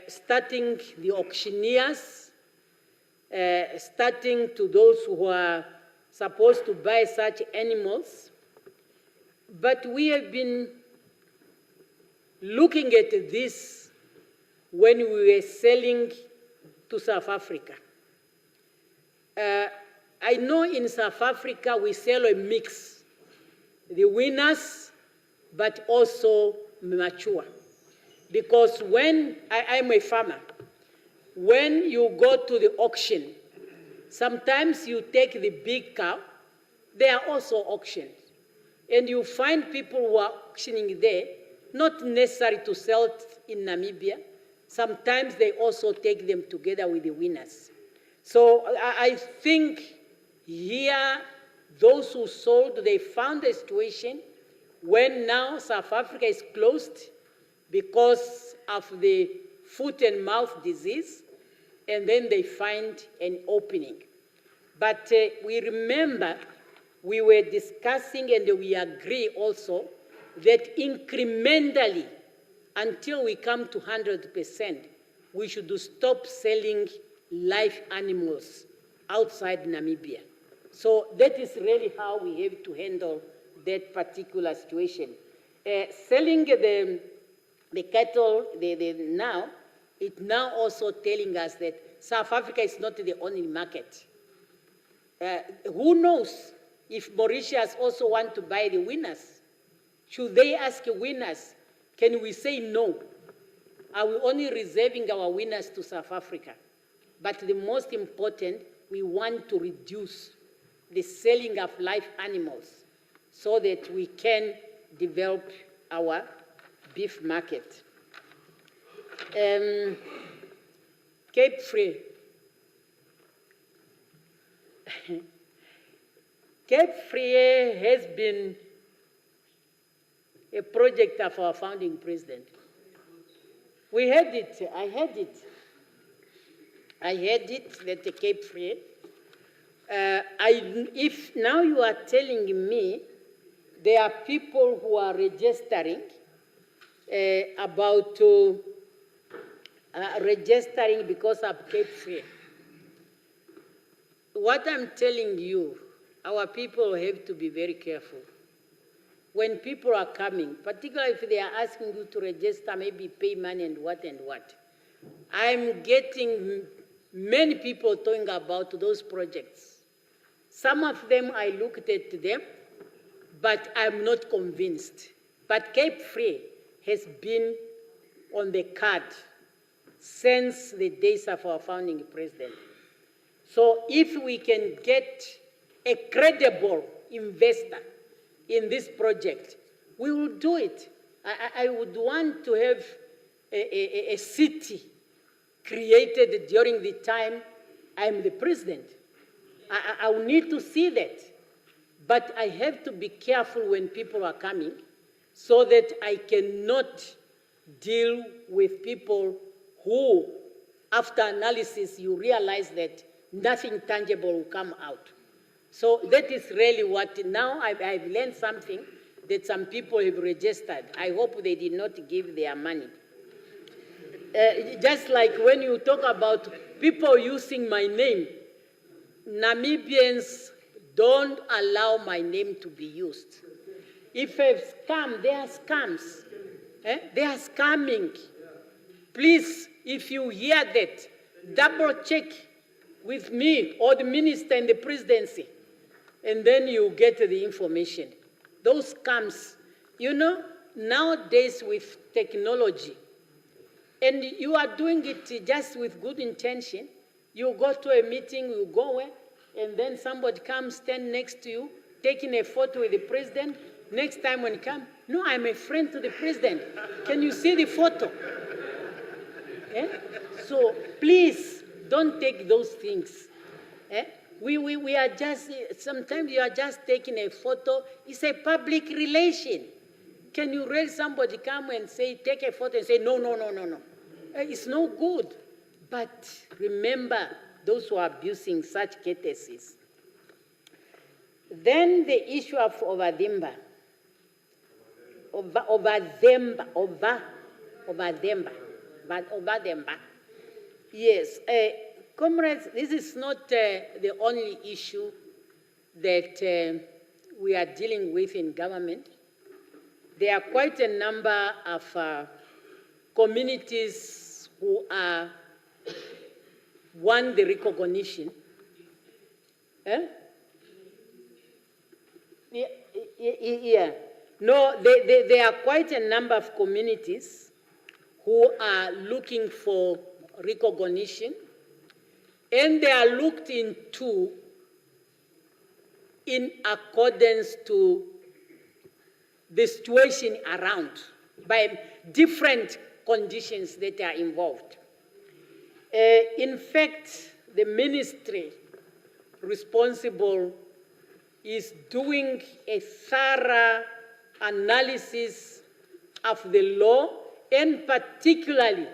S16: starting the auctioneers, starting to those who are supposed to buy such animals. But we have been looking at this when we were selling to South Africa. I know in South Africa we sell a mix, the winners, but also mature. Because when I'm a farmer, when you go to the auction, sometimes you take the big cow, they are also auctioned. And you find people who are auctioning there, not necessary to sell it in Namibia. Sometimes they also take them together with the winners. So I think here, those who sold, they found a situation when now South Africa is closed because of the foot and mouth disease, and then they find an opening. But we remember we were discussing, and we agree also, that incrementally, until we come to 100%, we should stop selling live animals outside Namibia. So that is really how we have to handle that particular situation. Selling the cattle now, it's now also telling us that South Africa is not the only market. Who knows if Mauritius also want to buy the winners? Should they ask winners? Can we say no? Are we only reserving our winners to South Africa? But the most important, we want to reduce the selling of live animals so that we can develop our beef market. Cape Free. Cape Free has been a project of our founding president. We had it, I had it, that the Cape Free. If now you are telling me there are people who are registering registering because of Cape Free, what I'm telling you, our people have to be very careful. When people are coming, particularly if they are asking you to register, maybe pay money and what. I'm getting many people talking about those projects. Some of them, I looked at them, but I'm not convinced. But Cape Free has been on the card since the days of our founding president. So if we can get a credible investor in this project, we will do it. I would want to have a city created during the time I'm the president. I will need to see that. But I have to be careful when people are coming so that I cannot deal with people who, after analysis, you realize that nothing tangible will come out. So that is really what, now I've learned something that some people have registered. I hope they did not give their money. Just like when you talk about people using my name, Namibians don't allow my name to be used. If a scam, they are scams. They are scamming. Please, if you hear that, double check with me or the minister and the presidency, and then you get the information. Those scams, you know, nowadays with technology, and you are doing it just with good intention. You go to a meeting, you go away, and then somebody comes, stand next to you, taking a photo with the president. Next time when he comes, no, I'm a friend to the president. Can you see the photo? So please, don't take those things. We are just, sometimes you are just taking a photo. It's a public relation. Can you raise somebody come and say, take a photo and say, no. It's no good. But remember those who are abusing such courtesies. Then the issue of Ovadimba. Ovademba. Yes. Comrades, this is not the only issue that we are dealing with in government. There are quite a number of communities who want the recognition. Yeah. No, there are quite a number of communities who are looking for recognition, and they are looked into in accordance to the situation around by different conditions that are involved. In fact, the ministry responsible is doing a thorough analysis of the law, and particularly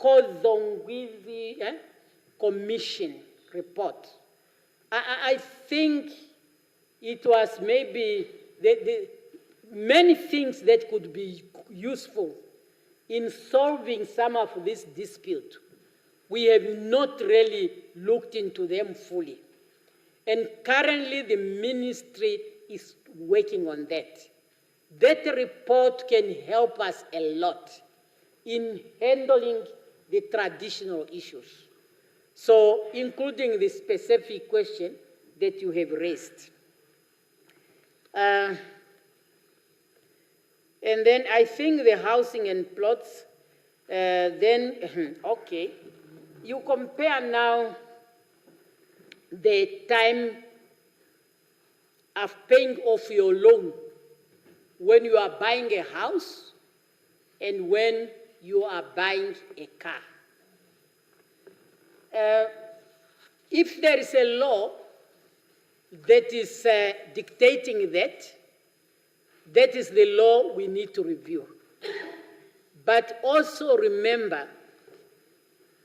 S16: Kozongwizi Commission report. I think it was maybe the many things that could be useful in solving some of this dispute. We have not really looked into them fully. And currently the ministry is working on that. That report can help us a lot in handling the traditional issues. So, including the specific question that you have raised. And then I think the housing and plots, okay. You compare now the time of paying off your loan when you are buying a house and when you are buying a car. If there is a law that is dictating that, that is the law we need to review. But also remember,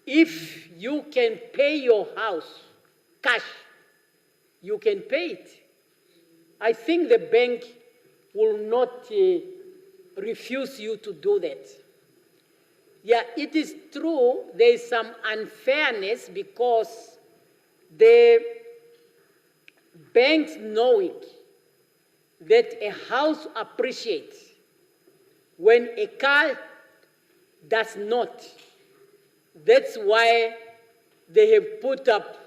S16: if you can pay your house cash, you can pay it. I think the bank will not refuse you to do that. Yeah, it is true there is some unfairness because the banks knowing that a house appreciates when a car does not. That's why they have put up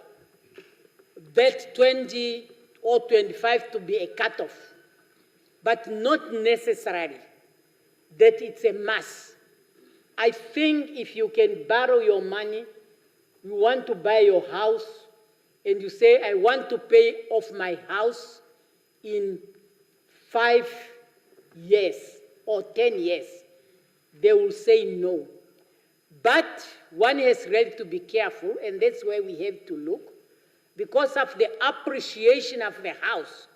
S16: that 20 or 25 to be a cutoff, but not necessarily that it's a must. I think if you can borrow your money, you want to buy your house, and you say, I want to pay off my house in 5 years or 10 years, they will say no. But one has really to be careful, and that's where we have to look. Because of the appreciation of the house,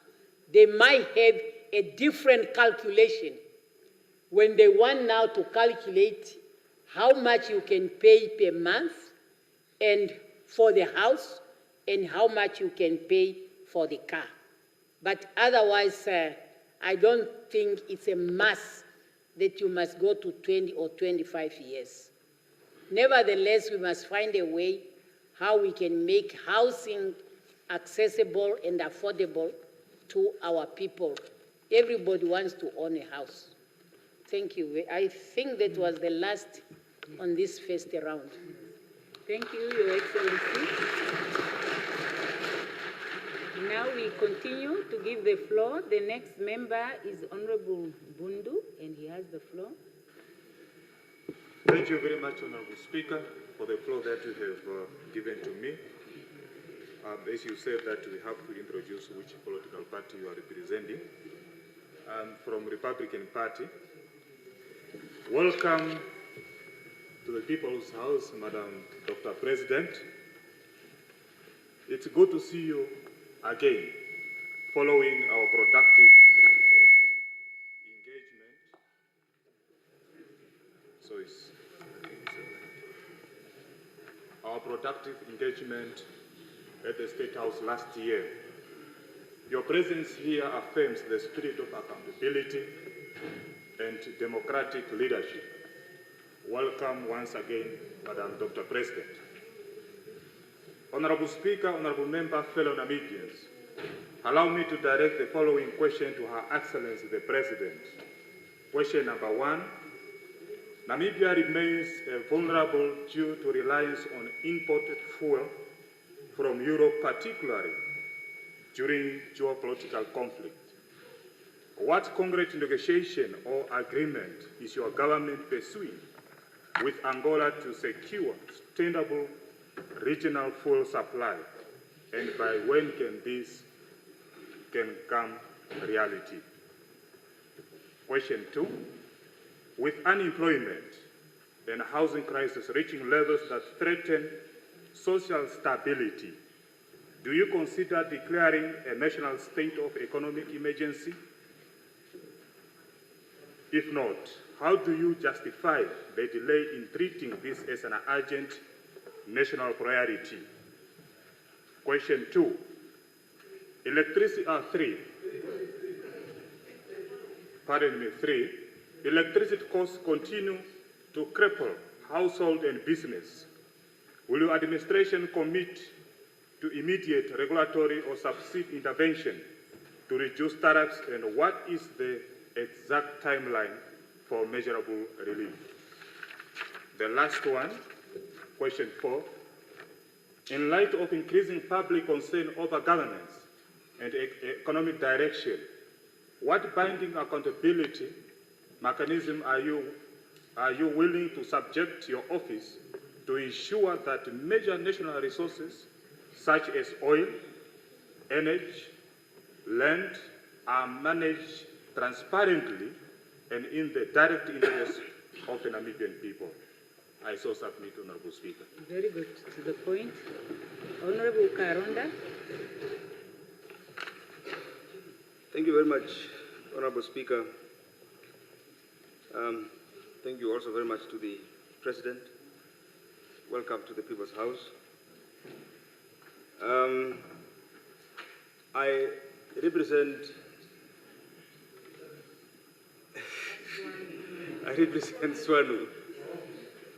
S16: they might have a different calculation when they want now to calculate how much you can pay per month and for the house and how much you can pay for the car. But otherwise, I don't think it's a must that you must go to 20 or 25 years. Nevertheless, we must find a way how we can make housing accessible and affordable to our people. Everybody wants to own a house. Thank you. I think that was the last on this first round.
S15: Thank you, Your Excellency. Now we continue to give the floor. The next member is Honorable Bundu, and he has the floor.
S21: Thank you very much, Honorable Speaker, for the floor that you have given to me. As you said that we have to introduce which political party you are representing. I'm from Republican Party. Welcome to the People's House, Madam Dr. President. It's good to see you again, following our productive engagement. Our productive engagement at the State House last year. Your presence here affirms the spirit of accountability and democratic leadership. Welcome once again, Madam Dr. President. Honorable Speaker, Honorable Member, fellow Namibians, allow me to direct the following question to Her Excellency the President. Question number 1. Namibia remains vulnerable due to reliance on imported fuel from Europe, particularly during geopolitical conflict. What concrete negotiation or agreement is your government pursuing with Angola to secure sustainable regional fuel supply, and by when can this come reality? Question 2. With unemployment and housing crisis reaching levels that threaten social stability, do you consider declaring a national state of economic emergency? If not, how do you justify the delay in treating this as an urgent national priority? Question 2. Electricity costs continue to cripple household and business. Will your administration commit to immediate regulatory or subsidy intervention to reduce tariffs, and what is the exact timeline for measurable relief? The last one, question 4. In light of increasing public concern over governance and economic direction, what binding accountability mechanism are you willing to subject your office to ensure that major national resources such as oil, energy, land are managed transparently and in the direct interest of the Namibian people? I so submit, Honorable Speaker.
S15: Very good. To the point. Honorable Karonda.
S22: Thank you very much, Honorable Speaker. Thank you also very much to the President. Welcome to the People's House. I represent SWANU.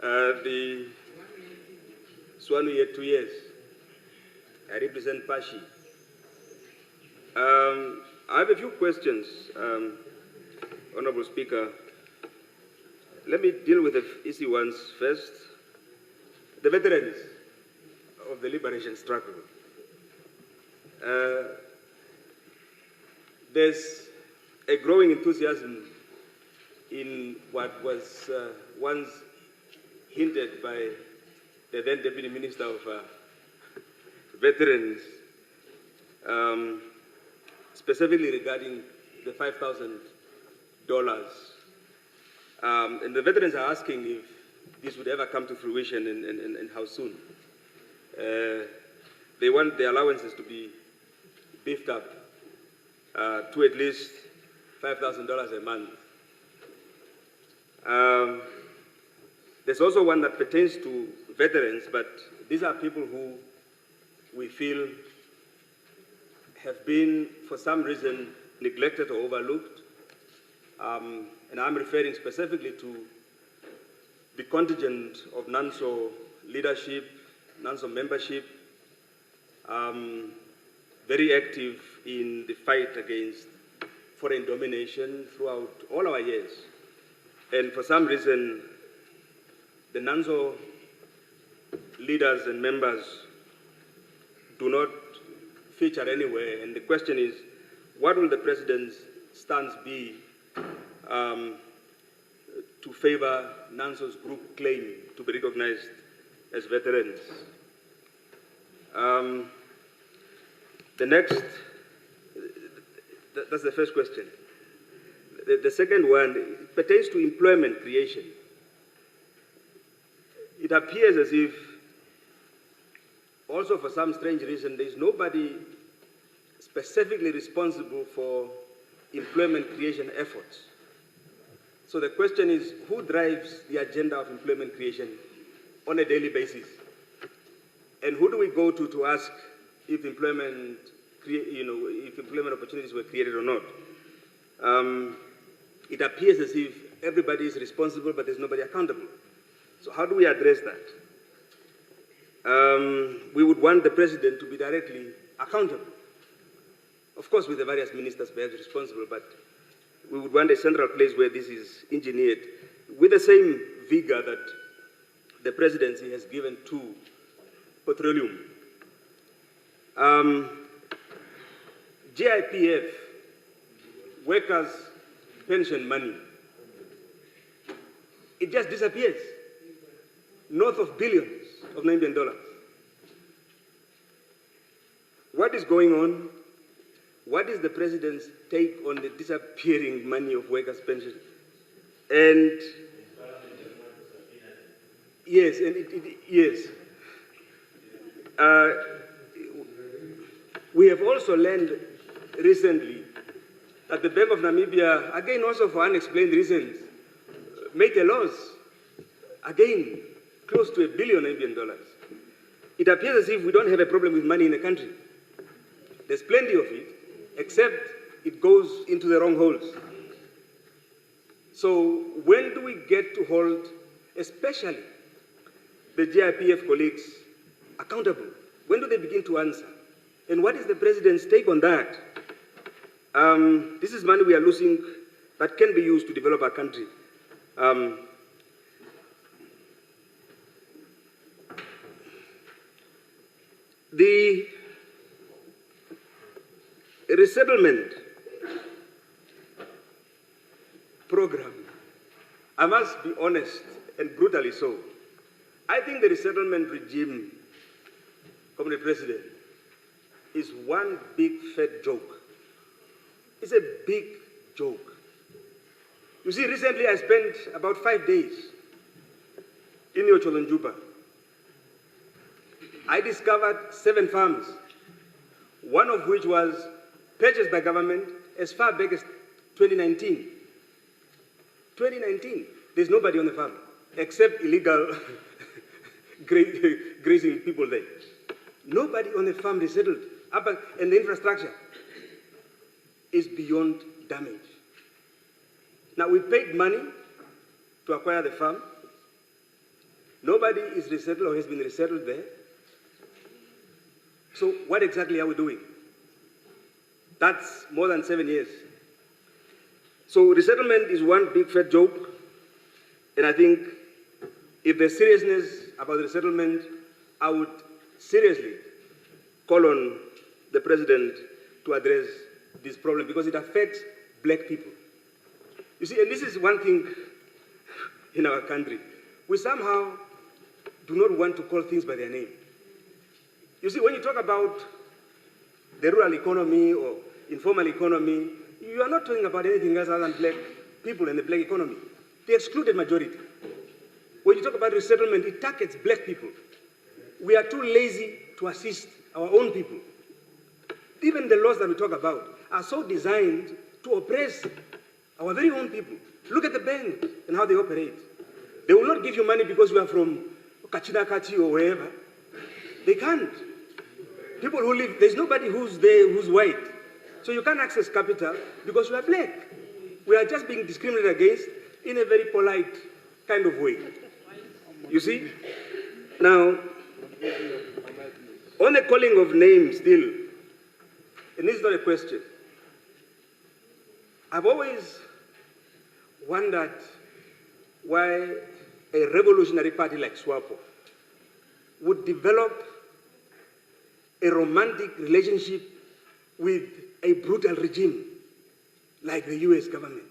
S22: The SWANU yet 2 years. I represent Pashi. I have a few questions, Honorable Speaker. Let me deal with the easy ones first. The veterans of the liberation struggle. There's a growing enthusiasm in what was once hinted by the then Deputy Minister of Veterans, specifically regarding the $5,000. And the veterans are asking if this would ever come to fruition and how soon. They want the allowances to be beefed up to at least $5,000 a month. There's also one that pertains to veterans, but these are people who we feel have been, for some reason, neglected or overlooked. And I'm referring specifically to the contingent of NANSO leadership, NANSO membership, very active in the fight against foreign domination throughout all our years. And for some reason, the NANSO leaders and members do not feature anywhere. And the question is, what will the President's stance be to favor NANSO's group claim to be recognized as veterans? The next, that's the first question. The second one pertains to employment creation. It appears as if, also for some strange reason, there is nobody specifically responsible for employment creation efforts. So the question is, who drives the agenda of employment creation on a daily basis? And who do we go to ask if employment opportunities were created or not? It appears as if everybody is responsible, but there's nobody accountable. So how do we address that? We would want the President to be directly accountable. Of course, with the various ministers perhaps responsible, but we would want a central place where this is engineered with the same vigor that the Presidency has given to petroleum. GIPF, workers' pension money, it just disappears, north of billions of Namibian dollars. What is going on? What is the President's take on the disappearing money of workers' pension? And yes, yes. We have also learned recently that the Bank of Namibia, again also for unexplained reasons, made a loss, again, close to $1 billion Namibian dollars. It appears as if we don't have a problem with money in the country. There's plenty of it, except it goes into the wrong holes. So when do we get to hold, especially the GIPF colleagues, accountable? When do they begin to answer? And what is the President's take on that? This is money we are losing that can be used to develop our country. The resettlement program, I must be honest and brutally so, I think the resettlement regime, Comrade President, is one big fat joke. It's a big joke. You see, recently I spent about 5 days in Yocholonjuba. I discovered 7 farms, one of which was purchased by government as far back as 2019. 2019, there's nobody on the farm except illegal grazing people there. Nobody on the farm resettled, and the infrastructure is beyond damage. Now, we paid money to acquire the farm. Nobody is resettled or has been resettled there. So what exactly are we doing? That's more than 7 years. So resettlement is one big fat joke, and I think if there's seriousness about the resettlement, I would seriously call on the President to address this problem because it affects black people. You see, and this is one thing in our country. We somehow do not want to call things by their name. You see, when you talk about the rural economy or informal economy, you are not talking about anything else other than black people and the black economy. The excluded majority. When you talk about resettlement, it targets black people. We are too lazy to assist our own people. Even the laws that we talk about are so designed to oppress our very own people. Look at the bank and how they operate. They will not give you money because you are from Kachina Kachi or wherever. They can't.
S4: People who live, there's nobody who's there who's white. So you can't access capital because you are black. We are just being discriminated against in a very polite kind of way. You see? Now, on the calling of names still, and this is not a question, I've always wondered why a revolutionary party like SWAPO would develop a romantic relationship with a brutal regime like the US government.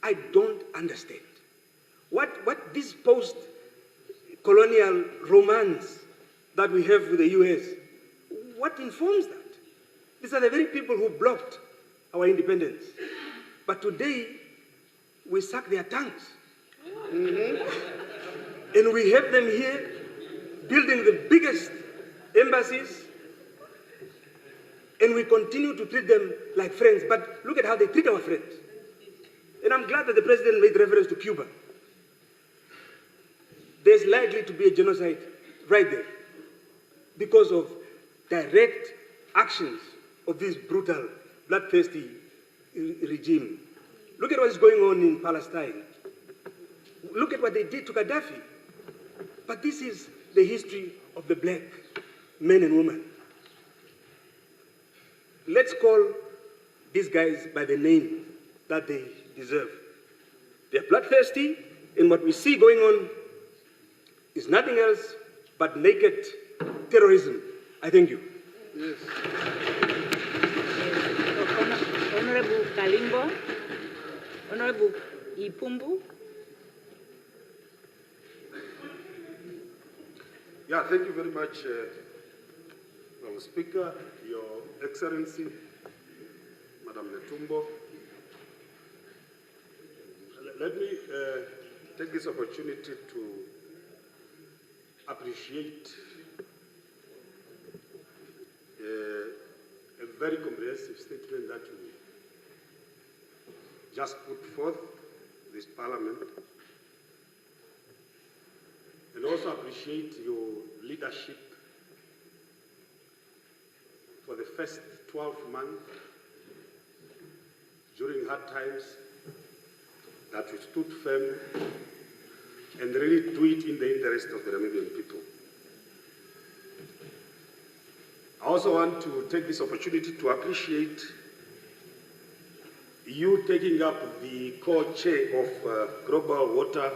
S4: I don't understand. What this post-colonial romance that we have with the US, what informs that? These are the very people who blocked our independence. But today, we suck their tongues. And we have them here building the biggest embassies, and we continue to treat them like friends. But look at how they treat our friends. And I'm glad that the president made reference to Cuba. There's likely to be a genocide right there because of direct actions of this brutal, bloodthirsty regime. Look at what's going on in Palestine. Look at what they did to Gaddafi. But this is the history of the black men and women. Let's call these guys by the name that they deserve. They're bloodthirsty, and what we see going on is nothing else but naked terrorism. I thank you.
S15: Yes. Honorable Kalimbo, Honorable Ipumbu.
S5: Yeah, thank you very much, Madam Speaker, Your Excellency, Madam Netumbo. Let me take this opportunity to appreciate a very comprehensive statement that you just put forth this Parliament, and also appreciate your leadership for the first 12 months during hard times, that you stood firm and really do it in the interest of the Namibian people. I also want to take this opportunity to appreciate you taking up the co-chair of Global Water